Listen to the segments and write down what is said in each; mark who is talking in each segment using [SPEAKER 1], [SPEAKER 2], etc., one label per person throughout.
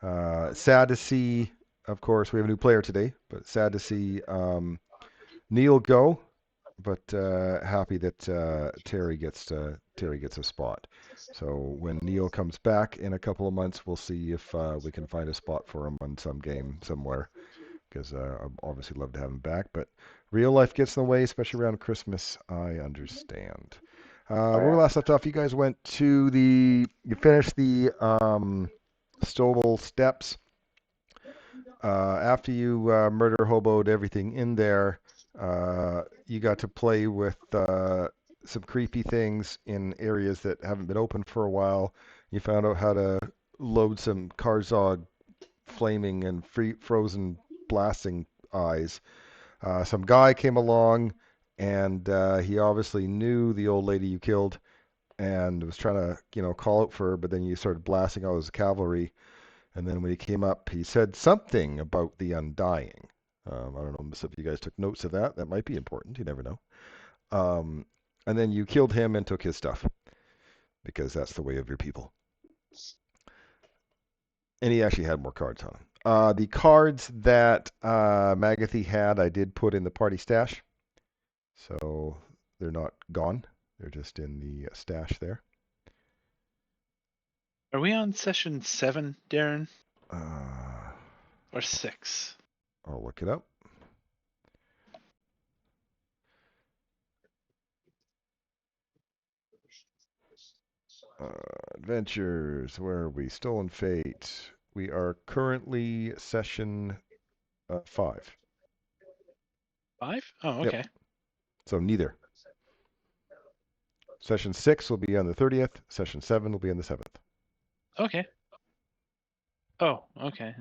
[SPEAKER 1] Sad to see, of course, we have a new player today, but sad to see Neil go. But happy that Terry gets a spot. So when Neil comes back in a couple of months, we'll see if we can find a spot for him on some game somewhere. Because I'd obviously love to have him back, but real life gets in the way, especially around Christmas. I understand.
[SPEAKER 2] Oh,
[SPEAKER 1] Where we
[SPEAKER 2] yeah.
[SPEAKER 1] last left off, you guys went to you finished the Stovall Steps. After you murder hoboed everything in there, you got to play with some creepy things in areas that haven't been open for a while. You found out how to load some Karzog flaming and frozen blasting eyes. Some guy came along, and he obviously knew the old lady you killed, and was trying to, call out for her. But then you started blasting all his cavalry, and then when he came up, he said something about the undying. I don't know if you guys took notes of that. That might be important. You never know. Um, and then you killed him and took his stuff because that's the way of your people. And he actually had more cards on him. The cards that Magathy had, I did put in the party stash. So they're not gone. They're just in the stash there.
[SPEAKER 3] Are we on session 7, Darren?
[SPEAKER 1] Uh,
[SPEAKER 3] Or 6?
[SPEAKER 1] I'll look it up. Adventures, where are we? Stolen Fate. We are currently session 5.
[SPEAKER 3] 5? Oh,
[SPEAKER 1] Yep.
[SPEAKER 3] okay.
[SPEAKER 1] So neither. Session 6 will be on the 30th. Session 7 will be on the 7th.
[SPEAKER 3] Okay. Oh, okay.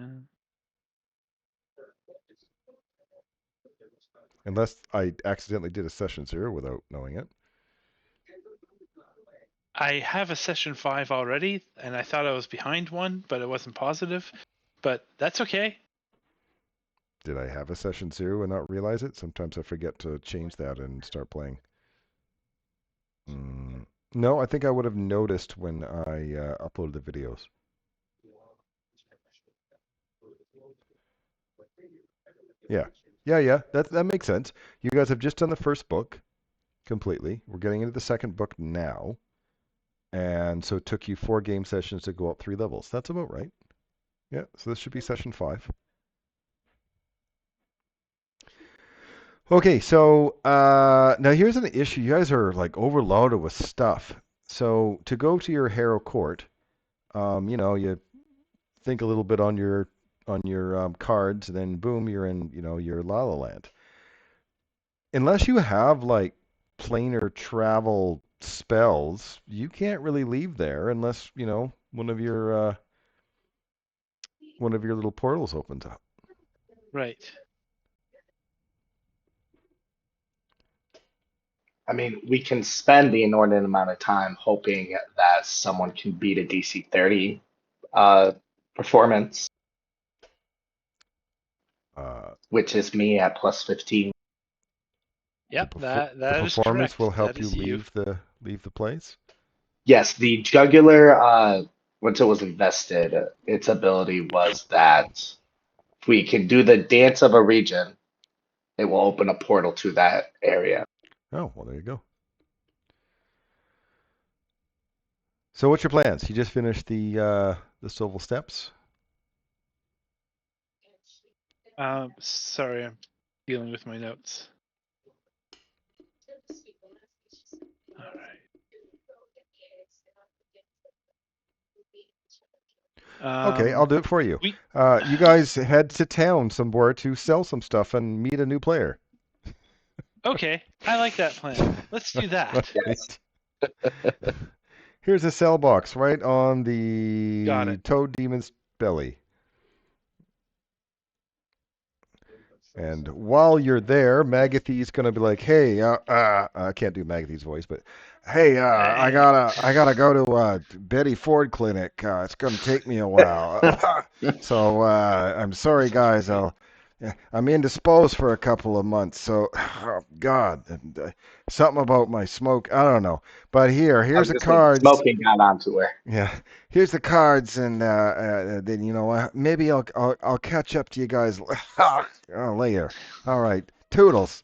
[SPEAKER 1] Unless I accidentally did a session 0 without knowing it.
[SPEAKER 3] I have a session 5 already, and I thought I was behind one, but it wasn't positive. But that's okay.
[SPEAKER 1] Did I have a session 0 and not realize it? Sometimes I forget to change that and start playing. No, I think I would have noticed when I uploaded the videos. Yeah. Yeah. That makes sense. You guys have just done the first book completely. We're getting into the second book now. And so it took you 4 game sessions to go up 3 levels. That's about right. Yeah, so this should be session 5. Okay, so now here's an issue. You guys are like overloaded with stuff. So to go to your Harrow court, you think a little bit on your cards, and then boom, you're in your La La Land. Unless you have like planar travel spells, you can't really leave there unless one of your little portals opens up.
[SPEAKER 3] Right.
[SPEAKER 2] I mean, we can spend the inordinate amount of time hoping that someone can beat a DC 30 performance, which is me at plus 15.
[SPEAKER 3] Yep,
[SPEAKER 1] The
[SPEAKER 3] that is
[SPEAKER 1] performance
[SPEAKER 3] correct.
[SPEAKER 1] will help
[SPEAKER 3] That
[SPEAKER 1] you
[SPEAKER 3] is you.
[SPEAKER 1] leave the place.
[SPEAKER 2] Yes, the jugular, once it was invested, its ability was that if we can do the dance of a region, it will open a portal to that area.
[SPEAKER 1] Oh, well, there you go. So what's your plans? You just finished the Stovall Steps?
[SPEAKER 3] Sorry, I'm dealing with my notes. All right.
[SPEAKER 1] Okay, I'll do it for you. You guys head to town somewhere to sell some stuff and meet a new player.
[SPEAKER 3] Okay, I like that plan. Let's do that.
[SPEAKER 2] Yes.
[SPEAKER 1] Here's a sell box right on
[SPEAKER 3] Got
[SPEAKER 1] the
[SPEAKER 3] it.
[SPEAKER 1] Toad Demon's belly. And while you're there, Magathy's gonna be like, "Hey, I can't do Magathy's voice, but hey, I gotta go to Betty Ford Clinic. It's gonna take me a while, so I'm sorry, guys. Yeah, I'm indisposed for a couple of months, so oh God, and, something about my smoke. I don't know. But
[SPEAKER 2] I
[SPEAKER 1] here's
[SPEAKER 2] was
[SPEAKER 1] the
[SPEAKER 2] gonna say the
[SPEAKER 1] cards.
[SPEAKER 2] smoking got onto her.
[SPEAKER 1] Yeah, here's the cards, and then maybe I'll catch up to you guys later. All right, toodles.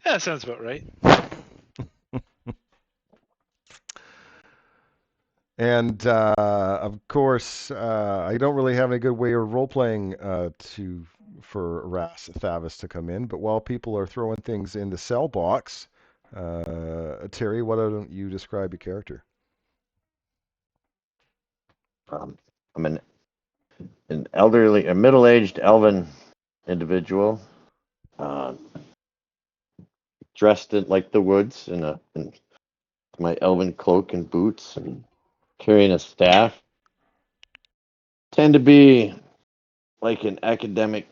[SPEAKER 3] Yeah, that sounds about right.
[SPEAKER 1] And of course, I don't really have any good way of role playing for Ras Thavis to come in. But while people are throwing things in the cell box, Terry, why don't you describe your character?
[SPEAKER 4] I'm an elderly, a middle-aged elven individual, uh, dressed in like the woods in my elven cloak and boots, and carrying a staff. Tend to be like an academic,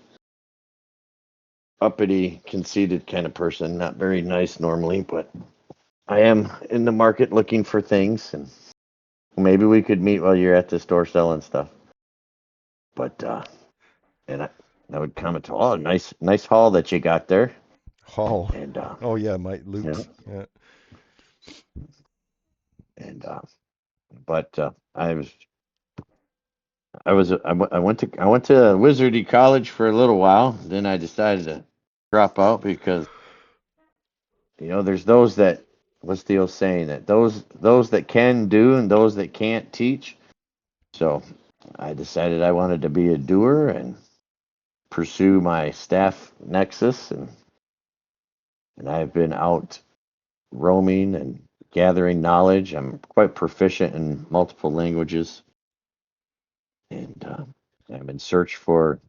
[SPEAKER 4] uppity, conceited kind of person. Not very nice normally, but I am in the market looking for things, and maybe we could meet while you're at the store selling stuff. But I would comment to, oh, nice haul that you got there,
[SPEAKER 1] Hall.
[SPEAKER 4] and
[SPEAKER 1] Oh yeah, my
[SPEAKER 4] you know,
[SPEAKER 1] Luke's. Yeah.
[SPEAKER 4] and but I went to Wizardy College for a little while. Then I decided to drop out because there's those that, what's the old saying, that those that can do and those that can't teach. So I decided I wanted to be a doer and pursue my staff nexus, and I've been out roaming and gathering knowledge. I'm quite proficient in multiple languages, and I'm in search for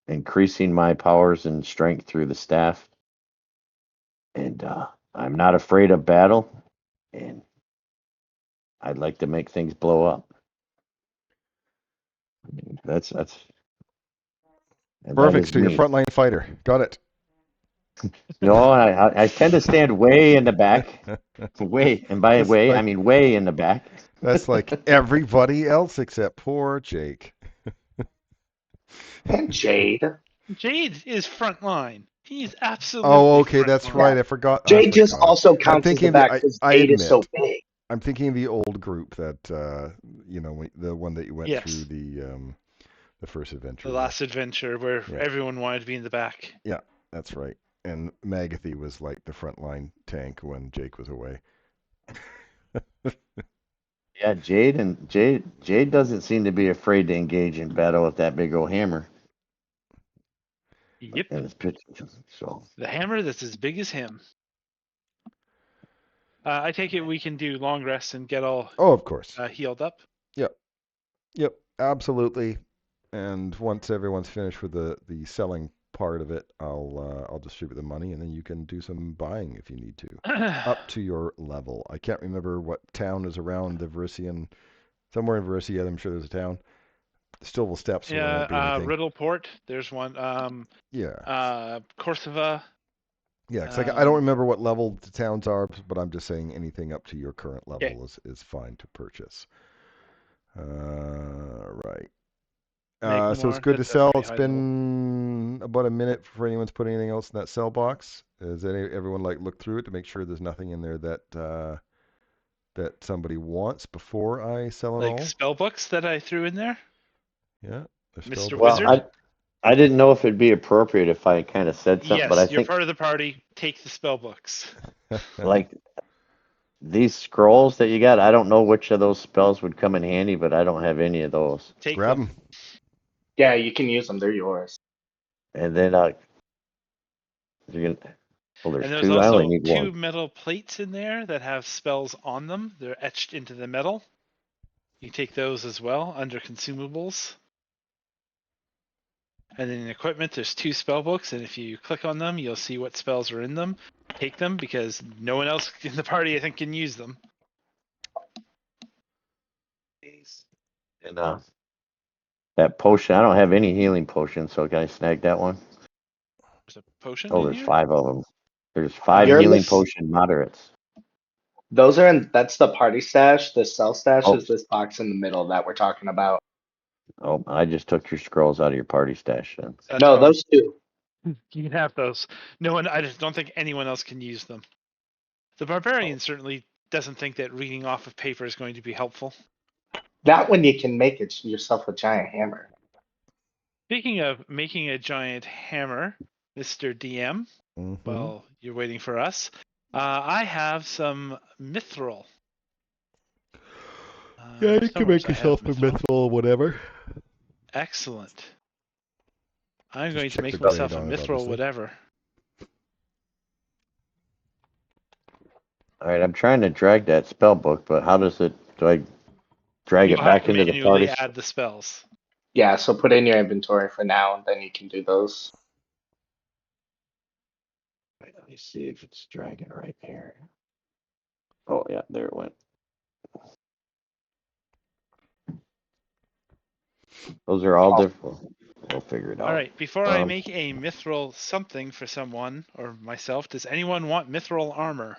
[SPEAKER 4] increasing my powers and strength through the staff. And I'm not afraid of battle, and I'd like to make things blow up. I mean, and that
[SPEAKER 1] Perfect.
[SPEAKER 4] is
[SPEAKER 1] So you're
[SPEAKER 4] me.
[SPEAKER 1] frontline fighter. Got it.
[SPEAKER 4] No, I tend to stand way in the back, way, and by
[SPEAKER 1] Just
[SPEAKER 4] way I
[SPEAKER 1] like
[SPEAKER 4] mean way in the back.
[SPEAKER 1] that's like everybody else except poor Jake.
[SPEAKER 2] And Jade.
[SPEAKER 3] Jade is frontline. He's
[SPEAKER 1] Oh,
[SPEAKER 3] absolutely
[SPEAKER 1] okay, that's
[SPEAKER 2] Yeah.
[SPEAKER 1] right.
[SPEAKER 3] frontline.
[SPEAKER 1] I forgot. I
[SPEAKER 2] Jade just
[SPEAKER 1] forgot.
[SPEAKER 2] also
[SPEAKER 1] I'm
[SPEAKER 2] counts as the
[SPEAKER 1] thinking the.
[SPEAKER 2] back
[SPEAKER 1] I,
[SPEAKER 2] because
[SPEAKER 1] I
[SPEAKER 2] Jade is so
[SPEAKER 1] admit.
[SPEAKER 2] big.
[SPEAKER 1] I'm thinking the old group that the one that you went through
[SPEAKER 3] Yes,
[SPEAKER 1] the first
[SPEAKER 3] the
[SPEAKER 1] adventure with.
[SPEAKER 3] last adventure where
[SPEAKER 1] Yeah,
[SPEAKER 3] everyone wanted to be in the back.
[SPEAKER 1] yeah, that's right. And Magathy was like the frontline tank when Jake was away.
[SPEAKER 4] Yeah, Jade doesn't seem to be afraid to engage in battle with that big old hammer
[SPEAKER 3] Yep,
[SPEAKER 4] and his pitch. So
[SPEAKER 3] the hammer that's as big as him. I take it we can do long rests and get all
[SPEAKER 1] Oh, of course.
[SPEAKER 3] healed up.
[SPEAKER 1] Yep, yep, absolutely. And once everyone's finished with the selling part of it, I'll distribute the money, and then you can do some buying if you need to, up to your level. I can't remember what town is around the Verisian. Somewhere in Verisia, I'm sure there's a town. Stillville Steps, so there won't be
[SPEAKER 3] Yeah,
[SPEAKER 1] anything.
[SPEAKER 3] Riddleport. There's one.
[SPEAKER 1] Yeah,
[SPEAKER 3] Corsiva.
[SPEAKER 1] yeah. Cause I don't remember what level the towns are, but I'm just saying anything up to your current
[SPEAKER 3] Okay.
[SPEAKER 1] level is fine to purchase. Right. So it's
[SPEAKER 3] Magmore,
[SPEAKER 1] good to
[SPEAKER 3] that's a
[SPEAKER 1] sell.
[SPEAKER 3] pretty
[SPEAKER 1] It's
[SPEAKER 3] high level.
[SPEAKER 1] been about a minute before anyone's putting anything else in that sell box. Has everyone like looked through it to make sure there's nothing in there that somebody wants before I sell it
[SPEAKER 3] Like
[SPEAKER 1] all?
[SPEAKER 3] spell books that I threw in there.
[SPEAKER 1] Yeah, the spell
[SPEAKER 3] Mr.
[SPEAKER 1] books.
[SPEAKER 4] well,
[SPEAKER 3] Wizard.
[SPEAKER 4] I didn't know if it'd be appropriate if I kind of said something, but I
[SPEAKER 3] Yes, you're
[SPEAKER 4] think
[SPEAKER 3] part of the party. Take the spell books.
[SPEAKER 4] like these scrolls that you got, I don't know which of those spells would come in handy, but I don't have any of those.
[SPEAKER 3] Take
[SPEAKER 1] Grab
[SPEAKER 3] them.
[SPEAKER 1] them.
[SPEAKER 2] Yeah, you can use them. They're yours.
[SPEAKER 4] And then you can, well, there's
[SPEAKER 3] And there's
[SPEAKER 4] two. I only
[SPEAKER 3] also
[SPEAKER 4] need one.
[SPEAKER 3] 2 metal plates in there that have spells on them. They're etched into the metal. You take those as well under consumables. And then in equipment, there's 2 spell books, and if you click on them, you'll see what spells are in them. Take them because no one else in the party, I think, can use them.
[SPEAKER 4] And that potion, I don't have any healing potions, so can I snag that one?
[SPEAKER 3] There's a potion
[SPEAKER 4] Oh,
[SPEAKER 3] in
[SPEAKER 4] there's
[SPEAKER 3] here.
[SPEAKER 4] 5 of them. There's 5
[SPEAKER 2] You're in
[SPEAKER 4] healing
[SPEAKER 2] this.
[SPEAKER 4] potion moderates.
[SPEAKER 2] Those are in. That's the party stash. The cell stash
[SPEAKER 4] Oh,
[SPEAKER 2] is this box in the middle that we're talking about.
[SPEAKER 4] Oh, I just took your scrolls out of your party stash then.
[SPEAKER 3] That's
[SPEAKER 2] No,
[SPEAKER 3] fine.
[SPEAKER 2] those two.
[SPEAKER 3] You can have those. No one. I just don't think anyone else can use them. The barbarian certainly doesn't think that reading off of paper is going to be helpful.
[SPEAKER 2] Not when you can make it yourself a giant hammer.
[SPEAKER 3] Speaking of making a giant hammer, Mr. DM, while you're waiting for us, I have some mithril.
[SPEAKER 1] Yeah, you can
[SPEAKER 3] somewhere
[SPEAKER 1] make
[SPEAKER 3] I have
[SPEAKER 1] yourself a mithril or whatever.
[SPEAKER 3] Excellent. I'm
[SPEAKER 1] Just
[SPEAKER 3] going to
[SPEAKER 1] check
[SPEAKER 3] make
[SPEAKER 1] the blade
[SPEAKER 3] myself a
[SPEAKER 1] on it,
[SPEAKER 3] mithril
[SPEAKER 1] obviously.
[SPEAKER 3] whatever.
[SPEAKER 4] All right, I'm trying to drag that spell book, but how does it? Do I drag
[SPEAKER 3] You'll
[SPEAKER 4] it
[SPEAKER 3] have
[SPEAKER 4] back
[SPEAKER 3] to
[SPEAKER 4] into the
[SPEAKER 3] manually
[SPEAKER 4] party?
[SPEAKER 3] add the spells.
[SPEAKER 2] Yeah, so put in your inventory for now, and then you can do those.
[SPEAKER 4] Wait, let me see if it's dragging right here. Oh yeah, there it went. Those are all different. We'll figure it out.
[SPEAKER 3] All right, before I make a mithril something for someone or myself, does anyone want mithril armor?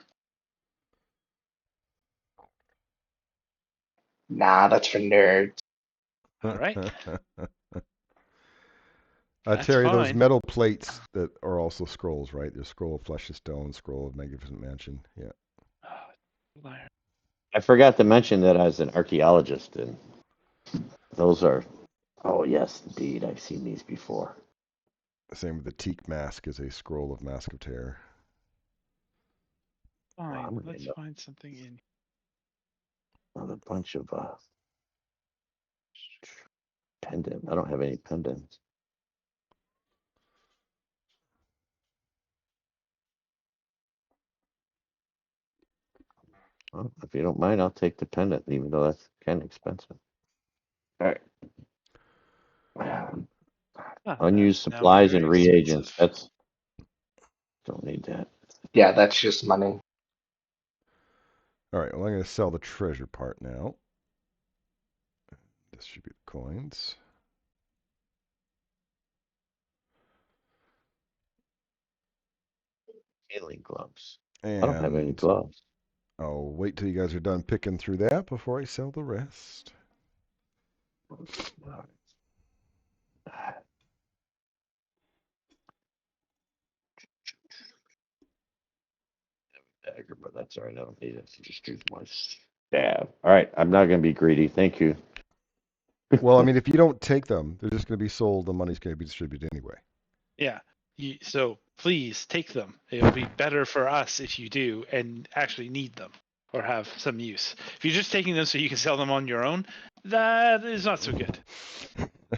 [SPEAKER 2] Nah, that's for nerds.
[SPEAKER 3] All right.
[SPEAKER 1] Terry, those
[SPEAKER 3] fine.
[SPEAKER 1] metal plates that are also scrolls, right? There's scroll of flesh of stone, scroll of magnificent mansion. Yeah.
[SPEAKER 4] I forgot to mention that I was an archaeologist, and those are. Oh yes, indeed, I've seen these before.
[SPEAKER 1] Same with the teak mask is a scroll of mask of terror.
[SPEAKER 3] Fine. Let's find something in.
[SPEAKER 4] A bunch of pendant. I don't have any pendants. Well, if you don't mind, I'll take the pendant, even though that's kind of expensive. All right. Unused supplies and reagents. That's don't need that.
[SPEAKER 2] Yeah, that's just money.
[SPEAKER 1] All right, well, I'm going to sell the treasure part now. Distribute coins.
[SPEAKER 4] Healing gloves.
[SPEAKER 1] And
[SPEAKER 4] I don't have any gloves.
[SPEAKER 1] I'll wait till you guys are done picking through that before I sell the rest.
[SPEAKER 4] Dagger, but that's all right. I don't need it. Just use my stab. All right, I'm not going to be greedy. Thank you.
[SPEAKER 1] Well, I mean, if you don't take them, they're just going to be sold. The money's going to be distributed anyway.
[SPEAKER 3] Yeah. So please take them. It'll be better for us if you do and actually need them or have some use. If you're just taking them so you can sell them on your own, that is not so good.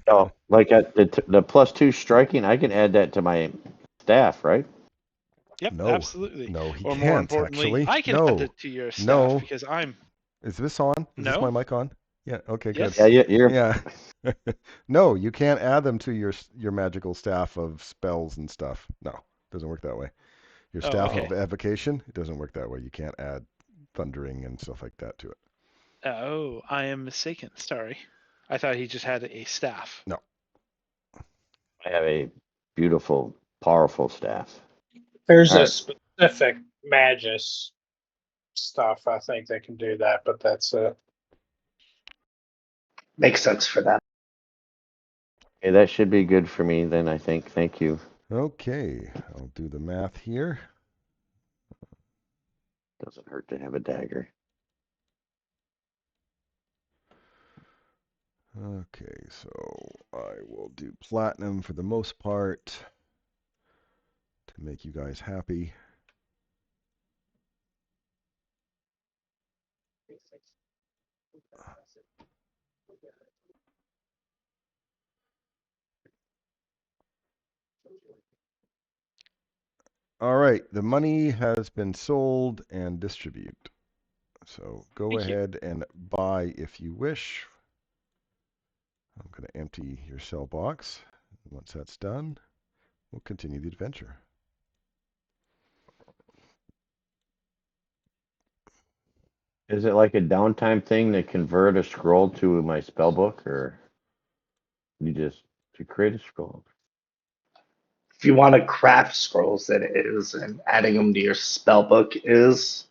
[SPEAKER 4] Oh, like at the +2 striking, I can add that to my staff, right?
[SPEAKER 3] Yep,
[SPEAKER 1] No.
[SPEAKER 3] absolutely.
[SPEAKER 1] No, he
[SPEAKER 3] or
[SPEAKER 1] can't,
[SPEAKER 3] more importantly,
[SPEAKER 1] actually.
[SPEAKER 3] I can
[SPEAKER 1] No.
[SPEAKER 3] add it to your staff
[SPEAKER 1] No.
[SPEAKER 3] because I'm.
[SPEAKER 1] Is this on? Is this
[SPEAKER 3] No.
[SPEAKER 1] my mic on? Yeah. Okay. Good.
[SPEAKER 3] Yes.
[SPEAKER 4] Yeah, you're.
[SPEAKER 1] Yeah. No, you can't add them to your magical staff of spells and stuff. No, doesn't work that way. Your staff
[SPEAKER 3] okay.
[SPEAKER 1] of evocation, it doesn't work that way. You can't add thundering and stuff like that to it.
[SPEAKER 3] Oh, I am mistaken. Sorry. I thought he just had a staff.
[SPEAKER 1] No.
[SPEAKER 4] I have a beautiful, powerful staff.
[SPEAKER 5] There's a specific magus stuff, I think, that can do that, but that's it.
[SPEAKER 2] Makes sense for that.
[SPEAKER 4] Okay, that should be good for me then, I think. Thank you.
[SPEAKER 1] Okay, I'll do the math here.
[SPEAKER 4] Doesn't hurt to have a dagger.
[SPEAKER 1] Okay, so I will do platinum for the most part to make you guys happy. All right, the money has been sold and distributed. So go ahead and buy if you wish. I'm going to empty your sell box. Once that's done, we'll continue the adventure.
[SPEAKER 4] Is it like a downtime thing to convert a scroll to my spell book, or you just to create a scroll?
[SPEAKER 2] If you want to craft scrolls, it is, and adding them to your spell book is.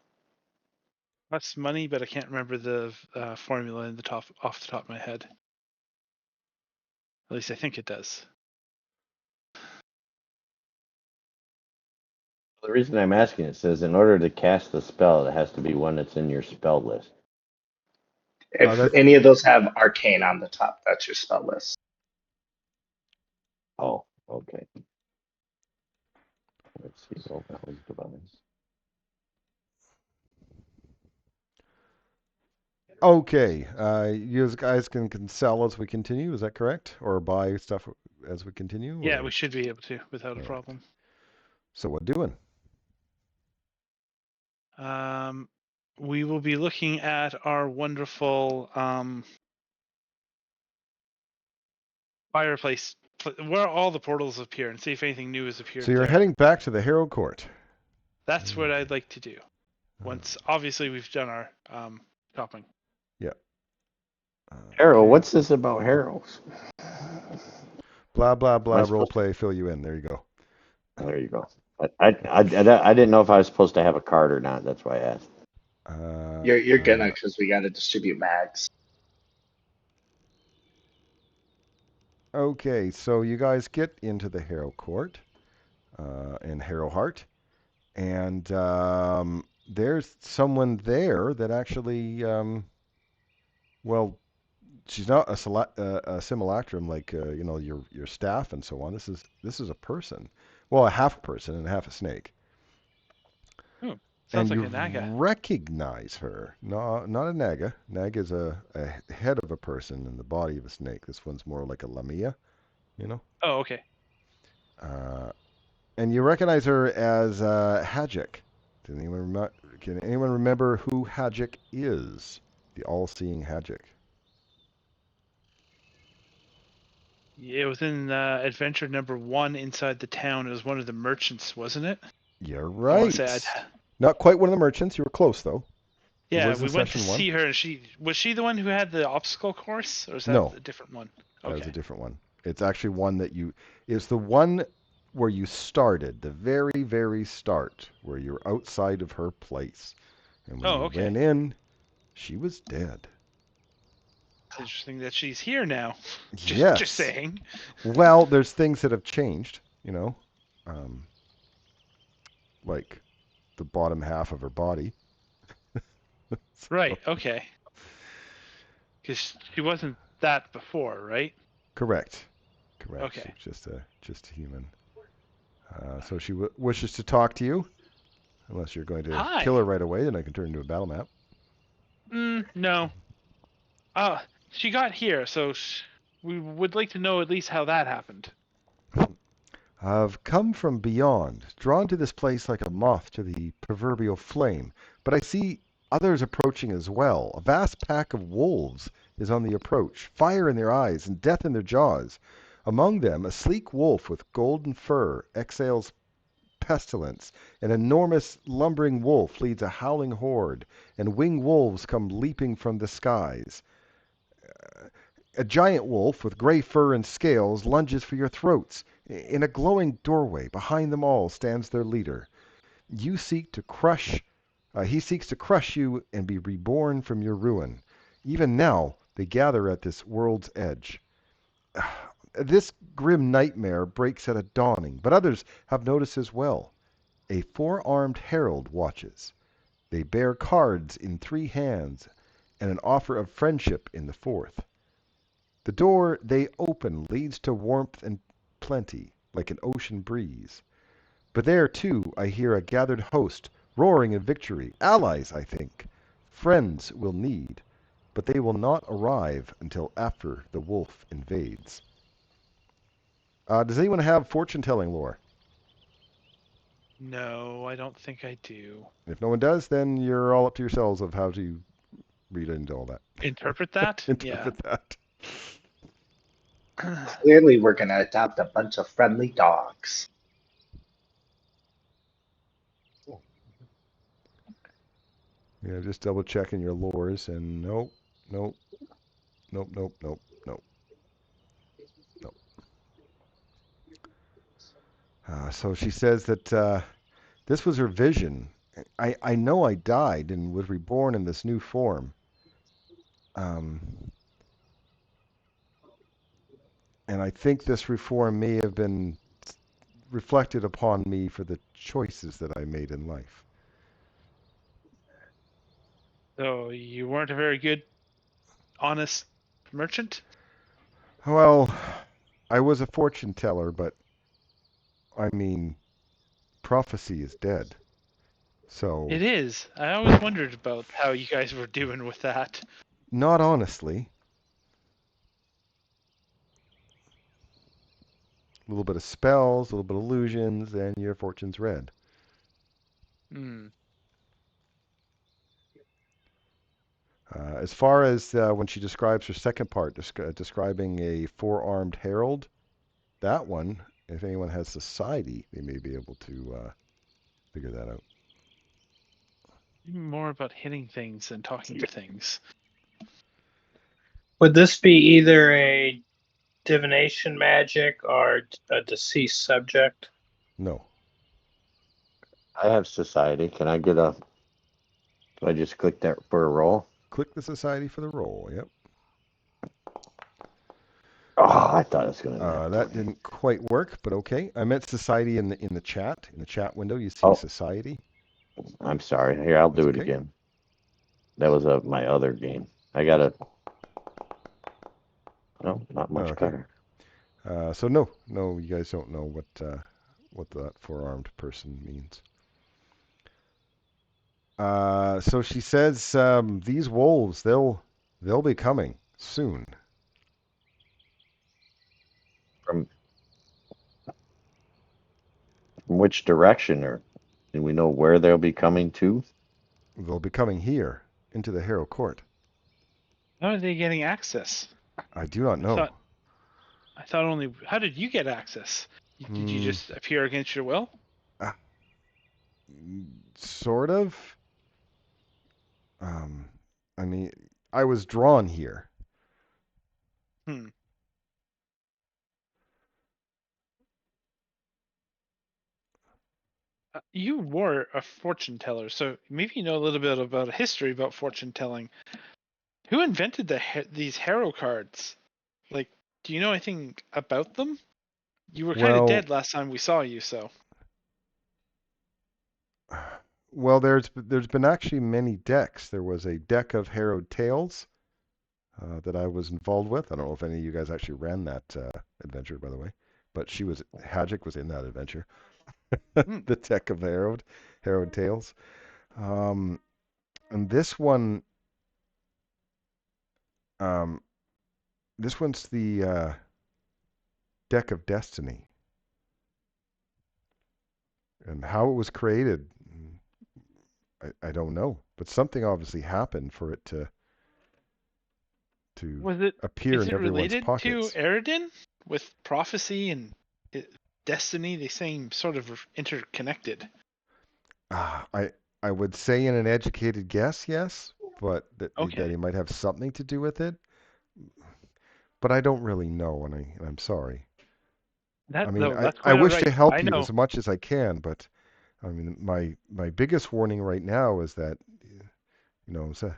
[SPEAKER 3] That's money, but I can't remember the formula off the top of my head. At least I think it does.
[SPEAKER 4] The reason I'm asking it says in order to cast the spell, it has to be one that's in your spell list.
[SPEAKER 2] If
[SPEAKER 1] that's
[SPEAKER 2] any of those have arcane on the top, that's your spell list.
[SPEAKER 4] Oh, okay. Let's see. Oh, that was device.
[SPEAKER 1] okay. You guys can sell as we continue. Is that correct? Or buy stuff as we continue?
[SPEAKER 3] Yeah,
[SPEAKER 1] or-
[SPEAKER 3] we should be able to without a
[SPEAKER 1] Alright.
[SPEAKER 3] problem.
[SPEAKER 1] So what doing?
[SPEAKER 3] We will be looking at our wonderful fireplace where all the portals appear and see if anything new has appeared
[SPEAKER 1] So you're
[SPEAKER 3] there.
[SPEAKER 1] heading back to the Harrow Court.
[SPEAKER 3] That's what I'd like to do. Once, obviously, we've done our shopping.
[SPEAKER 1] Yeah.
[SPEAKER 4] Harrow,
[SPEAKER 1] Okay.
[SPEAKER 4] what's this about Harrows?
[SPEAKER 1] Blah blah
[SPEAKER 4] Am
[SPEAKER 1] blah.
[SPEAKER 4] I
[SPEAKER 1] Role
[SPEAKER 4] supposed
[SPEAKER 1] play. Fill you in. There you go.
[SPEAKER 4] There you go. I didn't know if I was supposed to have a card or not. That's why I asked.
[SPEAKER 2] You're gonna, because we got to distribute mags.
[SPEAKER 1] Okay, so you guys get into the Harrow Court in Harrow Heart, and there's someone there that actually, well, she's not a simulacrum like your staff and so on. This is a person, well, a half person and half a snake.
[SPEAKER 3] Sounds
[SPEAKER 1] And
[SPEAKER 3] like
[SPEAKER 1] you
[SPEAKER 3] a naga.
[SPEAKER 1] recognize her. No, not a naga. Naga is a head of a person and the body of a snake. This one's more like a lamia, you know.
[SPEAKER 3] Oh, okay.
[SPEAKER 1] And you recognize her as Hajik. Can anyone remember who Hajik is? The all-seeing Hajik.
[SPEAKER 3] Yeah, it was in adventure number 1 inside the town. It was one of the merchants, wasn't it?
[SPEAKER 1] You're
[SPEAKER 3] I want
[SPEAKER 1] right.
[SPEAKER 3] to say
[SPEAKER 1] Not quite one of the merchants. You were close, though. It
[SPEAKER 3] yeah,
[SPEAKER 1] was in
[SPEAKER 3] we went to
[SPEAKER 1] session 1.
[SPEAKER 3] see her, and was she the one who had the obstacle course, or is that
[SPEAKER 1] No.
[SPEAKER 3] a different one?
[SPEAKER 1] That was
[SPEAKER 3] Okay.
[SPEAKER 1] a different one. It's actually one that it's the one where you started, the very, very start, where you're outside of her place. And when
[SPEAKER 3] Oh,
[SPEAKER 1] you
[SPEAKER 3] okay.
[SPEAKER 1] went in, she was dead.
[SPEAKER 3] It's interesting that she's here now.
[SPEAKER 1] Yes.
[SPEAKER 3] Just saying.
[SPEAKER 1] Well, there's things that have changed, you know, like the bottom half of her body.
[SPEAKER 3] Right. Okay. Because she wasn't that before, right?
[SPEAKER 1] Correct. Correct.
[SPEAKER 3] Okay.
[SPEAKER 1] She's just a human. So she wishes to talk to you. Unless you're going to
[SPEAKER 3] Hi.
[SPEAKER 1] kill her right away, then I can turn into a battle map.
[SPEAKER 3] No. She got here, so we would like to know at least how that happened.
[SPEAKER 1] I've come from beyond, drawn to this place like a moth to the proverbial flame. But I see others approaching as well. A vast pack of wolves is on the approach, fire in their eyes and death in their jaws. Among them, a sleek wolf with golden fur exhales pestilence. An enormous lumbering wolf leads a howling horde, and winged wolves come leaping from the skies. A giant wolf with gray fur and scales lunges for your throats. In a glowing doorway behind them all stands their leader. He seeks to crush you and be reborn from your ruin. Even now, they gather at this world's edge. This grim nightmare breaks at a dawning, but others have noticed as well. A four-armed herald watches. They bear cards in 3 hands and an offer of friendship in the 4th. The door they open leads to warmth and plenty, like an ocean breeze. But there, too, I hear a gathered host, roaring in victory. Allies, I think. Friends we'll need, but they will not arrive until after the wolf invades. Does anyone have fortune-telling lore?
[SPEAKER 3] No, I don't think I do.
[SPEAKER 1] If no one does, then you're all up to yourselves of how to read into all that.
[SPEAKER 3] Interpret that?
[SPEAKER 1] Interpret that.
[SPEAKER 3] Yeah.
[SPEAKER 2] Clearly, we're gonna adopt a bunch of friendly dogs.
[SPEAKER 1] Yeah, just double checking your lores, and nope, nope, nope, nope, nope, nope, nope. So she says that this was her vision. I know I died and was reborn in this new form. And I think this reform may have been reflected upon me for the choices that I made in life.
[SPEAKER 3] So you weren't a very good, honest merchant?
[SPEAKER 1] Well, I was a fortune teller, but I mean, prophecy is dead. So,
[SPEAKER 3] It is. I always wondered about how you guys were doing with that.
[SPEAKER 1] not honestly. A little bit of spells, a little bit of illusions, and your fortune's red.
[SPEAKER 3] Hmm.
[SPEAKER 1] As far as when she describes her second part, describing a four-armed herald, that one, if anyone has society, they may be able to figure that out.
[SPEAKER 3] More about hitting things and talking to things.
[SPEAKER 5] Would this be either a divination magic or a deceased subject?
[SPEAKER 1] No.
[SPEAKER 4] I have society. Can I get a? Do I just click that for a roll?
[SPEAKER 1] Click the society for the roll. Yep.
[SPEAKER 4] Oh, I thought it was going to
[SPEAKER 1] That didn't quite work, but okay. I meant society in the chat. In the chat window, you see
[SPEAKER 4] Oh,
[SPEAKER 1] society.
[SPEAKER 4] I'm sorry. Here, I'll
[SPEAKER 1] That's
[SPEAKER 4] do it
[SPEAKER 1] okay.
[SPEAKER 4] again. That was my other game. I got a. No, not much
[SPEAKER 1] Okay.
[SPEAKER 4] better.
[SPEAKER 1] So no, you guys don't know what that four-armed person means. So she says these wolves, they'll be coming soon.
[SPEAKER 4] From which direction, or do we know where they'll be coming to?
[SPEAKER 1] They'll be coming here into the Harrow court.
[SPEAKER 3] How are they getting access?
[SPEAKER 1] I do not
[SPEAKER 3] I
[SPEAKER 1] know.
[SPEAKER 3] thought only. How did you get access? Did you just appear against your will?
[SPEAKER 1] Sort of. I mean, I was drawn here.
[SPEAKER 3] Hmm. You were a fortune teller, so maybe you know a little bit about a history about fortune telling. Who invented these Harrow cards? Like, do you know anything about them? You were kind of
[SPEAKER 1] Well,
[SPEAKER 3] dead last time we saw you, so.
[SPEAKER 1] well, there's been actually many decks. There was a deck of Harrowed Tales that I was involved with. I don't know if any of you guys actually ran that adventure, by the way, but Hajic was in that adventure.
[SPEAKER 3] Hmm.
[SPEAKER 1] The deck of Harrowed Tales. And um, this one's the deck of destiny, and how it was created, I don't know, but something obviously happened for it to appear
[SPEAKER 3] Is
[SPEAKER 1] in
[SPEAKER 3] it
[SPEAKER 1] everyone's
[SPEAKER 3] related to
[SPEAKER 1] pockets.
[SPEAKER 3] Eridan with prophecy and destiny? They seem sort of interconnected.
[SPEAKER 1] I would say in an educated guess, yes, but that
[SPEAKER 3] Okay.
[SPEAKER 1] he might have something to do with it. But I don't really know, and I'm sorry. I mean,
[SPEAKER 3] That's
[SPEAKER 1] I
[SPEAKER 3] quite all
[SPEAKER 1] wish
[SPEAKER 3] right.
[SPEAKER 1] to help
[SPEAKER 3] I
[SPEAKER 1] you
[SPEAKER 3] know
[SPEAKER 1] as much as I can, but I mean, my biggest warning right now is that so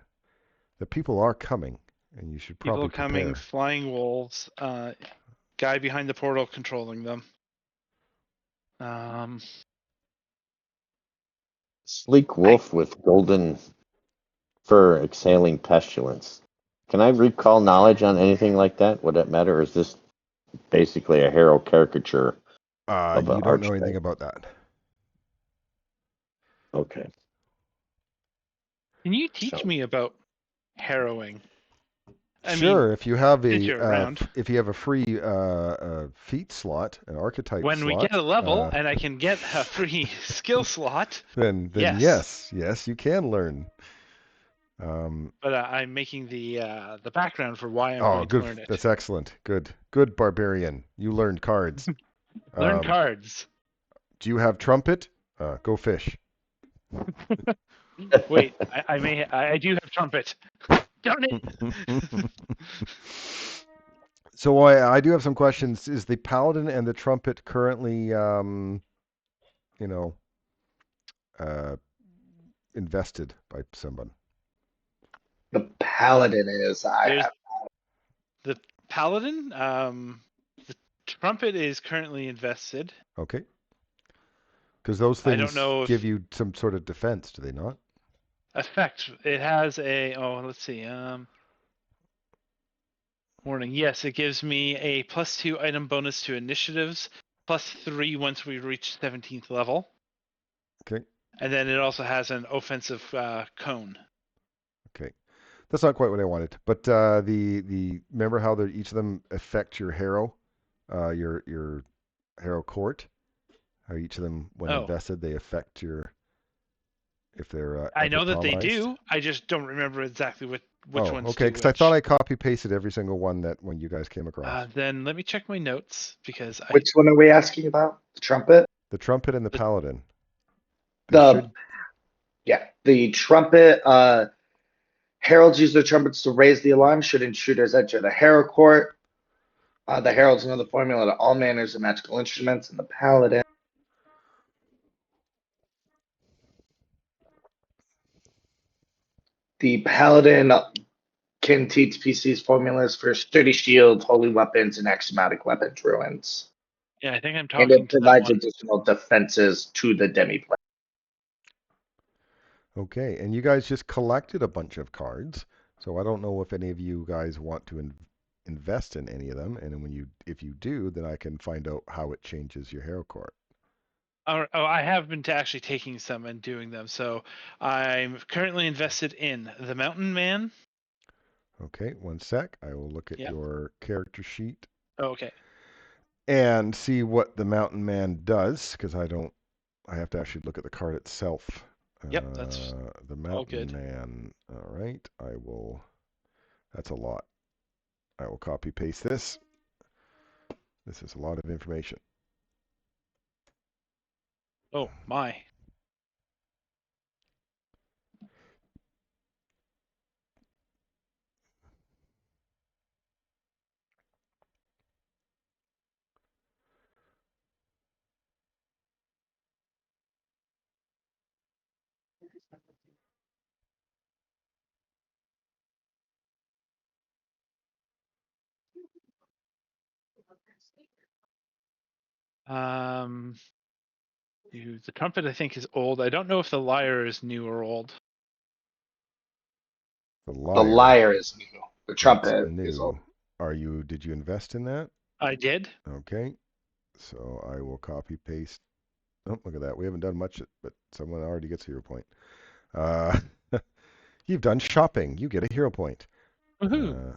[SPEAKER 1] the people are coming, and you should
[SPEAKER 3] people
[SPEAKER 1] probably
[SPEAKER 3] coming,
[SPEAKER 1] prepare.
[SPEAKER 3] flying wolves, guy behind the portal controlling them.
[SPEAKER 4] Sleek wolf with golden fur exhaling pestilence. Can I recall knowledge on anything like that? Would that matter, or is this basically a Harrow caricature of an
[SPEAKER 1] You don't know anything
[SPEAKER 4] archetype?
[SPEAKER 1] about that.
[SPEAKER 4] Okay.
[SPEAKER 3] Can you teach
[SPEAKER 4] So
[SPEAKER 3] me about harrowing? I mean,
[SPEAKER 1] Sure, if you have
[SPEAKER 3] since you're around,
[SPEAKER 1] a free feat slot, an archetype
[SPEAKER 3] when we get
[SPEAKER 1] slot,
[SPEAKER 3] a level and I can get a free skill slot,
[SPEAKER 1] then
[SPEAKER 3] yes.
[SPEAKER 1] yes, you can learn.
[SPEAKER 3] But I'm making the background for why I'm
[SPEAKER 1] Oh,
[SPEAKER 3] going to
[SPEAKER 1] good.
[SPEAKER 3] learn it.
[SPEAKER 1] That's excellent. Good, barbarian. You learned cards.
[SPEAKER 3] Learn
[SPEAKER 1] Um,
[SPEAKER 3] cards.
[SPEAKER 1] do you have trumpet? Go fish.
[SPEAKER 3] Wait, I do have trumpet. Darn it!
[SPEAKER 1] So I do have some questions. Is the paladin and the trumpet currently, you know, uh, invested by someone?
[SPEAKER 2] The paladin is. I
[SPEAKER 3] There's
[SPEAKER 2] have.
[SPEAKER 3] the paladin. trumpet is currently invested.
[SPEAKER 1] Okay. Because those
[SPEAKER 3] I don't
[SPEAKER 1] things
[SPEAKER 3] know
[SPEAKER 1] give
[SPEAKER 3] if
[SPEAKER 1] you some sort of defense, do they not?
[SPEAKER 3] effect. It has a. Oh, let's see. Warning. Yes, it gives me a +2 item bonus to initiatives, +3 once we reach 17th level.
[SPEAKER 1] Okay.
[SPEAKER 3] And then it also has an offensive cone.
[SPEAKER 1] Okay. That's not quite what I wanted. But the remember how each of them affect your Harrow, your Harrow court? How each of them, when
[SPEAKER 3] Oh,
[SPEAKER 1] invested, they affect your if they're
[SPEAKER 3] I
[SPEAKER 1] ever
[SPEAKER 3] know that they
[SPEAKER 1] promised.
[SPEAKER 3] do. I just don't remember exactly which
[SPEAKER 1] Oh,
[SPEAKER 3] ones
[SPEAKER 1] okay.
[SPEAKER 3] do
[SPEAKER 1] Because I thought
[SPEAKER 3] which.
[SPEAKER 1] I copy pasted every single one that when you guys came across.
[SPEAKER 3] Then let me check my notes because
[SPEAKER 2] Which one are we asking about? The trumpet?
[SPEAKER 1] The trumpet and the paladin. They
[SPEAKER 2] The
[SPEAKER 1] should.
[SPEAKER 2] Yeah, the trumpet. Heralds use their trumpets to raise the alarm should intruders enter the Harrow court. The heralds know the formula to all manners of magical instruments, and the paladin. The paladin can teach PCs formulas for sturdy shields, holy weapons, and axiomatic weapons ruins.
[SPEAKER 3] yeah, I think I'm
[SPEAKER 2] And
[SPEAKER 3] talking
[SPEAKER 2] it
[SPEAKER 3] to that
[SPEAKER 2] provides
[SPEAKER 3] one.
[SPEAKER 2] additional defenses to the demi-plane.
[SPEAKER 1] Okay, and you guys just collected a bunch of cards, so I don't know if any of you guys want to invest in any of them, and if you do, then I can find out how it changes your Harrow court.
[SPEAKER 3] Oh, I have been actually taking some and doing them. So I'm currently invested in the Mountain Man.
[SPEAKER 1] Okay, one sec. I will look at
[SPEAKER 3] Yep.
[SPEAKER 1] your character sheet
[SPEAKER 3] Oh, okay.
[SPEAKER 1] and see what the Mountain Man does, because I have to actually look at the card itself.
[SPEAKER 3] Yep, that's
[SPEAKER 1] The
[SPEAKER 3] all
[SPEAKER 1] Mountain
[SPEAKER 3] good.
[SPEAKER 1] Man. All right, that's a lot. I will copy paste this. This is a lot of information.
[SPEAKER 3] Oh, my. Um, the trumpet I think is old. I don't know if the lyre is new or old.
[SPEAKER 1] The
[SPEAKER 2] The
[SPEAKER 1] lyre.
[SPEAKER 2] lyre is new. The
[SPEAKER 1] That's
[SPEAKER 2] trumpet is
[SPEAKER 1] new.
[SPEAKER 2] old.
[SPEAKER 1] Did you invest in that?
[SPEAKER 3] I did.
[SPEAKER 1] Okay. So I will copy paste. Oh, look at that. We haven't done much, but someone already gets a hero point. Uh, you've done shopping. You get a hero point.
[SPEAKER 3] Woohoo!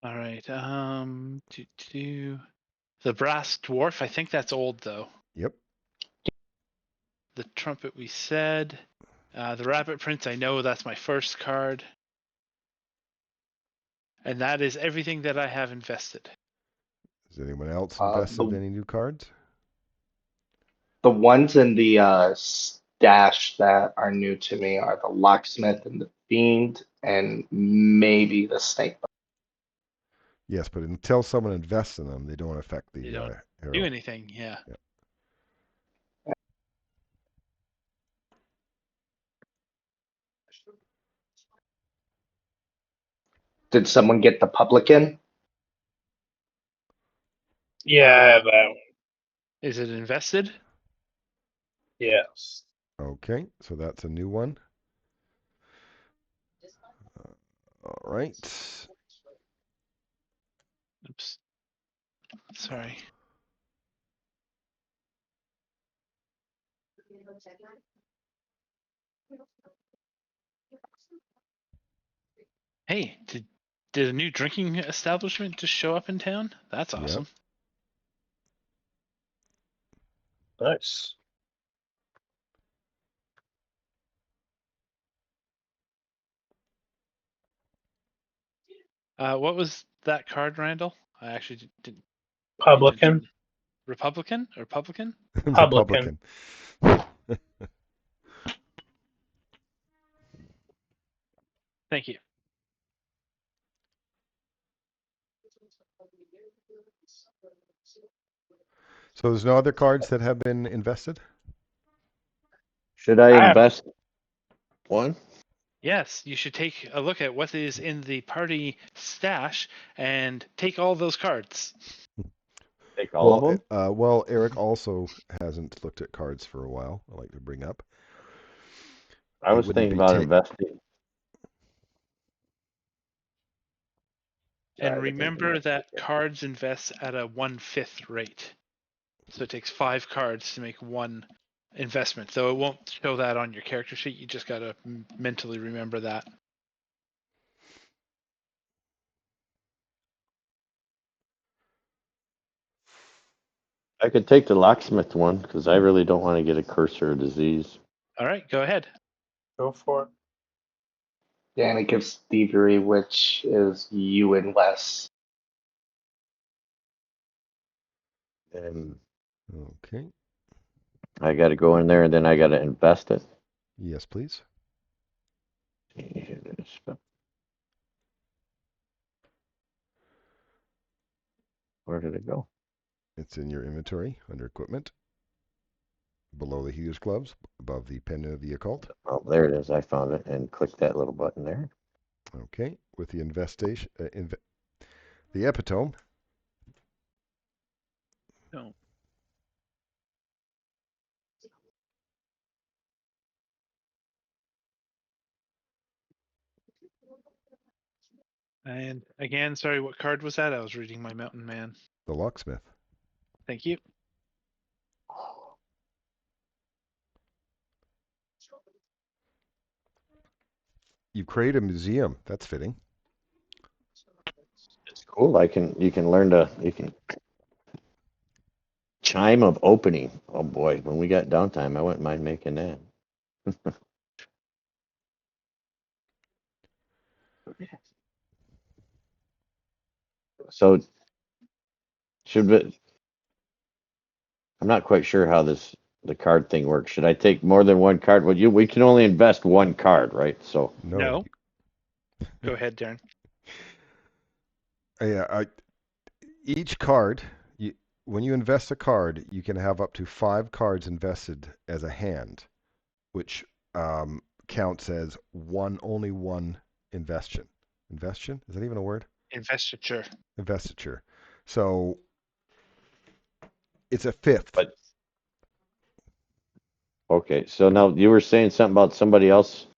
[SPEAKER 3] All right. The brass dwarf. I think that's old though.
[SPEAKER 1] Yep.
[SPEAKER 3] The trumpet we said. The rabbit prince. I know that's my first card. And that is everything that I have invested.
[SPEAKER 1] Is anyone else
[SPEAKER 2] Uh,
[SPEAKER 1] invested
[SPEAKER 2] the
[SPEAKER 1] in any new cards?
[SPEAKER 2] the ones in the stash that are new to me are the locksmith and the fiend, and maybe the snake.
[SPEAKER 1] Yes, but until someone invests in them, they don't affect
[SPEAKER 3] They
[SPEAKER 1] the
[SPEAKER 3] don't do
[SPEAKER 1] hero.
[SPEAKER 3] anything. Yeah.
[SPEAKER 1] Yep.
[SPEAKER 2] Did someone get the publican?
[SPEAKER 5] Yeah, I have that one.
[SPEAKER 3] Is it invested?
[SPEAKER 5] Yes.
[SPEAKER 1] Okay, so that's a new one. All right.
[SPEAKER 3] Oops. Sorry. Hey, did a new drinking establishment just show up in town? That's
[SPEAKER 1] Yep.
[SPEAKER 3] awesome.
[SPEAKER 5] Nice.
[SPEAKER 3] What was that card, Randall? I actually didn't.
[SPEAKER 5] Publican.
[SPEAKER 3] Republican or Publican?
[SPEAKER 5] Publican.
[SPEAKER 3] Thank you.
[SPEAKER 1] So there's no other cards that have been invested?
[SPEAKER 4] Should I
[SPEAKER 5] I have
[SPEAKER 4] invest one?
[SPEAKER 3] Yes, you should take a look at what is in the party stash and take all those cards.
[SPEAKER 4] Take all of them?
[SPEAKER 1] Well, Eric also hasn't looked at cards for a while. I like to bring up.
[SPEAKER 4] I
[SPEAKER 1] It
[SPEAKER 4] was
[SPEAKER 1] wouldn't
[SPEAKER 4] thinking
[SPEAKER 1] be
[SPEAKER 4] about investing.
[SPEAKER 3] And
[SPEAKER 4] Sorry, I think
[SPEAKER 3] remember that cards invest at a 1/5 rate. So it takes 5 cards to make one investment. So it won't show that on your character sheet. You just got to mentally remember that.
[SPEAKER 4] I could take the locksmith one because I really don't want to get a curse or a disease.
[SPEAKER 3] All right, go ahead.
[SPEAKER 5] go for it.
[SPEAKER 2] Yeah, and it gives thievery, which is you and less.
[SPEAKER 4] And
[SPEAKER 1] Okay.
[SPEAKER 4] I got to go in there and then I got to invest it.
[SPEAKER 1] Yes, please.
[SPEAKER 4] Where did it go?
[SPEAKER 1] It's in your inventory under equipment, below the healer's gloves, above the pendant of the occult.
[SPEAKER 4] Oh, there it is. I found it and click that little button there.
[SPEAKER 1] Okay. With the investation, the epitome.
[SPEAKER 3] No. And again, sorry, what card was that? I was reading my Mountain Man.
[SPEAKER 1] The locksmith.
[SPEAKER 3] Thank you.
[SPEAKER 1] You create a museum. That's fitting.
[SPEAKER 4] It's cool. You can learn to chime of opening. Oh boy, when we got downtime, I wouldn't mind making that. So should we, I'm not quite sure how the card thing works. Should I take more than one card? Well, we can only invest one card, right? So
[SPEAKER 3] No. Go ahead, Darren.
[SPEAKER 1] Yeah. Each card, when you invest a card, you can have up to 5 cards invested as a hand, which counts as only one investion. Investion? Is that even a word?
[SPEAKER 3] Investiture.
[SPEAKER 1] Investiture. So it's a fifth.
[SPEAKER 4] But okay, so now you were saying something about somebody else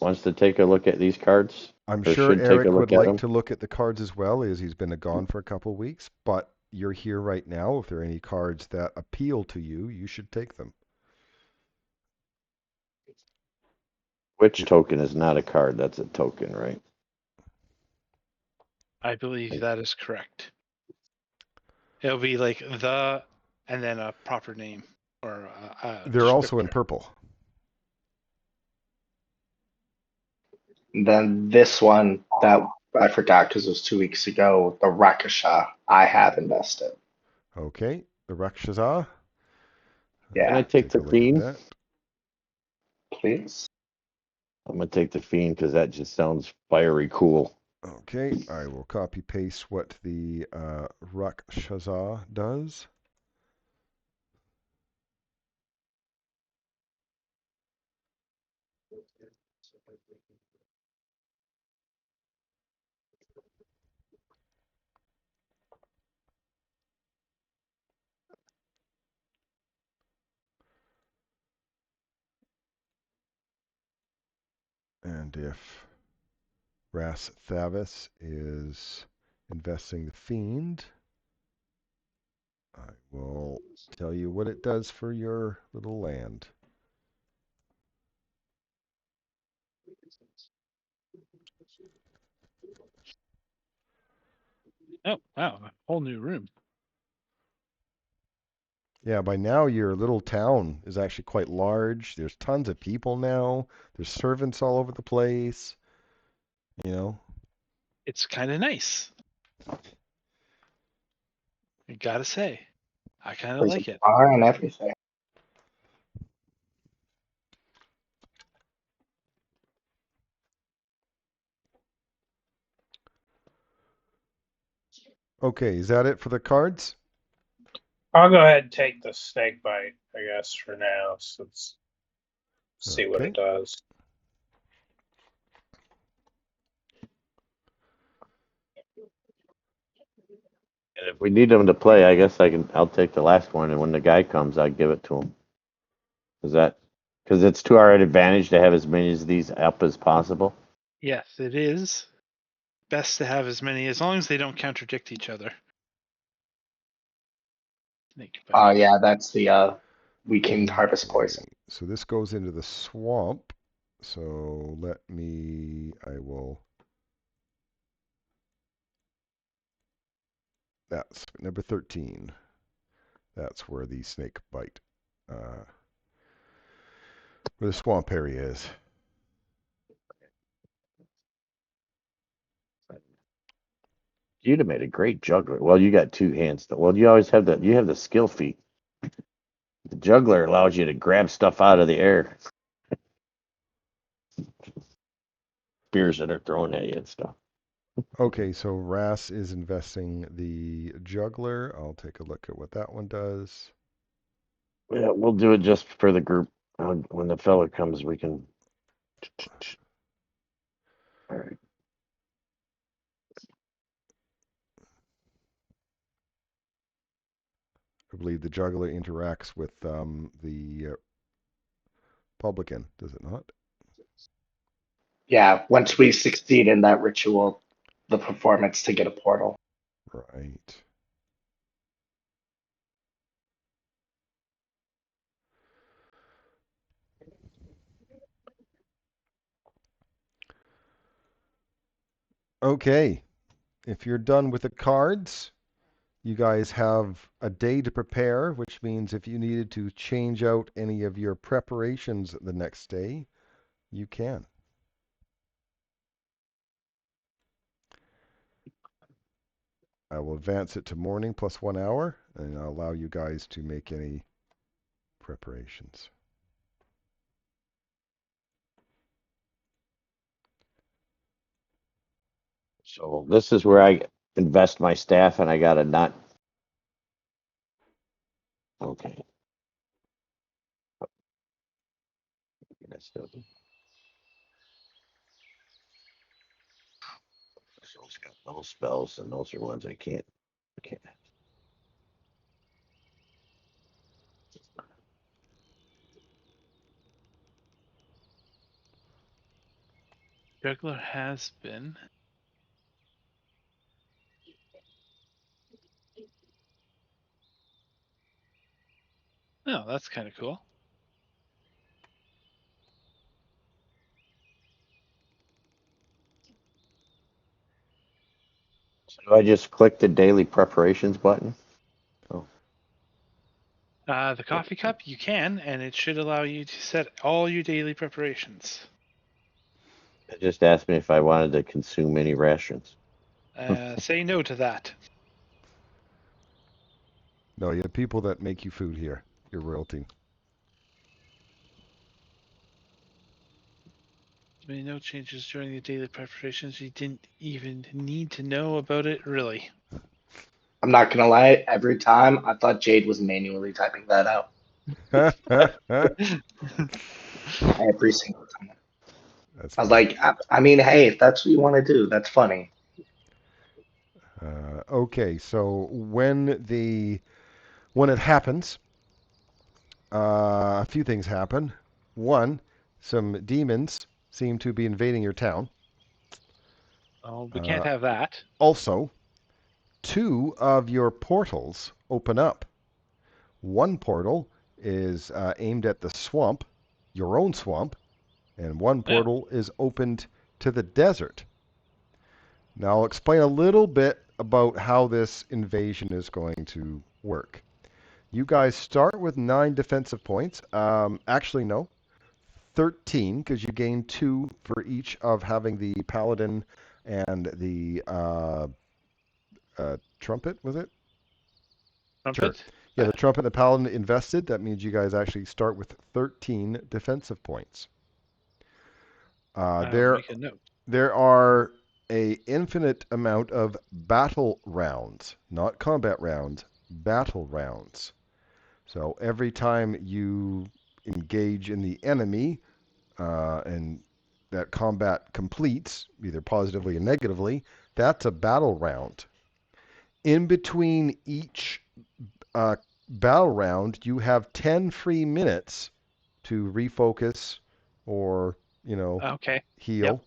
[SPEAKER 4] wants to take a look at these cards?
[SPEAKER 1] I'm
[SPEAKER 4] Or
[SPEAKER 1] sure
[SPEAKER 4] should take a
[SPEAKER 1] Eric
[SPEAKER 4] look
[SPEAKER 1] would
[SPEAKER 4] at
[SPEAKER 1] like
[SPEAKER 4] them?
[SPEAKER 1] to look at the cards as well, as he's been gone for a couple of weeks. But you're here right now. If there are any cards that appeal to you, you should take them.
[SPEAKER 4] Which token is not a card? That's a token, right?
[SPEAKER 3] I believe that is correct. It'll be like the and then a proper name or a
[SPEAKER 1] They're also in
[SPEAKER 3] descriptor.
[SPEAKER 1] purple.
[SPEAKER 2] Then this one that I forgot because it was 2 weeks ago, the Rakasha, I have invested.
[SPEAKER 1] Okay. The Rakshasa.
[SPEAKER 4] Can I
[SPEAKER 2] Yeah,
[SPEAKER 4] take
[SPEAKER 1] Take a
[SPEAKER 4] the
[SPEAKER 1] look at
[SPEAKER 4] fiend?
[SPEAKER 1] that.
[SPEAKER 2] please.
[SPEAKER 4] I'm gonna take the fiend because that just sounds fiery cool.
[SPEAKER 1] Okay, I will copy paste what the Rakshasa does. And if Ras Thavis is investing the fiend, I will tell you what it does for your little land.
[SPEAKER 3] Oh, wow. A whole new room.
[SPEAKER 1] Yeah, by now your little town is actually quite large. There's tons of people now. There's servants all over the place. You know,
[SPEAKER 3] It's kind of nice. I gotta say. I kind of
[SPEAKER 2] There's a
[SPEAKER 3] like it.
[SPEAKER 2] bar and everything.
[SPEAKER 1] Okay, is that it for the cards?
[SPEAKER 5] I'll go ahead and take the snake bite, I guess, for now. So let's see what
[SPEAKER 1] Okay.
[SPEAKER 5] it does.
[SPEAKER 4] And if we need them to play, I guess I'll take the last one, and when the guy comes, I give it to him. Because it's to our advantage to have as many of these up as possible?
[SPEAKER 3] Yes, it is best to have as many, as long as they don't contradict each other.
[SPEAKER 2] Yeah, that's the weakened harvest poison.
[SPEAKER 1] So this goes into the swamp. So that's number 13. That's where the snake bite, where the swamp area is.
[SPEAKER 4] You'd have made a great juggler. Well, you got two hands though. Well, you always have the skill feat. The juggler allows you to grab stuff out of the air. Spears that are thrown at you and stuff.
[SPEAKER 1] Okay, so Ras is investing the juggler. I'll take a look at what that one does.
[SPEAKER 4] Yeah, we'll do it just for the group. When the fella comes, we can. All right.
[SPEAKER 1] I believe the juggler interacts with the publican, does it not?
[SPEAKER 2] Yeah, once we succeed in that ritual, the performance to get a portal.
[SPEAKER 1] Right. Okay. If you're done with the cards, you guys have a day to prepare, which means if you needed to change out any of your preparations the next day, you can. I will advance it to morning plus 1 hour, and I'll allow you guys to make any preparations.
[SPEAKER 4] So this is where I invest my staff, and I got to not. Okay. That's still. So it's got little spells, and those are ones I can't.
[SPEAKER 3] Juggler has been. Oh, that's kind of cool.
[SPEAKER 4] So do I just click the daily preparations button? Oh,
[SPEAKER 3] The coffee cup, you can, and it should allow you to set all your daily preparations.
[SPEAKER 4] it just asked me if I wanted to consume any rations.
[SPEAKER 3] Say no to that.
[SPEAKER 1] No, you have people that make you food here. You're royalty.
[SPEAKER 3] Made no changes during the daily preparations. You didn't even need to know about it, really.
[SPEAKER 2] I'm not gonna lie, every time I thought Jade was manually typing that out. Every single time.
[SPEAKER 1] That's
[SPEAKER 2] I was
[SPEAKER 1] funny.
[SPEAKER 2] like, I mean, hey, if that's what you want to do, that's funny.
[SPEAKER 1] Okay, so when it happens, a few things happen. One, some demons seem to be invading your town.
[SPEAKER 3] Oh, we can't have that.
[SPEAKER 1] Also, two of your portals open up. One portal is aimed at the swamp, your own swamp, and one portal is opened to the desert. Now, I'll explain a little bit about how this invasion is going to work. You guys start with 9 defensive points. Actually, no, 13, because you gain 2 for each of having the paladin and the trumpet, was it?
[SPEAKER 3] Trumpet?
[SPEAKER 1] Sure. Yeah, the trumpet and the paladin invested. That means you guys actually start with 13 defensive points.
[SPEAKER 3] I'll make a note.
[SPEAKER 1] There are a infinite amount of battle rounds, not combat rounds, battle rounds. So every time you engage in the enemy and that combat completes, either positively or negatively, that's a battle round. In between each battle round, you have 10 free minutes to refocus or,
[SPEAKER 3] Okay.
[SPEAKER 1] heal.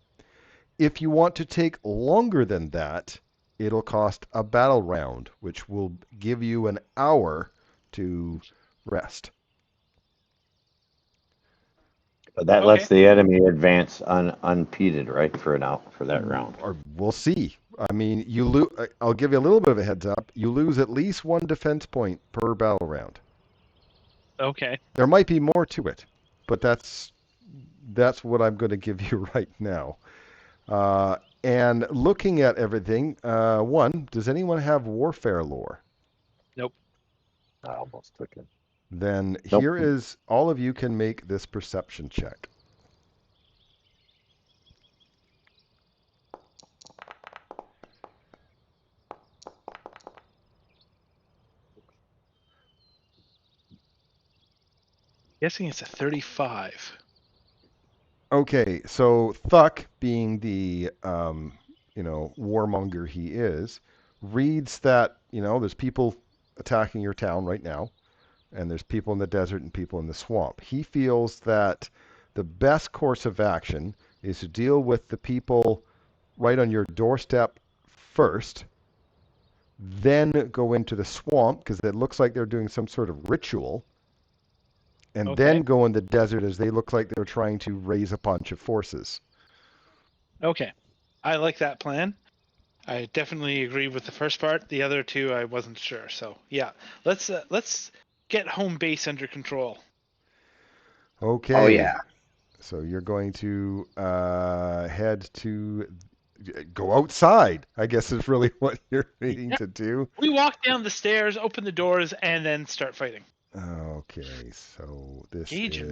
[SPEAKER 1] If you want to take longer than that, it'll cost a battle round, which will give you an hour to rest.
[SPEAKER 4] But that
[SPEAKER 3] Okay.
[SPEAKER 4] lets the enemy advance unimpeded, right, for that round.
[SPEAKER 1] Or we'll see. I mean, I'll give you a little bit of a heads up. You lose at least one defense point per battle round.
[SPEAKER 3] Okay.
[SPEAKER 1] There might be more to it, but that's what I'm going to give you right now. And looking at everything, one, does anyone have warfare lore?
[SPEAKER 3] Nope.
[SPEAKER 4] I almost took it.
[SPEAKER 1] Then
[SPEAKER 4] Nope.
[SPEAKER 1] here is, all of you can make this perception check.
[SPEAKER 3] Guessing it's a 35.
[SPEAKER 1] Okay, so Thuck, being the warmonger he is, reads that there's people attacking your town right now, and there's people in the desert and people in the swamp. He feels that the best course of action is to deal with the people right on your doorstep first, then go into the swamp because it looks like they're doing some sort of ritual, and
[SPEAKER 3] Okay.
[SPEAKER 1] then go in the desert as they look like they're trying to raise a bunch of forces.
[SPEAKER 3] Okay. I like that plan. I definitely agree with the first part. The other two, I wasn't sure. So yeah, let's get home base under control.
[SPEAKER 1] Okay.
[SPEAKER 2] Oh yeah.
[SPEAKER 1] So you're going to head to go outside, I guess is really what you're needing
[SPEAKER 3] Yep.
[SPEAKER 1] to do.
[SPEAKER 3] We walk down the stairs, open the doors, and then start fighting.
[SPEAKER 1] Okay, so this
[SPEAKER 3] Engage
[SPEAKER 1] is...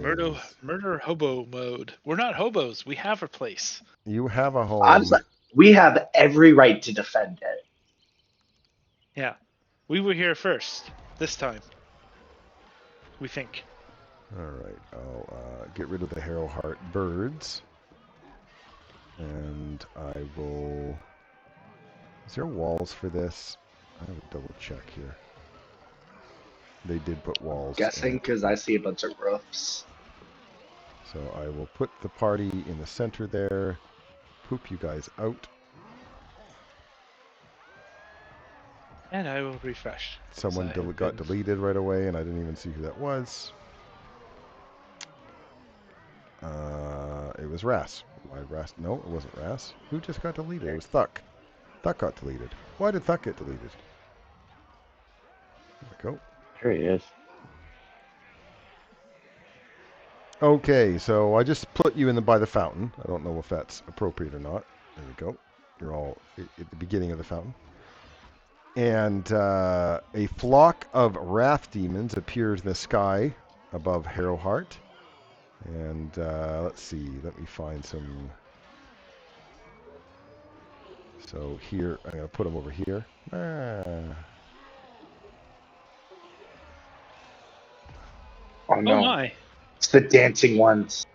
[SPEAKER 3] murder hobo mode. We're not hobos. We have a place.
[SPEAKER 1] You have a home.
[SPEAKER 2] Honestly, we have every right to defend it.
[SPEAKER 3] Yeah. We were here first this time. We think.
[SPEAKER 1] All right, I'll get rid of the Harrow Heart birds. And I will... Is there walls for this? I have a double check here. They did put walls.
[SPEAKER 2] Guessing because I see a bunch of roofs.
[SPEAKER 1] So I will put the party in the center there. Poop you guys out.
[SPEAKER 3] And I will refresh.
[SPEAKER 1] Someone got deleted right away, and I didn't even see who that was. It was Ras. Why Ras? No, it wasn't Ras. Who just got deleted? It was Thuck. Thuck got deleted. Why did Thuck get deleted? There we go.
[SPEAKER 4] Here he is.
[SPEAKER 1] Okay, so I just put you in by the fountain. I don't know if that's appropriate or not. There we go. You're all at the beginning of the fountain. And a flock of wrath demons appears in the sky above Harrowheart. And let's see, let me find some. So here, I'm going to put them over here.
[SPEAKER 2] Oh no.
[SPEAKER 3] Oh my.
[SPEAKER 2] It's the dancing ones.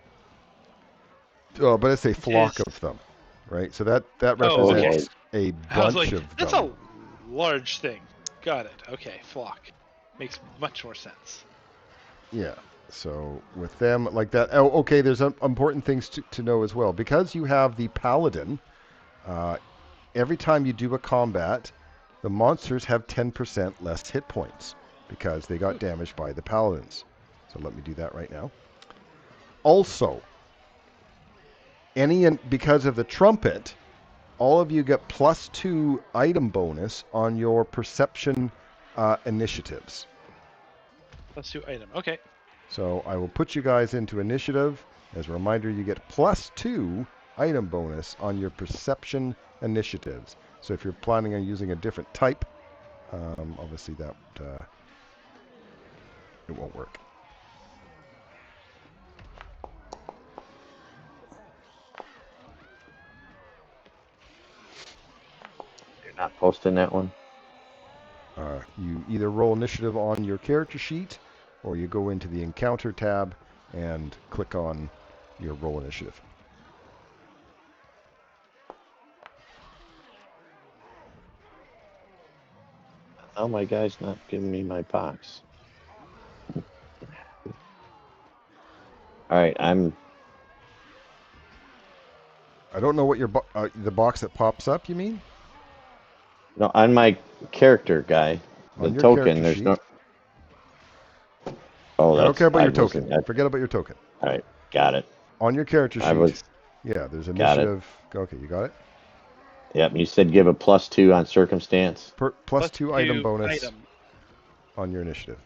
[SPEAKER 1] Oh, but it's a flock of them, right? So that
[SPEAKER 3] Oh, okay.
[SPEAKER 1] represents a
[SPEAKER 3] I was
[SPEAKER 1] bunch
[SPEAKER 3] like,
[SPEAKER 1] of
[SPEAKER 3] that's
[SPEAKER 1] them.
[SPEAKER 3] a large thing. Got it. Okay, flock. Makes much more sense.
[SPEAKER 1] Yeah. So with them like that. Oh, okay. There's important things to know as well. Because you have the paladin, every time you do a combat, the monsters have 10% less hit points because they got damaged by the paladins. So let me do that right now. Also, because of the trumpet, all of you get +2 item bonus on your perception initiatives.
[SPEAKER 3] +2 item. Okay.
[SPEAKER 1] So I will put you guys into initiative. As a reminder, you get +2 item bonus on your perception initiatives. So if you're planning on using a different type, obviously that it won't work.
[SPEAKER 4] You're not posting that one?
[SPEAKER 1] You either roll initiative on your character sheet, or you go into the encounter tab and click on your roll initiative.
[SPEAKER 4] Oh, my guy's not giving me my box. All right,
[SPEAKER 1] I don't know what your the box that pops up, you mean?
[SPEAKER 4] no, on my character guy, the
[SPEAKER 1] On your
[SPEAKER 4] token,
[SPEAKER 1] character
[SPEAKER 4] there's
[SPEAKER 1] sheet.
[SPEAKER 4] no. Oh,
[SPEAKER 1] I don't care about your
[SPEAKER 4] wasn't.
[SPEAKER 1] token. Forget about your token.
[SPEAKER 4] All right, got it.
[SPEAKER 1] On your character
[SPEAKER 4] I
[SPEAKER 1] sheet,
[SPEAKER 4] was.
[SPEAKER 1] yeah, there's
[SPEAKER 4] Got it.
[SPEAKER 1] initiative. Okay, you got it?
[SPEAKER 4] Yep, you said give a +2 on circumstance.
[SPEAKER 1] Plus two item
[SPEAKER 3] two
[SPEAKER 1] bonus
[SPEAKER 3] item.
[SPEAKER 1] on your initiative.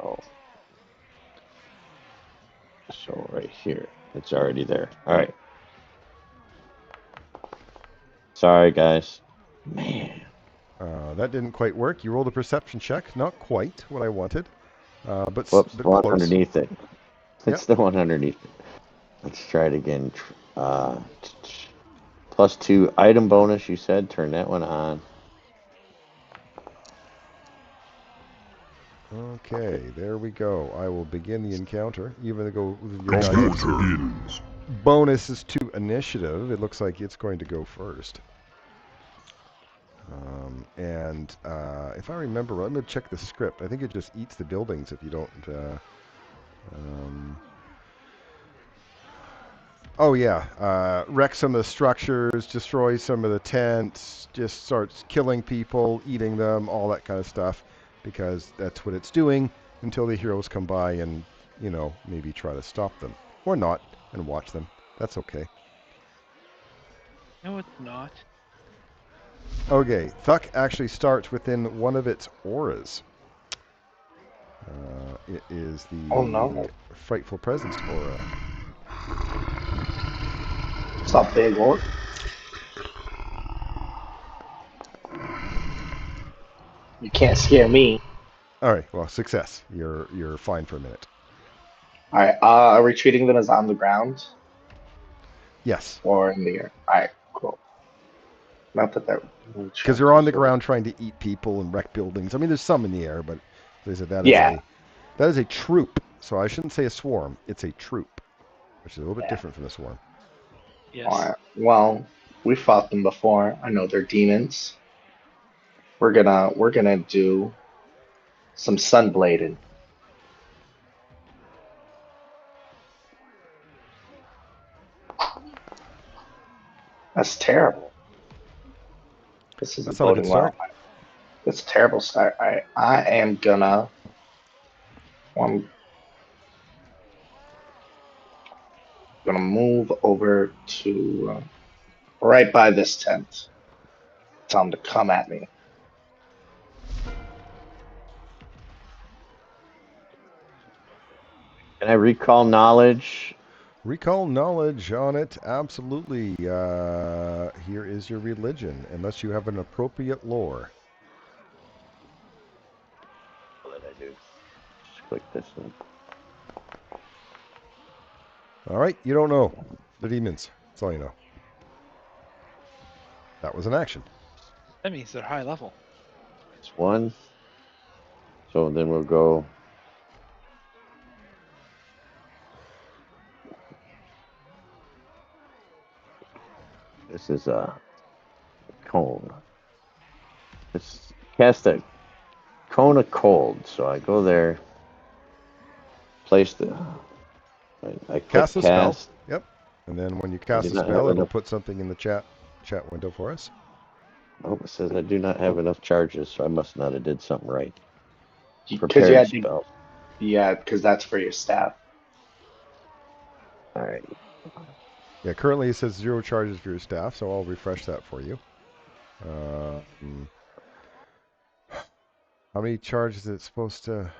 [SPEAKER 4] Oh. So right here, it's already there. All right. Sorry, guys. Man.
[SPEAKER 1] That didn't quite work. You rolled a perception check. Not quite what I wanted, but
[SPEAKER 4] Whoops, the one
[SPEAKER 1] close.
[SPEAKER 4] underneath it. It's
[SPEAKER 1] Yep.
[SPEAKER 4] the one underneath it. Let's try it again. +2 item bonus, you said. Turn that one on.
[SPEAKER 1] Okay, there we go. I will begin the encounter. Even though your
[SPEAKER 6] Combat
[SPEAKER 1] guys'
[SPEAKER 6] begins.
[SPEAKER 1] bonuses to initiative, it looks like it's going to go first. If I remember, I'm going to check the script. I think it just eats the buildings if you don't. Oh yeah, wreck some of the structures, destroy some of the tents, just starts killing people, eating them, all that kind of stuff, because that's what it's doing until the heroes come by and, maybe try to stop them. Or not, and watch them. That's okay.
[SPEAKER 3] No, it's not.
[SPEAKER 1] Okay, Thuck actually starts within one of its auras. It is the
[SPEAKER 2] Oh no.
[SPEAKER 1] Frightful Presence aura.
[SPEAKER 2] It's not big, or you can't scare me.
[SPEAKER 1] All right, well, success. You're fine for a minute.
[SPEAKER 2] All right. Are we treating them as on the ground
[SPEAKER 1] Yes,
[SPEAKER 2] or in the air? All right. Cool. Not that that.
[SPEAKER 1] because they're on the ground trying to eat people and wreck buildings. I mean, there's some in the air, but that
[SPEAKER 2] Yeah.
[SPEAKER 1] is a troop. So I shouldn't say a swarm. It's a troop, which is a little bit
[SPEAKER 2] Yeah.
[SPEAKER 1] different from a swarm.
[SPEAKER 3] Yes.
[SPEAKER 2] All right. Well, we fought them before. I know they're demons. We're gonna do some sunblading. That's terrible. This isn't
[SPEAKER 1] That's not a good
[SPEAKER 2] boding well.
[SPEAKER 1] start.
[SPEAKER 2] That's a terrible start. I am gonna. I'm gonna move over to right by this tent. Tell them to come at me.
[SPEAKER 4] Can I recall knowledge?
[SPEAKER 1] Recall knowledge on it, absolutely. Here is your religion, unless you have an appropriate lore.
[SPEAKER 4] What did I do? Just click this one.
[SPEAKER 1] All right, you don't know. The demons. That's all you know. That was an action.
[SPEAKER 3] That means they're high level.
[SPEAKER 4] It's 1. So then we'll go. This is a cone. It's cast a cone of cold. So I go there, place the. I click
[SPEAKER 1] Cast a spell.
[SPEAKER 4] cast.
[SPEAKER 1] Yep. And then when you
[SPEAKER 4] I
[SPEAKER 1] cast
[SPEAKER 4] do
[SPEAKER 1] a
[SPEAKER 4] not
[SPEAKER 1] spell,
[SPEAKER 4] have
[SPEAKER 1] it'll
[SPEAKER 4] enough.
[SPEAKER 1] put something in the chat window for us.
[SPEAKER 4] Oh, it says I do not have enough charges, so I must not have did something right.
[SPEAKER 2] Because you
[SPEAKER 4] Prepared
[SPEAKER 2] had to.
[SPEAKER 4] spell.
[SPEAKER 2] Yeah, because that's for your staff.
[SPEAKER 4] All right.
[SPEAKER 1] Yeah, currently it says 0 charges for your staff, so I'll refresh that for you. How many charges is it supposed to?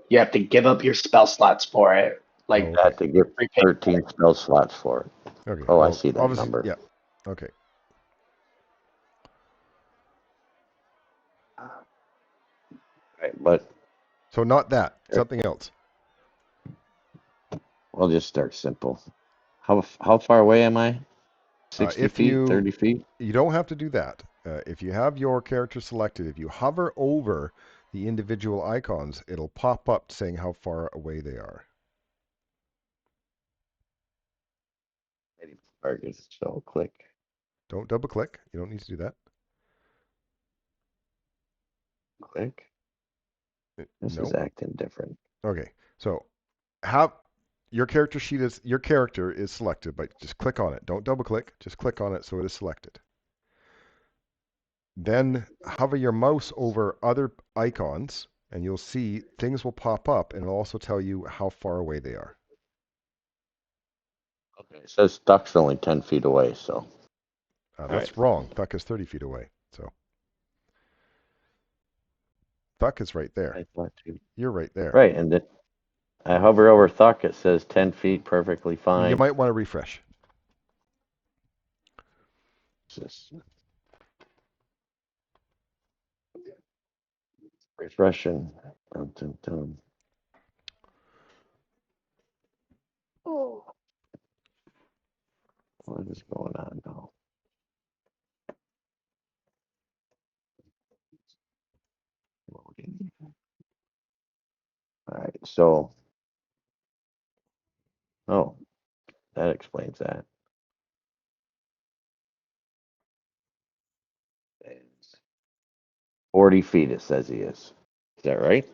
[SPEAKER 2] You have to give up your spell slots for it. Like
[SPEAKER 1] Oh,
[SPEAKER 4] I had to get
[SPEAKER 2] prepay
[SPEAKER 4] 13 spell slots for it.
[SPEAKER 1] Okay.
[SPEAKER 4] Oh, I
[SPEAKER 1] Well,
[SPEAKER 4] see that
[SPEAKER 1] obviously,
[SPEAKER 4] number.
[SPEAKER 1] yeah. Okay.
[SPEAKER 4] Right, but
[SPEAKER 1] So not that. Something else.
[SPEAKER 4] we'll just start simple. How far away am I? 60
[SPEAKER 1] If
[SPEAKER 4] feet, 30 feet?
[SPEAKER 1] you don't have to do that. If you have your character selected, if you hover over the individual icons, it'll pop up saying how far away they are.
[SPEAKER 4] Target, so click.
[SPEAKER 1] Don't double click. You don't need to do that.
[SPEAKER 4] Click. This
[SPEAKER 1] No.
[SPEAKER 4] is acting different.
[SPEAKER 1] Okay. So have your character sheet is your character is selected, but just click on it. Don't double click. Just click on it so it is selected. Then hover your mouse over other icons, and you'll see things will pop up, and it'll also tell you how far away they are.
[SPEAKER 4] Okay. It says Duck's only 10 feet away, so.
[SPEAKER 1] That's wrong. Thuck is 30 feet away. So Thuck is right there.
[SPEAKER 4] I thought too.
[SPEAKER 1] You're right there.
[SPEAKER 4] Right, and then I hover over Thuck, it says 10 feet, perfectly fine.
[SPEAKER 1] You might want to refresh.
[SPEAKER 4] Refreshing. Dun, dun, dun. Oh. What is going on now? Loading. All right, so. Oh, that explains that. And 40 feet, it says he is. Is that right?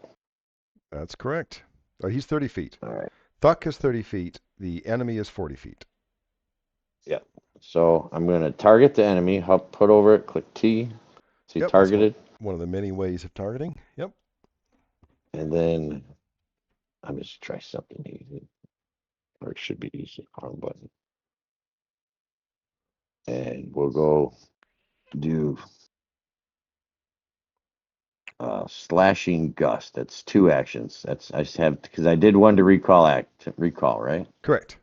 [SPEAKER 1] That's correct. Oh, he's 30 feet.
[SPEAKER 4] All right.
[SPEAKER 1] Thuck is 30 feet. The enemy is 40 feet.
[SPEAKER 4] Yep. So I'm going to target the enemy, put over it, click T. See
[SPEAKER 1] Yep,
[SPEAKER 4] targeted.
[SPEAKER 1] One of the many ways of targeting. Yep.
[SPEAKER 4] And then I'm just try something easy. Or it should be easy. Wrong button. And we'll go do slashing gust. That's 2 actions. I just have because I did one to recall, right?
[SPEAKER 1] Correct.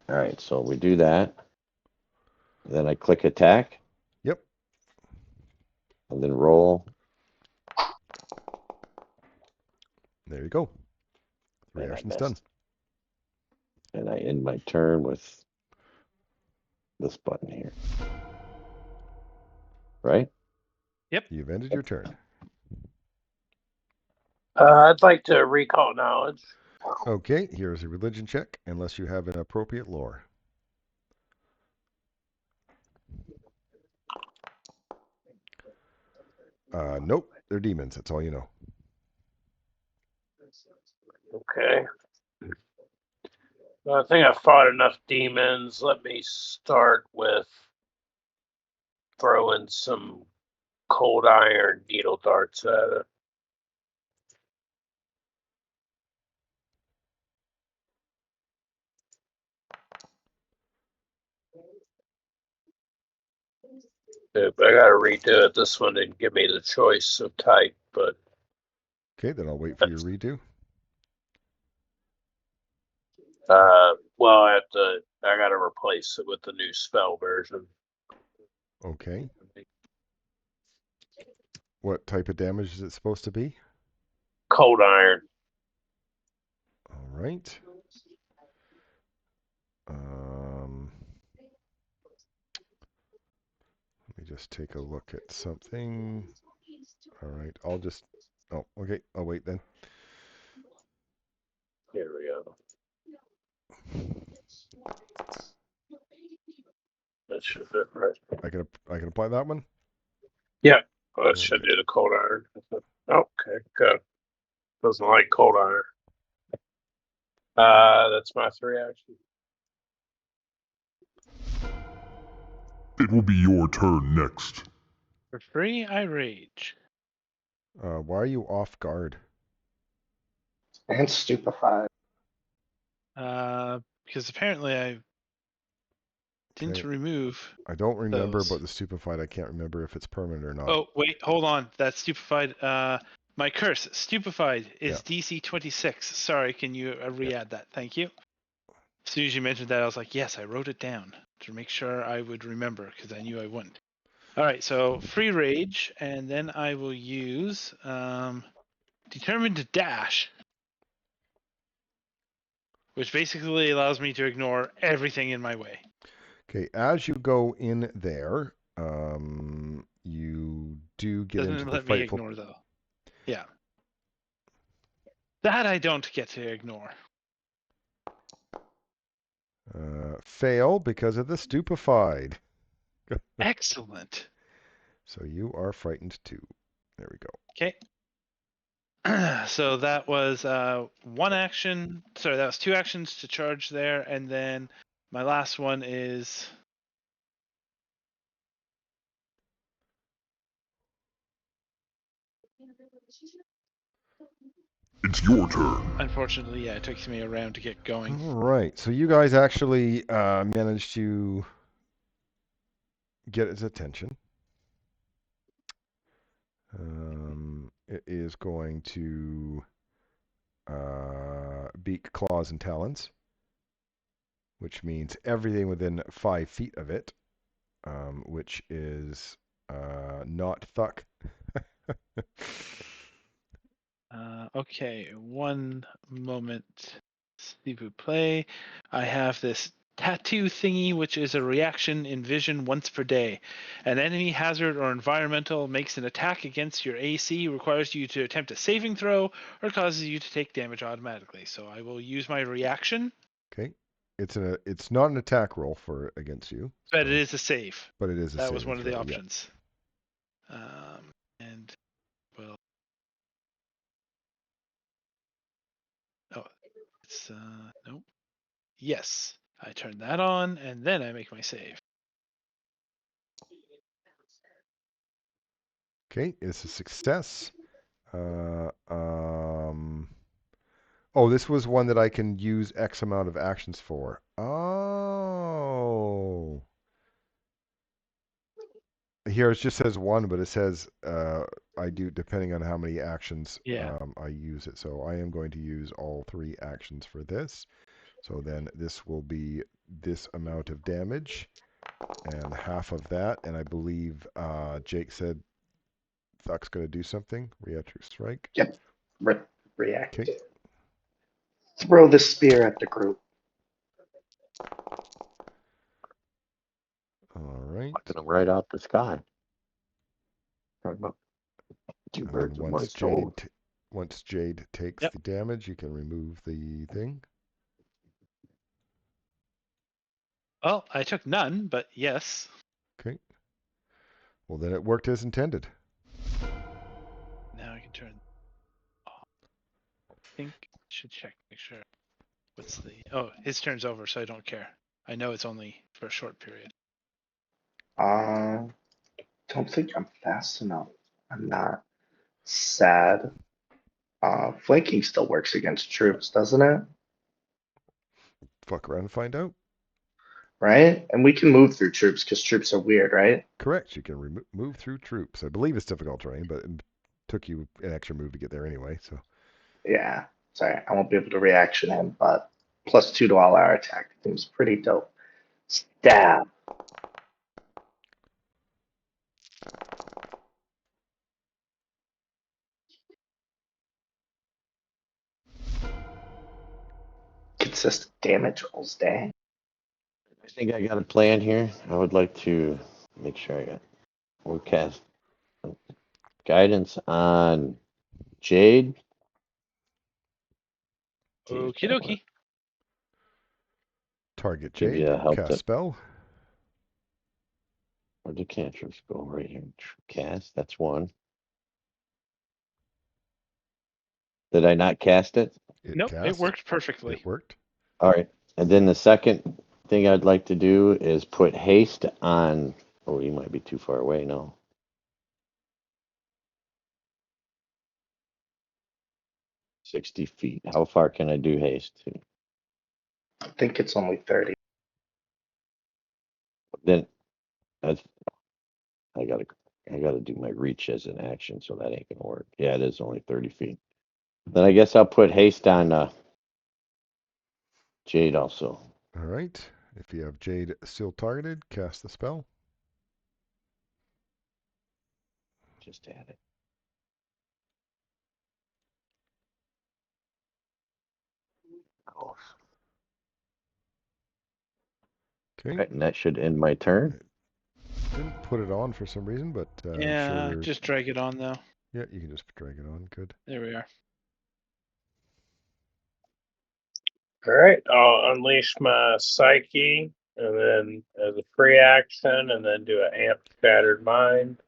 [SPEAKER 4] All right, so we do that. Then I click attack.
[SPEAKER 1] Yep.
[SPEAKER 4] And then roll.
[SPEAKER 1] There you go. 3
[SPEAKER 4] And I
[SPEAKER 1] actions done.
[SPEAKER 4] missed. And I end my turn with this button here. Right?
[SPEAKER 1] You've ended your turn.
[SPEAKER 5] I'd like to recall knowledge.
[SPEAKER 1] Okay, here's a religion check, unless you have an appropriate lore. Nope, they're demons. That's all you know.
[SPEAKER 5] Okay. Well, I think I fought enough demons. Let me start with throwing some cold iron needle darts at it. Yeah, but I gotta redo it. This one didn't give me the choice of type, but
[SPEAKER 1] Okay, then I'll wait for your redo.
[SPEAKER 5] well, I gotta replace it with the new spell version.
[SPEAKER 1] Okay. What type of damage is it supposed to be?
[SPEAKER 5] Cold iron.
[SPEAKER 1] All right. Let me just take a look at something. All right, I'll just. Oh, okay. I'll wait then.
[SPEAKER 5] Here we go. That should fit right.
[SPEAKER 1] I can apply that one.
[SPEAKER 5] Yeah, well, that should do the cold iron. Okay, good. Doesn't like cold iron. That's my 3 actions.
[SPEAKER 6] It will be your turn next.
[SPEAKER 3] For free, I rage.
[SPEAKER 1] Why are you off guard?
[SPEAKER 2] And stupefied.
[SPEAKER 3] Because apparently I didn't
[SPEAKER 1] Okay.
[SPEAKER 3] remove.
[SPEAKER 1] I don't remember
[SPEAKER 3] those.
[SPEAKER 1] about the stupefied. I can't remember if it's permanent or not.
[SPEAKER 3] Oh wait, hold on. That's stupefied. My curse, stupefied, is DC 26. Sorry, can you re-add that? Thank you. As soon as you mentioned that, I was like, yes, I wrote it down to make sure I would remember because I knew I wouldn't. All right, so free rage, and then I will use determined to dash, which basically allows me to ignore everything in my way.
[SPEAKER 1] Okay, as you go in there, you do get
[SPEAKER 3] Doesn't
[SPEAKER 1] into the
[SPEAKER 3] let me
[SPEAKER 1] frightful.
[SPEAKER 3] ignore though. Yeah. That I don't get to ignore.
[SPEAKER 1] Fail because of the stupefied.
[SPEAKER 3] Excellent.
[SPEAKER 1] So you are frightened too. There we go.
[SPEAKER 3] Okay. So that was one action. Sorry, that was 2 actions to charge there, and then my last one is.
[SPEAKER 6] It's your turn.
[SPEAKER 3] Unfortunately, yeah, it takes me a round to get going.
[SPEAKER 1] All right. So you guys actually managed to get its attention. It is going to beak, claws, and talons, which means everything within 5 feet of it, which is not Thuck.
[SPEAKER 3] Okay, one moment. S'il vous plaît. I have this tattoo thingy, which is a reaction in vision once per day. An enemy, hazard, or environmental makes an attack against your AC, requires you to attempt a saving throw, or causes you to take damage automatically. So I will use my reaction.
[SPEAKER 1] Okay. It's not an attack roll for against you.
[SPEAKER 3] But it is a save.
[SPEAKER 1] But it is a
[SPEAKER 3] That was
[SPEAKER 1] saving
[SPEAKER 3] one of the
[SPEAKER 1] throw,
[SPEAKER 3] options. And well, oh, it's nope. Yes, I turn that on, and then I make my save.
[SPEAKER 1] Okay, it's a success. Oh, this was one that I can use X amount of actions for. Oh. Here it just says 1, but it says I do depending on how many actions I use it. So I am going to use all 3 actions for this. So then this will be this amount of damage and half of that. And I believe Jake said Thuck's going to do something. React strike.
[SPEAKER 2] Yep. React.
[SPEAKER 1] Okay.
[SPEAKER 2] Throw the spear at the group.
[SPEAKER 1] All right.
[SPEAKER 4] Fucking them right out the sky. Talk about 2
[SPEAKER 1] And
[SPEAKER 4] birds
[SPEAKER 1] then
[SPEAKER 4] with one stone.
[SPEAKER 1] once Jade takes the damage, you can remove the thing.
[SPEAKER 3] Well, I took none, but yes.
[SPEAKER 1] Okay. Well, then it worked as intended.
[SPEAKER 3] Now I can turn off. I think I should check, make sure. What's the... Oh, his turn's over, so I don't care. I know it's only for a short period.
[SPEAKER 2] Don't think I'm fast enough. I'm not. Sad. Flanking still works against troops, doesn't it?
[SPEAKER 1] Fuck around and find out.
[SPEAKER 2] Right? And we can move through troops because troops are weird, right?
[SPEAKER 1] Correct. You can move through troops. I believe it's difficult terrain, but it took you an extra move to get there anyway. So
[SPEAKER 2] Yeah. Sorry, I won't be able to reaction him, but +2 to all our attack seems pretty dope. Stab. Consistent damage rolls, dang.
[SPEAKER 4] I think I got a plan here. I would like to make sure we'll cast guidance on Jade.
[SPEAKER 3] Okie dokie.
[SPEAKER 1] target
[SPEAKER 4] Give
[SPEAKER 1] Jade.
[SPEAKER 4] you a help
[SPEAKER 1] Cast
[SPEAKER 4] tip.
[SPEAKER 1] spell.
[SPEAKER 4] Where'd the cantrips go? Right here. Cast. That's one. Did I not cast it?
[SPEAKER 3] Nope, it worked perfectly.
[SPEAKER 1] It worked.
[SPEAKER 4] All right. And then the second thing I'd like to do is put haste on. Oh, you might be too far away now. $60 How far can I do haste?
[SPEAKER 2] I think it's only 30.
[SPEAKER 4] Then that's I gotta do my reach as an action, so that ain't gonna work. Yeah, it is only 30 feet. Then I guess I'll put haste on Jade also.
[SPEAKER 1] All right. If you have Jade still targeted, cast the spell.
[SPEAKER 4] Just add it. Oh,
[SPEAKER 1] Okay.
[SPEAKER 4] Right, and that should end my turn.
[SPEAKER 1] Didn't put it on for some reason, but I'm
[SPEAKER 3] Yeah,
[SPEAKER 1] sure.
[SPEAKER 3] just drag it on though.
[SPEAKER 1] Yeah, you can just drag it on. Good.
[SPEAKER 3] There we are.
[SPEAKER 5] All right, I'll unleash my psyche, and then as a free action, and then do an amp shattered mind.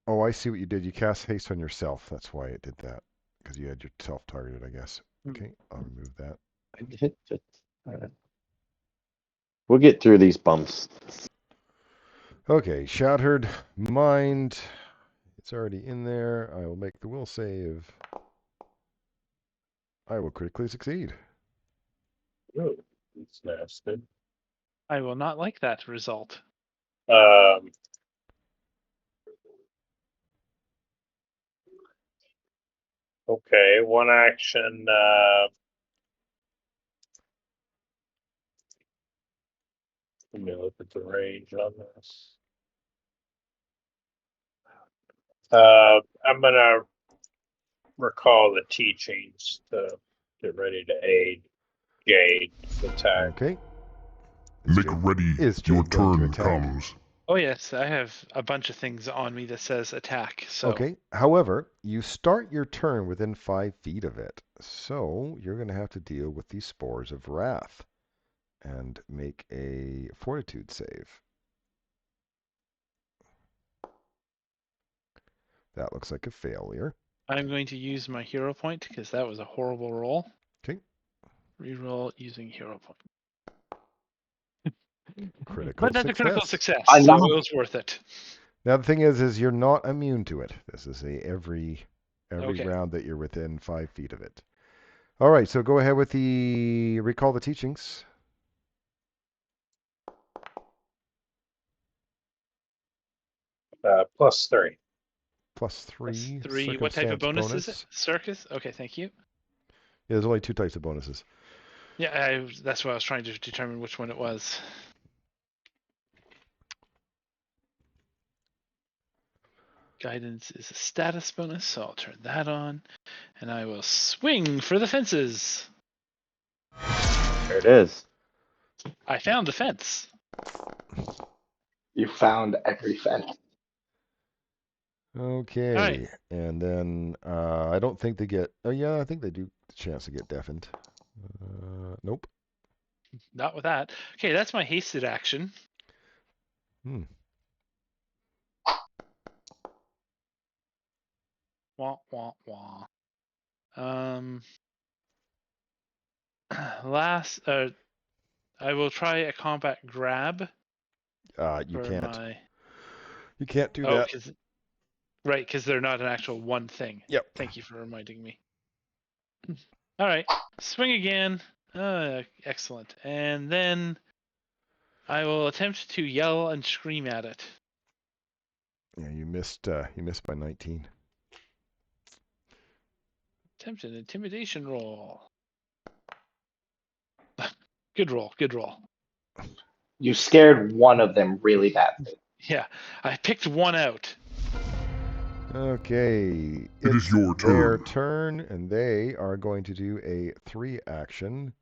[SPEAKER 1] Oh, I see what you did. You cast haste on yourself. That's why it did that. Because you had yourself targeted, I guess. Okay, I'll remove that.
[SPEAKER 4] We'll get through these bumps.
[SPEAKER 1] Okay, shattered mind. It's already in there. I will make the will save. I will critically succeed.
[SPEAKER 5] Ooh, that's nasty.
[SPEAKER 3] I will not like that result.
[SPEAKER 5] Okay, one action. Let me look at the range on this. I'm gonna recall the teachings to get ready to aid Jade's attack.
[SPEAKER 1] Okay.
[SPEAKER 6] Make ready.
[SPEAKER 1] Is
[SPEAKER 6] Your
[SPEAKER 1] Jade going to
[SPEAKER 6] turn
[SPEAKER 1] attack?
[SPEAKER 6] comes.
[SPEAKER 3] Oh yes, I have a bunch of things on me that says attack. So
[SPEAKER 1] Okay. However, you start your turn within 5 feet of it. So you're going to have to deal with these spores of wrath and make a fortitude save. That looks like a failure.
[SPEAKER 3] I'm going to use my hero point because that was a horrible roll.
[SPEAKER 1] Okay.
[SPEAKER 3] Reroll using hero point.
[SPEAKER 1] Critical
[SPEAKER 3] But that's a critical success,
[SPEAKER 2] I
[SPEAKER 3] so
[SPEAKER 2] know.
[SPEAKER 3] it was worth it.
[SPEAKER 1] Now the thing is you're not immune to it. This is a every
[SPEAKER 3] Okay.
[SPEAKER 1] round that you're within 5 feet of it. All right, so go ahead with the recall the teachings.
[SPEAKER 5] +3.
[SPEAKER 1] Plus
[SPEAKER 3] That's
[SPEAKER 1] 3.
[SPEAKER 3] 3. What type of
[SPEAKER 1] Circumstance
[SPEAKER 3] bonus is it? Circus? Okay, thank you.
[SPEAKER 1] Yeah, there's only 2 types of bonuses.
[SPEAKER 3] Yeah, that's what I was trying to determine which one it was. Guidance is a status bonus, so I'll turn that on. And I will swing for the fences.
[SPEAKER 4] There it is.
[SPEAKER 3] I found the fence.
[SPEAKER 2] You found every fence.
[SPEAKER 1] Okay,
[SPEAKER 3] right.
[SPEAKER 1] and then I don't think they get. Oh yeah, I think they do the chance to get deafened. Nope.
[SPEAKER 3] Not with that. Okay, that's my hasted action.
[SPEAKER 1] Hmm.
[SPEAKER 3] Wah wah wah. Last. I will try a combat grab.
[SPEAKER 1] You
[SPEAKER 3] For
[SPEAKER 1] can't.
[SPEAKER 3] my.
[SPEAKER 1] You can't do
[SPEAKER 3] Oh,
[SPEAKER 1] that.
[SPEAKER 3] because they're not an actual one thing.
[SPEAKER 1] Yep.
[SPEAKER 3] Thank you for reminding me. All right, swing again. Excellent. And then I will attempt to yell and scream at it.
[SPEAKER 1] Yeah, you missed. You missed by 19.
[SPEAKER 3] Attempt an intimidation roll. Good roll. Good roll.
[SPEAKER 2] You scared one of them really badly.
[SPEAKER 3] Yeah, I picked one out.
[SPEAKER 1] Okay,
[SPEAKER 6] It is your
[SPEAKER 1] their
[SPEAKER 6] turn.
[SPEAKER 1] turn, and they are going to do a 3-action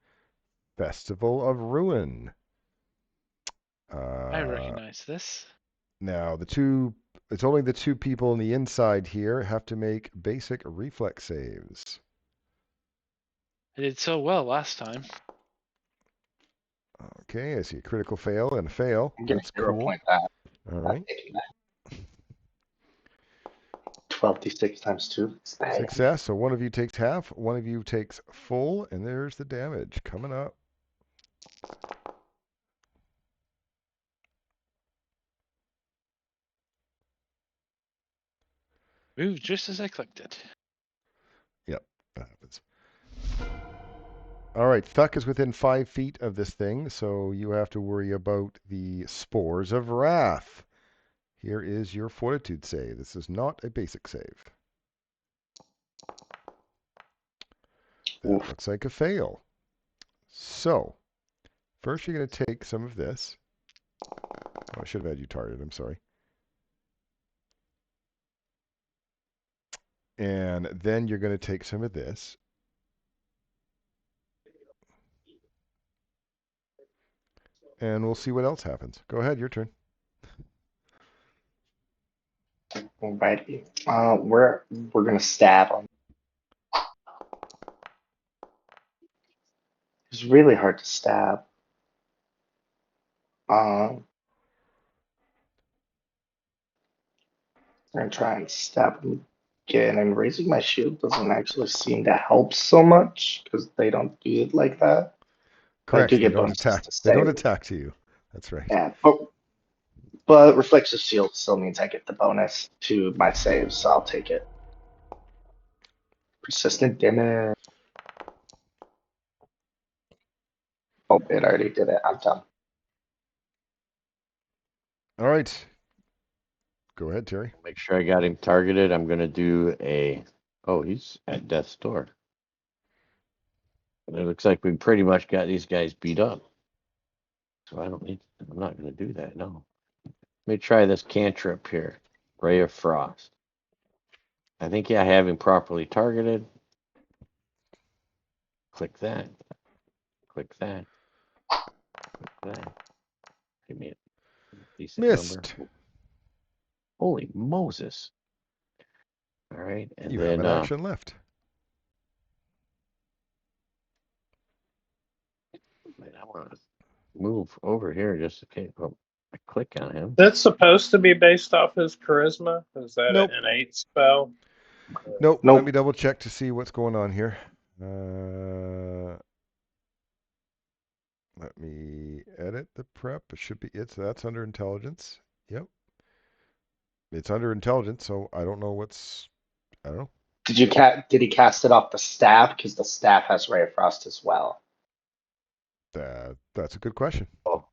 [SPEAKER 1] Festival of Ruin.
[SPEAKER 3] I recognize this.
[SPEAKER 1] Now, it's only the 2 people on the inside here have to make basic reflex saves.
[SPEAKER 3] I did so well last time.
[SPEAKER 1] Okay, I see a critical fail and a fail.
[SPEAKER 2] I'm gonna
[SPEAKER 1] That's
[SPEAKER 2] 0
[SPEAKER 1] cool.
[SPEAKER 2] point that.
[SPEAKER 1] All
[SPEAKER 2] I'm
[SPEAKER 1] right.
[SPEAKER 2] taking that. 12d6 times 2.
[SPEAKER 1] Success. So one of you takes half, one of you takes full, and there's the damage coming up.
[SPEAKER 3] Moved just as I clicked it.
[SPEAKER 1] Yep, that happens. All right, Thuck is within 5 feet of this thing, so you have to worry about the spores of wrath. Here is your fortitude save. This is not a basic save. That
[SPEAKER 2] Oof.
[SPEAKER 1] looks like a fail. So, first you're going to take some of this. Oh, I should have had you targeted. I'm sorry. And then you're going to take some of this. and we'll see what else happens. Go ahead, your turn.
[SPEAKER 2] Alrighty. We're gonna stab him. It's really hard to stab. I'm gonna try and stab him again, and raising my shield doesn't actually seem to help so much because they don't do it like that. I
[SPEAKER 1] Correct.
[SPEAKER 2] do
[SPEAKER 1] They
[SPEAKER 2] get
[SPEAKER 1] don't
[SPEAKER 2] bonuses
[SPEAKER 1] attack.
[SPEAKER 2] to
[SPEAKER 1] They don't
[SPEAKER 2] save.
[SPEAKER 1] attack to you. That's right.
[SPEAKER 2] Yeah, but reflexive shield still means I get the bonus to my saves, so I'll take it. Persistent damage. Oh, it already did it. I'm done.
[SPEAKER 1] All right. Go ahead, Terry.
[SPEAKER 4] Make sure I got him targeted. I'm gonna do a. Oh, he's at death's door. It looks like we pretty much got these guys beat up. So I don't need. I'm not gonna do that. No. Let me try this cantrip here. Ray of Frost. I think I have him properly targeted. Click that. Click that. Click that. Give me a decent
[SPEAKER 1] Missed.
[SPEAKER 4] number. Holy Moses. All right. And
[SPEAKER 1] You
[SPEAKER 4] then
[SPEAKER 1] have an action left.
[SPEAKER 4] I want to move over here just in case. Oh, I click on him.
[SPEAKER 5] That's supposed to be based off his charisma. Is that
[SPEAKER 1] Nope.
[SPEAKER 5] an innate spell?
[SPEAKER 1] Nope.
[SPEAKER 2] Nope.
[SPEAKER 1] Let me double check to see what's going on here. Let me edit the prep. It should be that's under intelligence. Yep. It's under intelligence, so I don't know I don't know.
[SPEAKER 2] Did he cast it off the staff? Because the staff has Ray of Frost as well.
[SPEAKER 1] That's a good question.
[SPEAKER 4] Oh,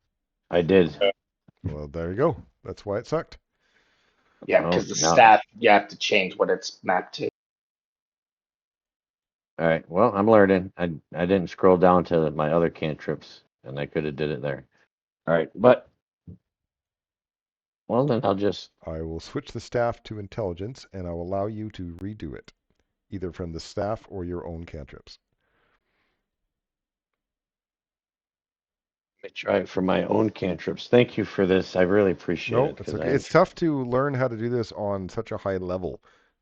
[SPEAKER 4] I did.
[SPEAKER 1] Well, there you go. That's why it sucked.
[SPEAKER 2] Yeah,
[SPEAKER 4] Oh,
[SPEAKER 2] because the
[SPEAKER 4] no.
[SPEAKER 2] staff, you have to change what it's mapped to.
[SPEAKER 4] All right. Well, I'm learning. I didn't scroll down to my other cantrips, and I could have did it there. All right, but well, then I'll just.
[SPEAKER 1] I will switch the staff to intelligence, and I will allow you to redo it, either from the staff or your own cantrips.
[SPEAKER 4] Let me try it for my own cantrips. Thank you for this. I really appreciate
[SPEAKER 1] No,
[SPEAKER 4] it.
[SPEAKER 1] it's
[SPEAKER 4] 'Cause
[SPEAKER 1] okay. It's tough to learn how to do this on such a high level.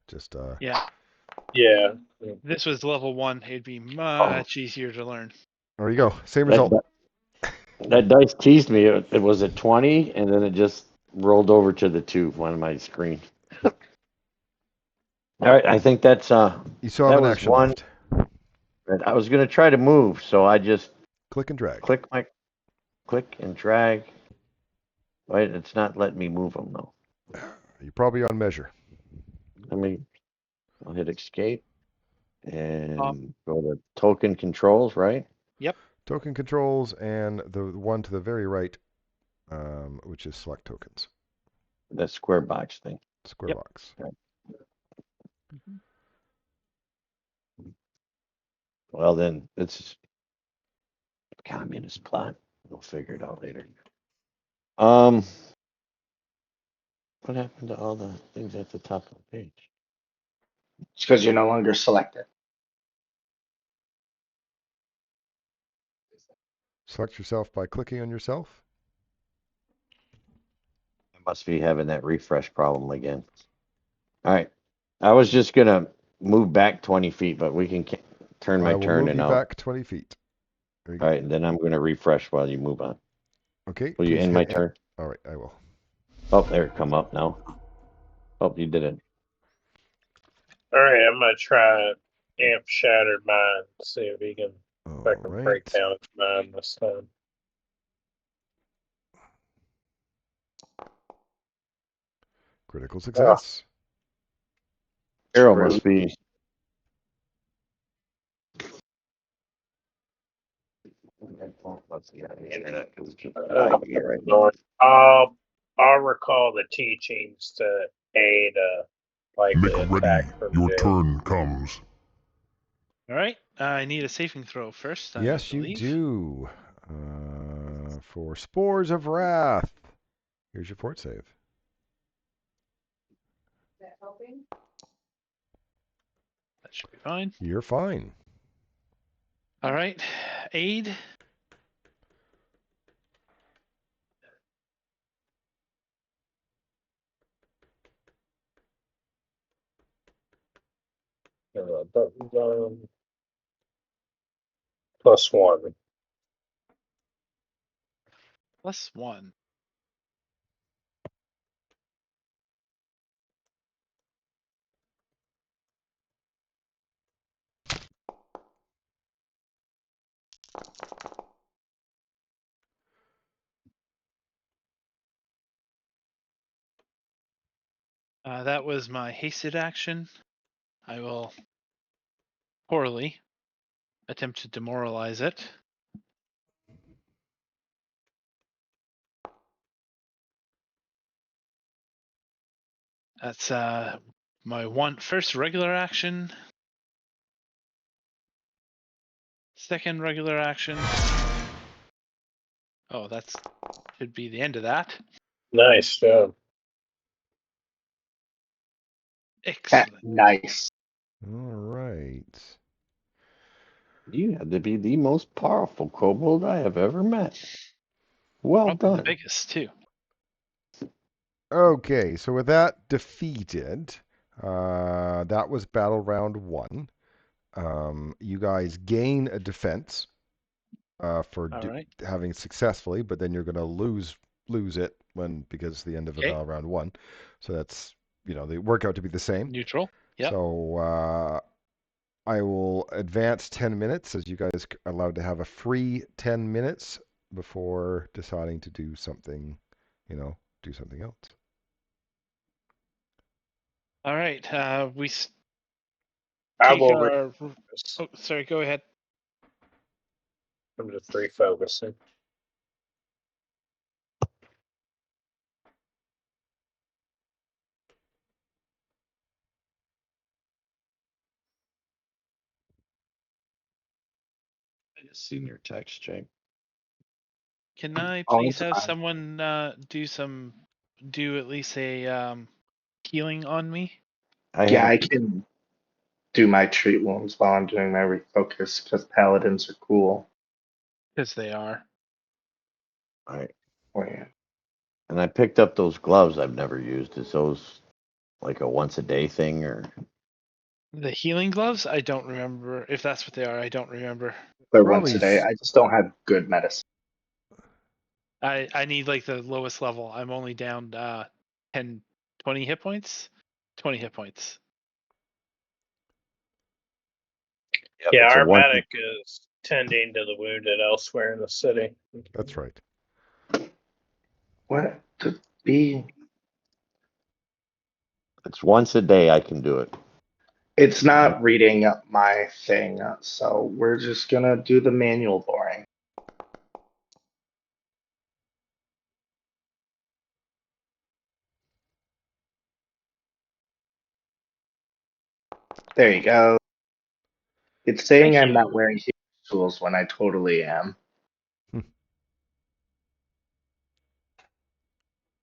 [SPEAKER 1] Just
[SPEAKER 3] Yeah,
[SPEAKER 5] Yeah.
[SPEAKER 3] this was level 1. It'd be much easier to learn.
[SPEAKER 1] there you go. Same
[SPEAKER 4] that,
[SPEAKER 1] result.
[SPEAKER 4] that dice teased me. It was a 20, and then it just rolled over to the 2 on my screen. All right, I think that's
[SPEAKER 1] You still have
[SPEAKER 4] that
[SPEAKER 1] an
[SPEAKER 4] was
[SPEAKER 1] action
[SPEAKER 4] one.
[SPEAKER 1] left.
[SPEAKER 4] I was gonna try to move, so I just
[SPEAKER 1] Click and drag.
[SPEAKER 4] click and drag. Wait, it's not letting me move them though.
[SPEAKER 1] You're probably on measure.
[SPEAKER 4] I'll hit escape and go to token controls, right?
[SPEAKER 3] Yep.
[SPEAKER 1] Token controls and the one to the very right, which is select tokens.
[SPEAKER 4] That square box thing.
[SPEAKER 1] Square
[SPEAKER 3] Yep.
[SPEAKER 1] box.
[SPEAKER 4] Well, then it's communist plot. We'll figure it out later. What happened to all the things at the top of the page?
[SPEAKER 2] It's because you're no longer selected.
[SPEAKER 1] Select yourself by clicking on yourself.
[SPEAKER 4] I must be having that refresh problem again. All right. I was just gonna move back 20 feet, but we can turn my
[SPEAKER 1] I will
[SPEAKER 4] turn
[SPEAKER 1] move
[SPEAKER 4] and
[SPEAKER 1] you
[SPEAKER 4] I'll.
[SPEAKER 1] back 20 feet. There you go.
[SPEAKER 4] All right, and then I'm gonna refresh while you move on.
[SPEAKER 1] Okay.
[SPEAKER 4] Will you
[SPEAKER 1] please
[SPEAKER 4] end
[SPEAKER 1] hit
[SPEAKER 4] my
[SPEAKER 1] end.
[SPEAKER 4] turn?
[SPEAKER 1] All right, I will.
[SPEAKER 4] Oh, there it come up now. Oh, you did it.
[SPEAKER 5] All right, I'm gonna try Amp Shattered Mind. See if he can. If I
[SPEAKER 1] All
[SPEAKER 5] can
[SPEAKER 1] right.
[SPEAKER 5] break down his mind this time.
[SPEAKER 1] Critical success.
[SPEAKER 4] Harrow
[SPEAKER 2] True.
[SPEAKER 4] must be. Let's see on the internet. Right.
[SPEAKER 5] Lord, I'll recall the teachings to aid like
[SPEAKER 6] Make
[SPEAKER 5] the
[SPEAKER 6] ready.
[SPEAKER 5] attack from
[SPEAKER 6] Your
[SPEAKER 5] Jay.
[SPEAKER 6] turn comes.
[SPEAKER 3] All right. I need a saving throw first.
[SPEAKER 1] Yes,
[SPEAKER 3] I
[SPEAKER 1] you
[SPEAKER 3] believe.
[SPEAKER 1] do. For Spores of Wrath. Here's your fort save.
[SPEAKER 3] That should be fine.
[SPEAKER 1] You're fine.
[SPEAKER 3] All right. Aid.
[SPEAKER 5] Buttons on. +1.
[SPEAKER 3] +1. That was my hasted action. I will poorly attempt to demoralize it. That's my first regular action. Second regular action. Oh, that's should be the end of that.
[SPEAKER 5] Nice job.
[SPEAKER 3] Excellent.
[SPEAKER 2] Nice.
[SPEAKER 1] All right.
[SPEAKER 4] You have to be the most powerful kobold I have ever met. Well
[SPEAKER 3] Probably the
[SPEAKER 4] done.
[SPEAKER 3] biggest too.
[SPEAKER 1] Okay, so with that defeated, that was battle round 1. You guys gain a defense for
[SPEAKER 3] All right.
[SPEAKER 1] having successfully, but then you're going to lose it because it's the end of a
[SPEAKER 3] Okay.
[SPEAKER 1] battle round 1. So that's they work out to be the same.
[SPEAKER 3] Neutral. Yep.
[SPEAKER 1] So I will advance 10 minutes as you guys are allowed to have a free 10 minutes before deciding to do something, do something else.
[SPEAKER 3] All right. We
[SPEAKER 5] I
[SPEAKER 3] take
[SPEAKER 5] will
[SPEAKER 3] our.
[SPEAKER 5] refocus.
[SPEAKER 3] Oh, sorry. Go ahead.
[SPEAKER 5] I'm just refocusing.
[SPEAKER 4] I just seen your text, Jake.
[SPEAKER 3] Can I
[SPEAKER 2] Oh,
[SPEAKER 3] please
[SPEAKER 2] it's
[SPEAKER 3] have
[SPEAKER 2] fine.
[SPEAKER 3] someone do at least a healing on me?
[SPEAKER 2] Yeah, I can do my treat wounds while I'm doing my refocus because paladins are cool.
[SPEAKER 3] Because they are.
[SPEAKER 4] All right.
[SPEAKER 2] Oh, yeah.
[SPEAKER 4] And I picked up those gloves I've never used. Is those like a once a day thing or?
[SPEAKER 3] The healing gloves? I don't remember. If that's what they are, I don't remember.
[SPEAKER 2] They're once
[SPEAKER 1] Probably
[SPEAKER 2] a day. I just don't have good medicine.
[SPEAKER 3] I need like the lowest level. I'm only down 10, 20 hit points. 20 hit points.
[SPEAKER 4] Yep,
[SPEAKER 5] Yeah,
[SPEAKER 4] it's a
[SPEAKER 5] our
[SPEAKER 4] one.
[SPEAKER 5] medic is tending to the wounded elsewhere in the city.
[SPEAKER 1] That's right.
[SPEAKER 2] What to be?
[SPEAKER 4] It's once a day I can do it.
[SPEAKER 2] It's not reading up my thing, so we're just gonna do the manual boring. There you go. It's saying
[SPEAKER 3] Thank
[SPEAKER 2] I'm
[SPEAKER 3] you.
[SPEAKER 2] not wearing healing tools when I totally am.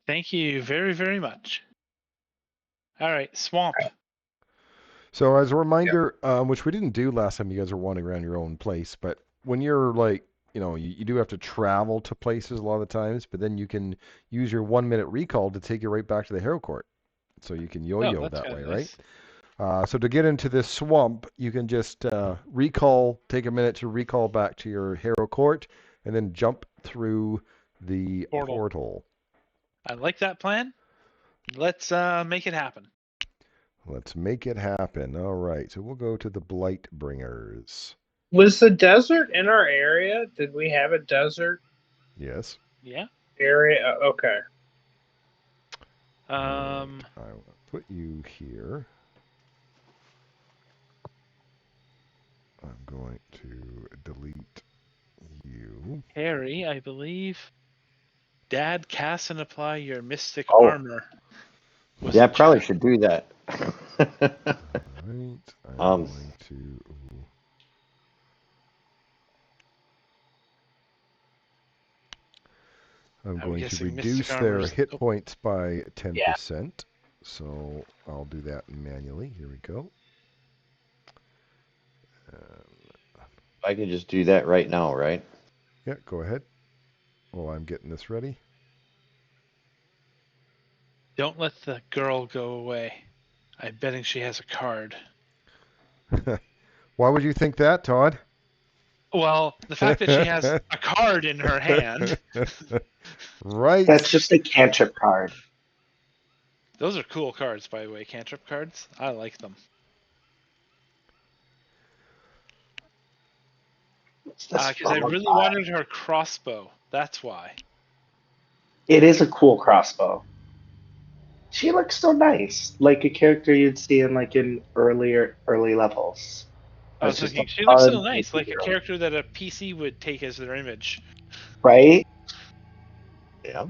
[SPEAKER 3] Thank you very, very much. All right, swamp.
[SPEAKER 1] So as a reminder, which we didn't do last time you guys were wandering around your own place, but when you're like, you do have to travel to places a lot of the times, but then you can use your 1 minute recall to take you right back to the Harrow Court. So you can
[SPEAKER 3] Oh,
[SPEAKER 1] yo-yo
[SPEAKER 3] that's
[SPEAKER 1] that
[SPEAKER 3] kind
[SPEAKER 1] way,
[SPEAKER 3] of
[SPEAKER 1] right?
[SPEAKER 3] nice.
[SPEAKER 1] So to get into this swamp, you can just recall, take a minute to recall back to your Harrow Court, and then jump through the portal.
[SPEAKER 3] I like that plan. Let's make it happen.
[SPEAKER 1] Let's make it happen. All right, so we'll go to the Blight Bringers.
[SPEAKER 5] Was the desert in our area? Did we have a desert
[SPEAKER 1] Yes.
[SPEAKER 3] Yeah.
[SPEAKER 5] area? Okay.
[SPEAKER 1] I will put you here. I'm going to delete you.
[SPEAKER 3] Harry, I believe. Dad, cast and apply your mystic
[SPEAKER 4] Oh.
[SPEAKER 3] armor.
[SPEAKER 4] Yeah, I probably should do that.
[SPEAKER 1] Right. I'm going to. I'm going to reduce their hit points by 10%. So I'll do that manually. Here we go.
[SPEAKER 4] I can just do that right now, right?
[SPEAKER 1] Yeah, go ahead. While I'm getting this ready.
[SPEAKER 3] Don't let the girl go away. I'm betting she has a card.
[SPEAKER 1] Why would you think that, Todd?
[SPEAKER 3] Well, the fact that she has a card in her hand,
[SPEAKER 1] Right.
[SPEAKER 2] That's just a cantrip card.
[SPEAKER 3] those are cool cards, by the way, cantrip cards. I like them.
[SPEAKER 2] What's this
[SPEAKER 3] Because I
[SPEAKER 2] from?
[SPEAKER 3] really wanted her crossbow. That's why.
[SPEAKER 2] It is a cool crossbow. She looks so nice, like a character you'd see in early levels.
[SPEAKER 3] I was
[SPEAKER 2] That's just a
[SPEAKER 3] thinking, she looks so
[SPEAKER 2] fun
[SPEAKER 3] nice, like a
[SPEAKER 2] hero,
[SPEAKER 3] character that a PC would take as their image.
[SPEAKER 2] right?
[SPEAKER 4] Yeah.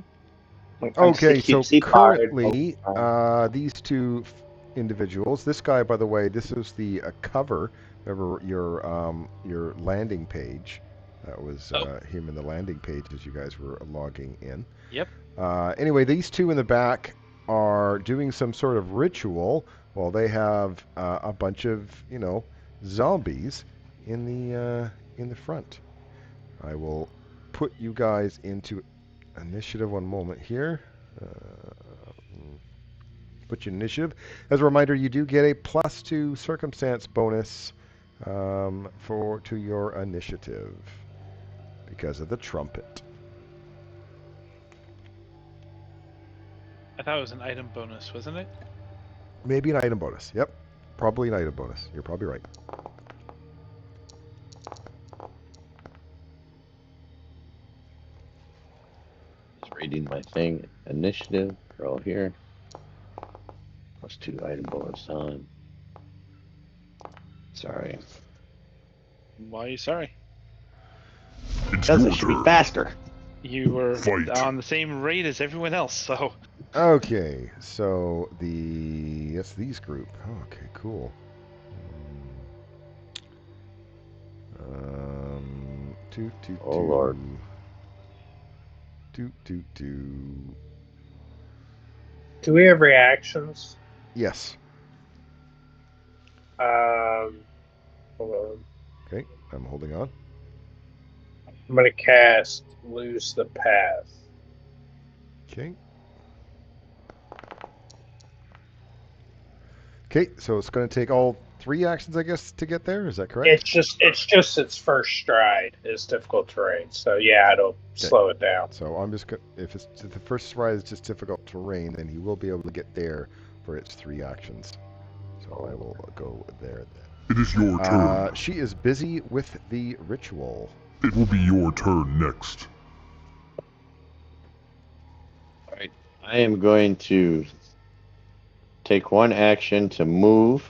[SPEAKER 2] Like, I'm just a
[SPEAKER 1] Okay, so
[SPEAKER 2] cutesy bard.
[SPEAKER 1] currently, these two individuals. This guy, by the way, this is the cover of your landing page. That was
[SPEAKER 3] Oh.
[SPEAKER 1] him in the landing page as you guys were logging in.
[SPEAKER 3] Yep.
[SPEAKER 1] Anyway, these two in the back are doing some sort of ritual while they have a bunch of zombies in the front. I will put you guys into initiative one moment here. Put your initiative. As a reminder, you do get a +2 circumstance bonus to your initiative because of the trumpet.
[SPEAKER 3] I thought it was an item bonus, wasn't it?
[SPEAKER 1] Maybe an item bonus. Yep. Probably an item bonus. You're probably right.
[SPEAKER 4] Just reading my thing. Initiative. Roll here. +2 item bonus on. Sorry.
[SPEAKER 3] Why are you sorry?
[SPEAKER 6] It's
[SPEAKER 4] Because
[SPEAKER 6] your
[SPEAKER 4] it should be
[SPEAKER 6] turn.
[SPEAKER 4] faster.
[SPEAKER 3] You were
[SPEAKER 6] Fight.
[SPEAKER 3] on the same rate as everyone else, so
[SPEAKER 1] Okay, so these group. Okay, cool.
[SPEAKER 4] Oh, Lord.
[SPEAKER 1] Do.
[SPEAKER 5] Do we have reactions?
[SPEAKER 1] Yes.
[SPEAKER 5] Hold on.
[SPEAKER 1] Okay, I'm holding on.
[SPEAKER 5] I'm gonna cast Lose the Path.
[SPEAKER 1] Okay. Okay, so it's going to take all 3 actions, I guess, to get there. Is that correct?
[SPEAKER 5] It's just its first stride is difficult terrain. So yeah, it'll slow it down.
[SPEAKER 1] So I'm just if the first stride is just difficult terrain, then he will be able to get there for its 3 actions. So I will go there then.
[SPEAKER 6] It is your turn.
[SPEAKER 1] She is busy with the ritual.
[SPEAKER 6] It will be your turn next.
[SPEAKER 4] All right. I am going to take 1 action to move.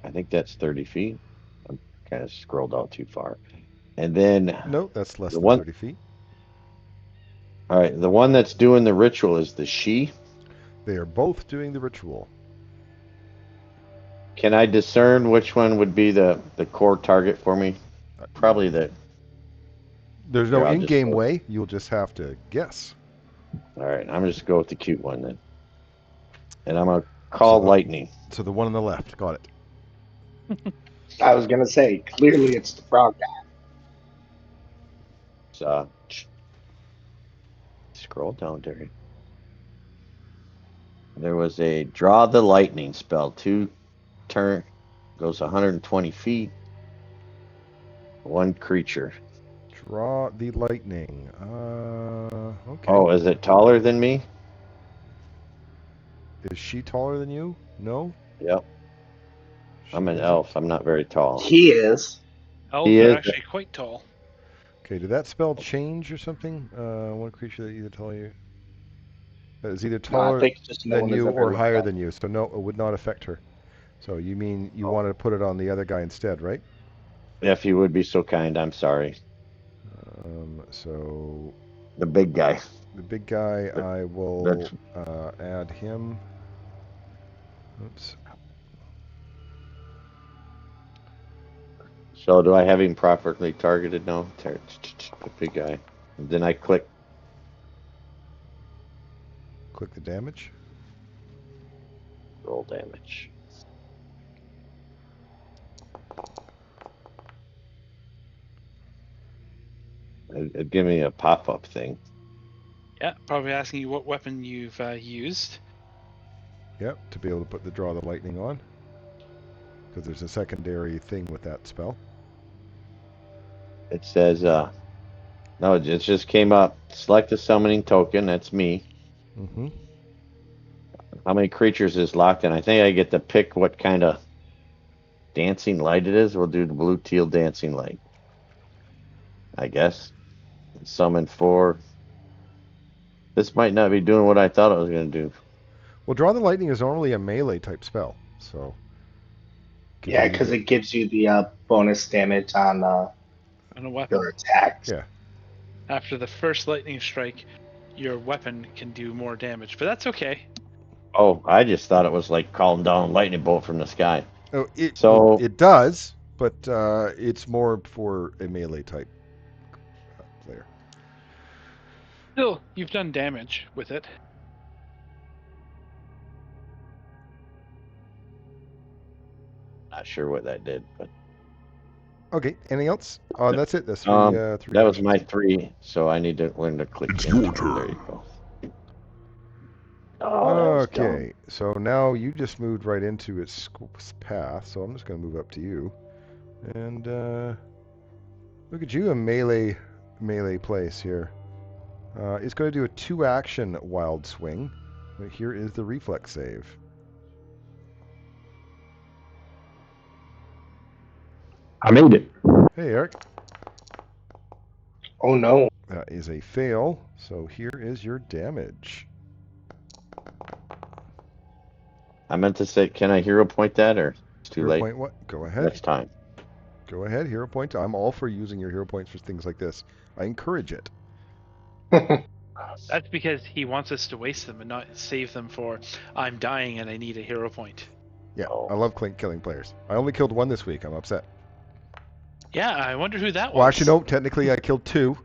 [SPEAKER 4] I think that's 30 feet. I'm kind of scrolled out too far. And then
[SPEAKER 1] No, that's less
[SPEAKER 4] the
[SPEAKER 1] than
[SPEAKER 4] one.
[SPEAKER 1] 30 feet.
[SPEAKER 4] All right, the one that's doing the ritual is the she.
[SPEAKER 1] They are both doing the ritual.
[SPEAKER 4] Can I discern which one would be the core target for me? Probably the.
[SPEAKER 1] There's no
[SPEAKER 4] Here, I'll just
[SPEAKER 1] in-game
[SPEAKER 4] go.
[SPEAKER 1] way. You'll just have to guess.
[SPEAKER 4] All right, I'm just go with the cute one then. And I'm gonna call lightning.
[SPEAKER 1] So the one on the left. Got it.
[SPEAKER 2] I was gonna say, clearly it's the frog guy.
[SPEAKER 4] So, scroll down, Derry. There was a draw the lightning spell. 2 turn goes 120 feet. 1 creature.
[SPEAKER 1] Draw the lightning. Okay.
[SPEAKER 4] Oh, is it taller than me?
[SPEAKER 1] Is she taller than you? No?
[SPEAKER 4] Yep. I'm
[SPEAKER 1] She
[SPEAKER 4] an
[SPEAKER 1] isn't?
[SPEAKER 4] elf. I'm not very tall.
[SPEAKER 2] He is.
[SPEAKER 3] elves
[SPEAKER 4] He
[SPEAKER 3] are
[SPEAKER 4] is-
[SPEAKER 3] actually quite tall.
[SPEAKER 1] Okay, did that spell change or something? One creature that either taller you is either
[SPEAKER 2] No, I
[SPEAKER 1] taller
[SPEAKER 2] think just no
[SPEAKER 1] than
[SPEAKER 2] one has
[SPEAKER 1] you
[SPEAKER 2] ever
[SPEAKER 1] or
[SPEAKER 2] looked
[SPEAKER 1] higher
[SPEAKER 2] up.
[SPEAKER 1] than you, so no, it would not affect her. So you mean you
[SPEAKER 2] Oh.
[SPEAKER 1] wanted to put it on the other guy instead, right?
[SPEAKER 4] If you would be so kind, I'm sorry.
[SPEAKER 1] So
[SPEAKER 4] The big guy.
[SPEAKER 1] the big guy, I will
[SPEAKER 4] That's-
[SPEAKER 1] add him. Oops.
[SPEAKER 4] So do I have him properly targeted now? The big guy. And then I click
[SPEAKER 1] Click the damage.
[SPEAKER 4] roll damage. It'd give me a pop-up thing.
[SPEAKER 3] Yeah, probably asking you what weapon you've used.
[SPEAKER 1] Yep, to be able to draw the lightning on. Because there's a secondary thing with that spell.
[SPEAKER 4] It says, no, it just came up. Select a summoning token. That's me.
[SPEAKER 1] Mm-hmm.
[SPEAKER 4] How many creatures is locked in? I think I get to pick what kind of dancing light it is. We'll do the blue teal dancing light, I guess. Summon 4. This might not be doing what I thought it was going to do.
[SPEAKER 1] Well, draw the lightning is normally a melee type spell, so
[SPEAKER 2] Yeah,
[SPEAKER 1] giving you
[SPEAKER 2] because
[SPEAKER 1] the
[SPEAKER 2] it gives you the bonus damage on
[SPEAKER 3] On a weapon.
[SPEAKER 2] your attacks.
[SPEAKER 1] yeah.
[SPEAKER 3] After the first lightning strike, your weapon can do more damage, but that's okay.
[SPEAKER 4] Oh, I just thought it was like calling down a lightning bolt from the sky.
[SPEAKER 1] Oh,
[SPEAKER 4] So
[SPEAKER 1] it does, but it's more for a melee type player.
[SPEAKER 3] Still, you've done damage with it.
[SPEAKER 4] not sure what that did, but
[SPEAKER 1] Okay, anything else? Oh, that's it. That's three. Three
[SPEAKER 4] that was
[SPEAKER 1] actions.
[SPEAKER 4] my 3. So I need to learn to click.
[SPEAKER 6] It's
[SPEAKER 4] in.
[SPEAKER 6] your
[SPEAKER 4] There
[SPEAKER 6] turn.
[SPEAKER 4] you go.
[SPEAKER 2] Oh, that was dumb.
[SPEAKER 1] Okay, so now you just moved right into its path, so I'm just going to move up to you. And look at you, a melee place here. It's going to do a 2-action wild swing. But here is the reflex save.
[SPEAKER 7] I made it.
[SPEAKER 1] Hey, Eric.
[SPEAKER 2] Oh no.
[SPEAKER 1] That is a fail, so here is your damage.
[SPEAKER 4] I meant to say, can I hero point that, or it's too
[SPEAKER 1] Hero
[SPEAKER 4] late
[SPEAKER 1] point what? Go ahead.
[SPEAKER 4] next time?
[SPEAKER 1] Go ahead, hero point. I'm all for using your hero points for things like this. I encourage it.
[SPEAKER 3] That's because he wants us to waste them and not save them for, I'm dying and I need a hero point.
[SPEAKER 1] Yeah,
[SPEAKER 4] Oh.
[SPEAKER 1] I love killing players. I only killed 1 this week. I'm upset.
[SPEAKER 3] Yeah, I wonder who that was.
[SPEAKER 1] Well, actually, no. Technically, I killed 2.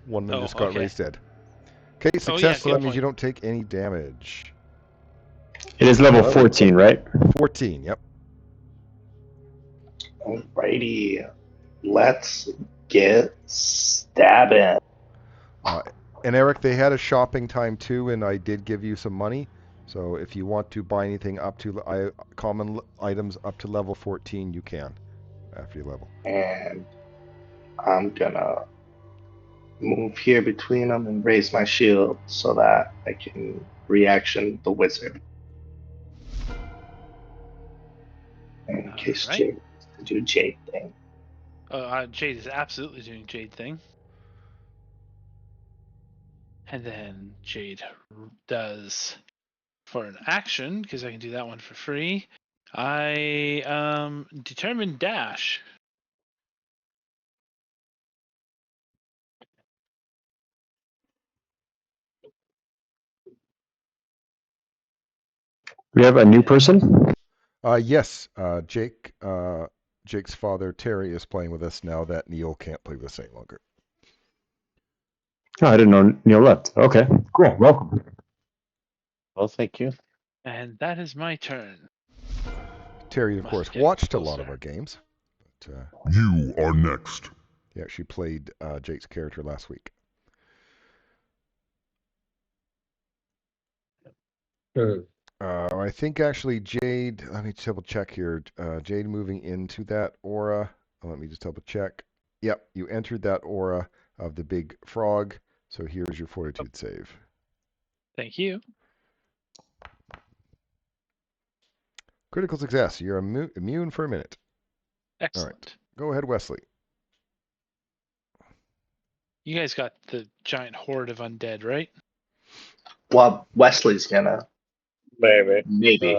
[SPEAKER 1] One of them
[SPEAKER 3] Oh,
[SPEAKER 1] just got
[SPEAKER 3] okay.
[SPEAKER 1] raised dead. Okay,
[SPEAKER 3] Oh,
[SPEAKER 1] success.
[SPEAKER 3] yeah,
[SPEAKER 1] So
[SPEAKER 3] good
[SPEAKER 1] that means
[SPEAKER 3] point.
[SPEAKER 1] you don't take any damage.
[SPEAKER 7] It is level 14, right?
[SPEAKER 1] 14. Yep.
[SPEAKER 2] Alrighty. Let's get stabbing.
[SPEAKER 1] And Eric, they had a shopping time too, and I did give you some money. So if you want to buy anything up to common items up to level 14, you can after you level.
[SPEAKER 2] And I'm gonna move here between them and raise my shield so that I can reaction the wizard. In case
[SPEAKER 3] Alright.
[SPEAKER 2] Jade wants to do Jade thing.
[SPEAKER 3] Jade is absolutely doing Jade thing. And then Jade does, for an action, because I can do that one for free, I determine dash.
[SPEAKER 7] We have a new person.
[SPEAKER 1] Yes, Jake. Jake's father Terry is playing with us now that Neil can't play with us any longer.
[SPEAKER 7] Oh, I didn't know Neil left. Okay, cool. Welcome.
[SPEAKER 4] Well, thank you.
[SPEAKER 3] And that is my turn.
[SPEAKER 1] Terry, of
[SPEAKER 3] Must
[SPEAKER 1] course,
[SPEAKER 3] get
[SPEAKER 1] watched a lot of
[SPEAKER 3] closer.
[SPEAKER 1] our games. But,
[SPEAKER 6] You are next.
[SPEAKER 1] he actually played Jake's character last week. I think actually Jade, let me double check here. Jade moving into that aura. Let me just double check. Yep, you entered that aura of the big frog. So here's your fortitude save.
[SPEAKER 3] Thank you.
[SPEAKER 1] Critical success. You're immune for a minute.
[SPEAKER 3] Excellent.
[SPEAKER 1] Go ahead, Wesley.
[SPEAKER 3] You guys got the giant horde of undead, right?
[SPEAKER 2] Well, Wesley's gonna maybe.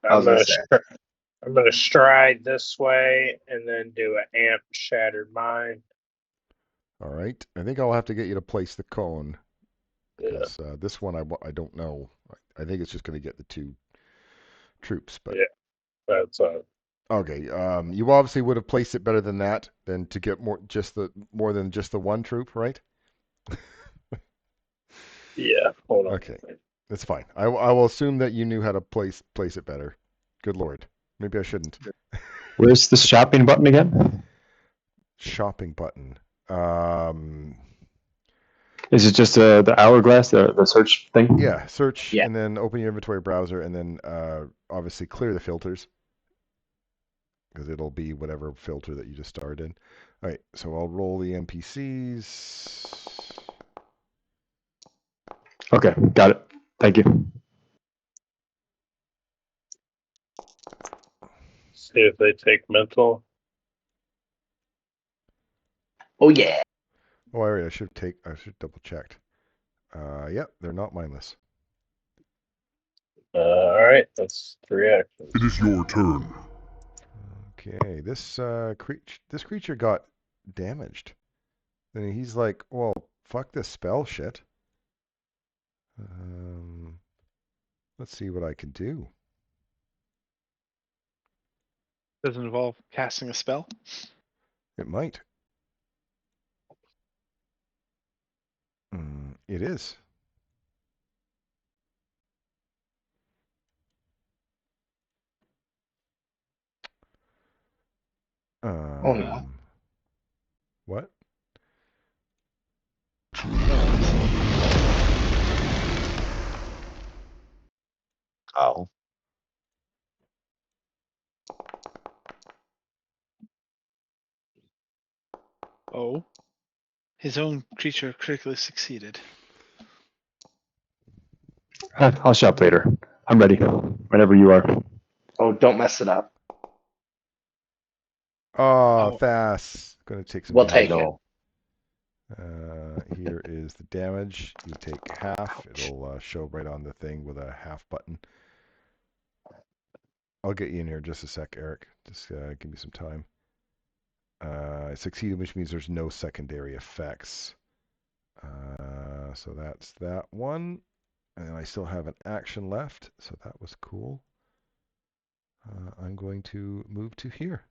[SPEAKER 2] I was gonna say.
[SPEAKER 5] I'm gonna stride this way and then do an amp shattered mind.
[SPEAKER 1] All right. I think I'll have to get you to place the cone.
[SPEAKER 5] Yeah.
[SPEAKER 1] Because this one I don't know. I think it's just going to get the 2 troops. But
[SPEAKER 5] Yeah. That's
[SPEAKER 1] okay. You obviously would have placed it better than that, than to get more than just the 1 troop, right?
[SPEAKER 5] yeah. Hold on.
[SPEAKER 1] Okay. That's fine. I will assume that you knew how to place it better. Good lord. Maybe I shouldn't.
[SPEAKER 7] Where's the shopping button again?
[SPEAKER 1] Shopping button.
[SPEAKER 7] Is it just the hourglass, the search thing?
[SPEAKER 1] Yeah, search
[SPEAKER 2] Yeah.
[SPEAKER 1] and then open your inventory browser and then obviously clear the filters because it'll be whatever filter that you just started in. All right, so I'll roll the NPCs.
[SPEAKER 7] Okay, got it. Thank you.
[SPEAKER 5] See if they take mental.
[SPEAKER 2] Oh yeah.
[SPEAKER 1] Oh, all right, I should double checked. Yep, they're not mindless.
[SPEAKER 5] All right, that's 3 actions.
[SPEAKER 6] It is your turn.
[SPEAKER 1] Okay, this creature got damaged. And he's like, well, fuck this spell shit. Let's see what I can do.
[SPEAKER 3] Does it involve casting a spell?
[SPEAKER 1] It might. It is.
[SPEAKER 2] Oh no.
[SPEAKER 1] What?
[SPEAKER 4] Oh.
[SPEAKER 3] Oh. His own creature critically succeeded.
[SPEAKER 7] I'll shop later. I'm ready. Whenever you are.
[SPEAKER 2] Oh, don't mess it up.
[SPEAKER 1] Oh,
[SPEAKER 3] Oh.
[SPEAKER 1] Thas. Gonna take some
[SPEAKER 2] We'll
[SPEAKER 1] damage.
[SPEAKER 2] take it.
[SPEAKER 4] No.
[SPEAKER 1] Here is the damage. You take half. It'll show right on the thing with a half button. I'll get you in here in just a sec, Eric. Just give me some time. Succeeded, which means there's no secondary effects. So that's that one. And I still have an action left, so that was cool. I'm going to move to here.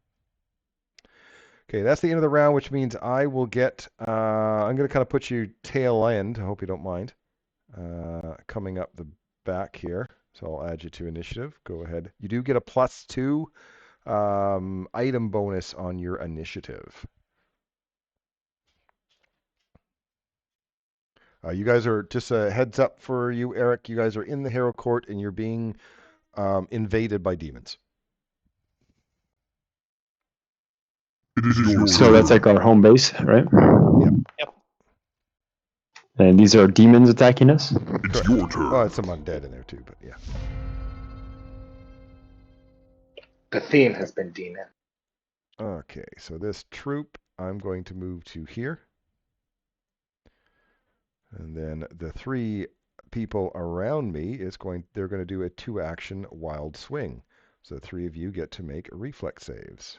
[SPEAKER 1] Okay, that's the end of the round, which means I will get, I'm going to kind of put you tail end, I hope you don't mind, coming up the back here. So I'll add you to initiative. Go ahead. You do get a +2 item bonus on your initiative. You guys are, just a heads up for you, Eric, you guys are in the Harrow Court and you're being invaded by demons.
[SPEAKER 6] It is your
[SPEAKER 7] So
[SPEAKER 6] turn.
[SPEAKER 7] that's like our home base, right?
[SPEAKER 3] Yep.
[SPEAKER 7] And these are demons attacking us?
[SPEAKER 6] It's
[SPEAKER 1] Correct.
[SPEAKER 6] your turn.
[SPEAKER 1] Oh, it's some undead in there too, but yeah.
[SPEAKER 2] The theme has been demon.
[SPEAKER 1] Okay, so this troop, I'm going to move to here. And then the 3 people around me they're going to do a 2-action wild swing. So the 3 of you get to make reflex saves.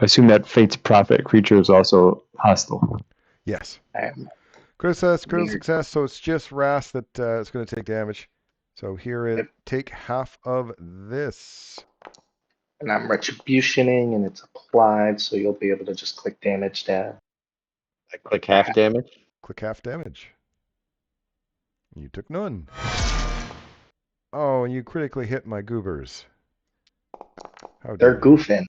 [SPEAKER 7] I assume that Fate's Prophet creature is also hostile.
[SPEAKER 1] Yes.
[SPEAKER 2] Weird.
[SPEAKER 1] Critical success, so it's just Ras that is going to take damage. So here take half of this.
[SPEAKER 2] And I'm retributioning and it's applied, so you'll be able to just click damage down.
[SPEAKER 4] I click half damage.
[SPEAKER 1] Click half damage. You took none. Oh, and you critically hit my goobers. How
[SPEAKER 2] They're
[SPEAKER 1] dare you.
[SPEAKER 2] goofing.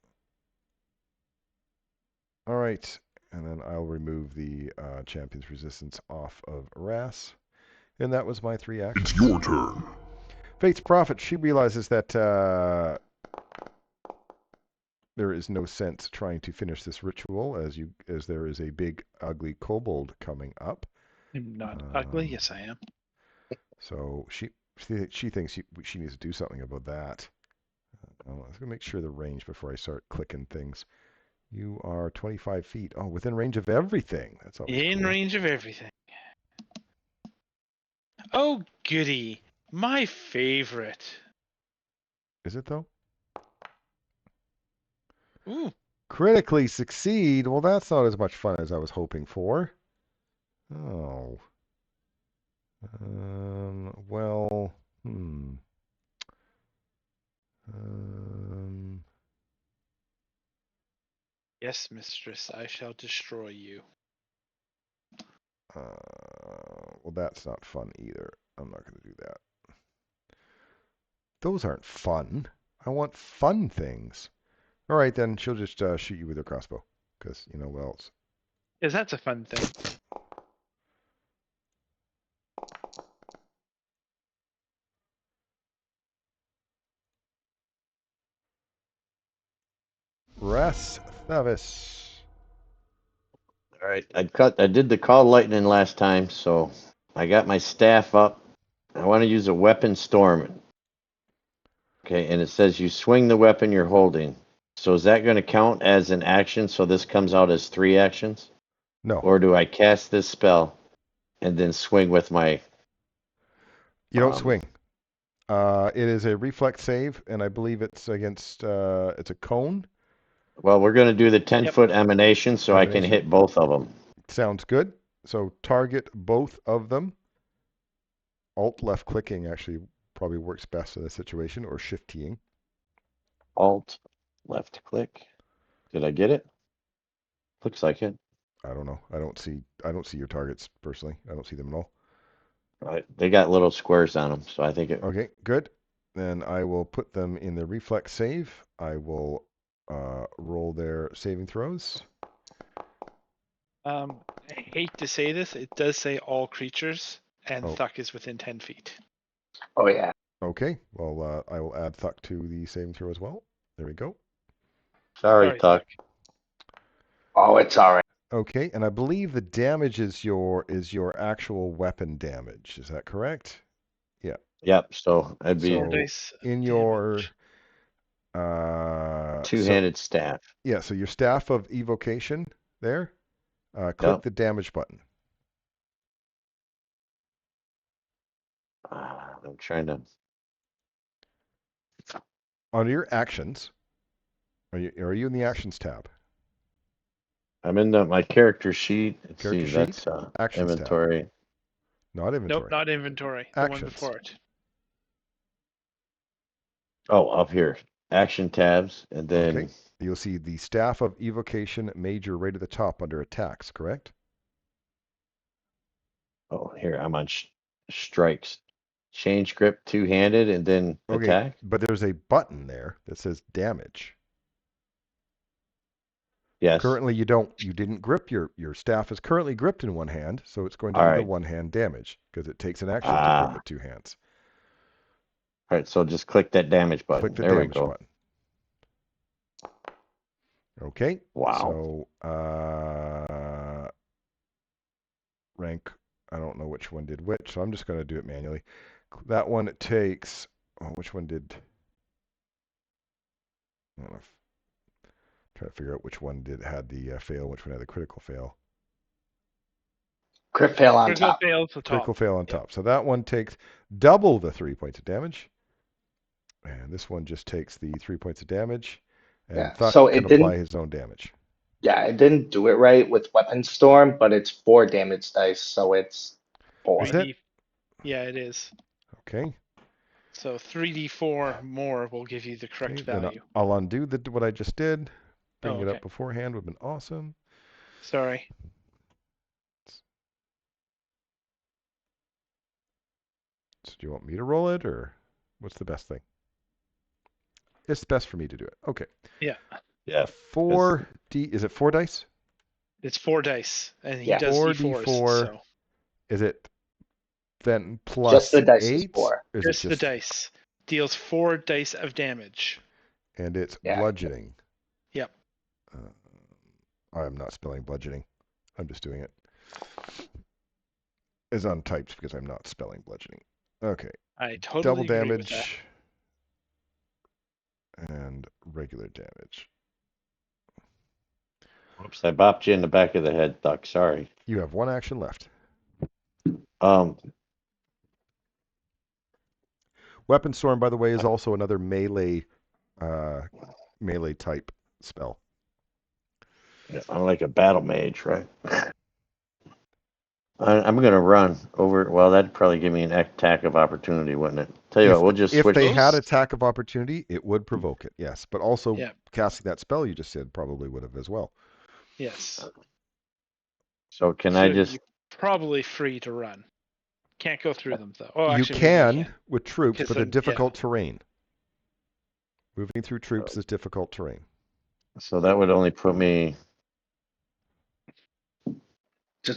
[SPEAKER 1] All right, and then I'll remove the Champion's Resistance off of Ras. And that was my 3 actions.
[SPEAKER 6] It's your turn.
[SPEAKER 1] Fate's Prophet, she realizes that there is no sense trying to finish this ritual as there is a big, ugly kobold coming up.
[SPEAKER 3] I'm not ugly. Yes, I am.
[SPEAKER 1] So she thinks she needs to do something about that. I'm going to make sure the range before I start clicking things. You are 25 feet. Oh, within range of everything. That's always
[SPEAKER 3] In
[SPEAKER 1] cool.
[SPEAKER 3] range of everything. Oh, goody. My favorite.
[SPEAKER 1] Is it though?
[SPEAKER 3] Ooh.
[SPEAKER 1] Critically succeed. Well, that's not as much fun as I was hoping for. Oh. Well,
[SPEAKER 3] Yes, mistress, I shall destroy you.
[SPEAKER 1] well, that's not fun either. I'm not going to do that. Those aren't fun. I want fun things. All right, then she'll just shoot you with her crossbow. because you know what else.
[SPEAKER 3] Because that's a fun thing.
[SPEAKER 1] Ras Thavis.
[SPEAKER 4] All right, I did the call lightning last time, so I got my staff up. I want to use a weapon storm. Okay, and it says you swing the weapon you're holding. So is that going to count as an action? So this comes out as 3 actions?
[SPEAKER 1] No,
[SPEAKER 4] Or do I cast this spell and then swing with my?
[SPEAKER 1] you don't swing. It is a reflex save, and I believe it's against. It's a cone.
[SPEAKER 4] Well, we're going to do the 10-foot emanation, so I can
[SPEAKER 1] Emanation.
[SPEAKER 4] hit both of them.
[SPEAKER 1] Sounds good. So target both of them. Alt left clicking actually probably works best in this situation, or shift keying.
[SPEAKER 4] Alt left click. Did I get it? Looks like it.
[SPEAKER 1] I don't know. I don't see your targets personally. I don't see them at all.
[SPEAKER 4] Right. They got little squares on them, so I think it.
[SPEAKER 1] Okay, good. Then I will put them in the reflex save. I will roll their saving throws.
[SPEAKER 3] I hate to say this, it does say all creatures, and
[SPEAKER 1] Oh.
[SPEAKER 3] Thuck is within 10 feet.
[SPEAKER 2] Oh yeah.
[SPEAKER 1] Okay, well, I will add Thuck to the saving throw as well. There we go.
[SPEAKER 4] Sorry, Tuck.
[SPEAKER 2] Oh, it's all right.
[SPEAKER 1] Okay, and I believe the damage is your actual weapon damage. Is that correct? Yeah.
[SPEAKER 4] Yep. So that'd be
[SPEAKER 3] Four dice
[SPEAKER 1] in
[SPEAKER 3] of
[SPEAKER 1] your
[SPEAKER 4] two-handed staff.
[SPEAKER 1] Yeah, so your staff of evocation there. Click the damage button.
[SPEAKER 4] I'm trying to.
[SPEAKER 1] Under your actions, are you in the actions tab?
[SPEAKER 4] I'm in my character sheet. Let's
[SPEAKER 1] Character
[SPEAKER 4] see,
[SPEAKER 1] sheet,
[SPEAKER 4] that's
[SPEAKER 1] actions
[SPEAKER 4] inventory.
[SPEAKER 1] tab. Not inventory.
[SPEAKER 3] Nope, not inventory. The one
[SPEAKER 1] Actions.
[SPEAKER 3] before it.
[SPEAKER 4] Oh, up here, action tabs, and then
[SPEAKER 1] Okay. You'll see the staff of evocation major right at the top under attacks. Correct?
[SPEAKER 4] oh, here I'm on strikes. Change grip, two-handed, and then attack.
[SPEAKER 1] But there's a button there that says damage.
[SPEAKER 4] Yes.
[SPEAKER 1] Currently, you didn't grip your staff is currently gripped in one hand, so it's going to do the one-hand damage because it takes an action to grip with 2 hands.
[SPEAKER 4] All right, so just click that damage button.
[SPEAKER 1] Click the
[SPEAKER 4] there
[SPEAKER 1] damage
[SPEAKER 4] we go.
[SPEAKER 1] button. Okay.
[SPEAKER 4] Wow.
[SPEAKER 1] So rank. I don't know which one did which, so I'm just going to do it manually. That one it takes. Oh, which one did? I don't know. Trying to figure out which one had the fail, which one had the critical fail.
[SPEAKER 2] Crit fail on
[SPEAKER 3] Critical
[SPEAKER 2] top.
[SPEAKER 3] fail to top.
[SPEAKER 1] Critical fail on top. So that one takes double the 3 points of damage. And this one just takes the 3 points of damage. And Thuck can apply his own damage.
[SPEAKER 2] Yeah, it didn't do it right with Weapon Storm, but it's 4 damage dice, so it's 4.
[SPEAKER 1] Is it?
[SPEAKER 3] Yeah, it is.
[SPEAKER 1] Okay.
[SPEAKER 3] So 3d4 more will give you the correct value.
[SPEAKER 1] I'll undo what I just did. Bring it
[SPEAKER 3] okay.
[SPEAKER 1] up beforehand would have been awesome.
[SPEAKER 3] Sorry.
[SPEAKER 1] So do you want me to roll it, or what's the best thing? It's best for me to do it. Okay.
[SPEAKER 3] Yeah.
[SPEAKER 4] Yeah.
[SPEAKER 1] 4D. Is it 4 dice?
[SPEAKER 3] It's 4 dice, and he does
[SPEAKER 1] 4d4.
[SPEAKER 3] D4s. So.
[SPEAKER 1] Is it then plus
[SPEAKER 2] Just the dice
[SPEAKER 1] 8?
[SPEAKER 2] is 4.
[SPEAKER 3] Just the dice. Deals 4 dice of damage.
[SPEAKER 1] And it's bludgeoning.
[SPEAKER 3] Yep.
[SPEAKER 1] I'm not spelling bludgeoning. I'm just doing it. It's untyped because I'm not spelling bludgeoning. Okay.
[SPEAKER 3] I totally
[SPEAKER 1] Double
[SPEAKER 3] agree
[SPEAKER 1] damage
[SPEAKER 3] with that.
[SPEAKER 1] and regular damage.
[SPEAKER 4] Whoops, I bopped you in the back of the head, Thuck. Sorry.
[SPEAKER 1] You have 1 action left. Weapon Storm, by the way, is also another melee type spell.
[SPEAKER 4] I'm like a battle mage, right? I'm going to run over. Well, that'd probably give me an attack of opportunity, wouldn't it? Tell you what, we'll just switch.
[SPEAKER 1] If they had attack of opportunity, it would provoke it, yes. But also casting that spell you just said probably would have as well.
[SPEAKER 3] Yes.
[SPEAKER 4] So I just...
[SPEAKER 3] You're probably free to run. Can't go through them, though. Oh,
[SPEAKER 1] you
[SPEAKER 3] actually,
[SPEAKER 1] can with troops, but a
[SPEAKER 3] then,
[SPEAKER 1] difficult terrain. Moving through troops is difficult terrain.
[SPEAKER 4] So that would only put me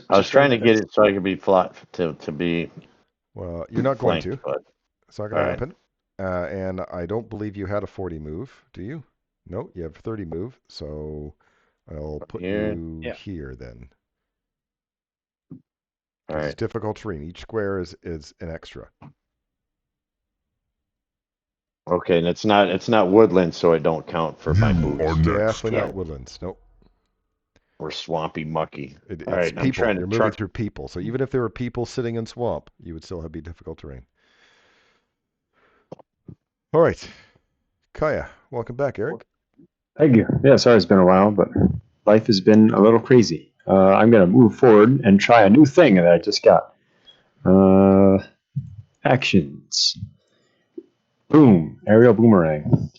[SPEAKER 4] I was trying to
[SPEAKER 2] leave
[SPEAKER 4] get it so I could be flat to be
[SPEAKER 1] Well, you're not going
[SPEAKER 4] flanked,
[SPEAKER 1] to.
[SPEAKER 4] but
[SPEAKER 1] It's not going to
[SPEAKER 4] Alright.
[SPEAKER 1] happen. And I don't believe you had a 40 move, do you? No, you have 30 move. So I'll put
[SPEAKER 4] here.
[SPEAKER 1] you
[SPEAKER 3] Yeah.
[SPEAKER 1] here then.
[SPEAKER 4] All
[SPEAKER 1] It's
[SPEAKER 4] right.
[SPEAKER 1] difficult terrain. Each square is an extra.
[SPEAKER 4] Okay, and it's not woodland, so it don't count for my
[SPEAKER 6] You
[SPEAKER 4] boots.
[SPEAKER 6] are next.
[SPEAKER 1] Definitely
[SPEAKER 4] Yeah.
[SPEAKER 1] not woodlands. Nope.
[SPEAKER 4] Or swampy mucky.
[SPEAKER 1] It's
[SPEAKER 4] All right, I'm
[SPEAKER 1] people.
[SPEAKER 4] trying to
[SPEAKER 1] You're moving
[SPEAKER 4] truck.
[SPEAKER 1] through people. So even if there were people sitting in swamp, you would still have be difficult terrain. All right. Kaya, welcome back, Eric.
[SPEAKER 7] Thank you. Yeah, sorry it's been a while, but life has been a little crazy. I'm going to move forward and try a new thing that I just got. Actions. Boom. Aerial boomerang.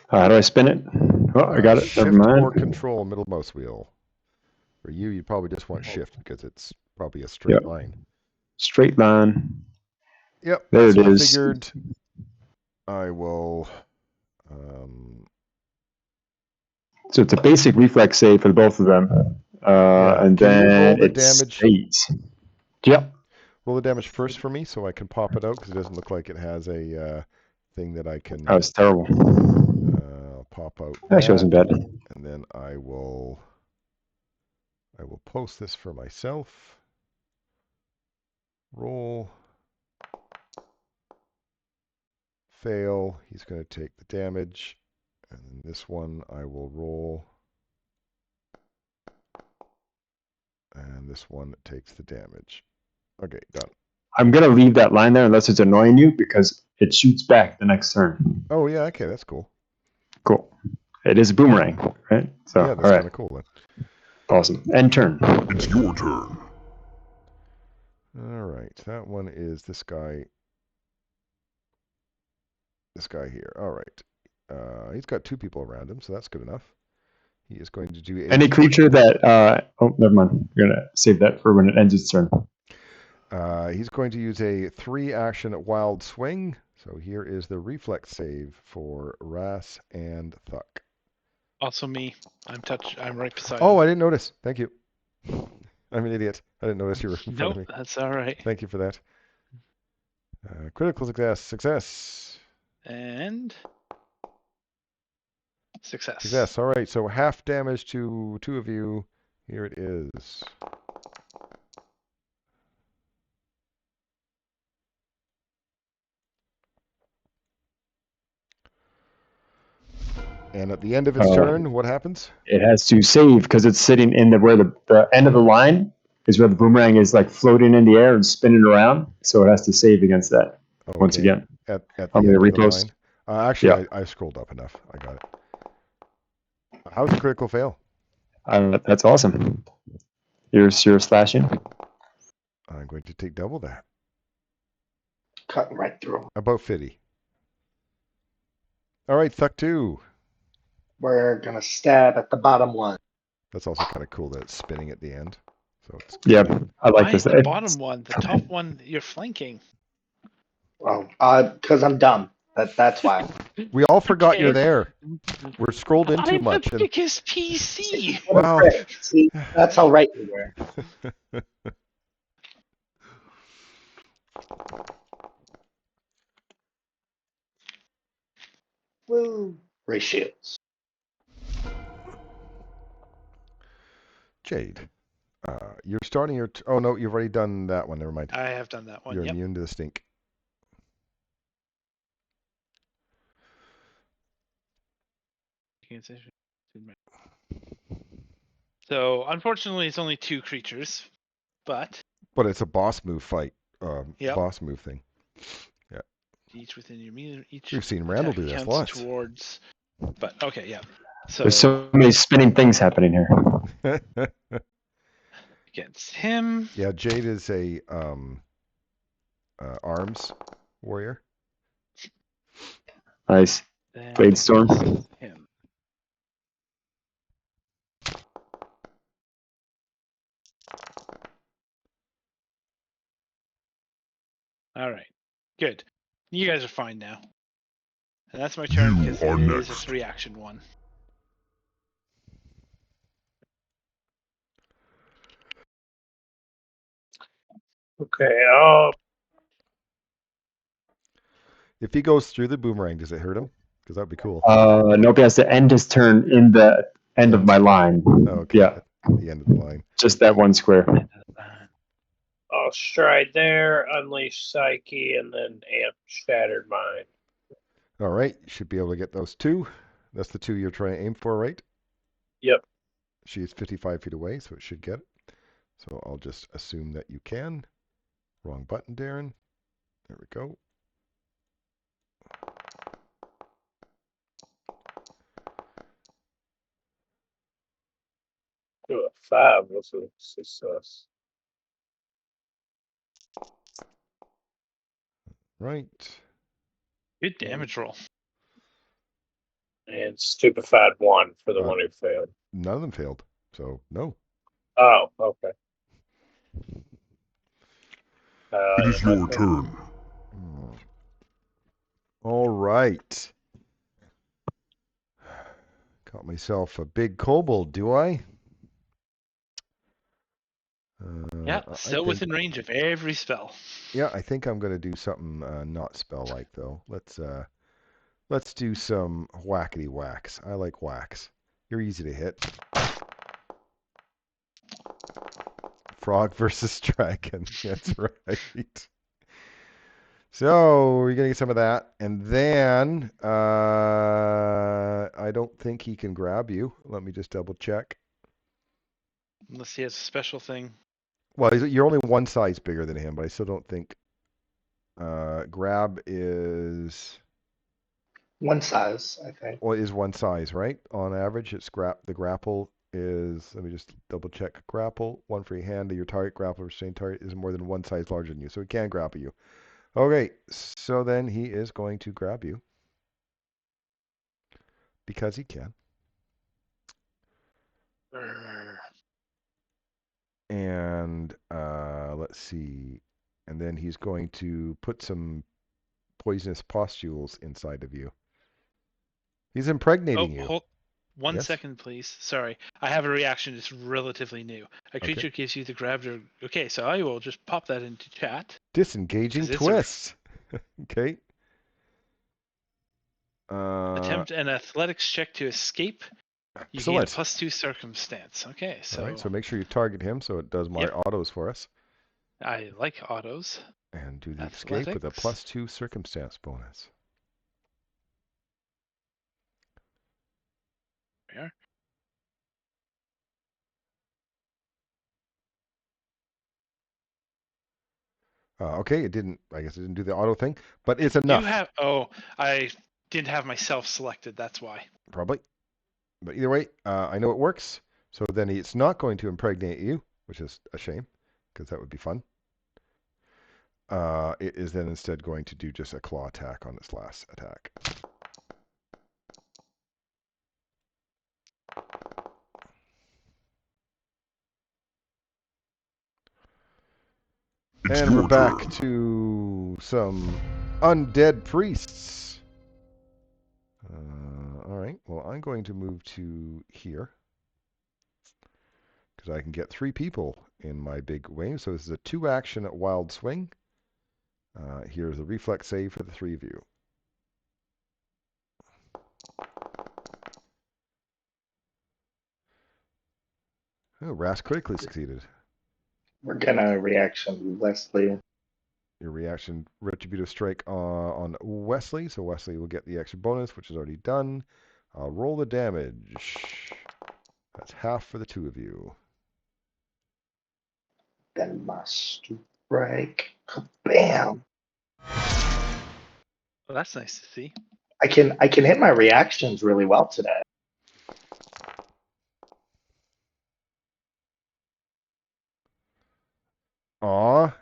[SPEAKER 7] How do I spin it? Oh, I got it. Never
[SPEAKER 1] Shift or
[SPEAKER 7] mind.
[SPEAKER 1] control middle mouse wheel. For you probably just want shift because it's probably a straight
[SPEAKER 7] Yep.
[SPEAKER 1] line.
[SPEAKER 7] Straight line.
[SPEAKER 1] Yep,
[SPEAKER 7] There
[SPEAKER 1] that's
[SPEAKER 7] it
[SPEAKER 1] what I
[SPEAKER 7] is.
[SPEAKER 1] figured. I will.
[SPEAKER 7] So it's a basic reflex save for both of them.
[SPEAKER 1] Yeah.
[SPEAKER 7] And
[SPEAKER 1] Can you
[SPEAKER 7] then
[SPEAKER 1] roll the
[SPEAKER 7] it
[SPEAKER 1] damage?
[SPEAKER 7] stays. Yep.
[SPEAKER 1] Roll the damage first for me so I can pop it out because it doesn't look like it has a thing that I can
[SPEAKER 7] That was terrible.
[SPEAKER 1] pop out.
[SPEAKER 7] Actually, it
[SPEAKER 1] That,
[SPEAKER 7] wasn't bad.
[SPEAKER 1] and then I will post this for myself. Roll. Fail. He's going to take the damage. And then this one I will roll. And this one takes the damage. Okay, done.
[SPEAKER 7] I'm going to leave that line there unless it's annoying you because it shoots back the next turn.
[SPEAKER 1] Oh, yeah, okay, that's cool.
[SPEAKER 7] Cool. It is a boomerang, right? So,
[SPEAKER 1] Yeah, that's
[SPEAKER 7] all right.
[SPEAKER 1] kind of cool then.
[SPEAKER 7] Awesome. End turn.
[SPEAKER 6] It's your turn.
[SPEAKER 1] All right, that one is this guy. This guy here. All right. He's got two people around him, so that's good enough. He is going to do a...
[SPEAKER 7] Any creature that, oh, never mind. We're going to save that for when it ends its turn.
[SPEAKER 1] He's going to use a 3-action wild swing. So here is the reflex save for Ras and Thuck.
[SPEAKER 3] Also me. I'm right beside
[SPEAKER 1] Oh,
[SPEAKER 3] him.
[SPEAKER 1] I didn't notice. Thank you. I'm an idiot. I didn't notice you were in front
[SPEAKER 3] Nope,
[SPEAKER 1] of me.
[SPEAKER 3] that's all right.
[SPEAKER 1] Thank you for that. Critical success. Success.
[SPEAKER 3] And success.
[SPEAKER 1] Success. All right. So half damage to two of you. Here it is. And at the end of its turn, what happens?
[SPEAKER 7] It has to save because it's sitting in where the end of the line is where the boomerang is like floating in the air and spinning around. So it has to save against that once
[SPEAKER 1] Okay.
[SPEAKER 7] again.
[SPEAKER 1] At the
[SPEAKER 7] I'm
[SPEAKER 1] end
[SPEAKER 7] going
[SPEAKER 1] of
[SPEAKER 7] to
[SPEAKER 1] the
[SPEAKER 7] repost.
[SPEAKER 1] line. Actually,
[SPEAKER 7] Yeah.
[SPEAKER 1] I scrolled up enough. I got it. How's the critical fail?
[SPEAKER 7] That's awesome. You're slashing.
[SPEAKER 1] I'm going to take double that.
[SPEAKER 2] Cutting right through.
[SPEAKER 1] About 50. All right, Thuck 2.
[SPEAKER 2] We're gonna stab at the bottom one.
[SPEAKER 1] That's also kind of cool that it's spinning at the end. So it's
[SPEAKER 7] Yep. I like
[SPEAKER 3] Why
[SPEAKER 7] this.
[SPEAKER 3] the bottom one? The top one you're flanking.
[SPEAKER 2] Well, because I'm dumb. That's why.
[SPEAKER 1] We all forgot you're
[SPEAKER 3] cares?
[SPEAKER 1] there. We're scrolled in too
[SPEAKER 3] I'm
[SPEAKER 1] much.
[SPEAKER 3] the
[SPEAKER 1] And,
[SPEAKER 3] biggest PC.
[SPEAKER 1] wow.
[SPEAKER 2] See, that's how right you were. Woo. Ratios.
[SPEAKER 1] Jade, you're starting your... oh, no, you've already done that one. Never mind.
[SPEAKER 3] I have done that one.
[SPEAKER 1] You're
[SPEAKER 3] Yep.
[SPEAKER 1] immune to the stink.
[SPEAKER 3] So unfortunately, it's only 2 creatures, but
[SPEAKER 1] But it's a boss move fight.
[SPEAKER 3] Yep.
[SPEAKER 1] Boss move thing.
[SPEAKER 3] each within your meter, each
[SPEAKER 1] We've seen Randall do
[SPEAKER 3] attack
[SPEAKER 1] this
[SPEAKER 3] counts
[SPEAKER 1] lots.
[SPEAKER 3] towards. But okay, yeah. So
[SPEAKER 7] There's so many spinning things happening here.
[SPEAKER 3] against him,
[SPEAKER 1] Yeah, Jade is a arms warrior.
[SPEAKER 7] Nice.
[SPEAKER 3] then
[SPEAKER 7] Blade Storm.
[SPEAKER 3] against him. All right, good. You guys are fine now. And that's my turn
[SPEAKER 6] You
[SPEAKER 3] because
[SPEAKER 6] are
[SPEAKER 3] it is a
[SPEAKER 6] next.
[SPEAKER 3] 3-action one.
[SPEAKER 5] Okay.
[SPEAKER 1] If he goes through the boomerang, does it hurt him? Because that would be cool.
[SPEAKER 7] Nope, he has to end his turn in the end of my line.
[SPEAKER 1] Okay,
[SPEAKER 7] Yeah,
[SPEAKER 1] at the end of the line.
[SPEAKER 7] just that one square.
[SPEAKER 5] I'll stride there, unleash Psyche, and then amp Shattered Mind.
[SPEAKER 1] All right, you should be able to get those two. That's the two you're trying to aim for, right?
[SPEAKER 5] Yep.
[SPEAKER 1] She is 55 feet away, so it should get it. So I'll just assume that you can. Wrong button, Darren. There we go.
[SPEAKER 5] Do a 5 was a success.
[SPEAKER 1] Right.
[SPEAKER 3] Good damage roll.
[SPEAKER 5] And Stupefied 1 for the one who failed.
[SPEAKER 1] None of them failed, so no.
[SPEAKER 5] Oh, okay.
[SPEAKER 6] It is your turn.
[SPEAKER 1] All right. Got myself a big kobold, do I?
[SPEAKER 3] Yeah,
[SPEAKER 1] I
[SPEAKER 3] still
[SPEAKER 1] think-
[SPEAKER 3] within range of every spell.
[SPEAKER 1] Yeah, I think I'm going to do something not spell-like, though. Let's do some whackety whacks. I like whacks. You're easy to hit. Frog versus dragon. That's right. So we're going to get some of that. And then I don't think he can grab you. Let me just double check.
[SPEAKER 3] Unless he has a special thing.
[SPEAKER 1] Well, you're only one size bigger than him, but I still don't think grab is...
[SPEAKER 2] One size, I think.
[SPEAKER 1] Well, is one size, right? On average, it's the grapple is, let me just double check. Grapple, one free hand to your target, grapple restrained target is more than one size larger than you, so he can grapple you. Okay, so then he is going to grab you. Because he can. And let's see. And then he's going to put some poisonous pustules inside of you. He's impregnating you.
[SPEAKER 3] Hold one
[SPEAKER 1] Yes?
[SPEAKER 3] second, please. Sorry. I have a reaction that's relatively new. A creature gives you the grab to... Okay, so I will just pop that into chat.
[SPEAKER 1] Disengaging
[SPEAKER 3] 'Cause it's
[SPEAKER 1] twist. Okay.
[SPEAKER 3] Attempt an athletics check to escape. You gain a
[SPEAKER 1] Excellent.
[SPEAKER 3] +2 circumstance. Okay, so...
[SPEAKER 1] All right, so make sure you target him so it does my
[SPEAKER 3] Yep.
[SPEAKER 1] autos for us.
[SPEAKER 3] I like autos.
[SPEAKER 1] And do the escape with a
[SPEAKER 3] Athletics.
[SPEAKER 1] +2 circumstance bonus.
[SPEAKER 3] There.
[SPEAKER 1] Okay, I guess it didn't do the auto thing, but it's enough.
[SPEAKER 3] I didn't have myself selected, that's why.
[SPEAKER 1] Probably. But either way, I know it works. So then it's not going to impregnate you, which is a shame, because that would be fun. It is then instead going to do just a claw attack on its last attack.
[SPEAKER 6] It's
[SPEAKER 1] And
[SPEAKER 6] your
[SPEAKER 1] we're back
[SPEAKER 6] turn.
[SPEAKER 1] to some undead priests. All right, well, I'm going to move to here because I can get 3 people in my big wave. So this is a 2-action at Wild Swing. Here's the reflex save for the 3 of you. Oh, Ras critically succeeded.
[SPEAKER 2] We're gonna reaction Wesley.
[SPEAKER 1] Your reaction retributive strike on Wesley, so Wesley will get the extra bonus, which is already done. I'll roll the damage. That's half for the 2 of you.
[SPEAKER 2] Then my strike. Bam!
[SPEAKER 3] Well, that's nice to see.
[SPEAKER 2] I can hit my reactions really well today.
[SPEAKER 1] Aw.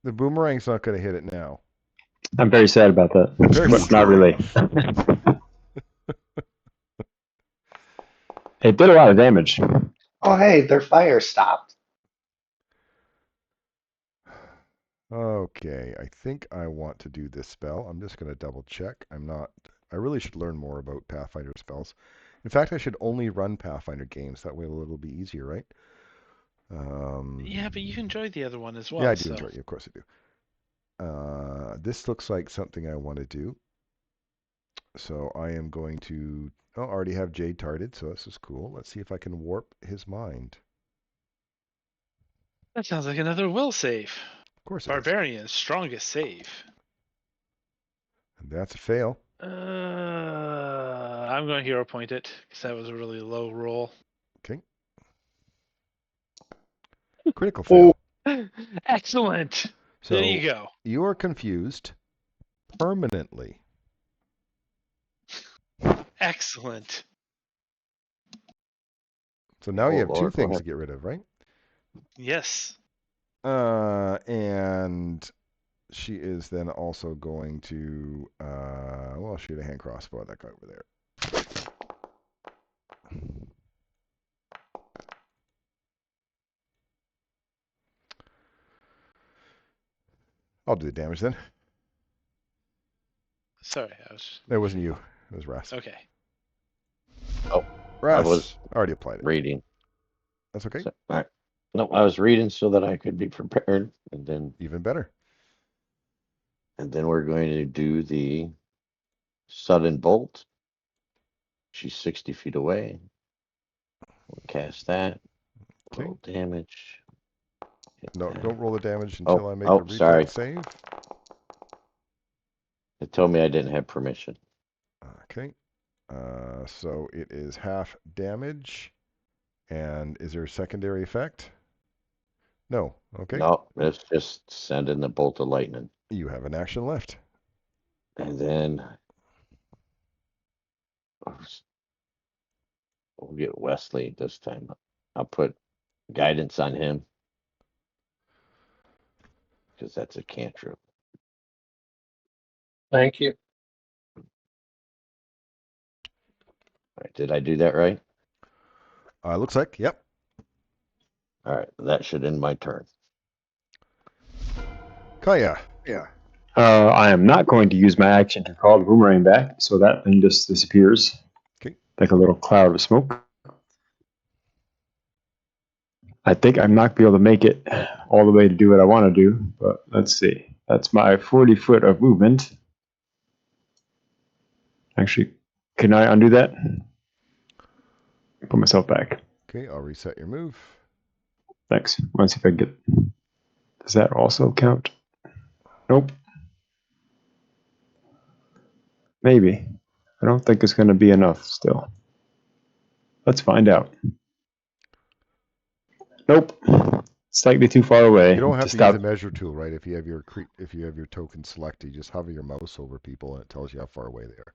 [SPEAKER 1] The boomerang's not going to hit it now.
[SPEAKER 7] I'm very sad about that.
[SPEAKER 1] Very
[SPEAKER 7] But not really. It did a lot of damage.
[SPEAKER 2] Oh hey, their fire stopped.
[SPEAKER 1] Okay, I think I want to do this spell. I'm just going to double check. I really should learn more about Pathfinder spells. In fact, I should only run Pathfinder games. That way it'll be easier, right?
[SPEAKER 3] Yeah, but you enjoyed the other one as well.
[SPEAKER 1] Yeah, I do
[SPEAKER 3] so.
[SPEAKER 1] enjoy it. Of course I do. This looks like something I want to do. So I am going to... Oh, I already have Jade tarted, so this is cool. Let's see if I can warp his mind.
[SPEAKER 3] That sounds like another will save.
[SPEAKER 1] Of course it is.
[SPEAKER 3] Barbarian's strongest save.
[SPEAKER 1] And that's a fail.
[SPEAKER 3] I'm going to hero point it because that was a really low roll.
[SPEAKER 1] Okay. Critical fail.
[SPEAKER 3] Excellent.
[SPEAKER 1] So
[SPEAKER 3] There you go.
[SPEAKER 1] you are confused permanently.
[SPEAKER 3] Excellent.
[SPEAKER 1] So now you have two
[SPEAKER 4] Lord, go
[SPEAKER 1] things
[SPEAKER 4] ahead.
[SPEAKER 1] to get rid of, right?
[SPEAKER 3] Yes.
[SPEAKER 1] And she is then also going to, well, shoot a hand crossbow at that guy over there. I'll do the damage then.
[SPEAKER 3] Sorry, I was.
[SPEAKER 1] That wasn't you. It was Ras.
[SPEAKER 3] Okay.
[SPEAKER 4] Oh,
[SPEAKER 1] Ras,
[SPEAKER 4] I was
[SPEAKER 1] already applied it.
[SPEAKER 4] reading.
[SPEAKER 1] That's okay.
[SPEAKER 4] So, all right. No, I was reading so that I could be prepared, and
[SPEAKER 1] Even better.
[SPEAKER 4] then we're going to do the sudden bolt. She's 60 feet away. We'll cast that.
[SPEAKER 1] Okay.
[SPEAKER 4] Roll damage. Hit
[SPEAKER 1] No,
[SPEAKER 4] that.
[SPEAKER 1] don't roll the damage until I make a
[SPEAKER 4] oh,
[SPEAKER 1] reflex
[SPEAKER 4] sorry.
[SPEAKER 1] save.
[SPEAKER 4] It told me I didn't have permission.
[SPEAKER 1] Okay. So it is half damage. And is there a secondary effect? No. Okay.
[SPEAKER 4] No, it's just sending the bolt of lightning.
[SPEAKER 1] You have an action left.
[SPEAKER 4] And then we'll get Wesley this time. I'll put guidance on him because that's a cantrip.
[SPEAKER 5] Thank you.
[SPEAKER 4] All right, did I do that right?
[SPEAKER 1] Looks like, yep.
[SPEAKER 4] All right, that should end my turn.
[SPEAKER 1] Kaya. Yeah.
[SPEAKER 7] I am not going to use my action to call the boomerang back, so that thing just disappears.
[SPEAKER 1] Okay.
[SPEAKER 7] Like a little cloud of smoke. I think I might be able to make it all the way to do what I want to do, but let's see. That's my 40 foot of movement. Actually, can I undo that? Put myself back.
[SPEAKER 1] Okay, I'll reset your move.
[SPEAKER 7] Thanks. Let's see if I can get. Does that also count? Nope. Maybe. I don't think it's going to be enough still. Let's find out. Nope. Slightly too far away.
[SPEAKER 1] You don't have to
[SPEAKER 7] stop.
[SPEAKER 1] use the measure tool, right? If you have your token selected, you just hover your mouse over people and it tells you how far away they are.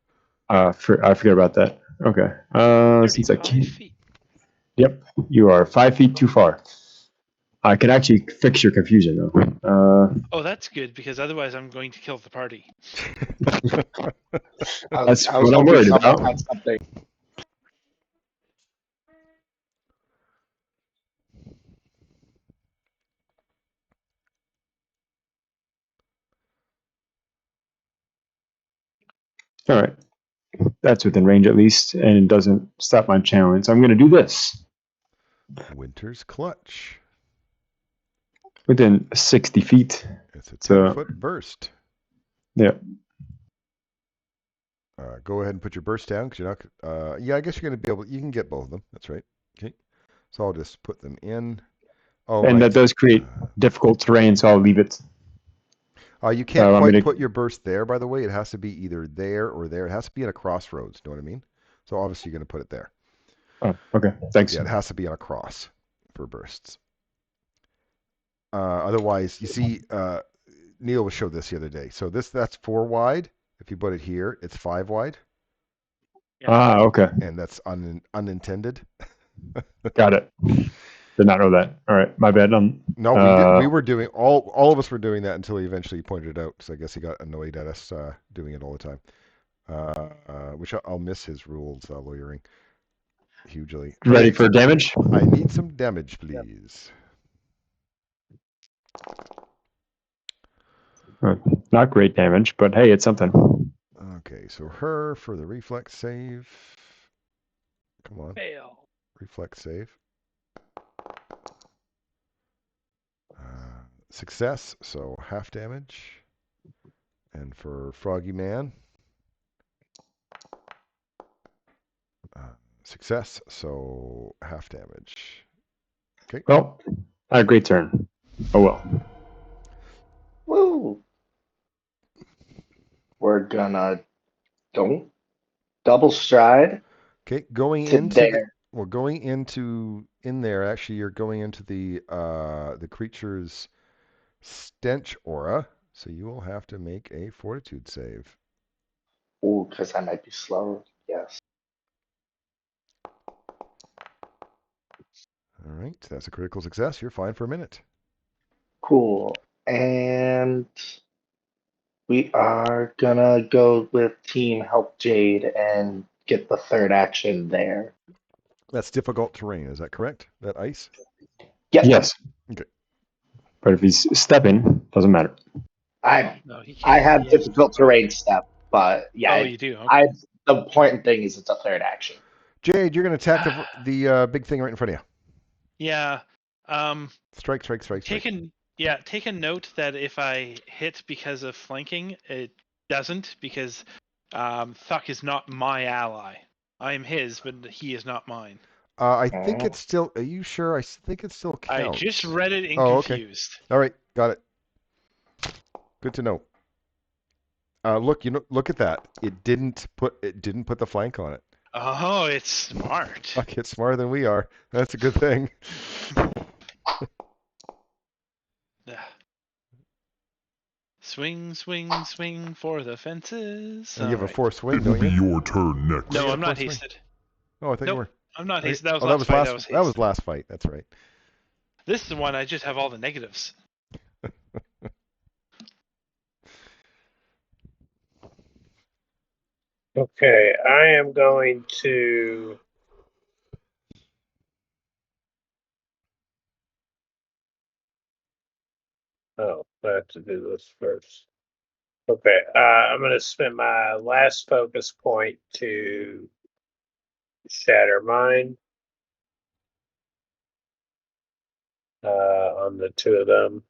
[SPEAKER 7] I forget about that. Okay. Since I
[SPEAKER 3] 35
[SPEAKER 7] can't.
[SPEAKER 3] feet.
[SPEAKER 7] Yep. You are 5 feet too far. I can actually fix your confusion though.
[SPEAKER 3] Oh, that's good because otherwise I'm going to kill the party.
[SPEAKER 7] That's
[SPEAKER 2] I
[SPEAKER 7] what
[SPEAKER 2] was
[SPEAKER 7] I'm
[SPEAKER 2] hoping
[SPEAKER 7] worried
[SPEAKER 2] someone
[SPEAKER 7] about.
[SPEAKER 2] had something.
[SPEAKER 7] All right. That's within range at least, and it doesn't stop my challenge. So I'm going to do this
[SPEAKER 1] Winter's Clutch.
[SPEAKER 7] within 60 feet.
[SPEAKER 1] It's a
[SPEAKER 7] So-
[SPEAKER 1] 10-foot burst.
[SPEAKER 7] Yeah.
[SPEAKER 1] Go ahead and put your burst down because you're not. Yeah, I guess you're going to be able. You can get both of them. That's right. Okay. So I'll just put them in. Oh,
[SPEAKER 7] And
[SPEAKER 1] right.
[SPEAKER 7] that does create difficult terrain, so I'll leave it.
[SPEAKER 1] You can't
[SPEAKER 7] I'm
[SPEAKER 1] quite
[SPEAKER 7] gonna-
[SPEAKER 1] put your burst there, by the way. It has to be either there or there. It has to be at a crossroads. Know what I mean? So obviously you're going to put it there.
[SPEAKER 7] Oh, okay. Thanks.
[SPEAKER 1] Yeah, it has to be on a cross for bursts. Otherwise, you see, Neil was showed this the other day. So that's 4 wide. If you put it here, it's 5 wide,
[SPEAKER 7] Okay.
[SPEAKER 1] and that's unintended.
[SPEAKER 7] Got it. Did not know that. All right. My bad.
[SPEAKER 1] No, we were doing all of us were doing that until he eventually pointed it out. So I guess he got annoyed at us doing it all the time. Which I'll miss his rules lawyering hugely.
[SPEAKER 7] Ready for damage?
[SPEAKER 1] I need some damage, please.
[SPEAKER 7] Not great damage, but hey, it's something.
[SPEAKER 1] Okay, so her for the reflex save. Come on,
[SPEAKER 3] Fail.
[SPEAKER 1] reflex save. success, so half damage. And for Froggy Man, success, so half damage. Okay.
[SPEAKER 7] Well, a great turn. Oh well.
[SPEAKER 2] Woo! We're gonna don't double stride
[SPEAKER 1] Okay, going
[SPEAKER 2] to
[SPEAKER 1] into the
[SPEAKER 2] there.
[SPEAKER 1] well, going into in there. Actually, you're going into the creature's stench aura, so you will have to make a fortitude save.
[SPEAKER 2] Ooh, because I might be slow. Yes.
[SPEAKER 1] All right, that's a critical success. You're fine for a minute.
[SPEAKER 2] Cool. And we are gonna go with Team Help Jade and get the third action there.
[SPEAKER 1] That's difficult terrain. Is that correct? That ice?
[SPEAKER 2] Yep.
[SPEAKER 7] Yes.
[SPEAKER 1] Okay.
[SPEAKER 7] But if he's stepping, doesn't matter.
[SPEAKER 3] No, he
[SPEAKER 2] I
[SPEAKER 3] can't.
[SPEAKER 2] have
[SPEAKER 3] Yeah.
[SPEAKER 2] difficult terrain step, but yeah,
[SPEAKER 3] Oh, you do. Okay.
[SPEAKER 2] the important thing is it's a third action.
[SPEAKER 1] Jade, you're going to attack the big thing right in front of you.
[SPEAKER 3] Yeah.
[SPEAKER 1] Strike, strike, strike, strike.
[SPEAKER 3] Take a note that if I hit because of flanking, it doesn't because Thuck is not my ally. I am his, but he is not mine.
[SPEAKER 1] I think it's still. Are you sure? I think it still counts.
[SPEAKER 3] I just read it in
[SPEAKER 1] Oh, okay.
[SPEAKER 3] Confused.
[SPEAKER 1] All right, got it. Good to know. Look, look at that. It didn't put the flank on it.
[SPEAKER 3] Oh, it's smart.
[SPEAKER 1] Fuck, it's smarter than we are. That's a good thing.
[SPEAKER 3] Swing, swing, swing for the fences.
[SPEAKER 1] You have a
[SPEAKER 3] Alright.
[SPEAKER 1] force swing,
[SPEAKER 6] It will
[SPEAKER 1] don't
[SPEAKER 6] be
[SPEAKER 1] you?
[SPEAKER 6] your turn next.
[SPEAKER 3] No,
[SPEAKER 1] you
[SPEAKER 3] I'm
[SPEAKER 1] get a
[SPEAKER 3] not
[SPEAKER 1] force swing?
[SPEAKER 3] hasted.
[SPEAKER 1] Oh, I thought you
[SPEAKER 3] Nope,
[SPEAKER 1] were.
[SPEAKER 3] I'm not
[SPEAKER 1] Okay.
[SPEAKER 3] hasted. That was
[SPEAKER 1] Oh,
[SPEAKER 3] last fight. That was
[SPEAKER 1] that was
[SPEAKER 3] hasted.
[SPEAKER 1] last fight. That's right.
[SPEAKER 3] This is the one I just have all the negatives.
[SPEAKER 5] Okay, I am going to. Oh, I have to do this first. Okay, I'm going to spend my last focus point to shatter mine on the two of them.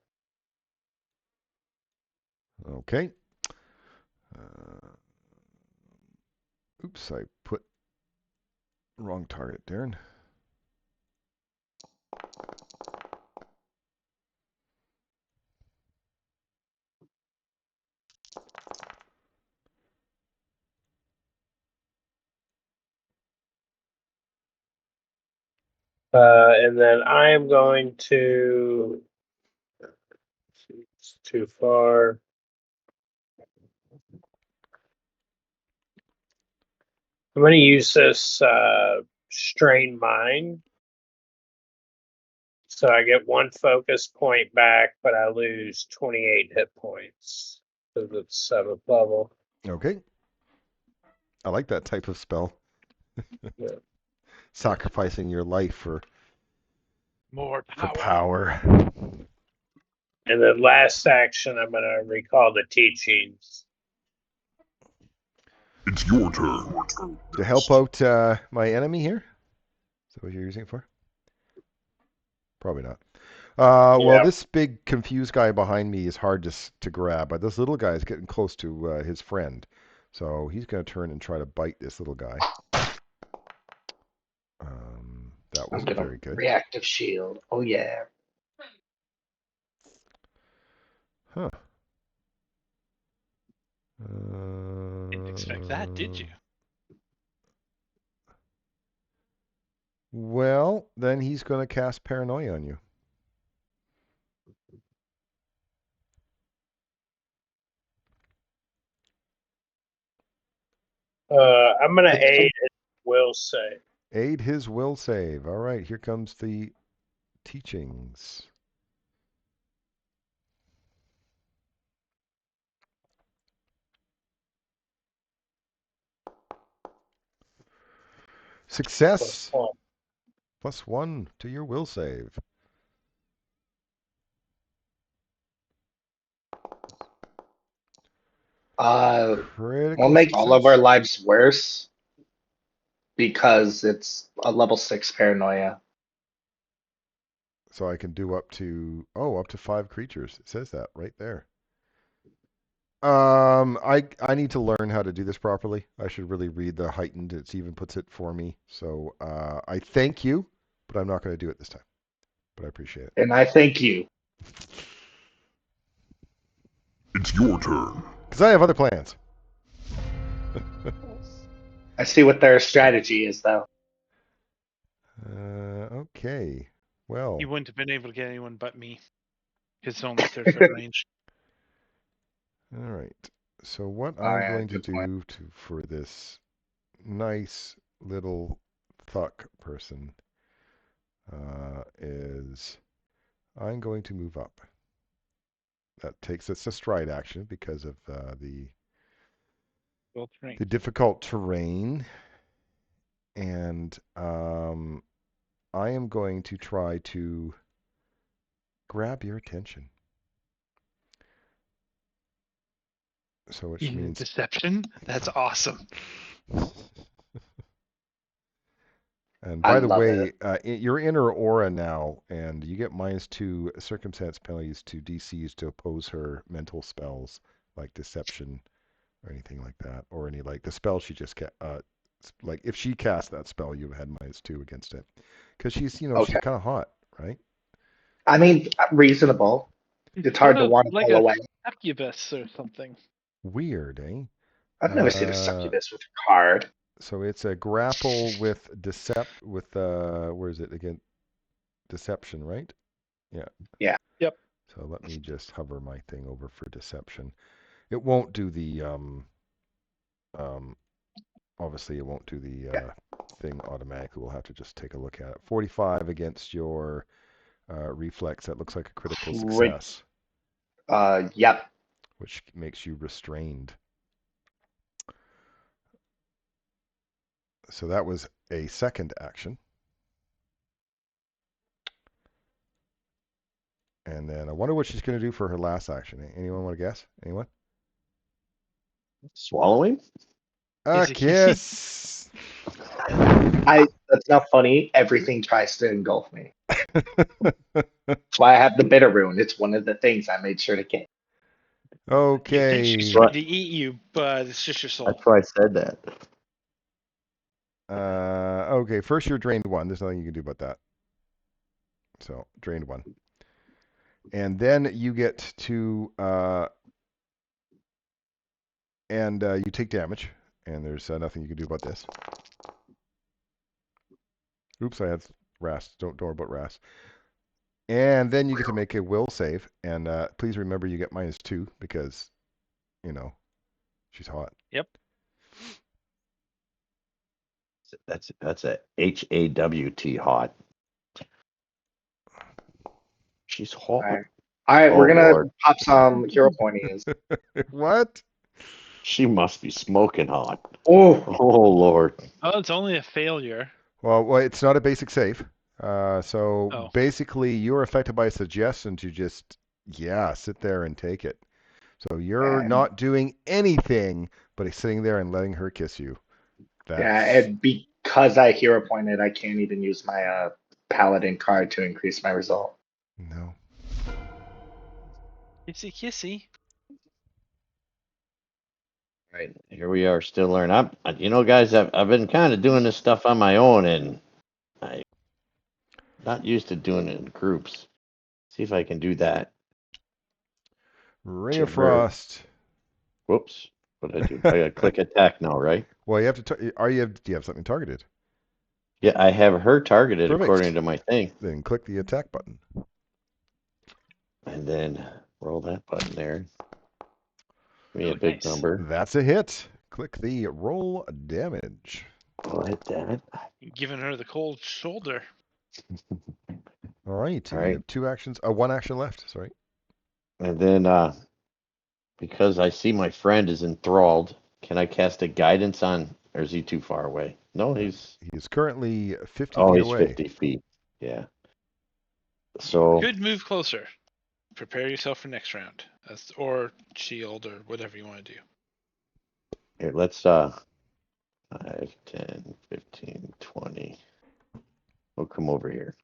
[SPEAKER 1] Okay. Oops, I put wrong target, Darren.
[SPEAKER 5] And then I am going to. It's too far. I'm going to use this strain mine. So I get one focus point back, but I lose 28 hit points because it's 7th level.
[SPEAKER 1] Okay. I like that type of spell.
[SPEAKER 5] Yeah.
[SPEAKER 1] Sacrificing your life for
[SPEAKER 3] More power.
[SPEAKER 1] power.
[SPEAKER 5] And then last action, I'm going to recall the teachings.
[SPEAKER 6] It's your turn.
[SPEAKER 1] To help out my enemy here? Is that what you're using it for? Probably not. Well, this big confused guy behind me is hard to grab, but this little guy is getting close to his friend. So he's going to turn and try to bite this little guy. That wasn't very good.
[SPEAKER 2] Reactive shield. Oh yeah.
[SPEAKER 1] Huh.
[SPEAKER 3] Didn't expect that, did you?
[SPEAKER 1] Well, then he's going to cast Paranoia on you.
[SPEAKER 5] I'm going to aid his will save.
[SPEAKER 1] Aid his will save. All right, here comes the teachings. Success. +1 to your will save.
[SPEAKER 2] We'll make all of our lives worse because it's a level 6 paranoia.
[SPEAKER 1] So I can do up to 5 creatures. It says that right there. I need to learn how to do this properly. I should really read the heightened. It even puts it for me. So I thank you, but I'm not going to do it this time. But I appreciate it.
[SPEAKER 2] And I thank you.
[SPEAKER 6] It's your turn.
[SPEAKER 1] Because I have other plans.
[SPEAKER 2] I see what their strategy is, though.
[SPEAKER 1] Okay. Well.
[SPEAKER 3] You wouldn't have been able to get anyone but me. Because it's only 30-foot range.
[SPEAKER 1] All right. So what
[SPEAKER 2] Oh,
[SPEAKER 1] I'm
[SPEAKER 2] yeah,
[SPEAKER 1] going to
[SPEAKER 2] good point.
[SPEAKER 1] do for this nice little thuck person is I'm going to move up. That takes us a stride action because of the difficult terrain, and I am going to try to grab your attention. So which means
[SPEAKER 3] deception. That's awesome.
[SPEAKER 1] And
[SPEAKER 2] I
[SPEAKER 1] by the
[SPEAKER 2] love
[SPEAKER 1] way,
[SPEAKER 2] it.
[SPEAKER 1] you're in her aura now, and you get -2 circumstance penalties to DCs to oppose her mental spells like deception or anything like that, or any like the spell she just like if she cast that spell, you had -2 against it because she's she's
[SPEAKER 2] Okay.
[SPEAKER 1] kind of hot, right?
[SPEAKER 2] I mean, reasonable. It's
[SPEAKER 3] What
[SPEAKER 2] hard to
[SPEAKER 3] about
[SPEAKER 2] want to
[SPEAKER 3] like
[SPEAKER 2] pull
[SPEAKER 3] a
[SPEAKER 2] away.
[SPEAKER 3] succubus or something?
[SPEAKER 1] Weird, eh?
[SPEAKER 2] I've never seen a succubus with a card.
[SPEAKER 1] So it's a grapple with where is it again? Deception, right? Yeah.
[SPEAKER 2] Yeah.
[SPEAKER 3] Yep.
[SPEAKER 1] So let me just hover my thing over for deception. It won't do the obviously it won't do the thing automatically. We'll have to just take a look at it. 45 against your reflex. That looks like a critical success.
[SPEAKER 2] Yep.
[SPEAKER 1] Which makes you restrained. So that was a second action. And then I wonder what she's going to do for her last action. Anyone want to guess? Anyone?
[SPEAKER 4] Swallowing?
[SPEAKER 1] A
[SPEAKER 3] Is it kissing?
[SPEAKER 1] kiss.
[SPEAKER 2] That's not funny. Everything tries to engulf me. That's why I have the bitter rune. It's one of the things I made sure to get.
[SPEAKER 3] You think she's
[SPEAKER 1] Okay.
[SPEAKER 3] trying to eat you, but it's just your soul.
[SPEAKER 4] That's why I said that.
[SPEAKER 1] Okay, first you're drained 1. There's nothing you can do about that. So, drained 1. And then you get to, you take damage, and there's nothing you can do about this. Oops, I had Rast. Don't worry about Rast. And then you get to make a will save, and please remember you get -2 because, she's hot.
[SPEAKER 3] Yep.
[SPEAKER 4] That's a HAWT hot. She's hot.
[SPEAKER 2] All right, we're gonna
[SPEAKER 4] Lord.
[SPEAKER 2] pop some hero pointies.
[SPEAKER 1] What?
[SPEAKER 4] She must be smoking hot.
[SPEAKER 2] Oh,
[SPEAKER 4] Oh Lord.
[SPEAKER 3] Oh, it's only a failure.
[SPEAKER 1] Well, it's not a basic save. So
[SPEAKER 3] Oh.
[SPEAKER 1] basically, you're affected by a suggestion to just, sit there and take it. So you're
[SPEAKER 2] And-
[SPEAKER 1] not doing anything but sitting there and letting her kiss you.
[SPEAKER 2] yeah, and because I hero pointed, I can't even use my paladin card to increase my result.
[SPEAKER 1] No.
[SPEAKER 3] Kissy, kissy.
[SPEAKER 4] Right, here we are, still learning. Guys, I've been kind of doing this stuff on my own, and I'm not used to doing it in groups. See if I can do that.
[SPEAKER 1] Ray of Frost.
[SPEAKER 4] Whoops. What did I do? I gotta click attack now, right?
[SPEAKER 1] Well, you have to. Do you have something targeted?
[SPEAKER 4] Yeah, I have her targeted
[SPEAKER 1] Perfect.
[SPEAKER 4] according to my thing.
[SPEAKER 1] Then click the attack button.
[SPEAKER 4] And then roll that button there. Give me a big
[SPEAKER 3] Nice.
[SPEAKER 4] number.
[SPEAKER 1] That's a hit. Click the roll damage.
[SPEAKER 4] I'll hit that.
[SPEAKER 3] Giving her the cold shoulder.
[SPEAKER 1] All right.
[SPEAKER 4] All
[SPEAKER 1] You
[SPEAKER 4] right.
[SPEAKER 1] have 2 actions. 1 action left. Sorry.
[SPEAKER 4] And then because I see my friend is enthralled, can I cast a guidance on, or is he too far away? No, he's
[SPEAKER 1] currently 50 feet
[SPEAKER 4] he's
[SPEAKER 1] away.
[SPEAKER 4] 50 feet. Yeah. So
[SPEAKER 3] Could move closer. Prepare yourself for next round. Or shield or whatever you want to do.
[SPEAKER 4] here, let's 5, 10, 15, 20. We'll come over here.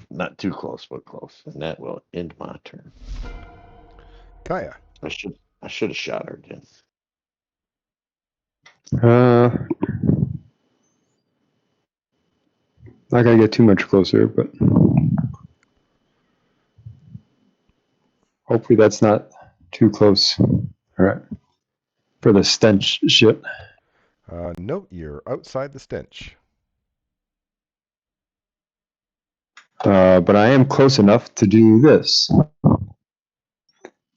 [SPEAKER 4] not too close, but close, and that will end my turn.
[SPEAKER 1] Kaya.
[SPEAKER 4] I should have shot her again.
[SPEAKER 7] Not gonna get too much closer, but hopefully that's not too close. All right. For the stench shit.
[SPEAKER 1] Note you're outside the stench.
[SPEAKER 7] But I am close enough to do this.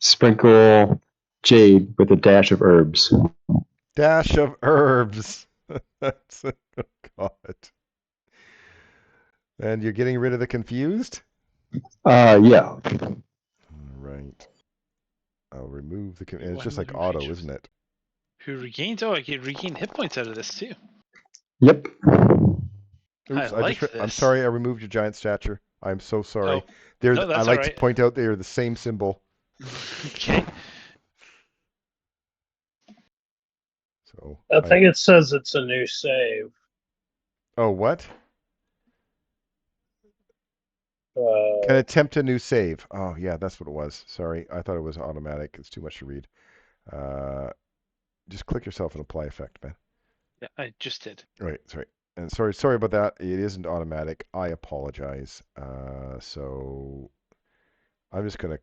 [SPEAKER 7] Sprinkle jade with a dash of herbs.
[SPEAKER 1] Dash of herbs. That's oh God. And you're getting rid of the confused?
[SPEAKER 7] Yeah.
[SPEAKER 1] All right. I'll remove the. And it's just
[SPEAKER 3] One
[SPEAKER 1] like
[SPEAKER 3] who
[SPEAKER 1] auto,
[SPEAKER 3] features-
[SPEAKER 1] isn't it?
[SPEAKER 3] Who regains? Oh, I can regain hit points out of this too.
[SPEAKER 7] Yep.
[SPEAKER 1] Oops,
[SPEAKER 3] I like
[SPEAKER 1] I'm
[SPEAKER 3] this.
[SPEAKER 1] sorry I removed your giant stature. I'm so sorry.
[SPEAKER 3] Oh, no,
[SPEAKER 1] I
[SPEAKER 3] that's
[SPEAKER 1] like
[SPEAKER 3] all
[SPEAKER 1] to
[SPEAKER 3] right.
[SPEAKER 1] point out they are the same symbol.
[SPEAKER 3] Okay.
[SPEAKER 1] So
[SPEAKER 5] I think it says it's a new save.
[SPEAKER 1] Oh, what? Can attempt a new save. Oh, yeah, that's what it was. Sorry, I thought it was automatic. It's too much to read. Just click yourself and apply effect, man.
[SPEAKER 3] Yeah, I just did.
[SPEAKER 1] Right, sorry. And sorry about that. It isn't automatic. I apologize. So I'm just gonna.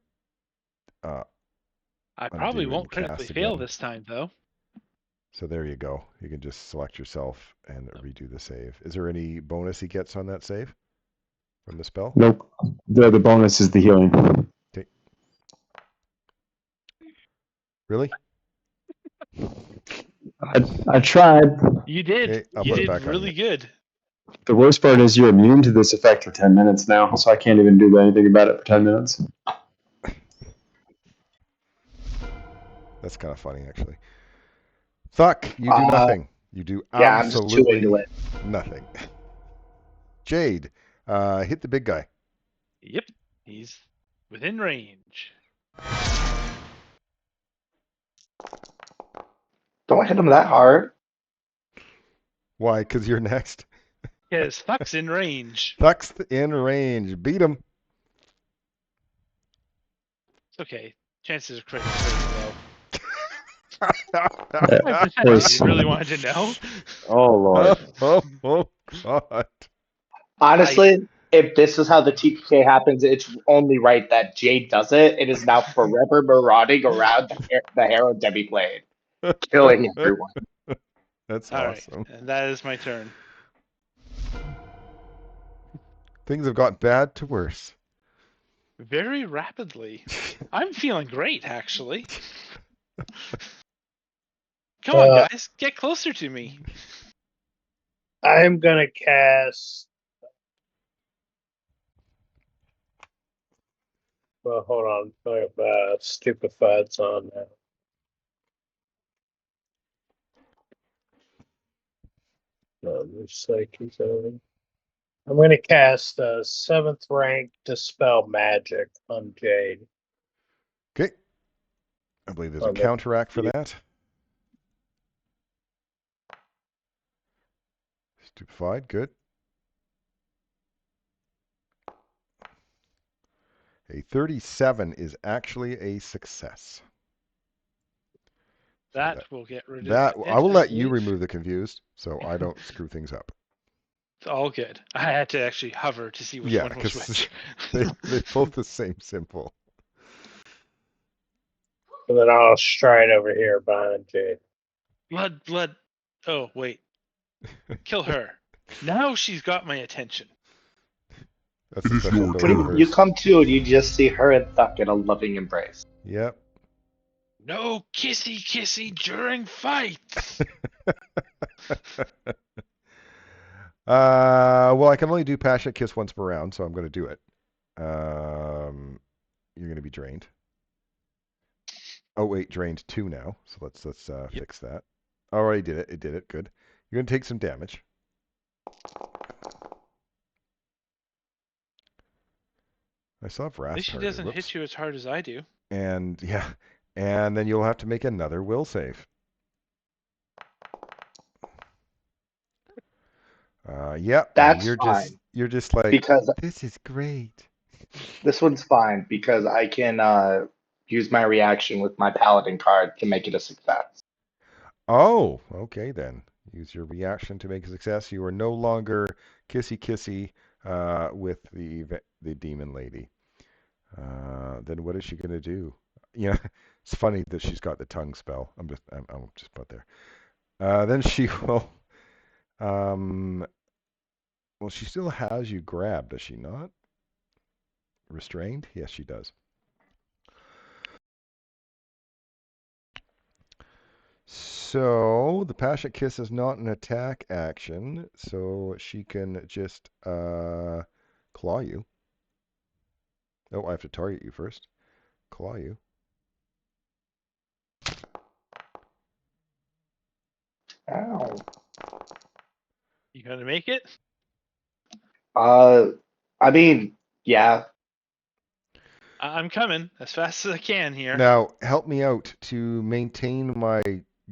[SPEAKER 3] I probably
[SPEAKER 1] undo and
[SPEAKER 3] won't critically
[SPEAKER 1] cast
[SPEAKER 3] fail
[SPEAKER 1] again.
[SPEAKER 3] this time, though.
[SPEAKER 1] So there you go. You can just select yourself and redo the save. Is there any bonus he gets on that save from the spell?
[SPEAKER 7] Nope. The bonus is the healing.
[SPEAKER 1] Okay. Really?
[SPEAKER 7] I tried.
[SPEAKER 3] You did.
[SPEAKER 1] Okay, I'll
[SPEAKER 3] You
[SPEAKER 1] put it
[SPEAKER 3] did
[SPEAKER 1] back on
[SPEAKER 3] really
[SPEAKER 1] you.
[SPEAKER 3] good.
[SPEAKER 7] The worst part is you're immune to this effect for 10 minutes now, so I can't even do anything about it for 10 minutes.
[SPEAKER 1] That's kind of funny, actually. Thuck, you do nothing. You do
[SPEAKER 2] Yeah, I'm just too into
[SPEAKER 1] absolutely
[SPEAKER 2] it.
[SPEAKER 1] nothing. Jade, hit the big guy.
[SPEAKER 3] Yep. He's within range.
[SPEAKER 2] Don't hit him that hard.
[SPEAKER 1] Why? Because you're next.
[SPEAKER 3] Yes, Thuck's in range.
[SPEAKER 1] Thuck's in range. Beat him.
[SPEAKER 3] It's okay. Chances are pretty low.
[SPEAKER 7] There's-
[SPEAKER 3] You really wanted to know?
[SPEAKER 4] Oh Lord.
[SPEAKER 1] oh, God.
[SPEAKER 2] Honestly, if this is how the TPK happens, it's only right that Jade does it. It is now forever marauding around the Harrow Demiplane, killing everyone.
[SPEAKER 1] That's
[SPEAKER 3] All right,
[SPEAKER 1] awesome.
[SPEAKER 3] and that is my turn.
[SPEAKER 1] Things have got bad to worse.
[SPEAKER 3] Very rapidly. I'm feeling great, actually. Come on, guys, get closer to me.
[SPEAKER 5] I'm gonna cast. Well, hold on. Stupefied's on now. No, there's Psyche's on. I'm going to cast a 7th rank Dispel Magic on Jade.
[SPEAKER 1] Okay. I believe there's a
[SPEAKER 5] Okay.
[SPEAKER 1] counteract for that. Stupefied, good. A 37 is actually a success.
[SPEAKER 3] That will get rid of
[SPEAKER 1] that.
[SPEAKER 3] it,
[SPEAKER 1] I will let you
[SPEAKER 3] believe.
[SPEAKER 1] remove the confused, so I don't screw things up.
[SPEAKER 3] It's all good. I had to actually hover to see which
[SPEAKER 1] Yeah,
[SPEAKER 3] one was
[SPEAKER 1] because
[SPEAKER 3] which.
[SPEAKER 1] they're both the same symbol.
[SPEAKER 5] And then I'll stride over here behind Jade.
[SPEAKER 3] Blood. Oh, wait. Kill her. Now she's got my attention.
[SPEAKER 1] That's
[SPEAKER 6] It
[SPEAKER 1] a
[SPEAKER 6] is
[SPEAKER 1] special
[SPEAKER 6] your
[SPEAKER 1] ability of
[SPEAKER 6] turn.
[SPEAKER 2] You
[SPEAKER 1] hers.
[SPEAKER 2] come to and you just see her and Thuck in a loving embrace.
[SPEAKER 1] Yep.
[SPEAKER 3] No kissy during fights.
[SPEAKER 1] Well, I can only do passionate kiss once per round, so I'm going to do it. You're going to be drained. Oh wait, drained 2 now. So let's fix that. Already did it. It did it. Good. You're going to take some damage. I still have wrath.
[SPEAKER 3] At least she doesn't hit you as hard as I do.
[SPEAKER 1] And yeah, and then you'll have to make another will save. Yeah, and
[SPEAKER 2] That's fine
[SPEAKER 1] you're just like,
[SPEAKER 2] because
[SPEAKER 1] this is great.
[SPEAKER 2] this one's fine because I can use my reaction with my paladin card to make it a success.
[SPEAKER 1] Oh, okay then. Use your reaction to make a success. You are no longer kissy kissy with the demon lady. Then what is she gonna do? Yeah, it's funny that she's got the tongue spell. I'm just put there. Then she will. Um, well, she still has you grabbed, does she not? Restrained? Yes, she does. So the passionate kiss is not an attack action, so she can just claw you. Oh, I have to target you first. Claw you.
[SPEAKER 2] Ow.
[SPEAKER 3] You gonna make it?
[SPEAKER 2] I mean, yeah.
[SPEAKER 3] I'm coming as fast as I can here.
[SPEAKER 1] Now, help me out. To maintain my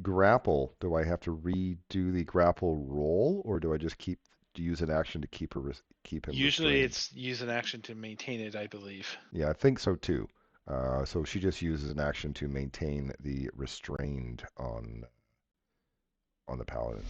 [SPEAKER 1] grapple, do I have to redo the grapple roll, or do I just use an action to keep him
[SPEAKER 3] Usually
[SPEAKER 1] restrained?
[SPEAKER 3] it's use an action to maintain it, I believe.
[SPEAKER 1] Yeah, I think so too. So she just uses an action to maintain the restrained on the paladin.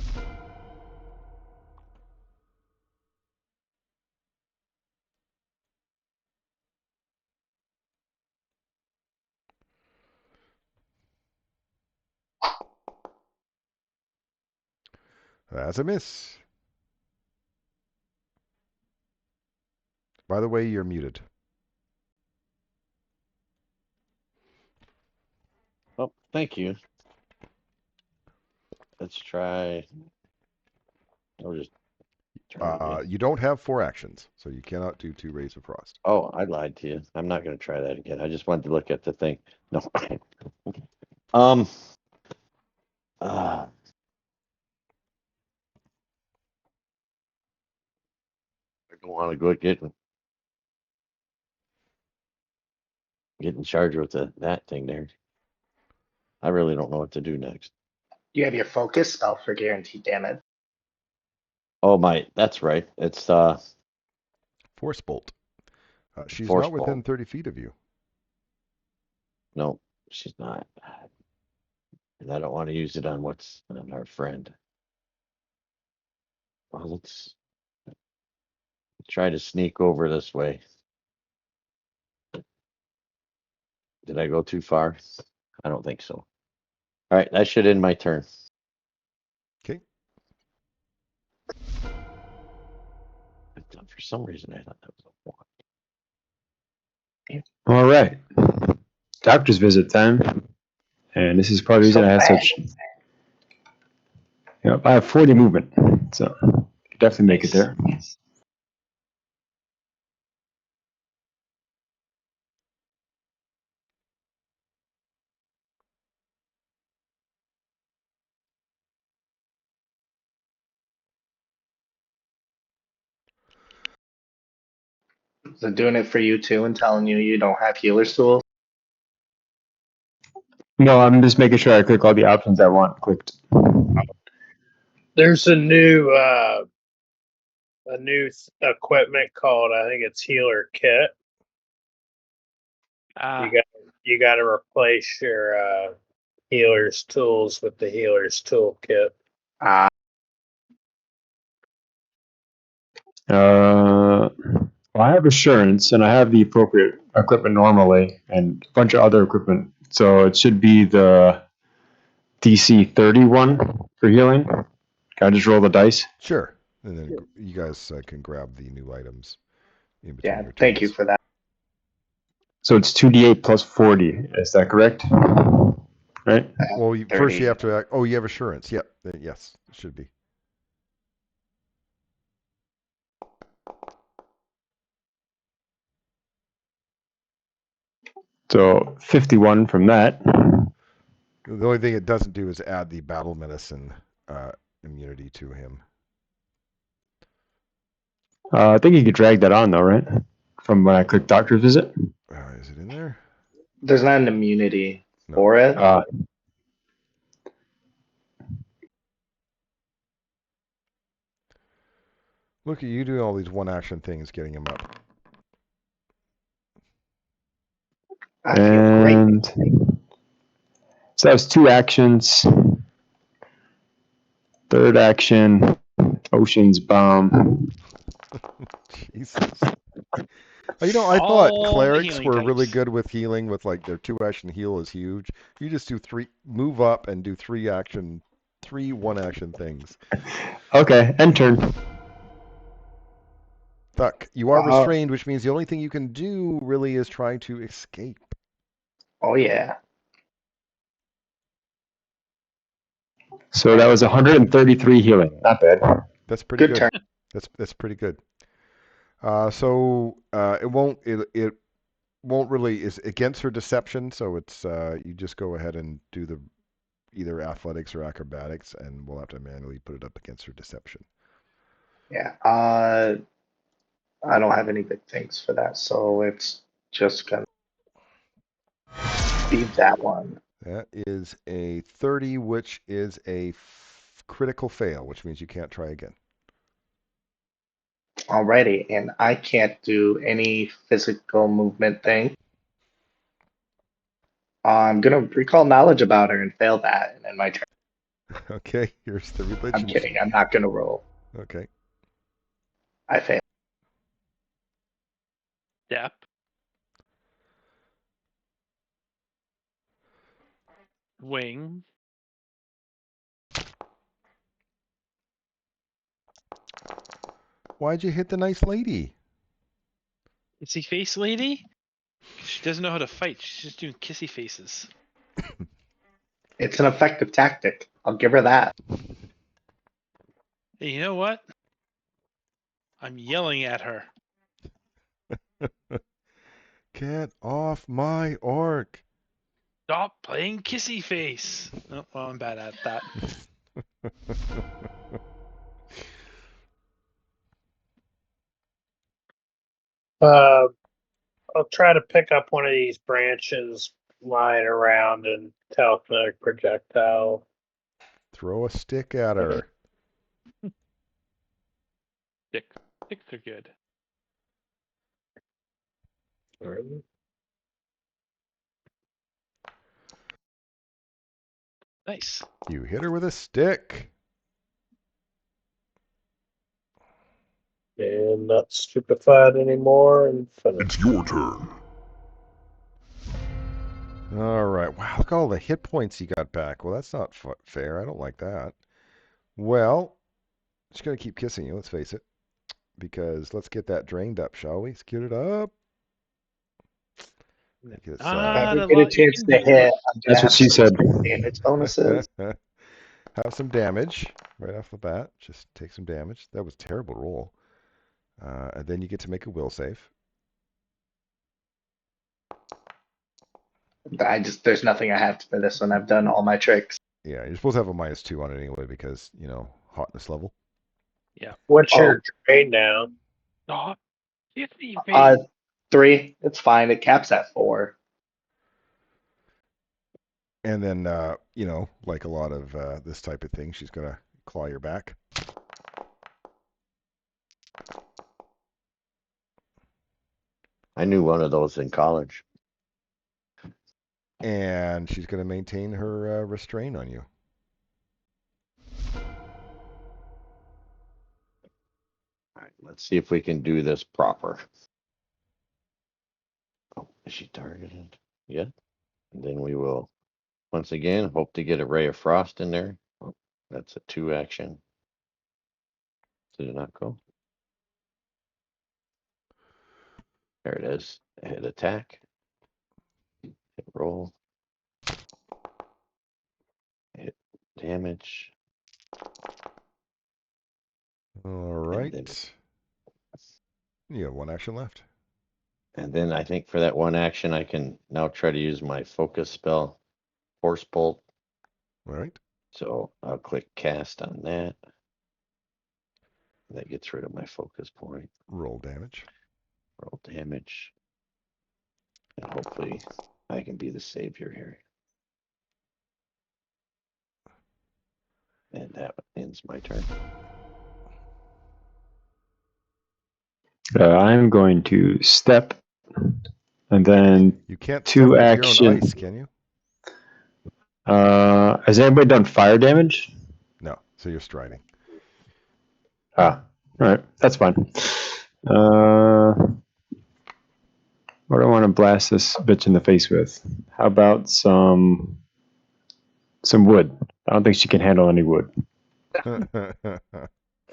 [SPEAKER 1] That's a miss. By the way, you're muted.
[SPEAKER 4] Oh, thank you. Let's try. I'll just try again.
[SPEAKER 1] You don't have 4 actions, so you cannot do 2 Rays of Frost.
[SPEAKER 4] Oh, I lied to you. I'm not going to try that again. I just wanted to look at the thing. No. um. I don't want to go get in charge with that thing there. I really don't know what to do next.
[SPEAKER 2] You have your focus spell for guaranteed damage.
[SPEAKER 4] Oh that's right. It's
[SPEAKER 1] Force Bolt. She's
[SPEAKER 4] Force
[SPEAKER 1] not within
[SPEAKER 4] Bolt.
[SPEAKER 1] 30 feet of you.
[SPEAKER 4] No, she's not. And I don't want to use it on on our friend. Well, let's try to sneak over this way. Did I go too far? I don't think so. All right, that should end my turn.
[SPEAKER 1] Okay.
[SPEAKER 4] For some reason, I thought that was a 1.
[SPEAKER 7] All right. Doctor's visit time. And this is part of the reason I have such. Yep, I have 40 movement, so definitely make it there.
[SPEAKER 2] So doing it for you too and telling you don't have healer's tools.
[SPEAKER 7] No, I'm just making sure I click all the options I want clicked.
[SPEAKER 5] There's a new equipment called, I think it's healer kit. You got to replace your healer's tools with the healer's toolkit.
[SPEAKER 7] Well, I have assurance, and I have the appropriate equipment normally, and a bunch of other equipment. So it should be the DC 31 for healing. Can I just roll the dice?
[SPEAKER 1] Sure. And then you guys can grab the new items in between
[SPEAKER 2] Yeah,
[SPEAKER 1] your turns.
[SPEAKER 2] thank you for that.
[SPEAKER 7] So it's 2d8 plus 40. Is that correct? Right?
[SPEAKER 1] Well, first you have to. Oh, you have assurance. Yep. Yes, it should be.
[SPEAKER 7] So 51 from that.
[SPEAKER 1] The only thing it doesn't do is add the battle medicine immunity to him.
[SPEAKER 7] I think you could drag that on though, right? From when I click doctor's visit.
[SPEAKER 1] Is it in there?
[SPEAKER 2] There's not an immunity for it.
[SPEAKER 1] Look at you doing all these one-action things, getting him up.
[SPEAKER 2] I feel great.
[SPEAKER 7] And so that was 2 actions. Third action, Ocean's Bomb.
[SPEAKER 1] Jesus. I thought
[SPEAKER 3] All the
[SPEAKER 1] clerics
[SPEAKER 3] healing
[SPEAKER 1] were really
[SPEAKER 3] types.
[SPEAKER 1] good with healing, with like their 2-action heal is huge. You just do 3, move up and do 3 one-action things.
[SPEAKER 7] Okay, end turn.
[SPEAKER 1] Thuck. You are restrained, which means the only thing you can do really is try to escape.
[SPEAKER 2] Oh yeah.
[SPEAKER 7] So that was 133 healing. Not bad.
[SPEAKER 1] That's pretty
[SPEAKER 2] Good
[SPEAKER 1] good.
[SPEAKER 2] turn.
[SPEAKER 1] That's pretty good. It won't really is against her deception, so it's you just go ahead and do the either athletics or acrobatics, and we'll have to manually put it up against her deception.
[SPEAKER 2] Yeah. I don't have any big things for that, so it's just gonna be that one.
[SPEAKER 1] That is a 30, which is a critical fail, which means you can't try again.
[SPEAKER 2] Alrighty, and I can't do any physical movement thing. I'm gonna recall knowledge about her and fail that, and then my turn.
[SPEAKER 1] Okay, here's the religion.
[SPEAKER 2] I'm kidding. I'm not gonna roll.
[SPEAKER 1] Okay.
[SPEAKER 2] I fail.
[SPEAKER 3] Yep. Wing.
[SPEAKER 1] Why'd you hit the nice lady?
[SPEAKER 3] Kissy face lady? She doesn't know how to fight. She's just doing kissy faces.
[SPEAKER 2] It's an effective tactic. I'll give her that.
[SPEAKER 3] Hey, you know what? I'm yelling at her.
[SPEAKER 1] Get off my orc.
[SPEAKER 3] Stop playing kissy face. Oh, well, I'm bad at that.
[SPEAKER 5] I'll try to pick up one of these branches lying around and telekinetic projectile.
[SPEAKER 1] Throw a stick at her.
[SPEAKER 3] Sticks are good. Nice.
[SPEAKER 1] You hit her with a stick.
[SPEAKER 5] And not stupefied anymore and finish.
[SPEAKER 6] It's your turn.
[SPEAKER 1] All right. Wow, look at all the hit points you got back. Well, that's not fair. I don't like that. Well, just going to keep kissing you, let's face it. Because let's get that drained up, shall we? Let's get it up.
[SPEAKER 2] If
[SPEAKER 3] Not
[SPEAKER 2] we
[SPEAKER 3] a
[SPEAKER 2] get a
[SPEAKER 3] lot you
[SPEAKER 2] chance
[SPEAKER 3] can
[SPEAKER 2] to
[SPEAKER 3] do.
[SPEAKER 2] hit, I'm
[SPEAKER 7] That's
[SPEAKER 2] gonna
[SPEAKER 7] what she said.
[SPEAKER 2] damage bonuses.
[SPEAKER 1] Have some damage right off the bat. Just take some damage. That was a terrible roll. And then you get to make a will save.
[SPEAKER 2] There's nothing I have for this one. I've done all my tricks.
[SPEAKER 1] Yeah, you're supposed to have a -2 on it anyway because, hotness level.
[SPEAKER 5] What's
[SPEAKER 2] Oh.
[SPEAKER 5] your trade now?
[SPEAKER 3] Stop kissy face.
[SPEAKER 2] 3. It's fine. It caps at 4.
[SPEAKER 1] And then, like a lot of this type of thing, she's going to claw your back.
[SPEAKER 4] I knew one of those in college.
[SPEAKER 1] And she's going to maintain her restraint on you.
[SPEAKER 4] All right, let's see if we can do this proper. Oh, is she targeted? Yeah. And then we will, once again, hope to get a ray of frost in there. Oh, that's a 2 action. Did it not go? There it is. Hit attack. Hit roll. Hit damage.
[SPEAKER 1] All right. You have 1 action left.
[SPEAKER 4] And then I think for that 1 action, I can now try to use my focus spell, Force Bolt.
[SPEAKER 1] All right.
[SPEAKER 4] So I'll click cast on that. That gets rid of my focus point.
[SPEAKER 1] Roll damage.
[SPEAKER 4] Roll damage. And hopefully I can be the savior here. And that ends my turn.
[SPEAKER 7] I'm going to step, and then
[SPEAKER 1] You can't step
[SPEAKER 7] 2
[SPEAKER 1] into your own
[SPEAKER 7] action.
[SPEAKER 1] ice, can you?
[SPEAKER 7] Has anybody done fire damage?
[SPEAKER 1] No. So you're striding.
[SPEAKER 7] All right, that's fine. What do I want to blast this bitch in the face with? How about some wood? I don't think she can handle any wood.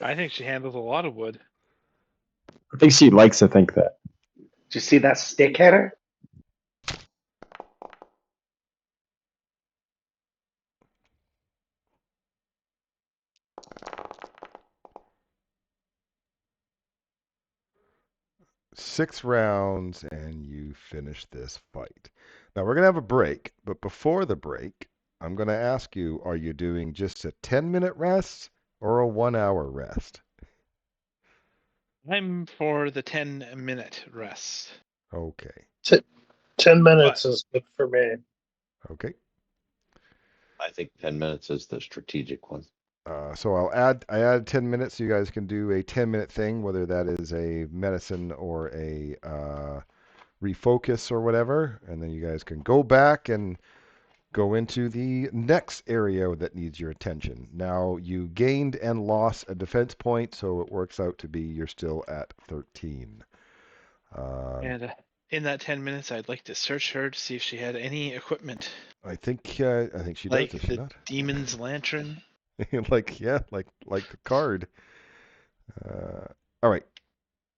[SPEAKER 3] I think she handles a lot of wood.
[SPEAKER 7] I think she likes to think that.
[SPEAKER 2] Did you see that stick hitter?
[SPEAKER 1] Six rounds and you finish this fight. Now we're going to have a break, but before the break, I'm going to ask you, are you doing just a 10-minute rest or a 1-hour rest?
[SPEAKER 3] I'm for the 10-minute rest.
[SPEAKER 1] Okay.
[SPEAKER 5] 10 minutes is good for me.
[SPEAKER 1] Okay.
[SPEAKER 4] I think 10 minutes is the strategic one.
[SPEAKER 1] So I added 10 minutes so you guys can do a 10-minute thing, whether that is a medicine or a refocus or whatever, and then you guys can go back and go into the next area that needs your attention. Now you gained and lost a defense point, so it works out to be you're still at 13.
[SPEAKER 3] And in that 10 minutes, I'd like to search her to see if she had any equipment.
[SPEAKER 1] I think she does.
[SPEAKER 3] Like
[SPEAKER 1] Does she
[SPEAKER 3] the
[SPEAKER 1] not?
[SPEAKER 3] demon's lantern.
[SPEAKER 1] like the card. All right.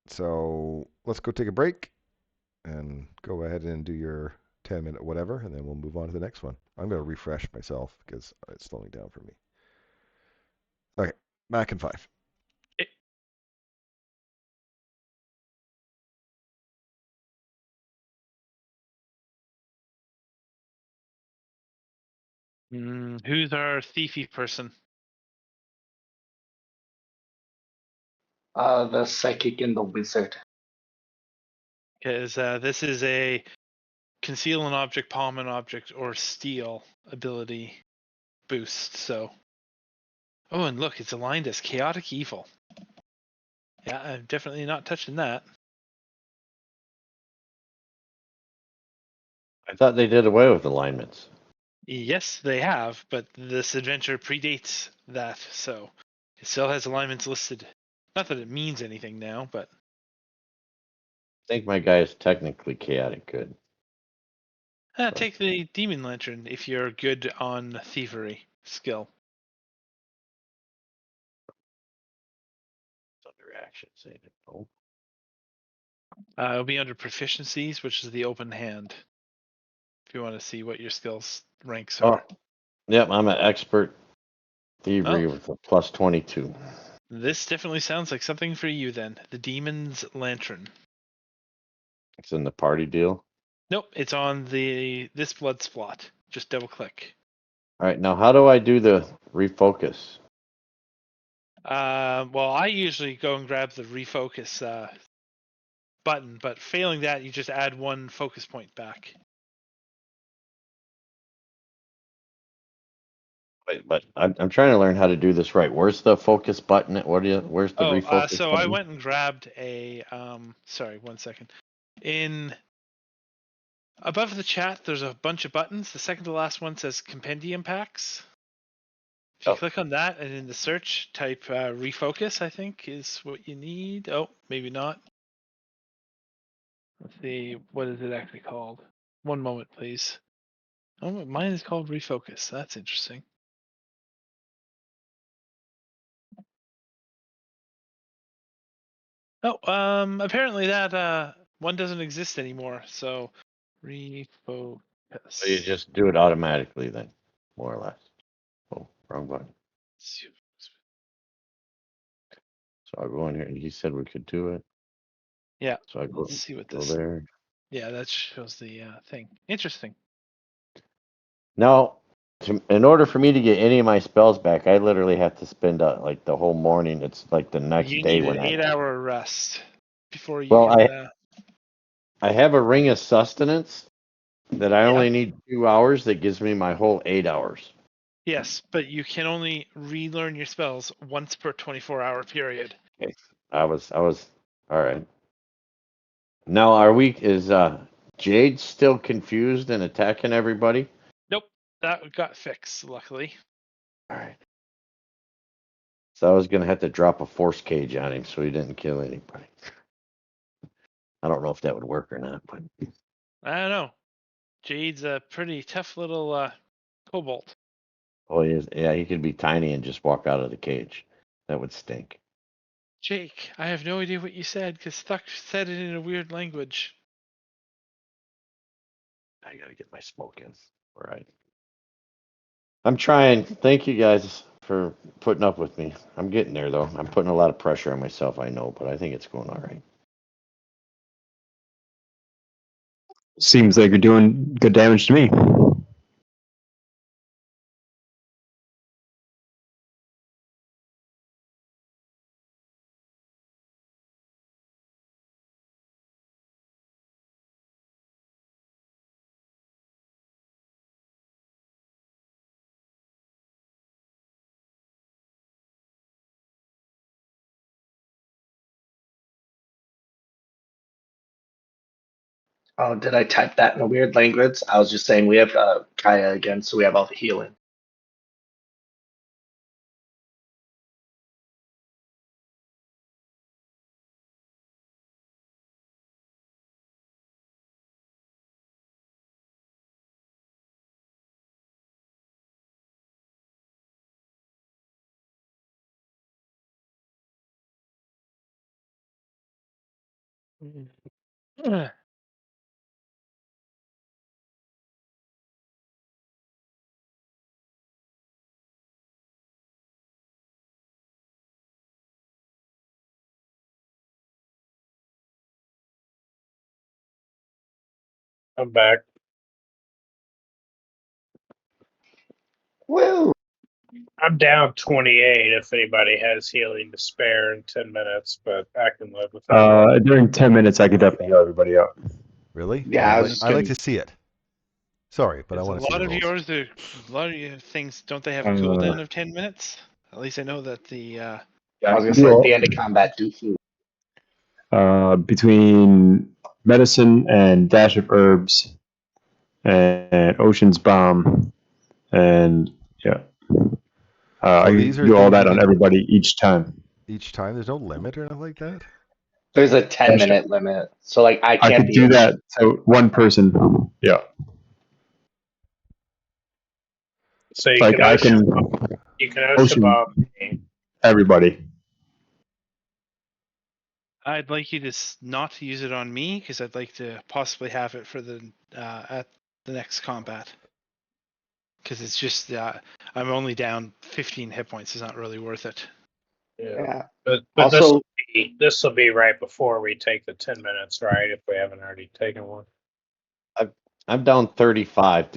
[SPEAKER 1] So let's go take a break and go ahead and do your 10-minute whatever, and then we'll move on to the next one. I'm going to refresh myself because it's slowing down for me. Okay, back in 5.
[SPEAKER 3] Who's our thiefy person?
[SPEAKER 2] The psychic and the wizard.
[SPEAKER 3] Because this is a conceal an object, palm an object, or steal ability boost. So, oh, and look, it's aligned as chaotic evil. Yeah, I'm definitely not touching that.
[SPEAKER 4] I thought they did away with alignments.
[SPEAKER 3] Yes, they have, but this adventure predates that, so it still has alignments listed. Not that it means anything now, but
[SPEAKER 4] I think my guy is technically chaotic good.
[SPEAKER 3] take the demon lantern if you're good on thievery skill.
[SPEAKER 4] It's under action, saying it. Oh,
[SPEAKER 3] It'll be under proficiencies, which is the open hand. If you want to see what your skills ranks are.
[SPEAKER 4] Yep, I'm an expert thievery with a plus 22.
[SPEAKER 3] This definitely sounds like something for you then. The demon's lantern.
[SPEAKER 4] It's in the party deal.
[SPEAKER 3] Nope, it's on this blood spot. Just double click.
[SPEAKER 4] All right, now how do I do the refocus?
[SPEAKER 3] Well, I usually go and grab the refocus button, but failing that, you just add one focus point back.
[SPEAKER 4] Wait, but I'm trying to learn how to do this right. Where's the focus button? Where's the refocus
[SPEAKER 3] So
[SPEAKER 4] button?
[SPEAKER 3] I went and grabbed a sorry, 1 second. Above the chat, there's a bunch of buttons. The second to last one says compendium packs. If you click on that and in the search type refocus, I think is what you need. Oh, maybe not. Let's see, what is it actually called? 1 moment, please. Oh, mine is called refocus. That's interesting. Oh, apparently that one doesn't exist anymore. So refocus.
[SPEAKER 4] So you just do it automatically then, more or less. Oh, wrong button. So I'll go in here, and he said we could do it.
[SPEAKER 3] Yeah.
[SPEAKER 4] So I
[SPEAKER 3] Let's see what
[SPEAKER 4] go
[SPEAKER 3] this.
[SPEAKER 4] there.
[SPEAKER 3] Yeah, that shows the thing. Interesting.
[SPEAKER 4] Now, in order for me to get any of my spells back, I literally have to spend like the whole morning. It's like the next
[SPEAKER 3] You
[SPEAKER 4] day
[SPEAKER 3] need
[SPEAKER 4] when
[SPEAKER 3] an 8-hour rest before you
[SPEAKER 4] Well,
[SPEAKER 3] can.
[SPEAKER 4] I have a ring of sustenance that I
[SPEAKER 3] Yeah.
[SPEAKER 4] only need 2 hours. That gives me my whole 8 hours.
[SPEAKER 3] Yes, but you can only relearn your spells once per 24-hour period.
[SPEAKER 4] Okay. I was all right. Now, is Jade still confused and attacking everybody?
[SPEAKER 3] Nope, that got fixed, luckily.
[SPEAKER 4] All right. So I was going to have to drop a force cage on him so he didn't kill anybody. I don't know if that would work or not, but
[SPEAKER 3] I don't know. Jade's a pretty tough little kobold.
[SPEAKER 4] oh, he is. Yeah, he could be tiny and just walk out of the cage. That would stink.
[SPEAKER 3] Jake, I have no idea what you said because Stuck said it in a weird language.
[SPEAKER 4] I got to get my smoke in. All right. I'm trying. Thank you guys for putting up with me. I'm getting there, though. I'm putting a lot of pressure on myself, I know, but I think it's going all right.
[SPEAKER 7] Seems like you're doing good damage to me.
[SPEAKER 2] Oh, did I type that in a weird language? I was just saying we have Kaya again, so we have all the healing.
[SPEAKER 5] I'm back.
[SPEAKER 2] Woo!
[SPEAKER 5] I'm down 28 if anybody has healing to spare in 10 minutes, but I can live with that.
[SPEAKER 7] During 10 minutes, I could definitely heal everybody out.
[SPEAKER 1] Really?
[SPEAKER 2] Yeah, I was just
[SPEAKER 1] I like
[SPEAKER 2] gonna.
[SPEAKER 1] to see it. Sorry, but I
[SPEAKER 3] There's a
[SPEAKER 1] want to see
[SPEAKER 3] lot
[SPEAKER 1] the
[SPEAKER 3] of
[SPEAKER 1] rolls.
[SPEAKER 3] yours, a lot of your things, don't they have a
[SPEAKER 7] Uh,
[SPEAKER 3] cooldown of 10 minutes? At least I know that the
[SPEAKER 2] I was gonna say at
[SPEAKER 7] heal
[SPEAKER 2] the end of combat, do food.
[SPEAKER 7] between medicine and dash of herbs and ocean's bomb and yeah. I
[SPEAKER 1] These
[SPEAKER 7] can
[SPEAKER 1] are
[SPEAKER 7] do all
[SPEAKER 1] things
[SPEAKER 7] that
[SPEAKER 1] you
[SPEAKER 7] on
[SPEAKER 1] can
[SPEAKER 7] everybody each time.
[SPEAKER 1] each time. There's no limit or anything like that.
[SPEAKER 2] There's a 10
[SPEAKER 7] Dash of-
[SPEAKER 2] minute limit, so like I
[SPEAKER 7] I
[SPEAKER 2] can't
[SPEAKER 7] could
[SPEAKER 2] be
[SPEAKER 7] do
[SPEAKER 2] in.
[SPEAKER 7] that to one person. Yeah.
[SPEAKER 5] So you
[SPEAKER 7] Like
[SPEAKER 5] can
[SPEAKER 7] I
[SPEAKER 5] ocean,
[SPEAKER 7] can
[SPEAKER 5] you can ocean
[SPEAKER 7] ocean
[SPEAKER 5] bomb me.
[SPEAKER 7] everybody.
[SPEAKER 3] I'd like you to not use it on me because I'd like to possibly have it for the at the next combat. Because it's just I'm only down 15 hit points. It's not really worth it.
[SPEAKER 5] Yeah.
[SPEAKER 2] Yeah.
[SPEAKER 5] But
[SPEAKER 2] Also,
[SPEAKER 5] this will be right before we take the 10 minutes, right? If we haven't already taken one.
[SPEAKER 4] I'm down 35.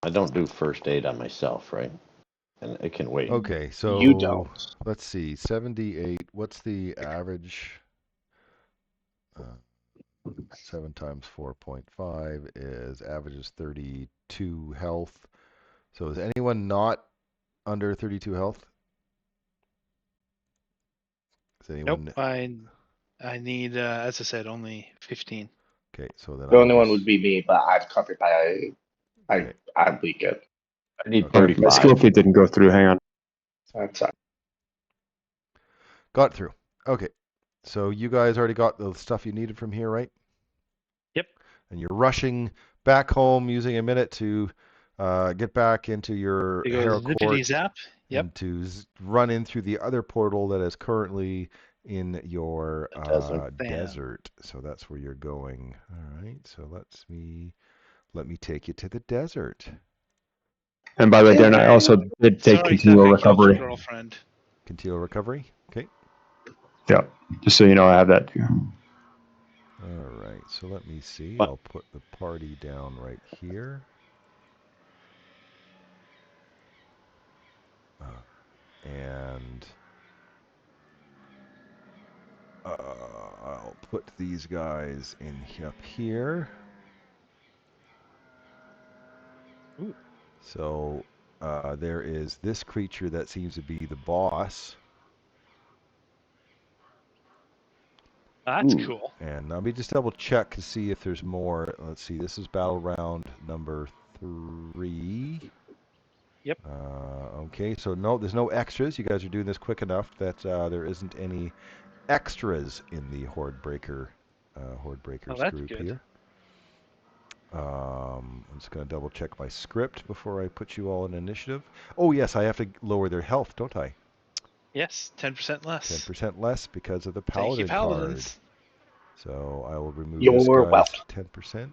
[SPEAKER 4] I don't do first aid on myself, right? And it can wait.
[SPEAKER 1] Okay, so
[SPEAKER 2] you don't.
[SPEAKER 1] let's see. 78. What's the average? 7 times 4.5 is averages 32 health. So is anyone not under 32 health? Is anyone?
[SPEAKER 3] Nope. I need, as I said, only 15.
[SPEAKER 1] Okay, so then
[SPEAKER 2] The
[SPEAKER 1] I'll
[SPEAKER 2] only one
[SPEAKER 1] just.
[SPEAKER 2] would be me, but I'm covered by.
[SPEAKER 1] Okay.
[SPEAKER 2] I'd be good.
[SPEAKER 4] I need
[SPEAKER 1] Okay.
[SPEAKER 7] My skill
[SPEAKER 4] 35.
[SPEAKER 7] feat didn't go through. Hang on.
[SPEAKER 2] That's fine.
[SPEAKER 1] Got through. Okay, so you guys already got the stuff you needed from here, right?
[SPEAKER 3] Yep.
[SPEAKER 1] And you're rushing back home using a minute to get back into your
[SPEAKER 3] It goes
[SPEAKER 1] Harrow
[SPEAKER 3] zippity
[SPEAKER 1] court
[SPEAKER 3] zap. Yep.
[SPEAKER 1] and to run in through the other portal that is currently in your
[SPEAKER 4] The desert.
[SPEAKER 1] desert. So that's where you're going. All right. So let me take you to the desert.
[SPEAKER 7] And by the way, Darren, I also did take
[SPEAKER 3] Sorry, Stuck,
[SPEAKER 7] continual
[SPEAKER 3] I killed your
[SPEAKER 7] recovery.
[SPEAKER 3] girlfriend.
[SPEAKER 1] Continual recovery. Okay.
[SPEAKER 7] Yeah. Just so you know, I have that too.
[SPEAKER 1] All right. So let me see.
[SPEAKER 4] What?
[SPEAKER 1] I'll put the party down right here. And I'll put these guys in up here.
[SPEAKER 3] Ooh.
[SPEAKER 1] So there is this creature that seems to be the boss.
[SPEAKER 3] That's
[SPEAKER 4] Ooh.
[SPEAKER 3] cool.
[SPEAKER 1] And let me just double check to see if there's more. Let's see. This is battle round number 3.
[SPEAKER 3] Yep.
[SPEAKER 1] Okay, so no, there's no extras. You guys are doing this quick enough that there isn't any extras in the Horde Breakers
[SPEAKER 3] that's
[SPEAKER 1] group
[SPEAKER 3] good.
[SPEAKER 1] here. I'm just going to double check my script before I put you all in initiative. Oh yes, I have to lower their health, don't I?
[SPEAKER 3] Yes, 10% less.
[SPEAKER 1] 10% less because of the
[SPEAKER 3] Thank you,
[SPEAKER 1] Paladin card.
[SPEAKER 3] Paladins.
[SPEAKER 1] So I will remove
[SPEAKER 2] You're
[SPEAKER 1] this guy's
[SPEAKER 2] welcome.
[SPEAKER 1] 10%.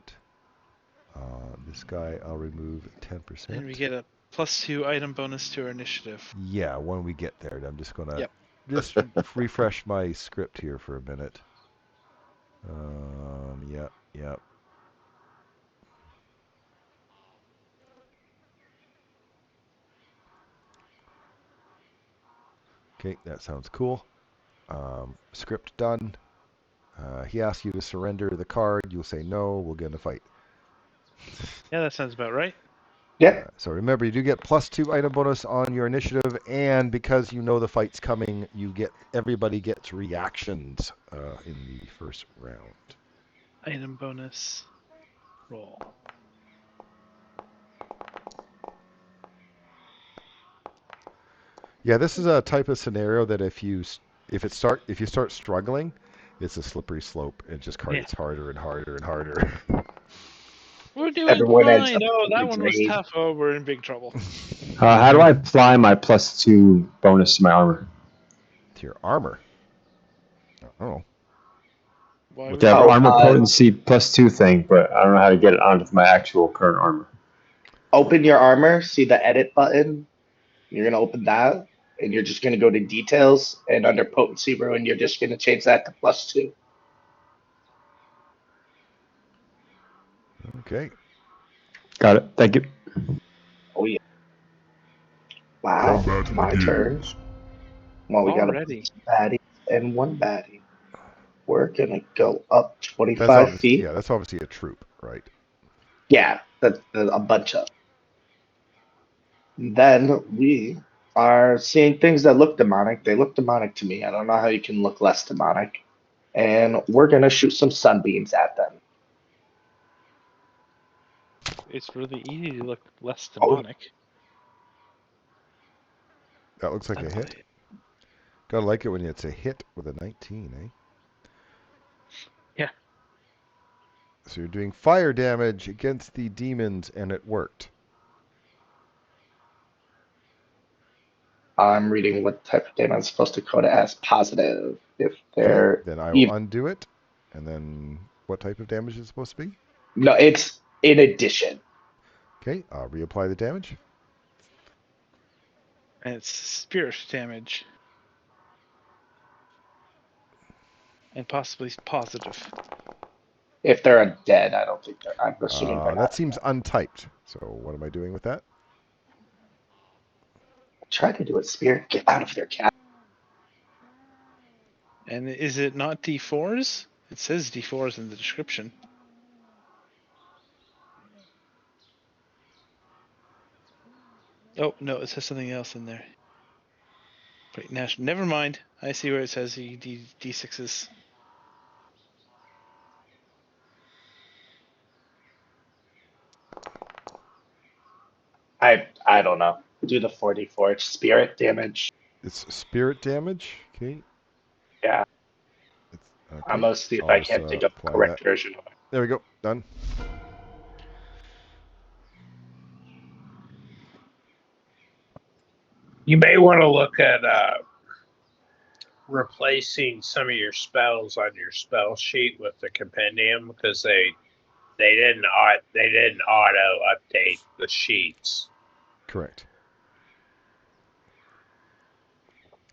[SPEAKER 1] This guy I'll remove 10%.
[SPEAKER 3] And we get a +2 item bonus to our initiative.
[SPEAKER 1] Yeah, when we get there. I'm just going to
[SPEAKER 3] Yep.
[SPEAKER 1] just refresh my script here for a minute. Yep. Okay, that sounds cool. Script done. He asks you to surrender the card. You'll say no. We'll get in a fight.
[SPEAKER 3] Yeah, that sounds about right.
[SPEAKER 2] Yeah.
[SPEAKER 1] So remember, you do get +2 item bonus on your initiative, and because you know the fight's coming, everybody gets reactions in the first round.
[SPEAKER 3] Item bonus. Roll.
[SPEAKER 1] Yeah, this is a type of scenario that if you start struggling, it's a slippery slope. It just gets harder and harder and harder.
[SPEAKER 3] We're doing
[SPEAKER 2] Everyone ends
[SPEAKER 3] fine.
[SPEAKER 2] up
[SPEAKER 3] Oh, that
[SPEAKER 2] getting
[SPEAKER 3] one was
[SPEAKER 2] drained.
[SPEAKER 3] tough. Oh, we're in big trouble.
[SPEAKER 7] How do I apply my +2 bonus to my armor?
[SPEAKER 1] To your armor. Oh.
[SPEAKER 3] Why
[SPEAKER 1] What's
[SPEAKER 7] They have
[SPEAKER 1] that?
[SPEAKER 2] Oh,
[SPEAKER 7] armor potency +2 thing, but I don't know how to get it onto my actual current armor.
[SPEAKER 2] Open your armor, see the edit button. You're going to open that, and you're just going to go to details, and under potency ruin, you're just going to change that to +2.
[SPEAKER 1] Okay.
[SPEAKER 7] Got it. Thank you.
[SPEAKER 2] Oh, yeah. Wow.
[SPEAKER 6] Combat
[SPEAKER 2] My turn.
[SPEAKER 6] begins.
[SPEAKER 2] Well, we got a
[SPEAKER 3] Already.
[SPEAKER 2] baddie and one baddie. We're going to go up
[SPEAKER 1] That's
[SPEAKER 2] 25 feet.
[SPEAKER 1] that's obviously a troop, right?
[SPEAKER 2] Yeah, that's a bunch of. Then we are seeing things that look demonic. They look demonic to me. I don't know how you can look less demonic. And we're going to shoot some sunbeams at them.
[SPEAKER 3] It's really easy to look less
[SPEAKER 2] Oh,
[SPEAKER 3] demonic.
[SPEAKER 1] That looks like a hit. Gotta like it when it's a hit with a 19, eh?
[SPEAKER 3] Yeah.
[SPEAKER 1] So you're doing fire damage against the demons, and it worked.
[SPEAKER 2] I'm reading what type of damage I'm supposed to code it as positive. If
[SPEAKER 1] Okay,
[SPEAKER 2] they're
[SPEAKER 1] then I will
[SPEAKER 2] even.
[SPEAKER 1] undo it. And then what type of damage is it supposed to be?
[SPEAKER 2] No, it's in addition.
[SPEAKER 1] Okay, I'll reapply the damage.
[SPEAKER 3] And it's spirit damage. And possibly positive.
[SPEAKER 2] If they're undead, I don't think they're. I'm assuming they're
[SPEAKER 1] That
[SPEAKER 2] not.
[SPEAKER 1] seems untyped. So what am I doing with that?
[SPEAKER 2] Try to do it, spirit. Get out of there, cat.
[SPEAKER 3] And is it not D4s? It says D4s in the description. Oh, no, it says something else in there. Wait, never mind. I see where it says D6s.
[SPEAKER 2] I don't know. Do the 44. It's spirit damage.
[SPEAKER 1] It's spirit damage. Okay.
[SPEAKER 2] Yeah.
[SPEAKER 1] Okay.
[SPEAKER 2] I'm gonna see if
[SPEAKER 1] I'll
[SPEAKER 2] I
[SPEAKER 1] just
[SPEAKER 2] can't think of the
[SPEAKER 1] apply
[SPEAKER 2] correct
[SPEAKER 1] that.
[SPEAKER 2] version of it.
[SPEAKER 1] There we go. Done.
[SPEAKER 5] You may want to look at replacing some of your spells on your spell sheet with the compendium because they didn't auto update the sheets.
[SPEAKER 1] Correct.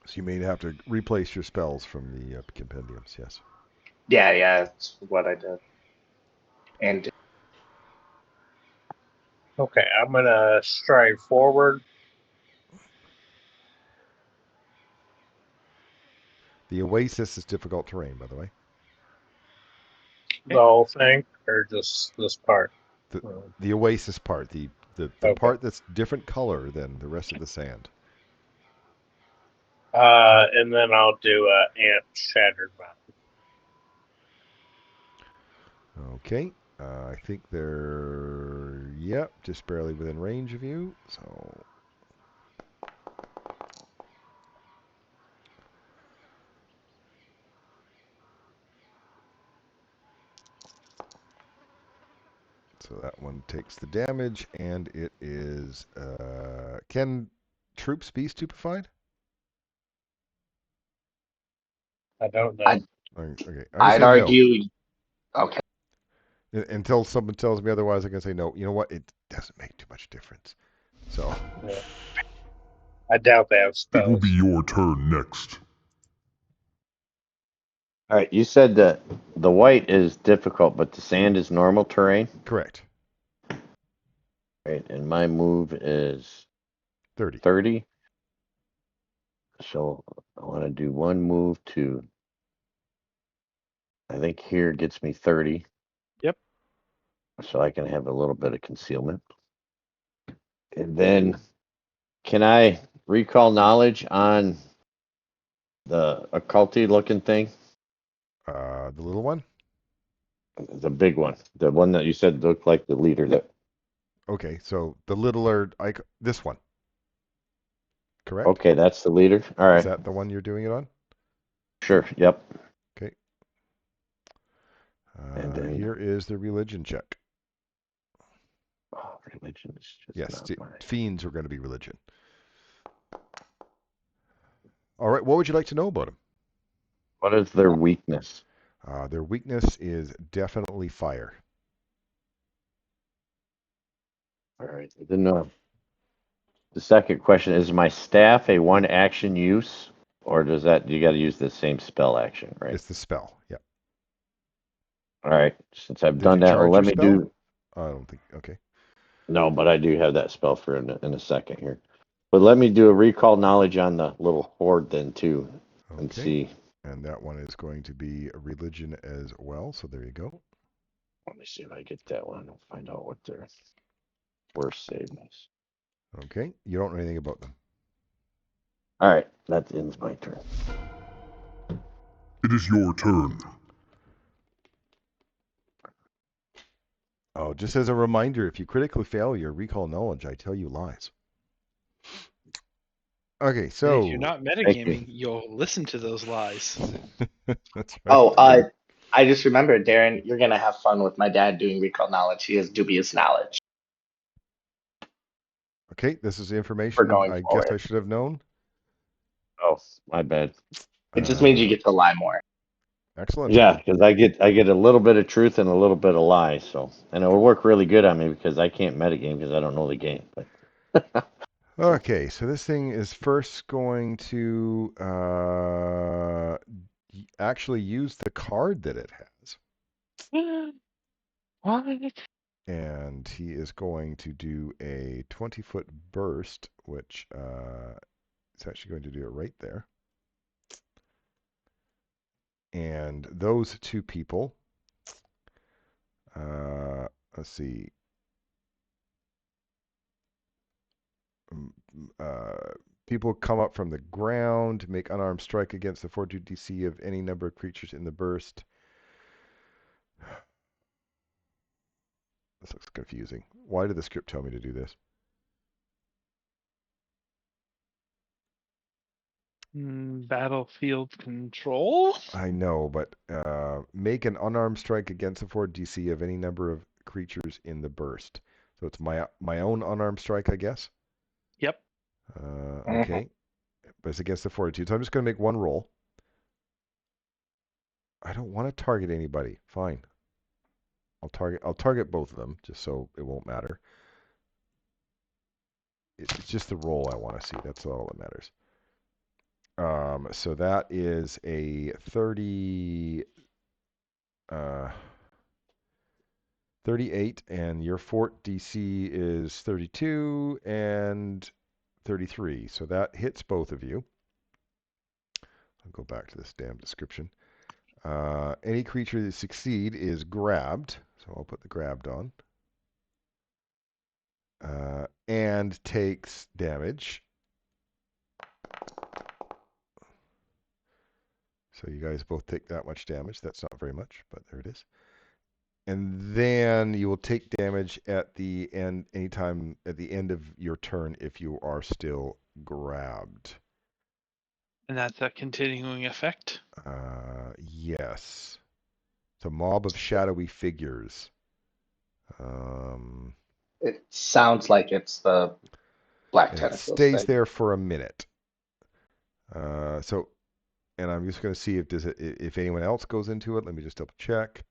[SPEAKER 1] So you may have to replace your spells from the compendiums. Yes.
[SPEAKER 2] Yeah, that's what I did. And
[SPEAKER 5] Okay, I'm gonna stride forward.
[SPEAKER 1] The Oasis is difficult terrain, by the way.
[SPEAKER 5] The whole thing, or just this part?
[SPEAKER 1] The Oasis part, the
[SPEAKER 5] Okay.
[SPEAKER 1] part that's different color than the rest of the sand.
[SPEAKER 5] And then I'll do Amp Shattered Mountain.
[SPEAKER 1] Okay. I think they're, yep, just barely within range of you. So that one takes the damage, and it is, can troops be stupefied?
[SPEAKER 5] I don't know.
[SPEAKER 1] Okay, I'm gonna
[SPEAKER 2] I'd
[SPEAKER 1] say no.
[SPEAKER 2] argue. Okay.
[SPEAKER 1] Until someone tells me otherwise, I'm gonna say no. You know what? It doesn't make too much difference. So,
[SPEAKER 5] Yeah. I doubt they have
[SPEAKER 6] It will be
[SPEAKER 5] spells.
[SPEAKER 6] your turn next.
[SPEAKER 4] All right, you said that the white is difficult, but the sand is normal terrain.
[SPEAKER 1] correct.
[SPEAKER 4] Right, and my move is
[SPEAKER 1] 30.
[SPEAKER 4] 30. So I want to do one move to, I think here gets me 30.
[SPEAKER 3] Yep.
[SPEAKER 4] So I can have a little bit of concealment. And then can I recall knowledge on the occulty looking thing?
[SPEAKER 1] The little one?
[SPEAKER 4] The big one. The one that you said looked like the leader that
[SPEAKER 1] Okay, so the littler, this one. Correct?
[SPEAKER 4] okay, that's the leader. All
[SPEAKER 1] Is
[SPEAKER 4] right.
[SPEAKER 1] that the one you're doing it on?
[SPEAKER 4] Sure. Yep.
[SPEAKER 1] Okay.
[SPEAKER 4] And then
[SPEAKER 1] Here is the religion check.
[SPEAKER 4] religion is just
[SPEAKER 1] Yes,
[SPEAKER 4] not mine.
[SPEAKER 1] fiends are going to be religion. All right, what would you like to know about them?
[SPEAKER 4] What is their weakness?
[SPEAKER 1] Their weakness is definitely fire.
[SPEAKER 4] All right. Then the second question is my staff a one action use, or does that you got to use the same spell action, right?
[SPEAKER 1] It's the spell. Yeah.
[SPEAKER 4] All right. Since I've
[SPEAKER 1] Did
[SPEAKER 4] done
[SPEAKER 1] you
[SPEAKER 4] that, well,
[SPEAKER 1] charge
[SPEAKER 4] let
[SPEAKER 1] your
[SPEAKER 4] me
[SPEAKER 1] spell?
[SPEAKER 4] do.
[SPEAKER 1] I don't think. Okay.
[SPEAKER 4] No, but I do have that spell for in a second here. But let me do a recall knowledge on the little horde then too, and
[SPEAKER 1] Okay.
[SPEAKER 4] see.
[SPEAKER 1] And that one is going to be a religion as well. So there you go.
[SPEAKER 4] Let me see if I get that one. I'll find out what their worst save is.
[SPEAKER 1] Okay. You don't know anything about them.
[SPEAKER 4] All right, that ends my turn.
[SPEAKER 6] It is your turn.
[SPEAKER 1] Oh, just as a reminder, if you critically fail your recall knowledge, I tell you lies. Okay,
[SPEAKER 3] And
[SPEAKER 1] so
[SPEAKER 3] if you're not metagaming, you'll listen to those lies.
[SPEAKER 1] that's right.
[SPEAKER 2] Oh, I just remembered, Darren. You're gonna have fun with my dad doing recall knowledge. He has dubious knowledge
[SPEAKER 1] Okay, this is
[SPEAKER 2] for
[SPEAKER 1] information
[SPEAKER 2] going
[SPEAKER 1] I guess I
[SPEAKER 2] forward.
[SPEAKER 1] should have known.
[SPEAKER 4] Oh, my bad.
[SPEAKER 2] It just means you
[SPEAKER 1] Uh,
[SPEAKER 2] get to lie more.
[SPEAKER 1] excellent.
[SPEAKER 4] Yeah, because I get a little bit of truth and a little bit of lie. So, and it will work really good on me because I can't metagame because I don't know the game. But
[SPEAKER 1] Okay, so this thing is first going to actually use the card that it has.
[SPEAKER 3] What?
[SPEAKER 1] And he is going to do a 20-foot burst, which it's actually going to do it right there. And those two people, let's see, people come up from the ground, make unarmed strike against the fortitude DC of any number of creatures in the burst. This looks confusing. Why did the script tell me to do this?
[SPEAKER 3] Battlefield control?
[SPEAKER 1] I know, but make an unarmed strike against the fort DC of any number of creatures in the burst. So it's my own unarmed strike, I guess.
[SPEAKER 3] Yep.
[SPEAKER 1] Okay, but it's against the fortitude. So I'm just going to make one roll. I don't want to target anybody. Fine. I'll target both of them just so it won't matter. It's just the roll I want to see. That's all that matters. So that is a 38, and your fort DC is 32 and 33. So that hits both of you. I'll go back to this damn description. Any creature that succeed is grabbed. So I'll put the grabbed on. And takes damage. So you guys both take that much damage. That's not very much, but there it is. And then you will take damage at the end, anytime at the end of your turn if you are still grabbed.
[SPEAKER 3] And that's a continuing effect.
[SPEAKER 1] Yes. It's a mob of shadowy figures.
[SPEAKER 2] It sounds like it's the black
[SPEAKER 1] And it
[SPEAKER 2] tentacles
[SPEAKER 1] stays
[SPEAKER 2] thing.
[SPEAKER 1] there for a minute. And I'm just going to see if anyone else goes into it. Let me just double check.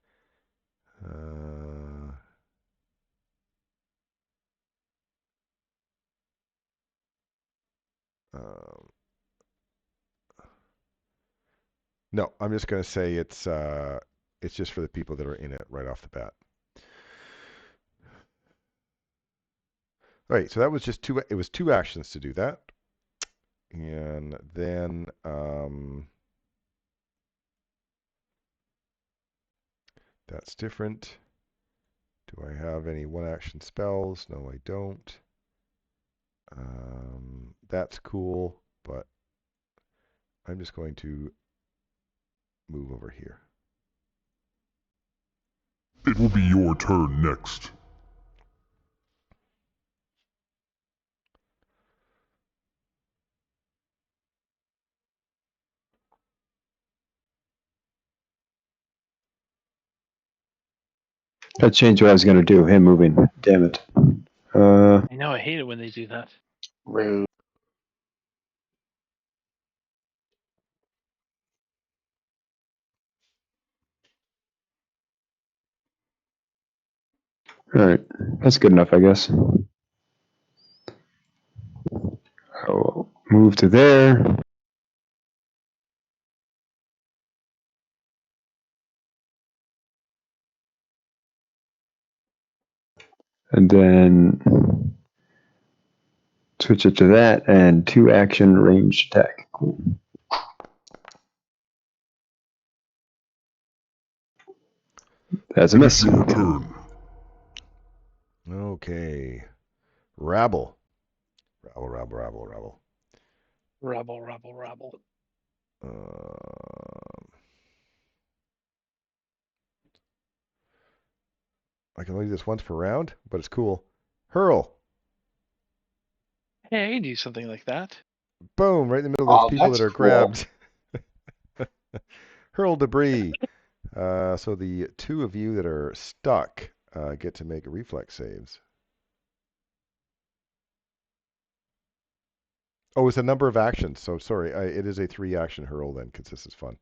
[SPEAKER 1] No, I'm just going to say it's just for the people that are in it right off the bat. All right, so that was just two. It was 2 actions to do that, and then that's different. Do I have any 1-action spells? No, I don't. That's cool, but I'm just going to move over here.
[SPEAKER 6] It will be your turn next.
[SPEAKER 7] That changed what I was going to do. Him moving. Damn it.
[SPEAKER 3] I know, I hate it when they do that.
[SPEAKER 2] Rude.
[SPEAKER 7] All right. That's good enough, I guess. I'll move to there. And then switch it to that and 2-action ranged attack. Cool. That's a
[SPEAKER 6] It
[SPEAKER 7] miss.
[SPEAKER 6] is your turn.
[SPEAKER 1] Okay. Rabble. Rabble.
[SPEAKER 3] Rabble.
[SPEAKER 1] I can only do this once per round, but it's cool. Hurl.
[SPEAKER 3] Hey, I can do something like that.
[SPEAKER 1] Boom, right in the middle of those
[SPEAKER 2] Oh,
[SPEAKER 1] people
[SPEAKER 2] that's
[SPEAKER 1] that are
[SPEAKER 2] cool.
[SPEAKER 1] grabbed. Hurl debris. So the 2 of you that are stuck get to make reflex saves. Oh, it's a number of actions. So sorry, it is a 3-action hurl then, because this is fun.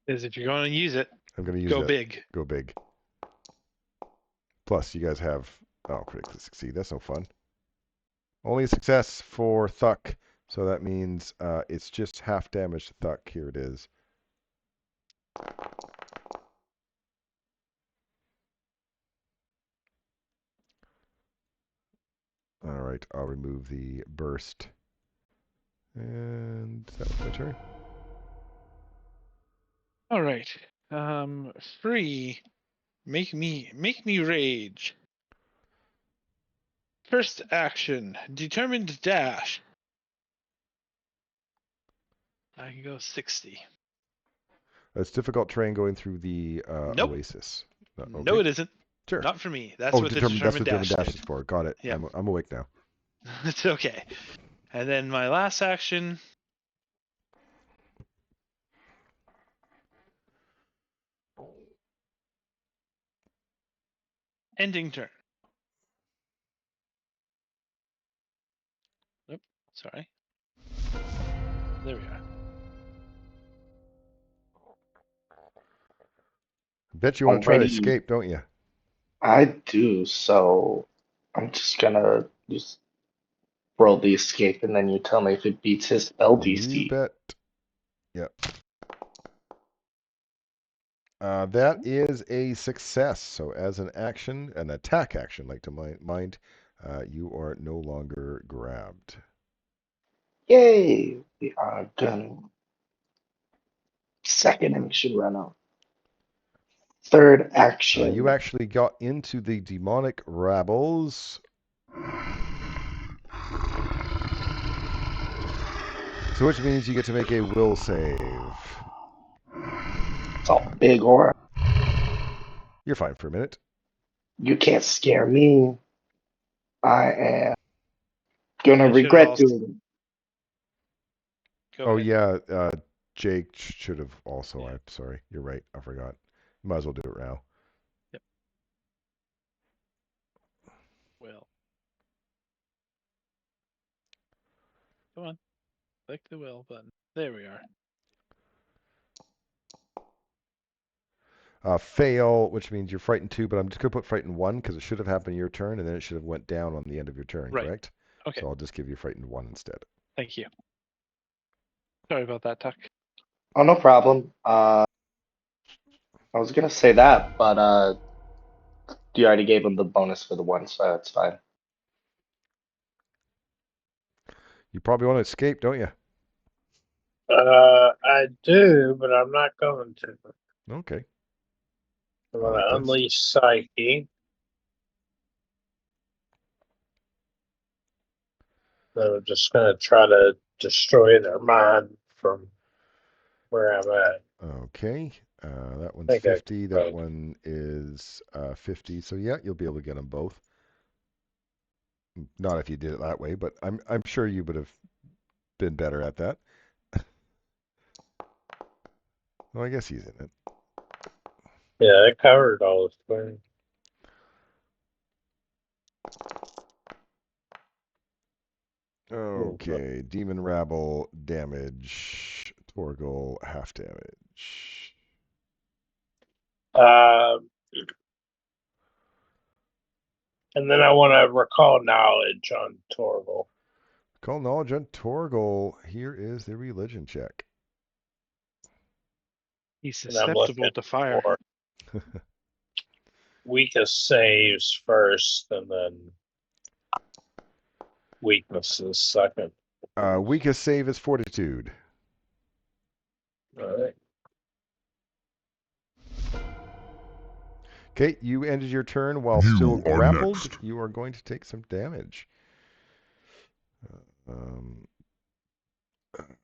[SPEAKER 3] Is if you're going to use it,
[SPEAKER 1] I'm going to use
[SPEAKER 3] go
[SPEAKER 1] it.
[SPEAKER 3] big.
[SPEAKER 1] Go big. Plus, you guys have... Oh, critically succeed. That's no fun. Only a success for Thuck. So that means it's just half damage to Thuck. Here it is. All right, I'll remove the burst. And that was my turn.
[SPEAKER 3] All right. Free. Make me rage. First action. Determined dash. I can go 60.
[SPEAKER 1] It's difficult terrain going through the
[SPEAKER 3] Nope.
[SPEAKER 1] oasis.
[SPEAKER 3] No, it isn't.
[SPEAKER 1] Sure.
[SPEAKER 3] Not for me. That's what the determined
[SPEAKER 1] that's what
[SPEAKER 3] dash
[SPEAKER 1] determined dash
[SPEAKER 3] did.
[SPEAKER 1] is for. Got it.
[SPEAKER 3] Yeah.
[SPEAKER 1] I'm awake now.
[SPEAKER 3] It's okay. And then my last action. Ending turn. Nope. Sorry. There we are.
[SPEAKER 1] Bet you want to try to
[SPEAKER 2] Alrighty.
[SPEAKER 1] escape, don't you?
[SPEAKER 2] I do, so I'm just gonna just roll the escape and then you tell me if it beats his
[SPEAKER 1] You
[SPEAKER 2] LDC.
[SPEAKER 1] bet. Yep. That is a success. So as an action, an attack action, like to mind, you are no longer grabbed.
[SPEAKER 2] Yay! We are done. Second action run out. Third action.
[SPEAKER 1] You actually got into the demonic rabbles. So which means you get to make a will save.
[SPEAKER 2] It's all big aura.
[SPEAKER 1] You're fine for a minute.
[SPEAKER 2] You can't scare me. I am gonna
[SPEAKER 3] I should
[SPEAKER 2] regret
[SPEAKER 3] also
[SPEAKER 2] doing it.
[SPEAKER 3] go
[SPEAKER 1] Oh
[SPEAKER 3] ahead.
[SPEAKER 1] yeah, Jake should have also.
[SPEAKER 3] Yeah.
[SPEAKER 1] I'm sorry. You're right. I forgot. Might as well do it now.
[SPEAKER 3] Yep. Well, come on. Click the will button. There we are.
[SPEAKER 1] Fail, which means you're frightened 2, but I'm just gonna put frightened 1 because it should have happened your turn, and then it should have went down on the end of your turn,
[SPEAKER 3] Right.
[SPEAKER 1] correct?
[SPEAKER 3] Okay.
[SPEAKER 1] So I'll just give you frightened 1 instead.
[SPEAKER 3] Thank you. Sorry about that, Tuck.
[SPEAKER 2] Oh, no problem. I was gonna say that, but you already gave him the bonus for the one, so that's fine.
[SPEAKER 1] You probably want to escape, don't you?
[SPEAKER 5] I do, but I'm not going to.
[SPEAKER 1] Okay.
[SPEAKER 5] I'm
[SPEAKER 1] I
[SPEAKER 5] going
[SPEAKER 1] like
[SPEAKER 5] to
[SPEAKER 1] this.
[SPEAKER 5] unleash Psyche. Then I'm just going to try to destroy their mind from where I'm at.
[SPEAKER 1] Okay. That one's
[SPEAKER 5] I think I
[SPEAKER 1] 50. That
[SPEAKER 5] broke.
[SPEAKER 1] one is 50. So yeah, you'll be able to get them both. Not if you did it that way, but I'm sure you would have been better at that. Well, I guess he's in it.
[SPEAKER 5] Yeah, I covered all the things.
[SPEAKER 1] Okay, Demon Rabble damage. Torgal half damage.
[SPEAKER 5] And then I want to recall knowledge on Torval.
[SPEAKER 1] Call knowledge on Torgal. Here is the religion check.
[SPEAKER 3] He's
[SPEAKER 5] And I'm looking
[SPEAKER 3] susceptible to fire.
[SPEAKER 5] for weakest saves first, and then weaknesses second.
[SPEAKER 1] Weakest save is Fortitude.
[SPEAKER 5] All right.
[SPEAKER 1] Okay, you ended your turn while
[SPEAKER 6] You
[SPEAKER 1] still
[SPEAKER 6] are
[SPEAKER 1] grappled.
[SPEAKER 6] next.
[SPEAKER 1] You are going to take some damage.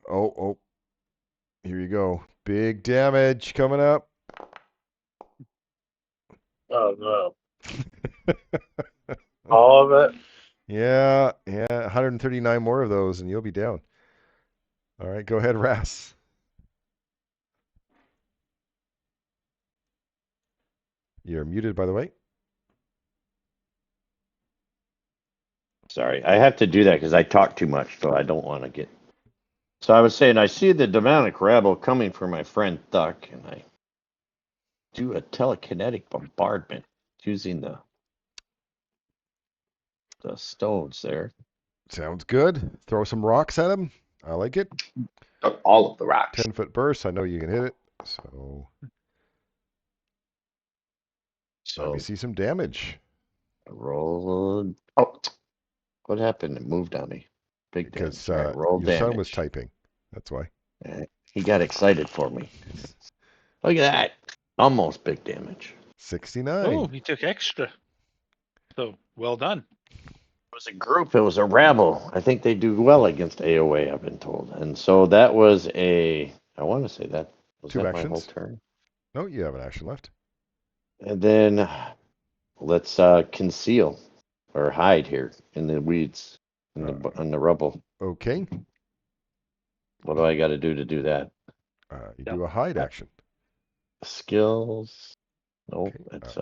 [SPEAKER 1] Oh. Here you go. Big damage coming up.
[SPEAKER 5] Oh no! All of it.
[SPEAKER 1] Yeah. 139 more of those, and you'll be down. All right, go ahead, Ras. You're muted, by the way.
[SPEAKER 4] Sorry, I have to do that because I talk too much, so I don't want to get. So I was saying, I see the demonic rabble coming for my friend Thuck, and I do a telekinetic bombardment using the stones there.
[SPEAKER 1] Sounds good. Throw some rocks at him. I like it.
[SPEAKER 2] All of the rocks.
[SPEAKER 1] 10-foot burst. I know you can hit it. So let me
[SPEAKER 4] So
[SPEAKER 1] see some damage.
[SPEAKER 4] I roll.
[SPEAKER 2] Oh,
[SPEAKER 4] What happened? It moved on me. Big
[SPEAKER 1] Because
[SPEAKER 4] damage. All right, roll
[SPEAKER 1] your son was
[SPEAKER 4] damage.
[SPEAKER 1] typing. That's why.
[SPEAKER 4] He got excited for me. Look at that. Almost big damage.
[SPEAKER 1] 69.
[SPEAKER 3] Oh, he took extra. So well done.
[SPEAKER 4] It was a group. It was a rabble. I think they do well against AOA, I've been told. And so that was I want to say that. Was
[SPEAKER 1] 2
[SPEAKER 4] that my whole
[SPEAKER 1] actions.
[SPEAKER 4] turn?
[SPEAKER 1] No, you have an action left.
[SPEAKER 4] And then let's conceal or hide here in the weeds, in the rubble.
[SPEAKER 1] Okay.
[SPEAKER 4] What do I got to do that?
[SPEAKER 1] You do a hide action.
[SPEAKER 4] Skills. Nope.
[SPEAKER 1] Okay.
[SPEAKER 4] It's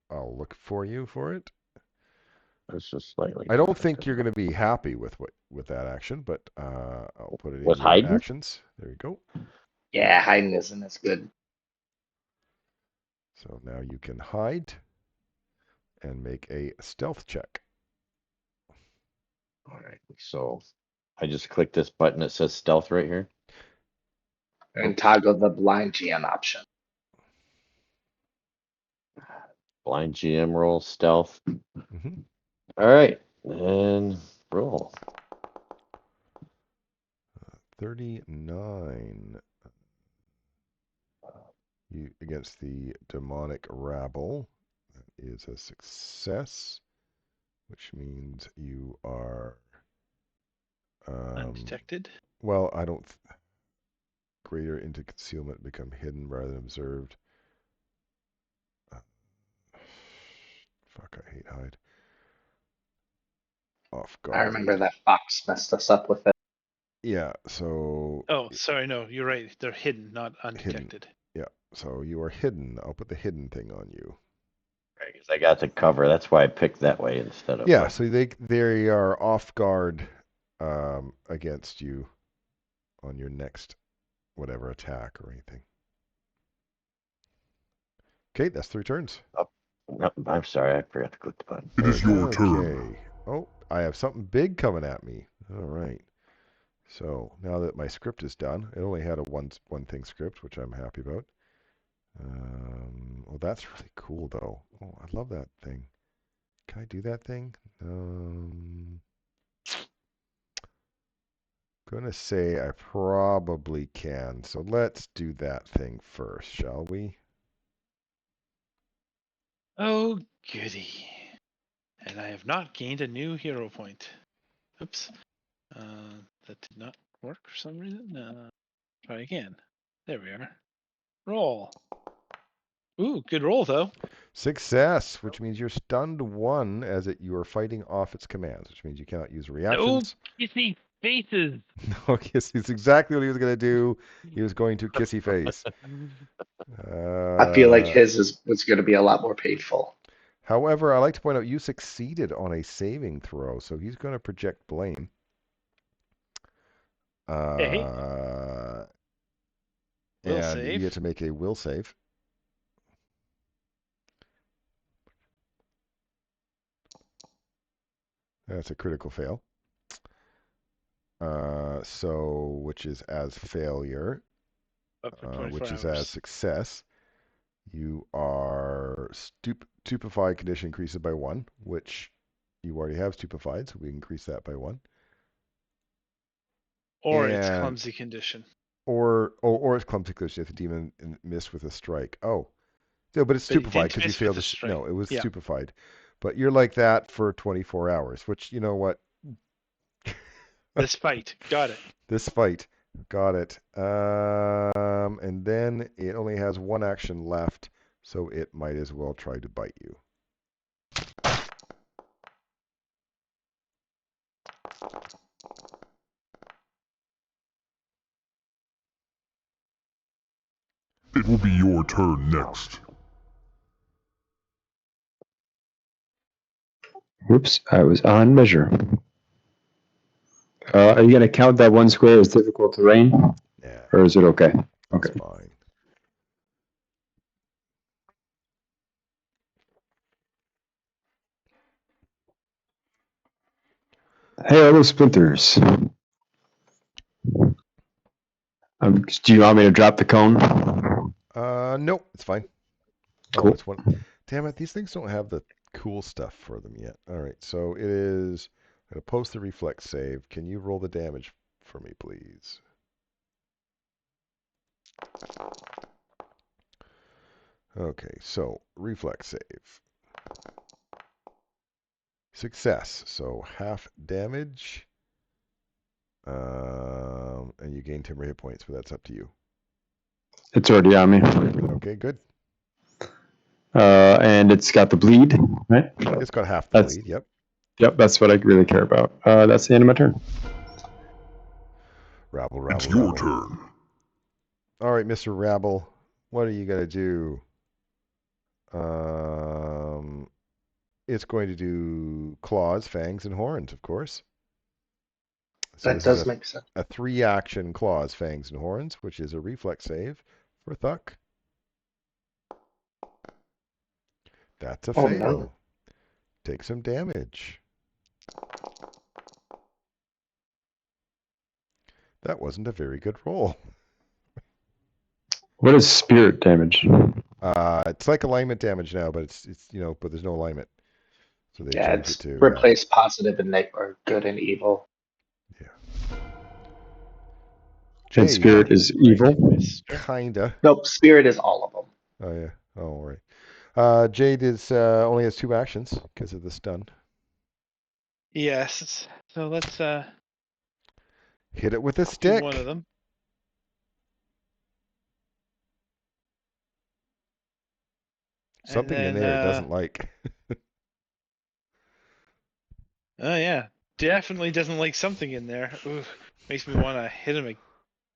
[SPEAKER 1] I'll look for you for it.
[SPEAKER 4] it's just slightly.
[SPEAKER 1] I don't think you're going to be happy with that action, but I'll put it in
[SPEAKER 4] With
[SPEAKER 1] your
[SPEAKER 4] hiding?
[SPEAKER 1] actions. There you go.
[SPEAKER 2] yeah, hiding isn't as good.
[SPEAKER 1] So now you can hide and make a stealth check.
[SPEAKER 4] All right. So I just click this button that says stealth right here.
[SPEAKER 2] And toggle the blind GM option.
[SPEAKER 4] Blind GM roll stealth.
[SPEAKER 1] Mm-hmm.
[SPEAKER 4] All right. And roll.
[SPEAKER 1] 39. You against the demonic rabble. That is a success, which means you are
[SPEAKER 3] Undetected.
[SPEAKER 1] well, I don't. Greater into concealment, become hidden rather than observed. Fuck, I hate hide. Off
[SPEAKER 2] I remember
[SPEAKER 1] guard.
[SPEAKER 2] that fox messed us up with it.
[SPEAKER 1] Yeah, so
[SPEAKER 3] Oh, sorry, no, you're right. They're hidden, not
[SPEAKER 1] hidden.
[SPEAKER 3] undetected.
[SPEAKER 1] Yeah, so you are hidden. I'll put the hidden thing on you.
[SPEAKER 4] Right, 'cause I got the cover. That's why I picked that way instead of.
[SPEAKER 1] Yeah, so they are off guard against you on your next whatever attack or anything. Okay, that's 3 turns.
[SPEAKER 4] No, I'm sorry, I forgot to click the button.
[SPEAKER 6] It is your turn.
[SPEAKER 1] Okay. Oh, I have something big coming at me. All right. So now that my script is done, it only had a one thing script, which I'm happy about. Well, that's really cool, though. Oh, I love that thing. Can I do that thing? Gonna say I probably can. So let's do that thing first, shall we?
[SPEAKER 3] Oh, goody. And I have not gained a new hero point. Oops. That did not work for some reason. Try again. There we are. Roll. Ooh, good roll, though.
[SPEAKER 1] Success, which means you're stunned 1 as you are fighting off its commands, which means you cannot use
[SPEAKER 3] No
[SPEAKER 1] reactions.
[SPEAKER 3] kissy faces.
[SPEAKER 1] No, it's exactly what he was going to do. He was going to kissy face.
[SPEAKER 2] I feel like his was going to be a lot more painful.
[SPEAKER 1] However, I like to point out you succeeded on a saving throw, so he's going to project blame.
[SPEAKER 3] Hey. Will
[SPEAKER 1] And
[SPEAKER 3] save.
[SPEAKER 1] you get to make a will save. That's a critical fail. So, which is as failure,
[SPEAKER 3] Up for 24
[SPEAKER 1] which is
[SPEAKER 3] hours.
[SPEAKER 1] as success. You are stupefied condition increases by 1, which you already have stupefied, so we increase that by 1.
[SPEAKER 3] Or it's clumsy condition.
[SPEAKER 1] Or it's clumsy condition if the demon missed with a strike. Oh, no, but it's stupefied because you failed to. No, it was stupefied. But you're like that for 24 hours, which, you know what?
[SPEAKER 3] This fight. Got it.
[SPEAKER 1] This fight. Got it. And then it only has 1 action left, so it might as well try to bite you.
[SPEAKER 6] It will be your turn next.
[SPEAKER 7] Whoops, I was on measure. Are you going to count that 1 square as difficult terrain?
[SPEAKER 1] Yeah.
[SPEAKER 7] Or is it okay?
[SPEAKER 1] That's
[SPEAKER 7] Okay.
[SPEAKER 1] fine.
[SPEAKER 7] Hey, little splinters. Do you want me to drop the cone?
[SPEAKER 1] Nope, it's fine.
[SPEAKER 7] Cool.
[SPEAKER 1] Oh, it's 1. Damn it, these things don't have the cool stuff for them yet. All right, so it is. I'm going to post the reflex save. Can you roll the damage for me, please? Okay, so reflex save. Success, so half damage. And you gain 10 hit points, but that's up to you.
[SPEAKER 7] It's already on me.
[SPEAKER 1] Okay, good.
[SPEAKER 7] And it's got the bleed, right?
[SPEAKER 1] It's got half the bleed, yep.
[SPEAKER 7] Yep, that's what I really care about. That's the end of my turn.
[SPEAKER 1] Rabble.
[SPEAKER 6] It's your turn.
[SPEAKER 1] All right, Mr. Rabble, what are you going to do? It's going to do claws, fangs, and horns, of course. So
[SPEAKER 2] That does make sense.
[SPEAKER 1] A 3-action claws, fangs, and horns, which is a reflex save for Thuck. That's a fail. No. Take some damage. That wasn't a very good roll.
[SPEAKER 7] What is spirit damage?
[SPEAKER 1] It's like alignment damage now, but it's but there's no alignment. So they changed it to
[SPEAKER 2] replace positive and negative or good and evil.
[SPEAKER 1] Yeah.
[SPEAKER 7] And spirit is evil?
[SPEAKER 1] Kinda.
[SPEAKER 2] Nope, spirit is all of them.
[SPEAKER 1] Oh yeah. Oh, all right. Jade is only has 2 actions because of the stun.
[SPEAKER 3] Yes. So let's
[SPEAKER 1] hit it with a stick.
[SPEAKER 3] One of them.
[SPEAKER 1] Something in there it doesn't like.
[SPEAKER 3] Oh yeah, definitely doesn't like something in there. Ooh, makes me want to hit him.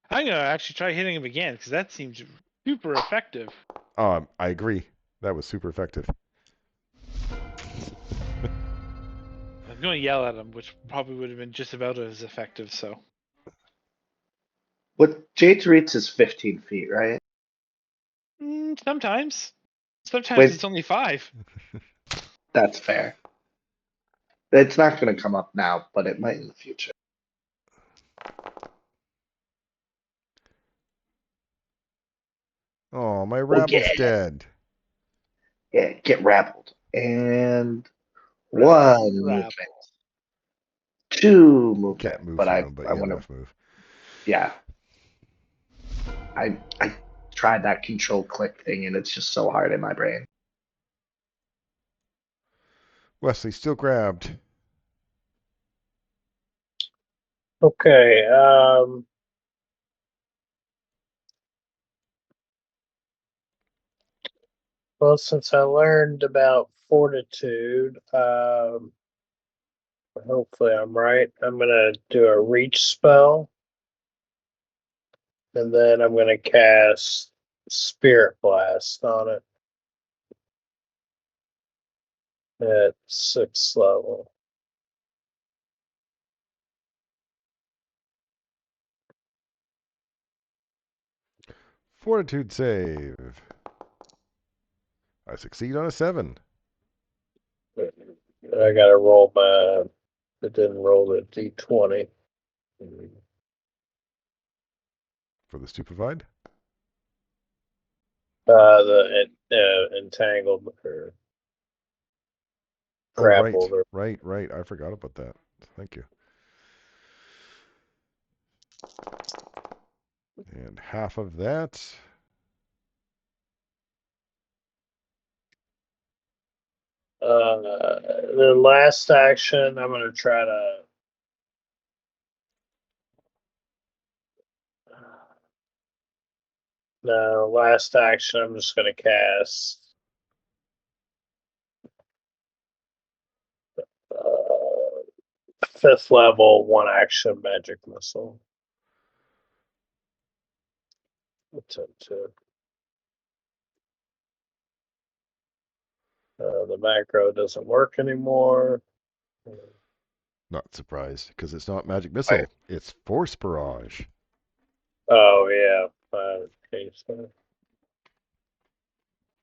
[SPEAKER 3] I'm gonna actually try hitting him again because that seems super effective.
[SPEAKER 1] I agree. That was super effective.
[SPEAKER 3] I'm going to yell at him, which probably would have been just about as effective. So
[SPEAKER 2] What Jade's reach is 15 feet, right?
[SPEAKER 3] sometimes
[SPEAKER 2] Wait,
[SPEAKER 3] it's only 5.
[SPEAKER 2] that's fair. It's not going to come up now, but it might in the future.
[SPEAKER 1] Oh, my
[SPEAKER 2] Well,
[SPEAKER 1] rabble's
[SPEAKER 2] yeah,
[SPEAKER 1] dead.
[SPEAKER 2] yeah, get rabbled. And one movement,
[SPEAKER 3] Rabble.
[SPEAKER 2] 2 movement.
[SPEAKER 1] Can't move
[SPEAKER 2] But
[SPEAKER 1] from
[SPEAKER 2] I
[SPEAKER 1] him, but
[SPEAKER 2] I
[SPEAKER 1] you have
[SPEAKER 2] want to,
[SPEAKER 1] enough move.
[SPEAKER 2] yeah. I tried that control click thing, and it's just so hard in my brain.
[SPEAKER 1] Wesley still grabbed.
[SPEAKER 5] Okay. Well, since I learned about fortitude, hopefully I'm right. I'm gonna do a reach spell, and then I'm gonna cast Spirit Blast on it at 6th level.
[SPEAKER 1] Fortitude save. I succeed on a 7.
[SPEAKER 5] I gotta roll my. It didn't roll the d20.
[SPEAKER 1] For the stupefied.
[SPEAKER 5] The entangled or
[SPEAKER 1] Oh, right.
[SPEAKER 5] grappled or
[SPEAKER 1] Right. I forgot about that. Thank you. And half of that.
[SPEAKER 5] the last action. I'm gonna try to. No, last action. I'm just gonna cast. 5th level 1 action magic missile. Attempt to. The macro doesn't work anymore.
[SPEAKER 1] Not surprised, because it's not magic
[SPEAKER 2] Right.
[SPEAKER 1] missile. It's force barrage.
[SPEAKER 5] Oh yeah. Okay,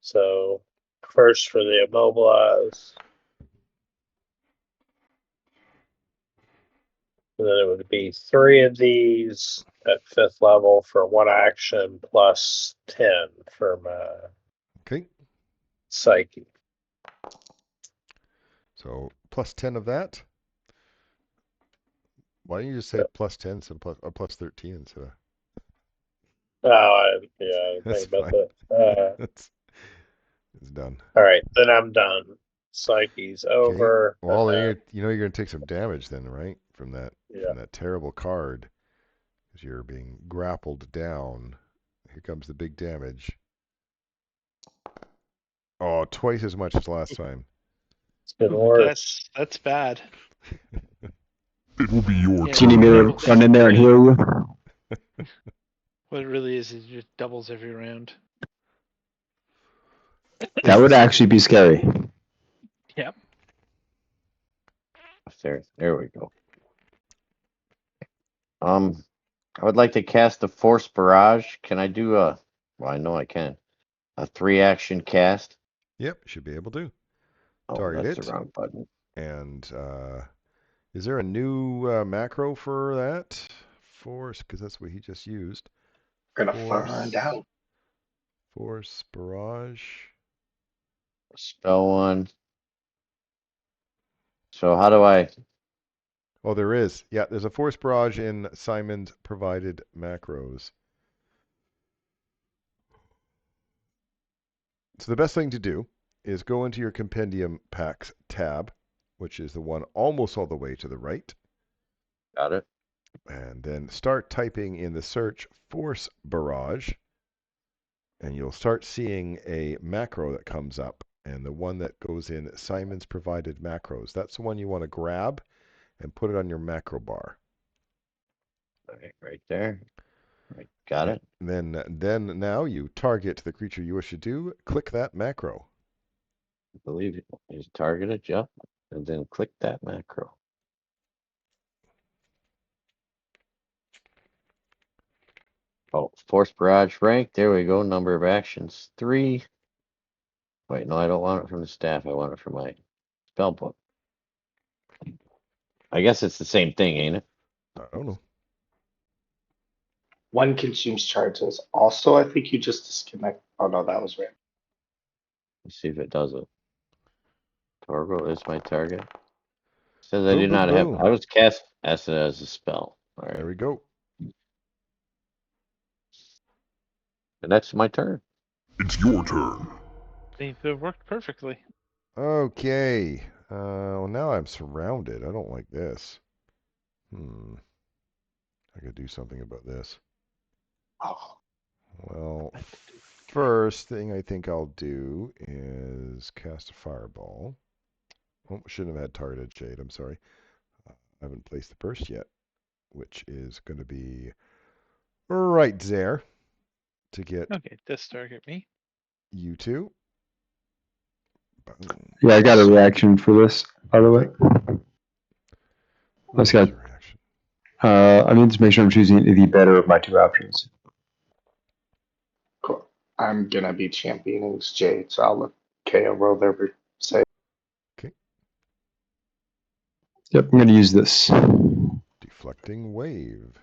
[SPEAKER 5] so first for the immobilize. And then it would be 3 of these at 5th level for 1 action plus 10 for my
[SPEAKER 1] Okay.
[SPEAKER 5] psyche.
[SPEAKER 1] So plus 10 of that. Why don't you just say
[SPEAKER 5] Yep.
[SPEAKER 1] plus 10 instead of plus 13 instead of.
[SPEAKER 5] Oh, I didn't
[SPEAKER 1] That's
[SPEAKER 5] think about
[SPEAKER 1] fine.
[SPEAKER 5] that.
[SPEAKER 1] It's done.
[SPEAKER 5] All right, then I'm done. Psyche's
[SPEAKER 1] Okay.
[SPEAKER 5] over.
[SPEAKER 1] Well, then you're gonna take some damage then, right? From that
[SPEAKER 5] Yeah.
[SPEAKER 1] terrible card. As you're being grappled down. Here comes the big damage. Oh, twice as much as last time.
[SPEAKER 5] It's been worse.
[SPEAKER 3] That's bad.
[SPEAKER 6] It will be your
[SPEAKER 3] Yeah,
[SPEAKER 7] Do you need me
[SPEAKER 6] turn
[SPEAKER 7] to
[SPEAKER 6] next.
[SPEAKER 7] run in there and heal you?
[SPEAKER 3] What it really is it just doubles every round.
[SPEAKER 7] That would actually be scary.
[SPEAKER 3] Yep.
[SPEAKER 4] There we go. I would like to cast a force barrage. Can I do a? Well, I know I can. A 3-action cast.
[SPEAKER 1] Yep, should be able to.
[SPEAKER 4] Oh,
[SPEAKER 1] Target
[SPEAKER 4] that's
[SPEAKER 1] it.
[SPEAKER 4] the wrong button.
[SPEAKER 1] And is there a new macro for that? Force, because that's what he just used.
[SPEAKER 2] We're going to
[SPEAKER 1] Force.
[SPEAKER 2] find out.
[SPEAKER 1] Force barrage.
[SPEAKER 4] Spell one. So how do I?
[SPEAKER 1] Oh, there is. Yeah, there's a force barrage in Simon's provided macros. So the best thing to do is go into your compendium packs tab, which is the one almost all the way to the right.
[SPEAKER 4] Got it.
[SPEAKER 1] And then start typing in the search force barrage. And you'll start seeing a macro that comes up. And the one that goes in Simon's provided macros, that's the one you want to grab and put it on your macro bar.
[SPEAKER 4] Right there. Right, got it.
[SPEAKER 1] Then now you target the creature you wish to do. Click that macro.
[SPEAKER 4] I believe it is targeted, yep. And then click that macro. Oh, force barrage rank. There we go. Number of actions 3. Wait, no, I don't want it from the staff. I want it from my spell book. I guess it's the same thing, ain't it?
[SPEAKER 1] I don't know.
[SPEAKER 2] One consumes charges. Also, I think you just disconnect. Oh no, that was random.
[SPEAKER 4] Let's see if it does it. Torgo is my target. Says I
[SPEAKER 1] Boom,
[SPEAKER 4] do
[SPEAKER 1] boom,
[SPEAKER 4] not have.
[SPEAKER 1] boom.
[SPEAKER 4] I was cast as a spell. All right,
[SPEAKER 1] There we go.
[SPEAKER 4] and that's my turn.
[SPEAKER 6] It's your turn.
[SPEAKER 3] They've worked perfectly.
[SPEAKER 1] Okay. Well, now I'm surrounded. I don't like this. I could do something about this.
[SPEAKER 2] Oh,
[SPEAKER 1] Well, first thing I think I'll do is cast a fireball. Oh, shouldn't have had targeted shade. I'm sorry. I haven't placed the burst yet, which is going to be right there to get
[SPEAKER 3] Okay, this target me.
[SPEAKER 1] you two.
[SPEAKER 7] Yeah, I got a reaction for this, by the way. Let's go.
[SPEAKER 1] What's your reaction?
[SPEAKER 7] I need to make sure I'm choosing the better of my 2 options.
[SPEAKER 2] cool. I'm gonna be championing Jade, so I'll let KO roll their say.
[SPEAKER 7] Yep, I'm going to use this.
[SPEAKER 1] Deflecting wave.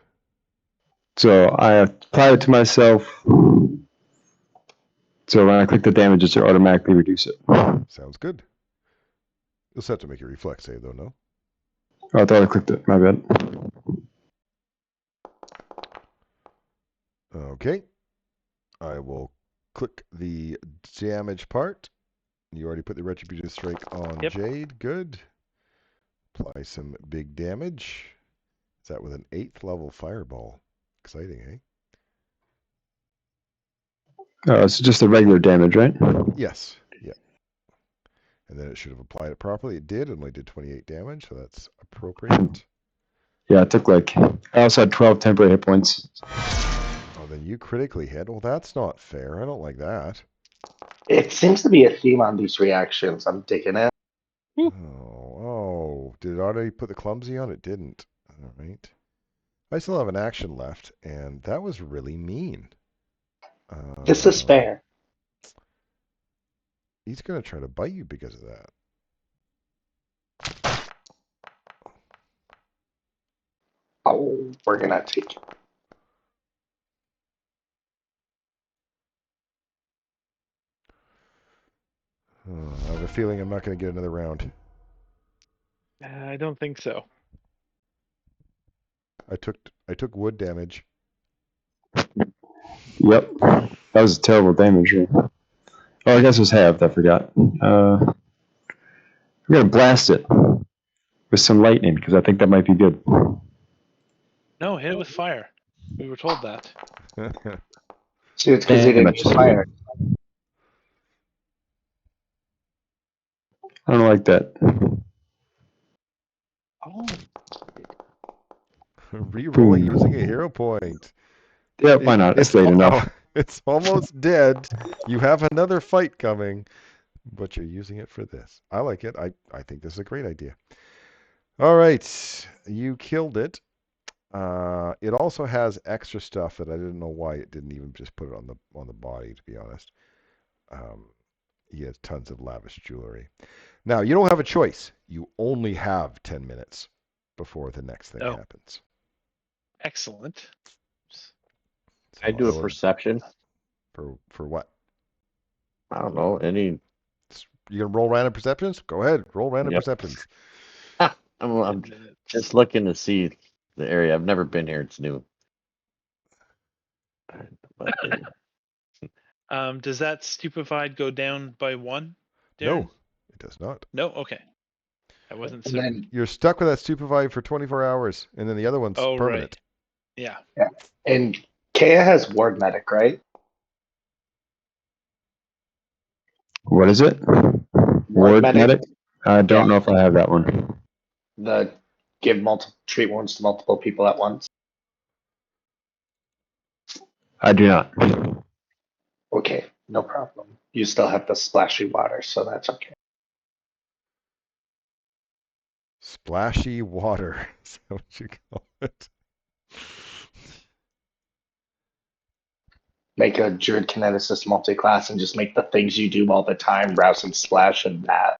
[SPEAKER 7] So I apply it to myself. So when I click the damage, it should automatically reduce it. Oh,
[SPEAKER 1] Sounds good. You'll still have to make a reflex save, though, no?
[SPEAKER 7] I thought I clicked it. My bad.
[SPEAKER 1] Okay. I will click the damage part. You already put the Retribution Strike on
[SPEAKER 3] Yep.
[SPEAKER 1] Jade. Good. Apply some big damage. Is that with an 8th level fireball? Exciting, eh?
[SPEAKER 7] It's just the regular damage, right?
[SPEAKER 1] Yes. Yeah. And then it should have applied it properly. It did. It only did 28 damage, so that's appropriate.
[SPEAKER 7] Yeah, it took like... I also had 12 temporary hit points.
[SPEAKER 1] Oh, then you critically hit. Well, that's not fair. I don't like that.
[SPEAKER 2] It seems to be a theme on these reactions. I'm digging it.
[SPEAKER 1] Oh, did it already put the clumsy on? It didn't. All right. I still have an action left, and that was really mean.
[SPEAKER 2] This is fair.
[SPEAKER 1] He's going to try to bite you because of that.
[SPEAKER 2] Oh, we're gonna take it.
[SPEAKER 1] Oh, I have a feeling I'm not going to get another round.
[SPEAKER 3] I don't think so.
[SPEAKER 1] I took wood damage.
[SPEAKER 7] Yep. That was terrible damage. Right? Oh, I guess it was halved. I forgot. We're going to blast it with some lightning because I think that might be good.
[SPEAKER 3] No, hit it with fire. We were told that.
[SPEAKER 2] See, it's because he
[SPEAKER 7] Damn
[SPEAKER 2] didn't
[SPEAKER 7] it.
[SPEAKER 2] use fire.
[SPEAKER 7] I don't like that.
[SPEAKER 3] Oh,
[SPEAKER 1] Reroll it using a hero point.
[SPEAKER 7] Yeah, why not? It's late enough.
[SPEAKER 1] It's almost dead. You have another fight coming, but you're using it for this. I like it. I think this is a great idea. All right, you killed it. It also has extra stuff that I didn't know why it didn't even just put it on the body. To be honest, he has tons of lavish jewelry. Now you don't have a choice. You only have 10 minutes before the next thing happens.
[SPEAKER 3] excellent.
[SPEAKER 1] So
[SPEAKER 4] I do a perception.
[SPEAKER 1] For what?
[SPEAKER 4] I don't know. Any.
[SPEAKER 1] You gonna roll random perceptions? Go ahead, roll random perceptions.
[SPEAKER 4] I'm just looking to see the area. I've never been here. It's new.
[SPEAKER 3] Does that stupefied go down by 1? Darren?
[SPEAKER 1] No, it does not.
[SPEAKER 3] No? Okay. I wasn't
[SPEAKER 2] And
[SPEAKER 3] certain.
[SPEAKER 2] then,
[SPEAKER 1] You're stuck with that stupefied for 24 hours, and then the other one's
[SPEAKER 3] Oh,
[SPEAKER 1] permanent.
[SPEAKER 3] right. Yeah.
[SPEAKER 2] and Kea has ward medic, right?
[SPEAKER 7] What is it? Ward medic? I don't know if I have that one.
[SPEAKER 2] The treat wounds to multiple people at once.
[SPEAKER 7] I do not.
[SPEAKER 2] Okay, no problem. You still have the splashy water, so that's okay.
[SPEAKER 1] Splashy water. Is that what you call it?
[SPEAKER 2] Make a Druid Kineticist multi-class and just make the things you do all the time, rouse and splash and that.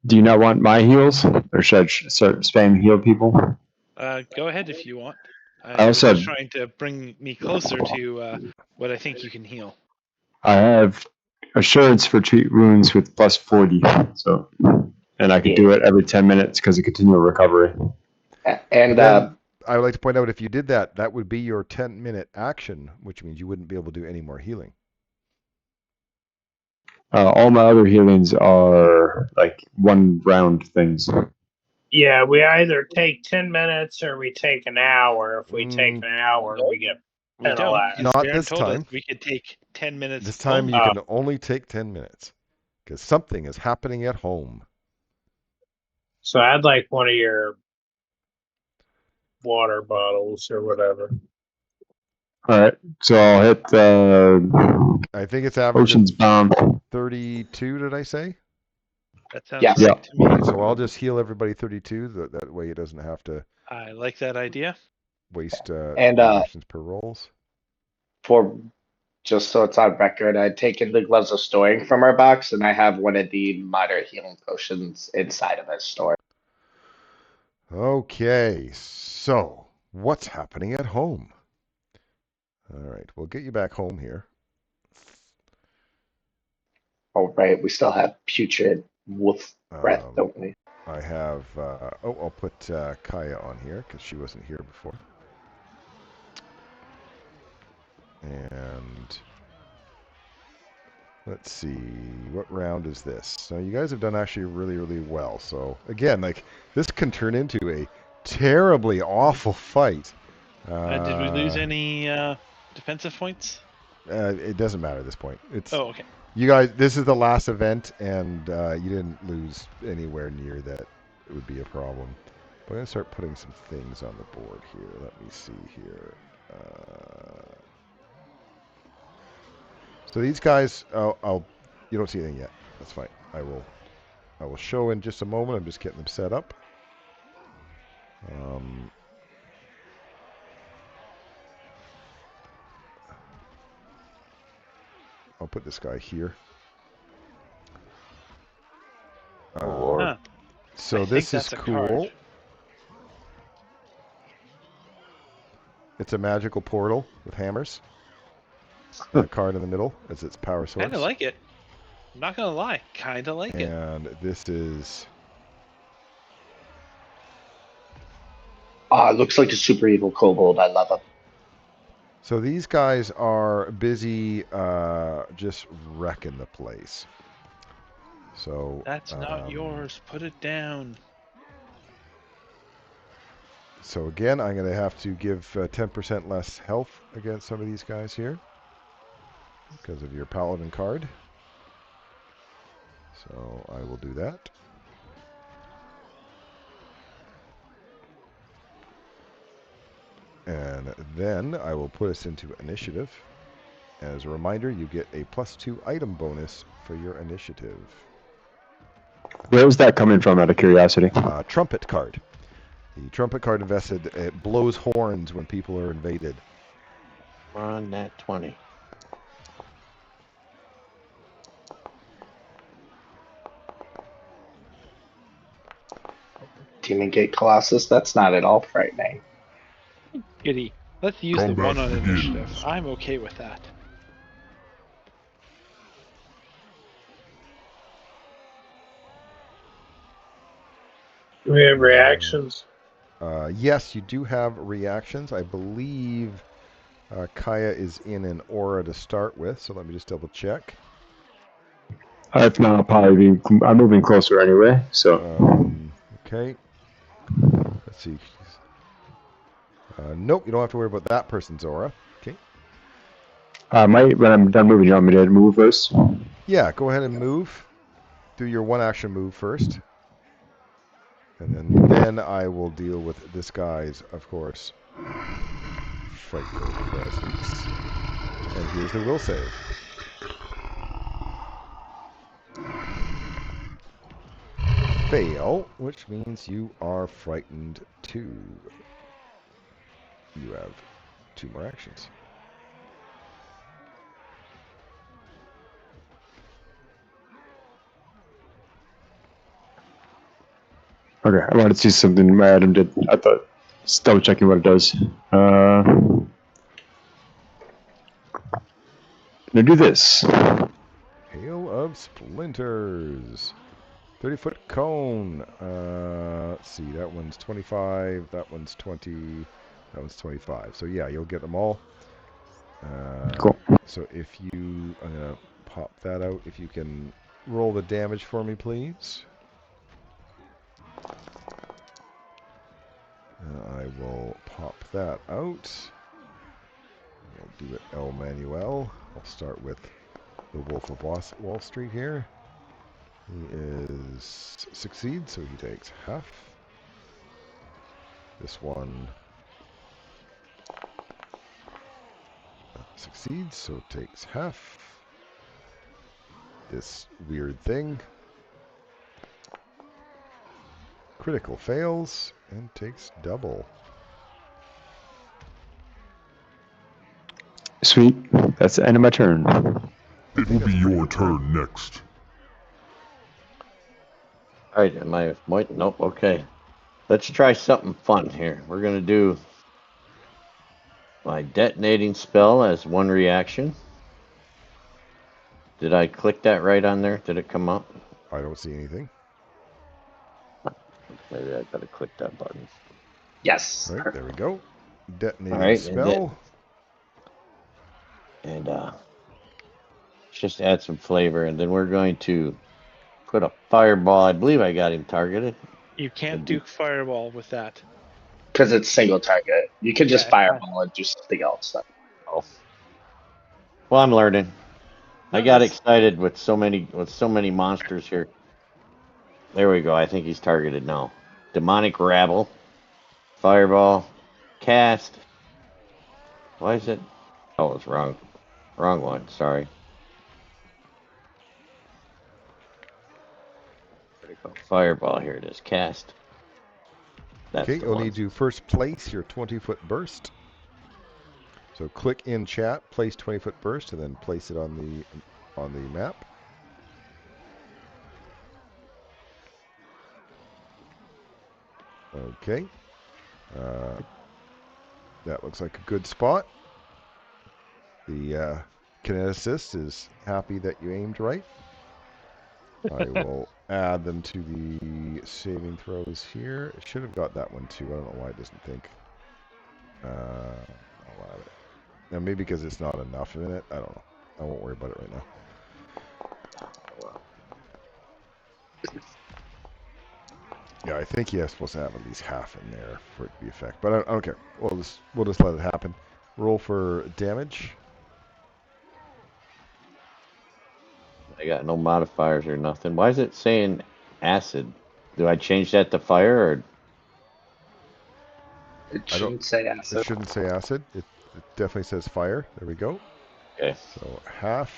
[SPEAKER 7] Do you not want my heals? Or should I start spam heal people?
[SPEAKER 3] Go ahead if you want.
[SPEAKER 7] I
[SPEAKER 3] I was
[SPEAKER 7] also
[SPEAKER 3] just trying to bring me closer to what I think you can heal.
[SPEAKER 7] I have assurance for treat wounds with plus 40. So, and I could do it every 10 minutes because of continual recovery.
[SPEAKER 2] And
[SPEAKER 1] then I would like to point out, if you did that, that would be your 10-minute action, which means you wouldn't be able to do any more healing.
[SPEAKER 7] All my other healings are like 1 round things.
[SPEAKER 5] Yeah, we either take 10 minutes or we take an hour. If we take an hour, we get
[SPEAKER 3] We don't.
[SPEAKER 5] penalized.
[SPEAKER 1] Not
[SPEAKER 3] Baron
[SPEAKER 1] this
[SPEAKER 3] told
[SPEAKER 1] time.
[SPEAKER 3] us we could take 10 minutes.
[SPEAKER 1] This time
[SPEAKER 3] only.
[SPEAKER 1] you can only take 10 minutes because something is happening at home.
[SPEAKER 5] So I'd like one of your water bottles or whatever.
[SPEAKER 7] All right, so I'll hit
[SPEAKER 1] I think it's average
[SPEAKER 7] Ocean's Bound.
[SPEAKER 1] 32, did I say?
[SPEAKER 3] That sounds
[SPEAKER 2] Yes.
[SPEAKER 3] right to me.
[SPEAKER 1] Okay, so I'll just heal everybody 32. That way it doesn't have to
[SPEAKER 3] I like that idea.
[SPEAKER 1] waste
[SPEAKER 2] And,
[SPEAKER 1] actions per rolls.
[SPEAKER 2] for just so it's on record, I'd taken the gloves of storing from our box, and I have one of the moderate healing potions inside of it stored.
[SPEAKER 1] Okay, so what's happening at home? All right, we'll get you back home here.
[SPEAKER 2] Oh, right, we still have putrid wolf breath, don't we?
[SPEAKER 1] I have, I'll put Kaya on here because she wasn't here before. And let's see, what round is this? So you guys have done actually really, really well. So again, like, this can turn into a terribly awful fight.
[SPEAKER 3] Did we lose any defensive points?
[SPEAKER 1] It doesn't matter at this point.
[SPEAKER 3] Oh, okay.
[SPEAKER 1] You guys, this is the last event, and you didn't lose anywhere near that. It would be a problem. But I'm going to start putting some things on the board here. Let me see here. So these guys, you don't see anything yet. That's fine. I will show in just a moment. I'm just getting them set up. I'll put this guy here. So this is cool. It's a magical portal with hammers. The card in the middle is its power source.
[SPEAKER 3] Kind of like it. I'm not gonna lie, kind of like it.
[SPEAKER 1] And this is.
[SPEAKER 2] It looks like a super evil kobold. I love him.
[SPEAKER 1] So these guys are busy just wrecking the place. So
[SPEAKER 3] that's not yours. Put it down.
[SPEAKER 1] So again, I'm going to have to give 10% less health against some of these guys here because of your paladin card. So I will do that. And then I will put us into initiative. As a reminder, you get a +2 item bonus for your initiative.
[SPEAKER 7] Where was that coming from, out of curiosity?
[SPEAKER 1] Trumpet card. The trumpet card invested, it blows horns when people are invaded.
[SPEAKER 4] We're on that 20.
[SPEAKER 2] Demon Gate Colossus, that's not at all frightening.
[SPEAKER 3] Giddy. Let's use the one on initiative. I'm okay with that.
[SPEAKER 5] Do we have reactions?
[SPEAKER 1] Yes, you do have reactions. I believe Kaya is in an aura to start with, so let me just double check.
[SPEAKER 7] If not, I'll probably be. I'm moving closer anyway, so.
[SPEAKER 1] Okay. Let's see. Nope, you don't have to worry about that person's aura. Okay.
[SPEAKER 7] When I'm done moving, you want me to move first?
[SPEAKER 1] Yeah, go ahead and move. Do your one action move first. And then I will deal with this guy's, of course, frightful presence. And here's the will save. Fail, which means you are frightened 2. You have 2 more actions.
[SPEAKER 7] Okay, I wanted to see something my Adam did. I thought, just double checking what it does. Gonna do this.
[SPEAKER 1] Hail of Splinters. 30-foot cone. Let's see. That one's 25. That one's 20. That one's 25. So yeah, you'll get them all.
[SPEAKER 7] Cool.
[SPEAKER 1] So if you, I'm gonna pop that out. If you can roll the damage for me, please. I will pop that out. I'll do it El Manuel. I'll start with the Wolf of Wall Street here. He is succeeds, so he takes half. This one succeeds, so takes half. This weird thing critical fails and takes double.
[SPEAKER 7] Sweet. That's the end of my turn.
[SPEAKER 6] It will be your turn next.
[SPEAKER 4] All right, am I? Nope. Okay. Let's try something fun here. We're gonna do my detonating spell as one reaction. Did I click that right on there? Did it come up?
[SPEAKER 1] I don't see anything.
[SPEAKER 4] Maybe I gotta click that button.
[SPEAKER 2] Yes.
[SPEAKER 1] All right,
[SPEAKER 2] Perfect.
[SPEAKER 1] there we go. Detonating
[SPEAKER 4] All right,
[SPEAKER 1] spell.
[SPEAKER 4] And just add some flavor, and then we're going to put a fireball. I believe I got him targeted.
[SPEAKER 3] You can't do fireball with that.
[SPEAKER 2] Because it's single target. You can just
[SPEAKER 3] Yeah.
[SPEAKER 2] fireball and do something else.
[SPEAKER 4] Oh. Well, I'm learning. I
[SPEAKER 3] No,
[SPEAKER 4] got
[SPEAKER 3] that's-
[SPEAKER 4] excited with so many monsters here. There we go. I think he's targeted now. Demonic rabble, fireball, cast. Why is it? Oh, it's wrong. Wrong one. Sorry. Critical fireball. Here it is. Cast. That's
[SPEAKER 1] Okay,
[SPEAKER 4] the
[SPEAKER 1] you'll
[SPEAKER 4] one.
[SPEAKER 1] need to first place your 20-foot burst. So click in chat, place 20-foot burst, and then place it on the map. Okay. That looks like a good spot. The kineticist is happy that you aimed right. I will add them to the saving throws here. It should have got that one too. I don't know why it doesn't think. I'll add it. Now maybe because it's not enough in it. I don't know. I won't worry about it right now. Yeah, I think you're supposed to have at least half in there for it to be effect. But I don't care. We'll just let it happen. Roll for damage.
[SPEAKER 4] I got no modifiers or nothing. Why is it saying acid? Do I change that to fire or?
[SPEAKER 2] It shouldn't say
[SPEAKER 1] It
[SPEAKER 2] acid.
[SPEAKER 1] shouldn't say acid. It definitely says fire. There we go.
[SPEAKER 4] Okay.
[SPEAKER 1] So half,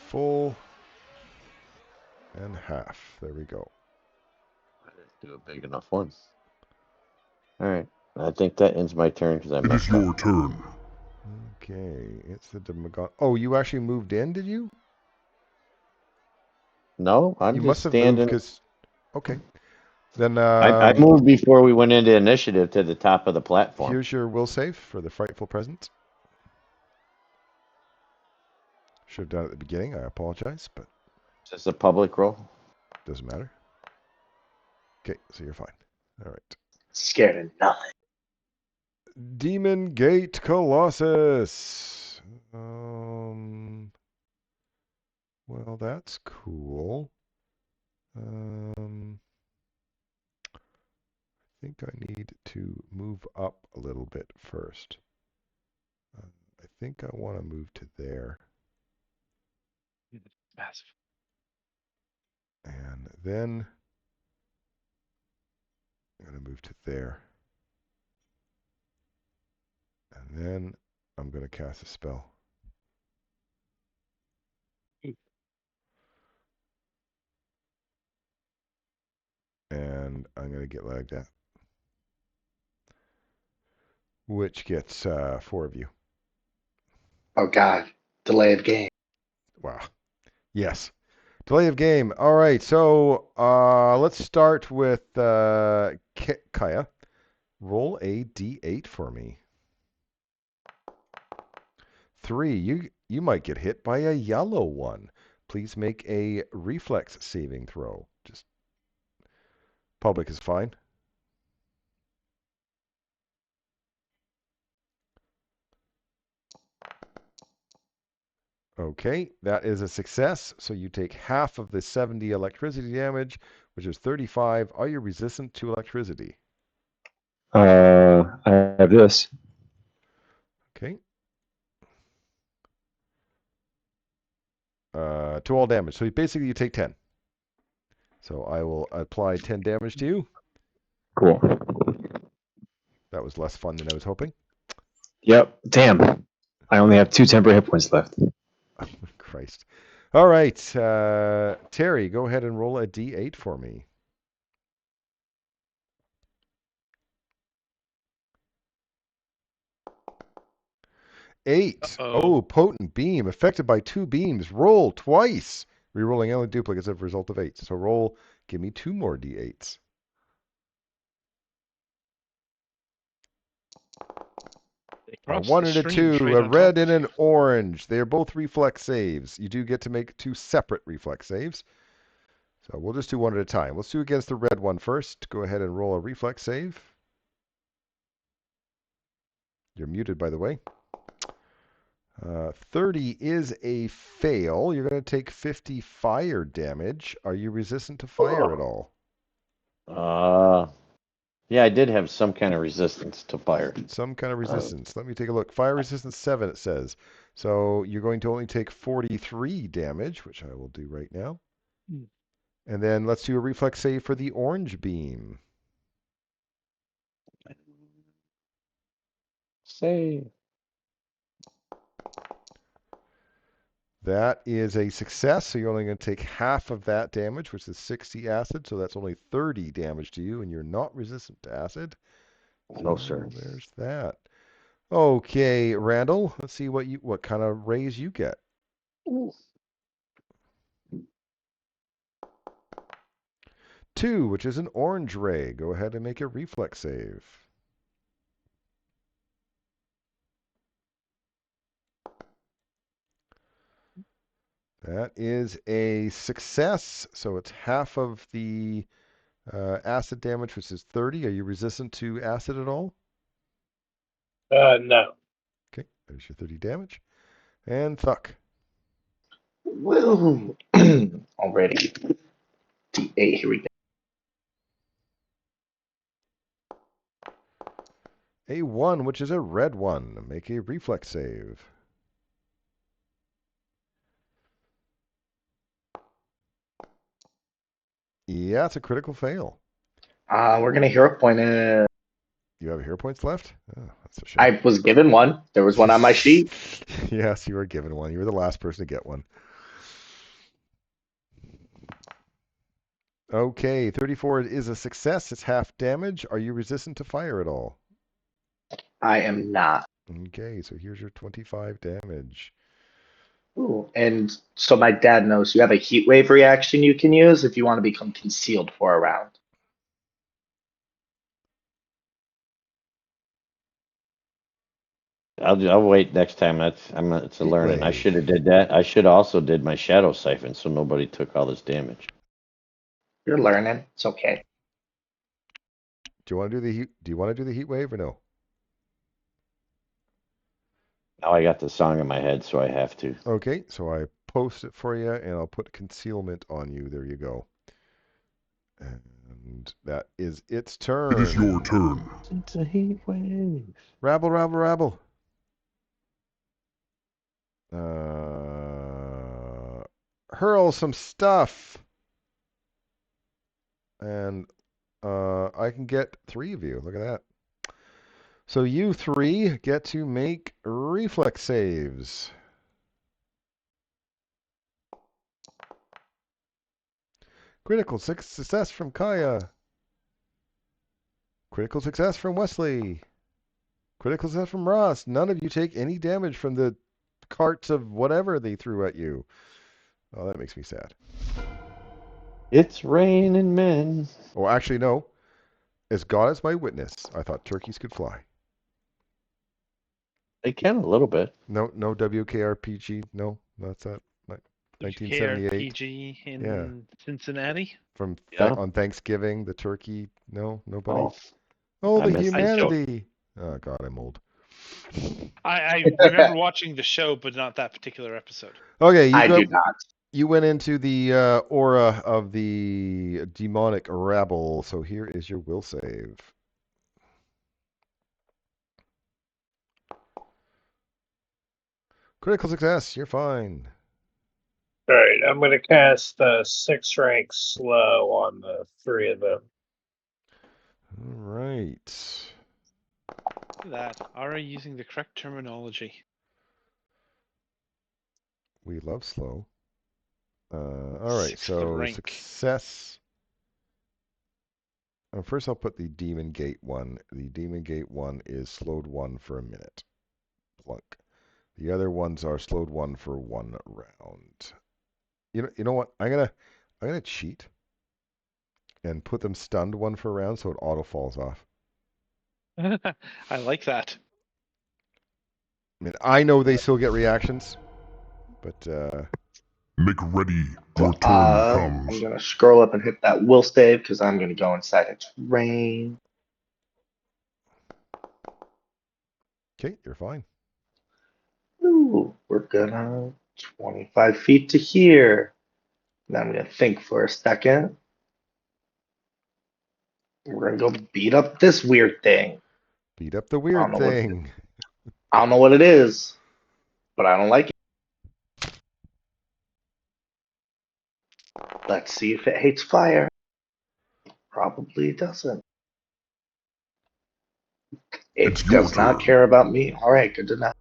[SPEAKER 1] full, and half. There we go.
[SPEAKER 4] I didn't do a big enough one. All right. I think that ends my turn because I
[SPEAKER 6] It is
[SPEAKER 4] messed
[SPEAKER 6] your
[SPEAKER 4] up.
[SPEAKER 6] turn.
[SPEAKER 1] Okay, it's the Demagogue. Oh, you actually moved in, did you?
[SPEAKER 4] No, I'm
[SPEAKER 1] You
[SPEAKER 4] just
[SPEAKER 1] must have moved
[SPEAKER 4] standing.
[SPEAKER 1] because. Okay. Then
[SPEAKER 4] I moved before we went into initiative to the top of the platform.
[SPEAKER 1] here's your will save for the frightful presence. Should have done it at the beginning. I apologize, but
[SPEAKER 4] Is this a public roll?
[SPEAKER 1] doesn't matter. Okay, so you're fine. All right.
[SPEAKER 2] Scared of nothing.
[SPEAKER 1] Demon Gate Colossus. Well, that's cool. I think I need to move up a little bit first. I think I want to move to there.
[SPEAKER 3] Massive.
[SPEAKER 1] And then I'm going to move to there. And then I'm going to cast a spell. And I'm going to get lagged at. Which gets 4 of you.
[SPEAKER 2] Oh God, delay of game.
[SPEAKER 1] Wow. Yes. Delay of game. All right. So let's start with Kaya. Roll a d8 for me. 3. You might get hit by a yellow one. Please make a reflex saving throw. Just public is fine. Okay, that is a success. So you take half of the 70 electricity damage, which is 35. Are you resistant to electricity?
[SPEAKER 7] I have this.
[SPEAKER 1] Okay. To all damage. So basically you take 10. So I will apply 10 damage to you.
[SPEAKER 7] Cool.
[SPEAKER 1] That was less fun than I was hoping.
[SPEAKER 7] Yep. Damn. I only have 2 temporary hit points left.
[SPEAKER 1] Christ. All right. Terry, go ahead and roll a d8 for me. 8. Oh, potent beam. Affected by 2 beams. Roll twice. Rerolling only duplicates as a result of 8. So roll. Give me 2 more d8s. A 1 and a 2, a red and an orange. They are both reflex saves. You do get to make 2 separate reflex saves. So we'll just do one at a time. Let's do against the red one first. Go ahead and roll a reflex save. You're muted, by the way. 30 is a fail. You're going to take 50 fire damage. Are you resistant to fire at all?
[SPEAKER 4] Yeah, I did have some kind of resistance to fire.
[SPEAKER 1] Some kind of resistance. Let me take a look. Fire resistance 7, it says. So you're going to only take 43 damage, which I will do right now. And then let's do a reflex save for the orange beam.
[SPEAKER 4] Save.
[SPEAKER 1] That is a success, so you're only going to take half of that damage, which is 60 acid, so that's only 30 damage to you, and you're not resistant to acid.
[SPEAKER 4] No, sir.
[SPEAKER 1] There's that. Okay, Randall, let's see what kind of raise you get.
[SPEAKER 4] Ooh.
[SPEAKER 1] 2, which is an orange ray. Go ahead and make a reflex save. That is a success, so it's half of the acid damage, which is 30. Are you resistant to acid at all?
[SPEAKER 5] No.
[SPEAKER 1] Okay, there's your 30 damage. And Thuck.
[SPEAKER 2] Woo! Already. D8, here we go.
[SPEAKER 1] A 1, which is a red one. Make a reflex save. Yeah, it's a critical fail.
[SPEAKER 2] We're gonna hero point it.
[SPEAKER 1] You have hero points left? Oh, that's a shame.
[SPEAKER 2] I was given one. There was one on my sheet.
[SPEAKER 1] Yes, you were given one. You were the last person to get one. Okay, 34 is a success. It's half damage. Are you resistant to fire at all?
[SPEAKER 2] I am not.
[SPEAKER 1] Okay, so here's your 25 damage.
[SPEAKER 2] Ooh, and so my dad knows you have a heat wave reaction you can use if you want to become concealed for a round.
[SPEAKER 4] I'll wait next time. It's a
[SPEAKER 1] Heat
[SPEAKER 4] learning. I
[SPEAKER 1] wave.
[SPEAKER 4] should have did that. I should also did my shadow siphon so nobody took all this damage.
[SPEAKER 2] You're learning. It's okay.
[SPEAKER 1] Do you want to do the heat? Do you want to do the heat wave or no?
[SPEAKER 4] Now I got the song in my head, so I have to.
[SPEAKER 1] Okay, so I post it for you, and I'll put concealment on you. There you go. And that is its turn.
[SPEAKER 6] It is your turn.
[SPEAKER 4] It's a heat wave.
[SPEAKER 1] Rabble, rabble, rabble. hurl some stuff. And I can get 3 of you. Look at that. So you 3 get to make reflex saves. Critical success from Kaya. Critical success from Wesley. Critical success from Ross. None of you take any damage from the carts of whatever they threw at you. Oh, that makes me sad.
[SPEAKER 4] It's raining men.
[SPEAKER 1] Oh, actually, no. As God is my witness, I thought turkeys could fly.
[SPEAKER 4] They can a little bit.
[SPEAKER 1] No WKRPG. No, that's that. 1978
[SPEAKER 3] KRPG in
[SPEAKER 1] Yeah.
[SPEAKER 3] Cincinnati.
[SPEAKER 1] From
[SPEAKER 4] Yeah.
[SPEAKER 1] on Thanksgiving, the turkey. No, nobody.
[SPEAKER 4] Oh,
[SPEAKER 1] Oh,
[SPEAKER 4] I
[SPEAKER 1] the
[SPEAKER 4] missed that
[SPEAKER 1] humanity. Oh God, I'm old.
[SPEAKER 3] I remember watching the show, but not that particular episode.
[SPEAKER 1] Okay,
[SPEAKER 2] I do not.
[SPEAKER 1] You went into the aura of the demonic rabble, so here is your will save. Critical success, you're fine.
[SPEAKER 5] All right, I'm going to cast 6 rank slow on the 3 of them.
[SPEAKER 1] All right.
[SPEAKER 3] Look at that. Ara using the correct terminology.
[SPEAKER 1] We love slow. All right,
[SPEAKER 3] 6th of
[SPEAKER 1] so
[SPEAKER 3] rank.
[SPEAKER 1] success. First, I'll put the Demon Gate one. The Demon Gate one is slowed 1 for a minute. Plunk. The other ones are slowed 1 for 1 round. You know what? I'm gonna cheat and put them stunned 1 for a round so it auto falls off.
[SPEAKER 3] I like that.
[SPEAKER 1] I mean, I know they still get reactions, but
[SPEAKER 6] Make ready. Your
[SPEAKER 2] So,
[SPEAKER 6] turn
[SPEAKER 2] I'm
[SPEAKER 6] comes.
[SPEAKER 2] gonna scroll up and hit that will save because I'm gonna go inside its range.
[SPEAKER 1] okay, you're fine.
[SPEAKER 2] Ooh, we're gonna 25 feet to here. Now I'm gonna think for a second. We're gonna go beat up this weird thing.
[SPEAKER 1] Beat up the
[SPEAKER 2] I don't
[SPEAKER 1] weird
[SPEAKER 2] know what
[SPEAKER 1] thing.
[SPEAKER 2] I don't know what it is, but I don't like it. Let's see if it hates fire. Probably doesn't. It
[SPEAKER 6] It's your
[SPEAKER 2] does not
[SPEAKER 6] turn.
[SPEAKER 2] care about me. All right, good to know.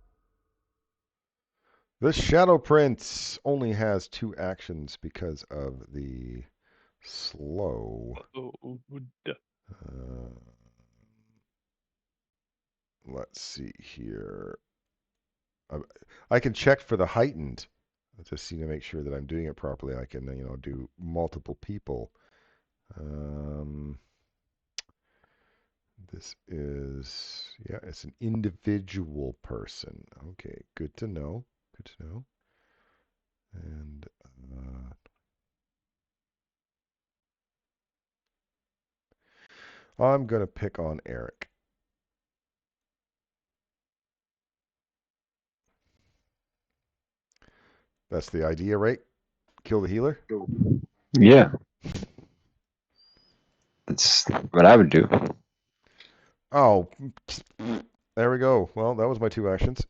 [SPEAKER 1] The Shadow Prince only has 2 actions because of the slow. Let's see here. I can check for the heightened to see to make sure that I'm doing it properly. I can do multiple people. This is it's an individual person. Okay, good to know. Good to know. And I'm gonna pick on Eric. That's the idea, right? Kill the healer?
[SPEAKER 7] Yeah. That's what I would do.
[SPEAKER 1] Oh, there we go. Well, that was my 2 actions.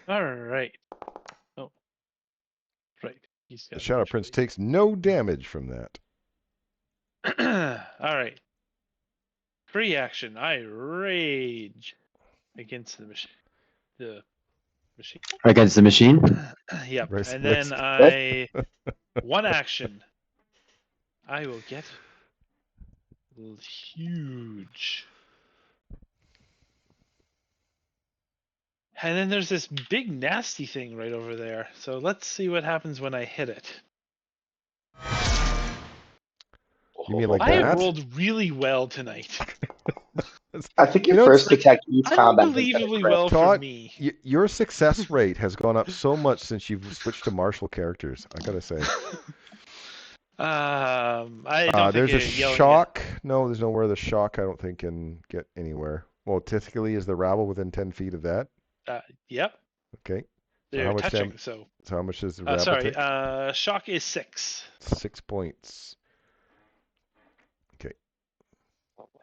[SPEAKER 3] All right. Oh, right. He's
[SPEAKER 1] The
[SPEAKER 3] got
[SPEAKER 1] Shadow Prince takes no damage from that.
[SPEAKER 3] All right. Free action. I rage against the machine. The machine.
[SPEAKER 7] Against the machine?
[SPEAKER 3] Yep.
[SPEAKER 1] Race-
[SPEAKER 3] And then
[SPEAKER 1] race-
[SPEAKER 3] one action. I will get huge. And then there's this big nasty thing right over there. So let's see what happens when I hit it.
[SPEAKER 1] You mean like
[SPEAKER 3] I
[SPEAKER 1] that?
[SPEAKER 3] have rolled really well tonight.
[SPEAKER 2] I think your
[SPEAKER 1] You know,
[SPEAKER 2] first
[SPEAKER 1] it's
[SPEAKER 2] attack each combat has been a
[SPEAKER 3] Unbelievably
[SPEAKER 2] crit.
[SPEAKER 3] well for
[SPEAKER 1] Todd,
[SPEAKER 3] me.
[SPEAKER 1] your success rate has gone up so much since you've switched to martial characters. I gotta say.
[SPEAKER 3] I don't think
[SPEAKER 1] There's a
[SPEAKER 3] you're yelling
[SPEAKER 1] shock. No, there's nowhere the shock I don't think can get anywhere. Well, typically is the rabble within 10 feet of that.
[SPEAKER 3] Yep.
[SPEAKER 1] Okay. So
[SPEAKER 3] They're
[SPEAKER 1] how much
[SPEAKER 3] touching.
[SPEAKER 1] damage?
[SPEAKER 3] So
[SPEAKER 1] So how much does the rabble
[SPEAKER 3] sorry.
[SPEAKER 1] take?
[SPEAKER 3] Shock is 6.
[SPEAKER 1] 6 points. Okay.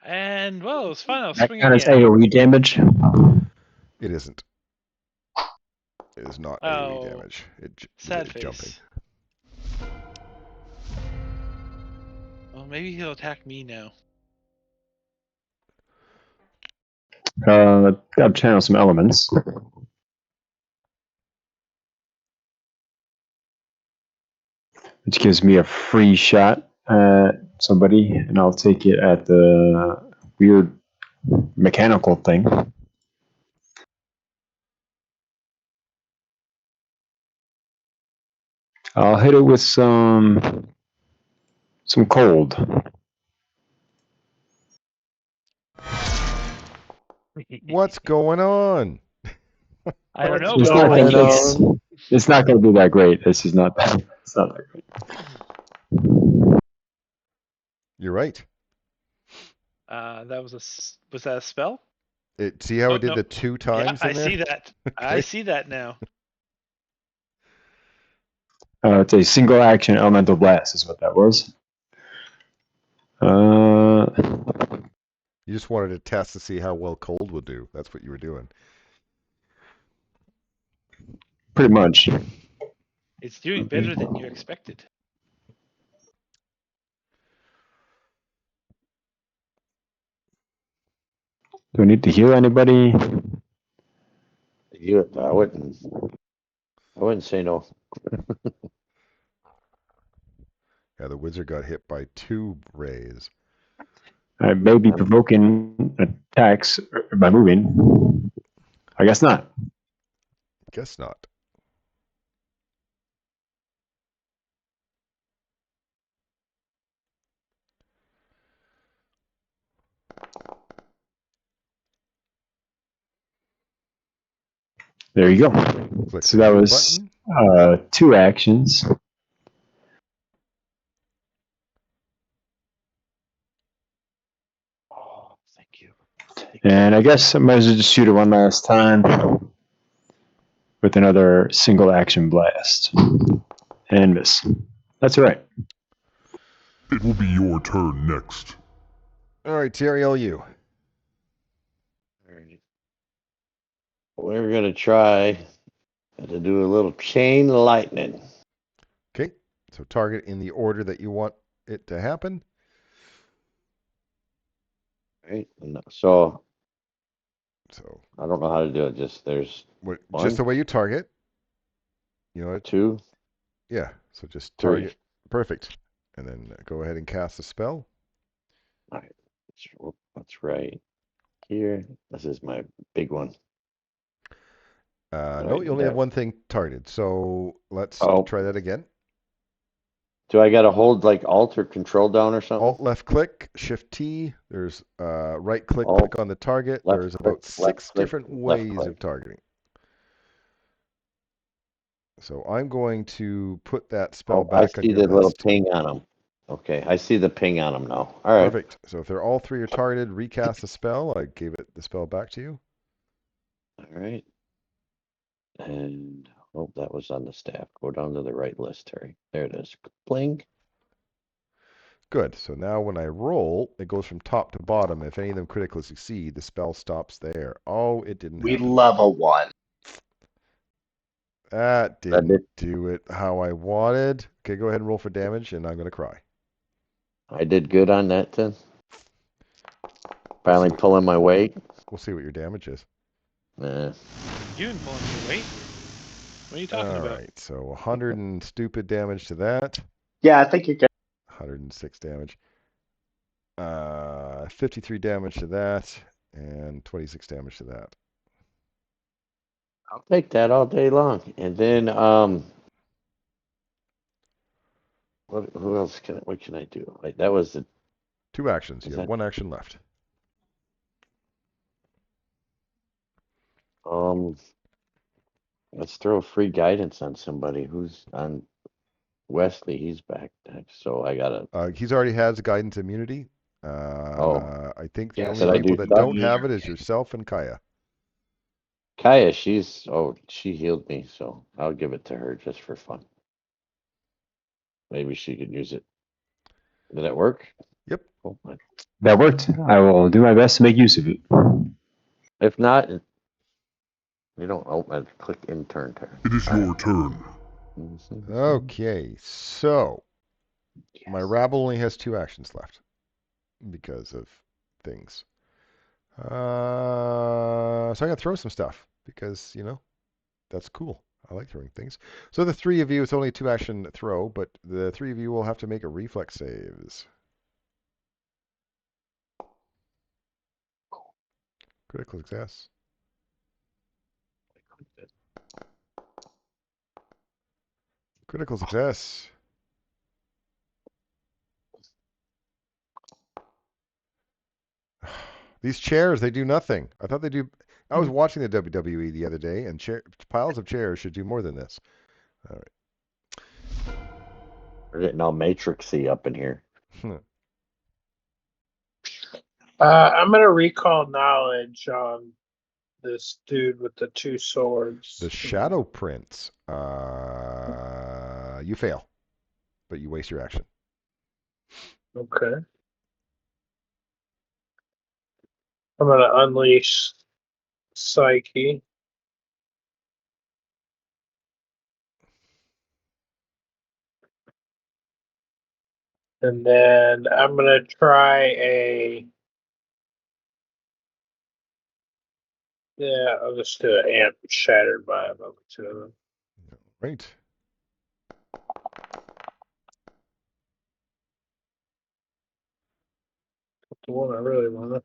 [SPEAKER 3] And well, it's fine. I'll
[SPEAKER 7] That
[SPEAKER 3] swing
[SPEAKER 7] kind of
[SPEAKER 3] again.
[SPEAKER 7] AoE damage.
[SPEAKER 1] It isn't. is not
[SPEAKER 3] Oh,
[SPEAKER 1] AoE damage. You
[SPEAKER 3] sad
[SPEAKER 1] get it jumping.
[SPEAKER 3] face. Well, maybe he'll attack me now.
[SPEAKER 7] I'll channel some elements. Which gives me a free shot at somebody, and I'll take it at the weird mechanical thing. I'll hit it with some cold.
[SPEAKER 1] What's going on?
[SPEAKER 3] I don't know,
[SPEAKER 7] It's
[SPEAKER 3] but
[SPEAKER 7] not
[SPEAKER 3] I like
[SPEAKER 7] gonna,
[SPEAKER 3] it.
[SPEAKER 7] it's not going to be that great. This is not that. It's not that great.
[SPEAKER 1] You're right.
[SPEAKER 3] Was that a spell?
[SPEAKER 1] See how
[SPEAKER 3] Oh,
[SPEAKER 1] it did
[SPEAKER 3] no.
[SPEAKER 1] the 2 times
[SPEAKER 3] Yeah,
[SPEAKER 1] in
[SPEAKER 3] I
[SPEAKER 1] there?
[SPEAKER 3] see that. I
[SPEAKER 1] Okay.
[SPEAKER 3] see that now.
[SPEAKER 7] It's a single action elemental blast, is what that was.
[SPEAKER 1] You just wanted to test to see how well cold would do. That's what you were doing.
[SPEAKER 7] Pretty much.
[SPEAKER 3] It's doing better than you expected.
[SPEAKER 7] Do I need to heal anybody?
[SPEAKER 4] I wouldn't say no.
[SPEAKER 1] Yeah, the wizard got hit by 2 rays.
[SPEAKER 7] I may be provoking attacks by moving. I guess not.
[SPEAKER 1] Guess not.
[SPEAKER 7] There you go.
[SPEAKER 1] Click
[SPEAKER 7] So
[SPEAKER 1] the
[SPEAKER 7] that
[SPEAKER 1] move
[SPEAKER 7] was
[SPEAKER 1] button.
[SPEAKER 7] 2 actions.
[SPEAKER 4] Oh, thank you.
[SPEAKER 7] And I guess I might as well just shoot it one last time with another single action blast. And miss. That's all right.
[SPEAKER 6] It will be your turn next.
[SPEAKER 1] All right, Tyrael, you.
[SPEAKER 4] All right. We're gonna try to do a little chain lightning.
[SPEAKER 1] Okay. So target in the order that you want it to happen.
[SPEAKER 4] Right. So
[SPEAKER 1] So
[SPEAKER 4] I don't know how to do it. Just there's
[SPEAKER 1] just the way you target. You know,
[SPEAKER 4] 2,
[SPEAKER 1] yeah. So just
[SPEAKER 4] 3.
[SPEAKER 1] target. Perfect. And then go ahead and cast the spell.
[SPEAKER 4] All right. That's right here. This is my big one.
[SPEAKER 1] No, you only have one thing targeted. So let's try that again.
[SPEAKER 4] Do I got to hold like Alt or Control down or something?
[SPEAKER 1] Alt left click, Shift T. There's right click,
[SPEAKER 4] Alt,
[SPEAKER 1] click on the target.
[SPEAKER 4] left
[SPEAKER 1] There's
[SPEAKER 4] click,
[SPEAKER 1] about 6
[SPEAKER 4] click,
[SPEAKER 1] different
[SPEAKER 4] left
[SPEAKER 1] ways
[SPEAKER 4] click.
[SPEAKER 1] of targeting. So I'm going to put that spell back on your list.
[SPEAKER 4] I see the little ping on them. Okay, I see the ping on them now. All right.
[SPEAKER 1] Perfect. So if they're all 3 are targeted, recast the spell. I gave it the spell back to you.
[SPEAKER 4] All right. And that was on the staff. Go down to the right list, Terry. There it is. Bling.
[SPEAKER 1] Good. So now when I roll, it goes from top to bottom. If any of them critically succeed, the spell stops there. Oh, it didn't
[SPEAKER 2] We
[SPEAKER 1] happen.
[SPEAKER 2] level 1.
[SPEAKER 1] That didn't do it how I wanted. Okay, go ahead and roll for damage, and I'm going to cry.
[SPEAKER 4] I did good on that then. Finally pulling my weight.
[SPEAKER 1] We'll see what your damage is.
[SPEAKER 3] You didn't pull your weight. What are you talking about?
[SPEAKER 1] All right, so 100 and stupid damage to that.
[SPEAKER 2] Yeah, I think you're good.
[SPEAKER 1] 106 damage. 53 damage to that, and 26 damage to that.
[SPEAKER 4] I'll take that all day long. And then what else what can I do? Like that was the
[SPEAKER 1] 2 actions. You have 1 action left.
[SPEAKER 4] Let's throw free guidance on somebody who's on Wesley. He's back next, so I gotta.
[SPEAKER 1] He's already has guidance immunity. I think the only people that don't have it is yourself and Kaya.
[SPEAKER 4] Kaya, she healed me, so I'll give it to her just for fun. Maybe she could use it. Did that work?
[SPEAKER 1] Yep.
[SPEAKER 4] Oh,
[SPEAKER 7] That worked. I will do my best to make use of it.
[SPEAKER 4] if not, You don't open. Click intern tab.
[SPEAKER 6] It is your turn.
[SPEAKER 1] Okay, so my rabble only has 2 actions left because of things. So I gotta throw some stuff because, that's cool. I like throwing things. So the 3 of you, it's only a 2 action throw, but the 3 of you will have to make a reflex saves. Critical success. Critical success. These chairs, they do nothing. I thought they do. I was watching the WWE the other day, and piles of chairs should do more than this. All right.
[SPEAKER 4] We're getting all matrixy up in here.
[SPEAKER 5] I'm gonna recall knowledge on this dude with the 2 swords.
[SPEAKER 1] The Shadow Prince. You fail, but you waste your action.
[SPEAKER 5] Okay. I'm gonna unleash Psyche. And then I'm gonna try a. Yeah, I'll just do an amp shattered by a moment to them.
[SPEAKER 1] Right.
[SPEAKER 5] The one I really want.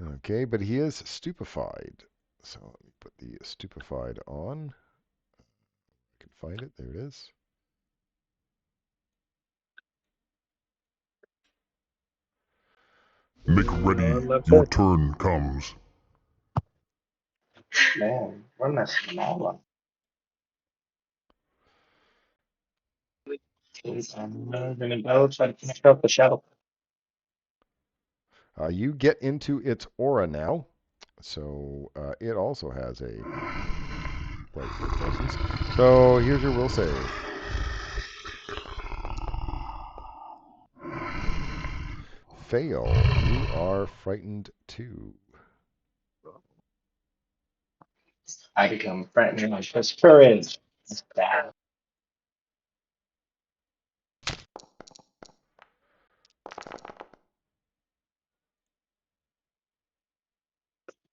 [SPEAKER 1] Okay, but he is stupefied. So let me put the stupefied on. I can find it. There it is.
[SPEAKER 6] Make ready. Your turn comes.
[SPEAKER 2] Man, we're messing them all up. I'm gonna go try to finish up the shadow.
[SPEAKER 1] You get into its aura now. So it also has a bright presence. So here's your will save. Fail. You are frightened too.
[SPEAKER 2] I become frightened like this courage. It's bad.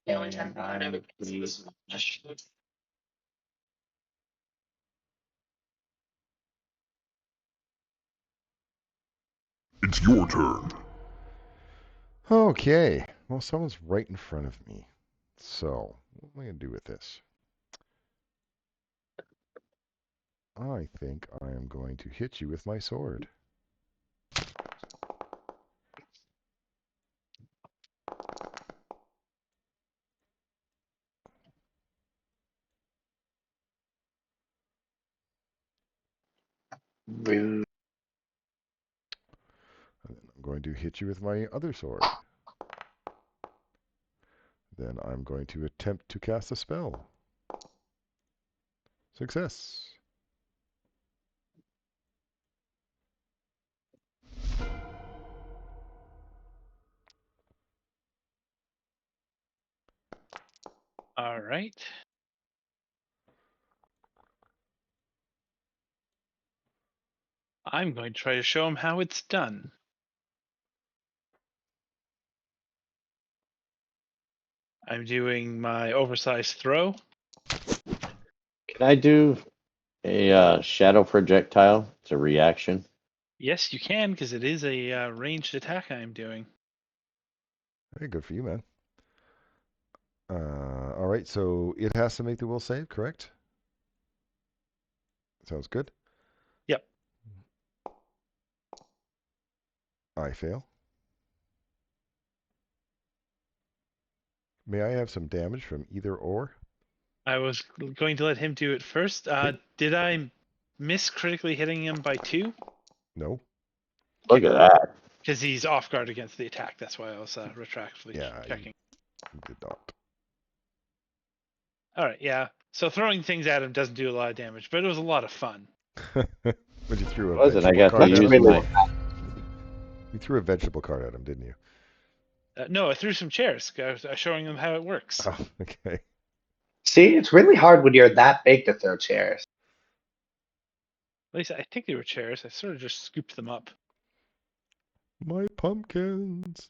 [SPEAKER 2] And I'm pleased.
[SPEAKER 6] It's your turn.
[SPEAKER 1] Okay. Well, someone's right in front of me. So, what am I going to do with this? I think I am going to hit you with my sword.
[SPEAKER 2] Rude.
[SPEAKER 1] And then I'm going to hit you with my other sword. Then I'm going to attempt to cast a spell. Success.
[SPEAKER 3] All right. I'm going to try to show him how it's done. I'm doing my oversized throw.
[SPEAKER 4] Can I do a shadow projectile? It's a reaction.
[SPEAKER 3] Yes, you can, because it is a ranged attack I'm doing.
[SPEAKER 1] Very good for you, man. All right, so it has to make the will save, correct? Sounds good.
[SPEAKER 3] Yep.
[SPEAKER 1] I fail. May I have some damage from either or?
[SPEAKER 3] I was going to let him do it first. Did I miss critically hitting him by 2?
[SPEAKER 1] No.
[SPEAKER 4] Look at that.
[SPEAKER 3] Because he's off guard against the attack. That's why I was retroactively checking.
[SPEAKER 1] You did not.
[SPEAKER 3] All right, yeah. So throwing things at him doesn't do a lot of damage, but it was a lot of fun.
[SPEAKER 1] But you threw a
[SPEAKER 4] Was it? I
[SPEAKER 1] vegetable
[SPEAKER 4] got to
[SPEAKER 1] card at
[SPEAKER 4] use
[SPEAKER 1] him.
[SPEAKER 4] my.
[SPEAKER 1] You threw a vegetable card at him, didn't you?
[SPEAKER 3] No, I threw some chairs. I was showing them how it works.
[SPEAKER 1] Oh, okay.
[SPEAKER 2] See, it's really hard when you're that big to throw chairs.
[SPEAKER 3] At least I think they were chairs. I sort of just scooped them up.
[SPEAKER 1] My pumpkins.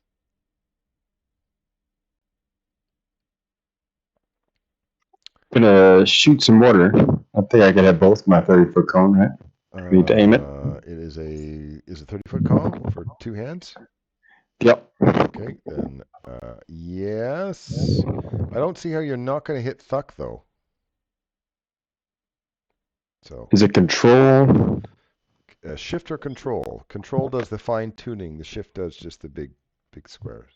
[SPEAKER 7] Gonna shoot some water. I think I can have both my 30-foot cone, right? Need to aim it.
[SPEAKER 1] It is a 30-foot cone for 2 hands.
[SPEAKER 7] Yep.
[SPEAKER 1] Okay, then yes. I don't see how you're not going to hit Thuck though. So
[SPEAKER 7] Is it control?
[SPEAKER 1] shift or control? Control does the fine tuning. The shift does just the big squares.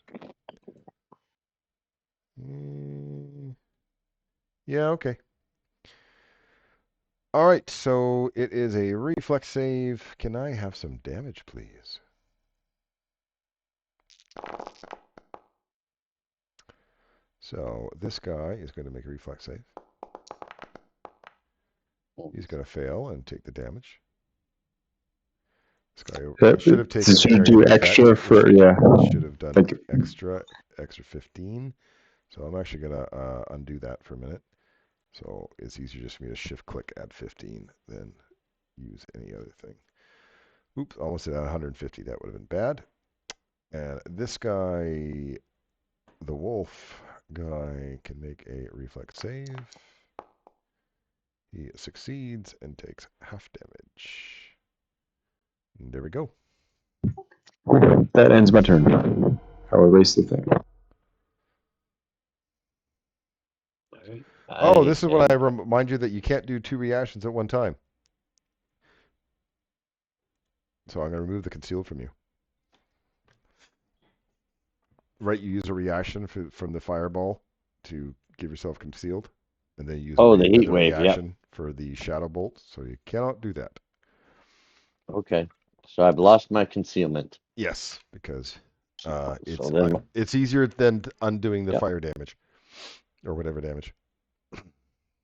[SPEAKER 1] Yeah, okay. All right, so it is a reflex save. Can I have some damage, please? So this guy is going to make a reflex save. He's going to fail and take the damage. This guy should have taken
[SPEAKER 7] Should
[SPEAKER 1] area
[SPEAKER 7] do
[SPEAKER 1] of effect.
[SPEAKER 7] extra for yeah.
[SPEAKER 1] Should have done
[SPEAKER 7] Thank you.
[SPEAKER 1] extra 15. So I'm actually going to undo that for a minute. So it's easier just for me to shift click add 15 than use any other thing. Oops, almost at 150. That would have been bad. And this guy, the wolf guy, can make a reflex save. He succeeds and takes half damage. And there we go.
[SPEAKER 7] That ends my turn. How I waste the thing.
[SPEAKER 1] Oh, this is when I remind you that you can't do 2 reactions at one time. So I'm going to remove the concealed from you. Right, you use a reaction from the fireball to give yourself concealed, and then you use
[SPEAKER 4] the heat wave,
[SPEAKER 1] reaction for the shadow bolt. So you cannot do that.
[SPEAKER 4] Okay, so I've lost my concealment.
[SPEAKER 1] Yes, because
[SPEAKER 4] then,
[SPEAKER 1] it's easier than undoing the
[SPEAKER 4] Yep.
[SPEAKER 1] fire damage or whatever damage.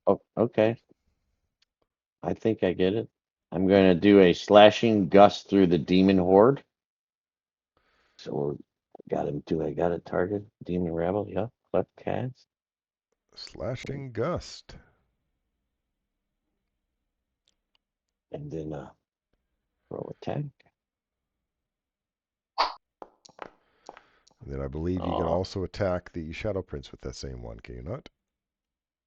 [SPEAKER 4] oh, okay. I think I get it. I'm going to do a slashing gust through the demon horde. So got him. Do I got a target? Demon rabble? Yep. Left cast.
[SPEAKER 1] Slashing gust.
[SPEAKER 4] And then roll attack.
[SPEAKER 1] And then I believe you can also attack the Shadow Prince with that same one, can you not?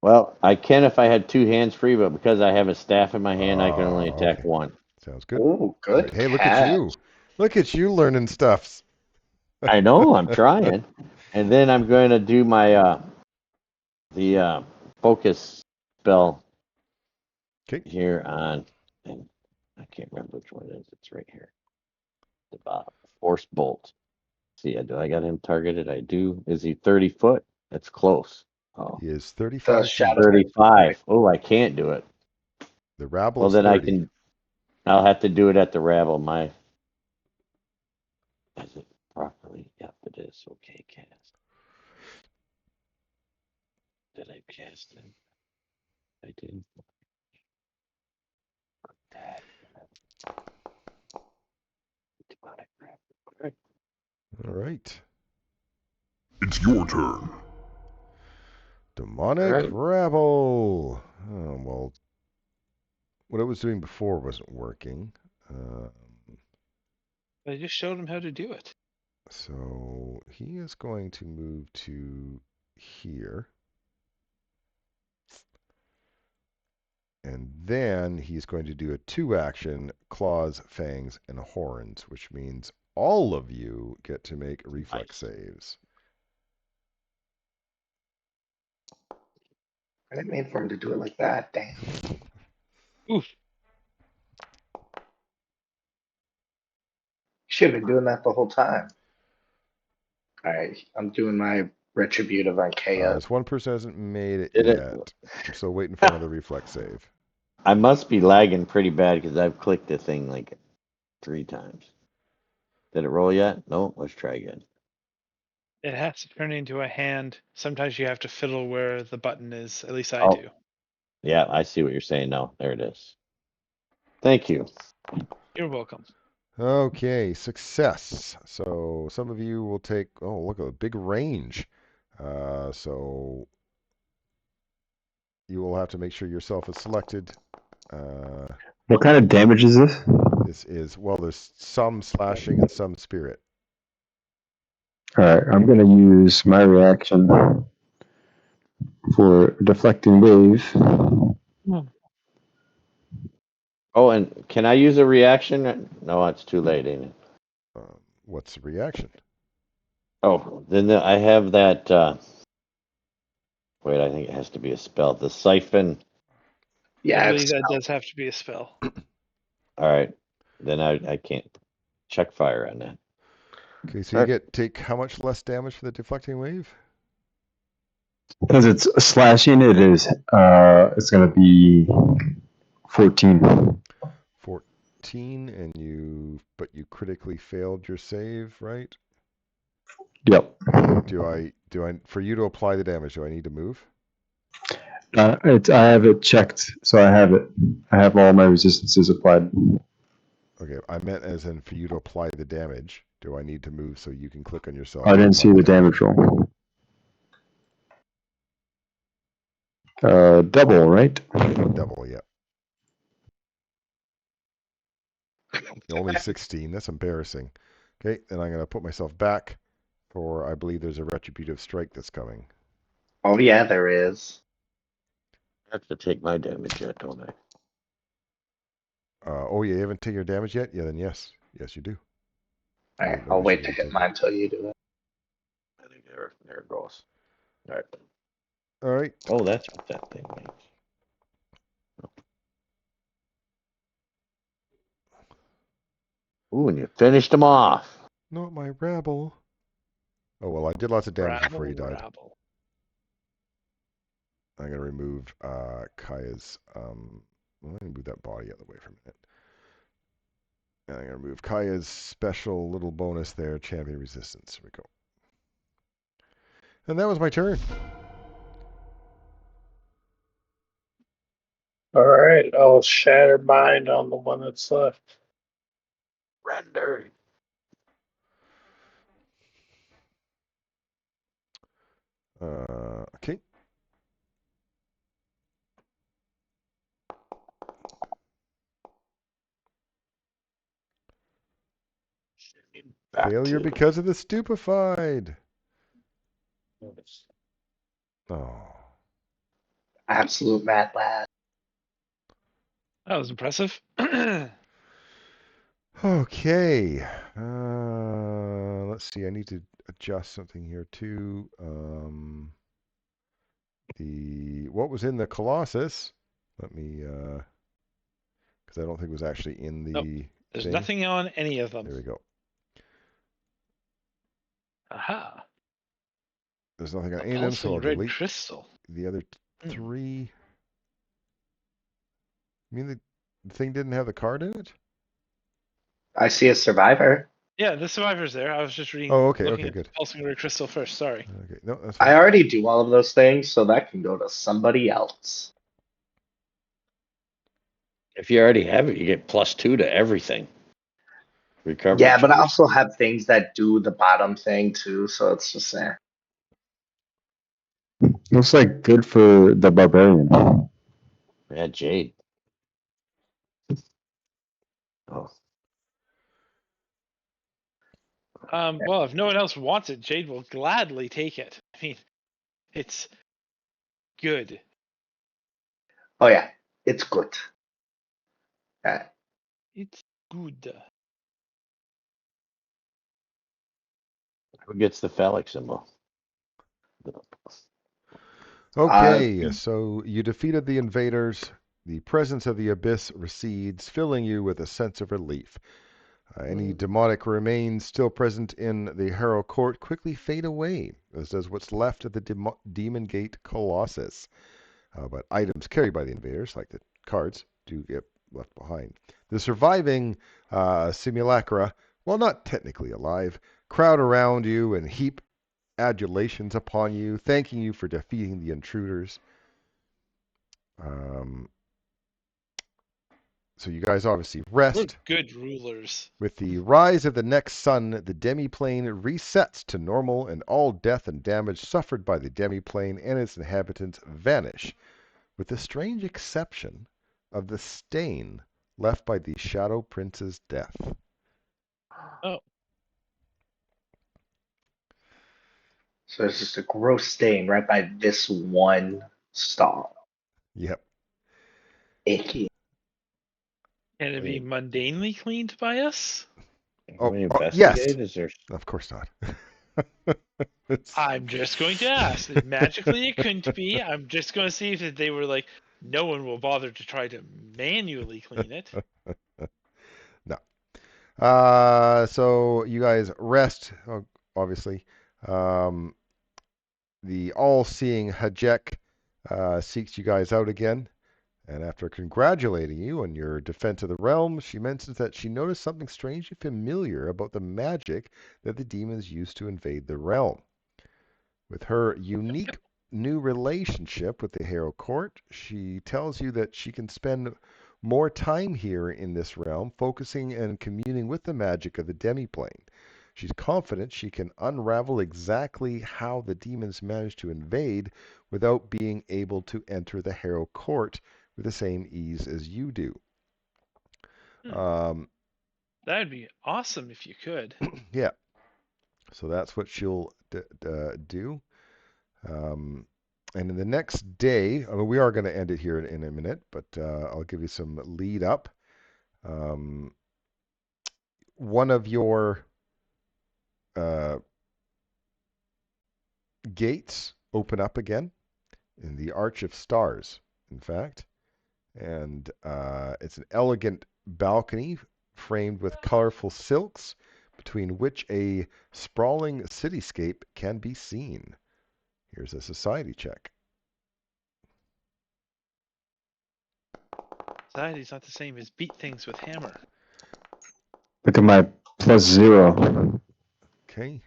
[SPEAKER 4] Well, I can if I had 2 hands free, but because I have a staff in my hand, I can only attack
[SPEAKER 1] okay.
[SPEAKER 4] one.
[SPEAKER 1] Sounds good.
[SPEAKER 2] Oh, good.
[SPEAKER 1] Hey, look at you. Look at you learning stuffs.
[SPEAKER 4] I know, I'm trying. And then I'm going to do my the focus spell here on, and I can't remember which one it is. It's right here. The bottom. Force bolt. See, do I got him targeted? I do. Is he 30 foot? That's close. Oh.
[SPEAKER 1] He is 35 feet.
[SPEAKER 4] 35. Oh, I can't do it.
[SPEAKER 1] The rabble
[SPEAKER 4] Well,
[SPEAKER 1] is
[SPEAKER 4] then
[SPEAKER 1] 30.
[SPEAKER 4] I'll have to do it at the rabble. Is it properly? Yep, it is. Okay, cast. Did I cast him? I did.
[SPEAKER 1] All right.
[SPEAKER 6] It's your turn.
[SPEAKER 1] Demonic rabble. Oh, well, what I was doing before wasn't working.
[SPEAKER 3] I just showed him how to do it.
[SPEAKER 1] So he is going to move to here. And then he's going to do a 2-action claws, fangs, and horns, which means all of you get to make reflex saves.
[SPEAKER 2] I didn't mean for him to do it like that. Damn.
[SPEAKER 3] Oof.
[SPEAKER 2] Should have been doing that the whole time. All right, I'm doing my retributive on chaos.
[SPEAKER 1] This one person hasn't made it
[SPEAKER 4] Did it?
[SPEAKER 1] yet. I'm still waiting for another reflex save.
[SPEAKER 4] I must be lagging pretty bad because I've clicked the thing like 3 times. Did it roll yet? No, let's try again.
[SPEAKER 3] It has to turn into a hand. Sometimes you have to fiddle where the button is. At least I
[SPEAKER 4] Oh.
[SPEAKER 3] do.
[SPEAKER 4] Yeah, I see what you're saying now. There it is. Thank you.
[SPEAKER 3] You're welcome.
[SPEAKER 1] Okay, success. So some of you will take, oh, look at a big range. So you will have to make sure yourself is selected.
[SPEAKER 7] What kind of damage is this?
[SPEAKER 1] This is, well, there's some slashing and some spirit.
[SPEAKER 7] All right, I'm going to use my reaction for deflecting wave.
[SPEAKER 4] Oh, and can I use a reaction? No, it's too late, ain't it?
[SPEAKER 1] What's the reaction?
[SPEAKER 4] Oh, then I have that. Wait, I think it has to be a spell. The siphon.
[SPEAKER 3] I
[SPEAKER 2] Yeah,
[SPEAKER 3] believe
[SPEAKER 2] it's
[SPEAKER 3] that does have to be a spell.
[SPEAKER 4] All right, then I can't check fire on that.
[SPEAKER 1] Okay, so you take how much less damage for the deflecting wave?
[SPEAKER 7] Because it's slashing, it's going to be 14.
[SPEAKER 1] 14, but you critically failed your save, right?
[SPEAKER 7] Yep.
[SPEAKER 1] For you to apply the damage, do I need to move?
[SPEAKER 7] I have it checked, so I have all my resistances applied.
[SPEAKER 1] Okay, I meant as in for you to apply the damage, do I need to move so you can click on yourself?
[SPEAKER 7] I
[SPEAKER 1] and
[SPEAKER 7] didn't
[SPEAKER 1] apply
[SPEAKER 7] see the damage roll. Double, right?
[SPEAKER 1] Double, yeah. Only 16. That's embarrassing. Okay, then I'm going to put myself back for, I believe there's a retributive strike that's coming.
[SPEAKER 2] Oh yeah, there is.
[SPEAKER 4] I have to take my damage yet, don't I?
[SPEAKER 1] Oh, yeah, you haven't taken your damage yet? Yeah, then yes. Yes, you do.
[SPEAKER 2] All right,
[SPEAKER 1] No
[SPEAKER 2] I'll
[SPEAKER 1] issue
[SPEAKER 2] wait to
[SPEAKER 1] with
[SPEAKER 2] hit
[SPEAKER 1] taking.
[SPEAKER 2] mine until you do it.
[SPEAKER 4] I think there it goes. All right.
[SPEAKER 1] All right.
[SPEAKER 4] Oh, that's what that thing means. Ooh, and you finished them off.
[SPEAKER 1] Not my rabble. Oh, well, I did lots of damage before you died.
[SPEAKER 3] Rabble.
[SPEAKER 1] I'm going to remove Kaya's, well, let me move that body out of the way for a minute. And I'm going to remove Kaya's special little bonus there, champion resistance. Here we go. And that was my turn.
[SPEAKER 5] All right, I'll shatter mind on the one that's left.
[SPEAKER 4] Render.
[SPEAKER 1] Okay. Failure because of the stupefied. Oh.
[SPEAKER 2] Absolute mad lad.
[SPEAKER 3] That was impressive.
[SPEAKER 1] Okay. Let's see. I need to adjust something here too. What was in the Colossus? Let me, because I don't think it was actually in the
[SPEAKER 3] Nope. There's
[SPEAKER 1] thing.
[SPEAKER 3] nothing on any of them.
[SPEAKER 1] There we go.
[SPEAKER 3] Aha.
[SPEAKER 1] There's nothing on
[SPEAKER 3] A
[SPEAKER 1] any of them, so
[SPEAKER 3] pulsing
[SPEAKER 1] I'll
[SPEAKER 3] red
[SPEAKER 1] delete
[SPEAKER 3] crystal.
[SPEAKER 1] the other three. You mean the thing didn't have the card in it?
[SPEAKER 2] I see a survivor.
[SPEAKER 3] Yeah, the survivor's there. I was just reading.
[SPEAKER 1] Oh, okay,
[SPEAKER 3] looking
[SPEAKER 1] okay,
[SPEAKER 3] at
[SPEAKER 1] good.
[SPEAKER 3] Pulsing red crystal first. Sorry.
[SPEAKER 1] Okay, no, that's
[SPEAKER 2] I
[SPEAKER 1] fine.
[SPEAKER 2] already do all of those things, so that can go to somebody else.
[SPEAKER 4] If you already have it, you get +2 to everything. Recovery.
[SPEAKER 2] Yeah, but I
[SPEAKER 4] charge.
[SPEAKER 2] also have things that do the bottom thing too, so it's just
[SPEAKER 7] Looks like good for the barbarian.
[SPEAKER 4] Yeah, Jade. Oh,
[SPEAKER 3] Well, if no one else wants it, Jade will gladly take it. I mean, it's good.
[SPEAKER 2] oh yeah, it's good.
[SPEAKER 3] It's good.
[SPEAKER 4] who gets the phallic symbol?
[SPEAKER 1] Okay, so you defeated the invaders. The presence of the abyss recedes, filling you with a sense of relief. Any demonic remains still present in the Harrow court quickly fade away, as does what's left of the Demon Gate Colossus. But items carried by the invaders, like the cards, do get left behind. The surviving simulacra, while not technically alive, crowd around you and heap adulations upon you, thanking you for defeating the intruders. So you guys obviously rest.
[SPEAKER 3] We're good rulers.
[SPEAKER 1] With the rise of the next sun, the demiplane resets to normal, and all death and damage suffered by the demiplane and its inhabitants vanish, with the strange exception of the stain left by the Shadow Prince's death.
[SPEAKER 3] Oh.
[SPEAKER 2] So it's just a gross stain right by this one star.
[SPEAKER 1] Yep.
[SPEAKER 2] Icky.
[SPEAKER 3] Can it be mundanely cleaned by us?
[SPEAKER 4] Can we investigate?
[SPEAKER 1] Yes.
[SPEAKER 4] Is there...
[SPEAKER 1] Of course not.
[SPEAKER 3] I'm just going to ask. Magically, it couldn't be. I'm just going to see if they were like, no one will bother to try to manually clean it.
[SPEAKER 1] No. So you guys rest, obviously. The all-seeing Hajek seeks you guys out again. And after congratulating you on your defense of the realm, she mentions that she noticed something strangely familiar about the magic that the demons used to invade the realm. With her unique new relationship with the Harrow court, she tells you that she can spend more time here in this realm, focusing and communing with the magic of the demiplane. She's confident she can unravel exactly how the demons managed to invade without being able to enter the Harrow court with the same ease as you do.
[SPEAKER 3] That'd be awesome if you could.
[SPEAKER 1] Yeah. So that's what she'll do. And in the next day, I mean, we are going to end it here in a minute, but I'll give you some lead up. One of your gates open up again in the Arch of Stars, in fact. And it's an elegant balcony framed with colorful silks, between which a sprawling cityscape can be seen. Here's a society check.
[SPEAKER 3] Society's not the same as beat things with hammer.
[SPEAKER 7] Look at my +0.
[SPEAKER 1] Okay.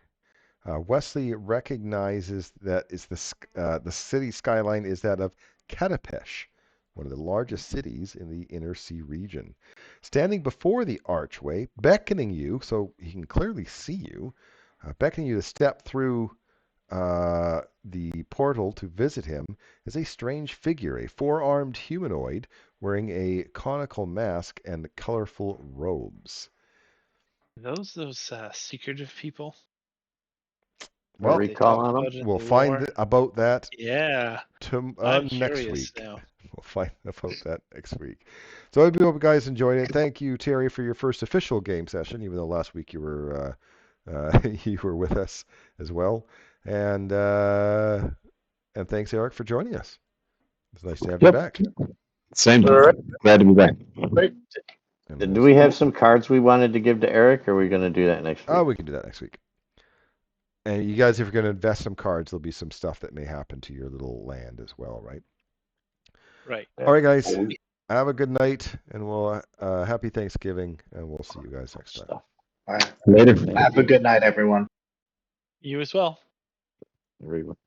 [SPEAKER 1] Wesley recognizes that the city skyline is that of Katapesh, one of the largest cities in the inner sea region. Standing before the archway, beckoning you, so he can clearly see you, beckoning you to step through the portal to visit him, is a strange figure, a four-armed humanoid wearing a conical mask and colorful robes.
[SPEAKER 3] Those secretive people.
[SPEAKER 1] Well,
[SPEAKER 4] recall on them?
[SPEAKER 1] We'll find about that
[SPEAKER 3] Yeah.
[SPEAKER 1] next
[SPEAKER 3] curious
[SPEAKER 1] week.
[SPEAKER 3] Now.
[SPEAKER 1] We'll find about that next week. So I hope you guys enjoyed it. Thank you, Terry, for your first official game session, even though last week you were you were with us as well. And thanks, Eric, for joining us. It's nice to have you back.
[SPEAKER 7] Same. Glad to be back.
[SPEAKER 4] Do we have some cards we wanted to give to Eric, or are we going to do that next week?
[SPEAKER 1] Oh, we can do that next week. And you guys, if you're going to invest some cards, there'll be some stuff that may happen to your little land as well, right?
[SPEAKER 3] Right.
[SPEAKER 1] All right, guys. Have a good night, and we'll happy Thanksgiving, and we'll see you guys next time.
[SPEAKER 2] All right.
[SPEAKER 7] Later.
[SPEAKER 2] Have a good night, everyone.
[SPEAKER 3] You as well.
[SPEAKER 4] Everyone.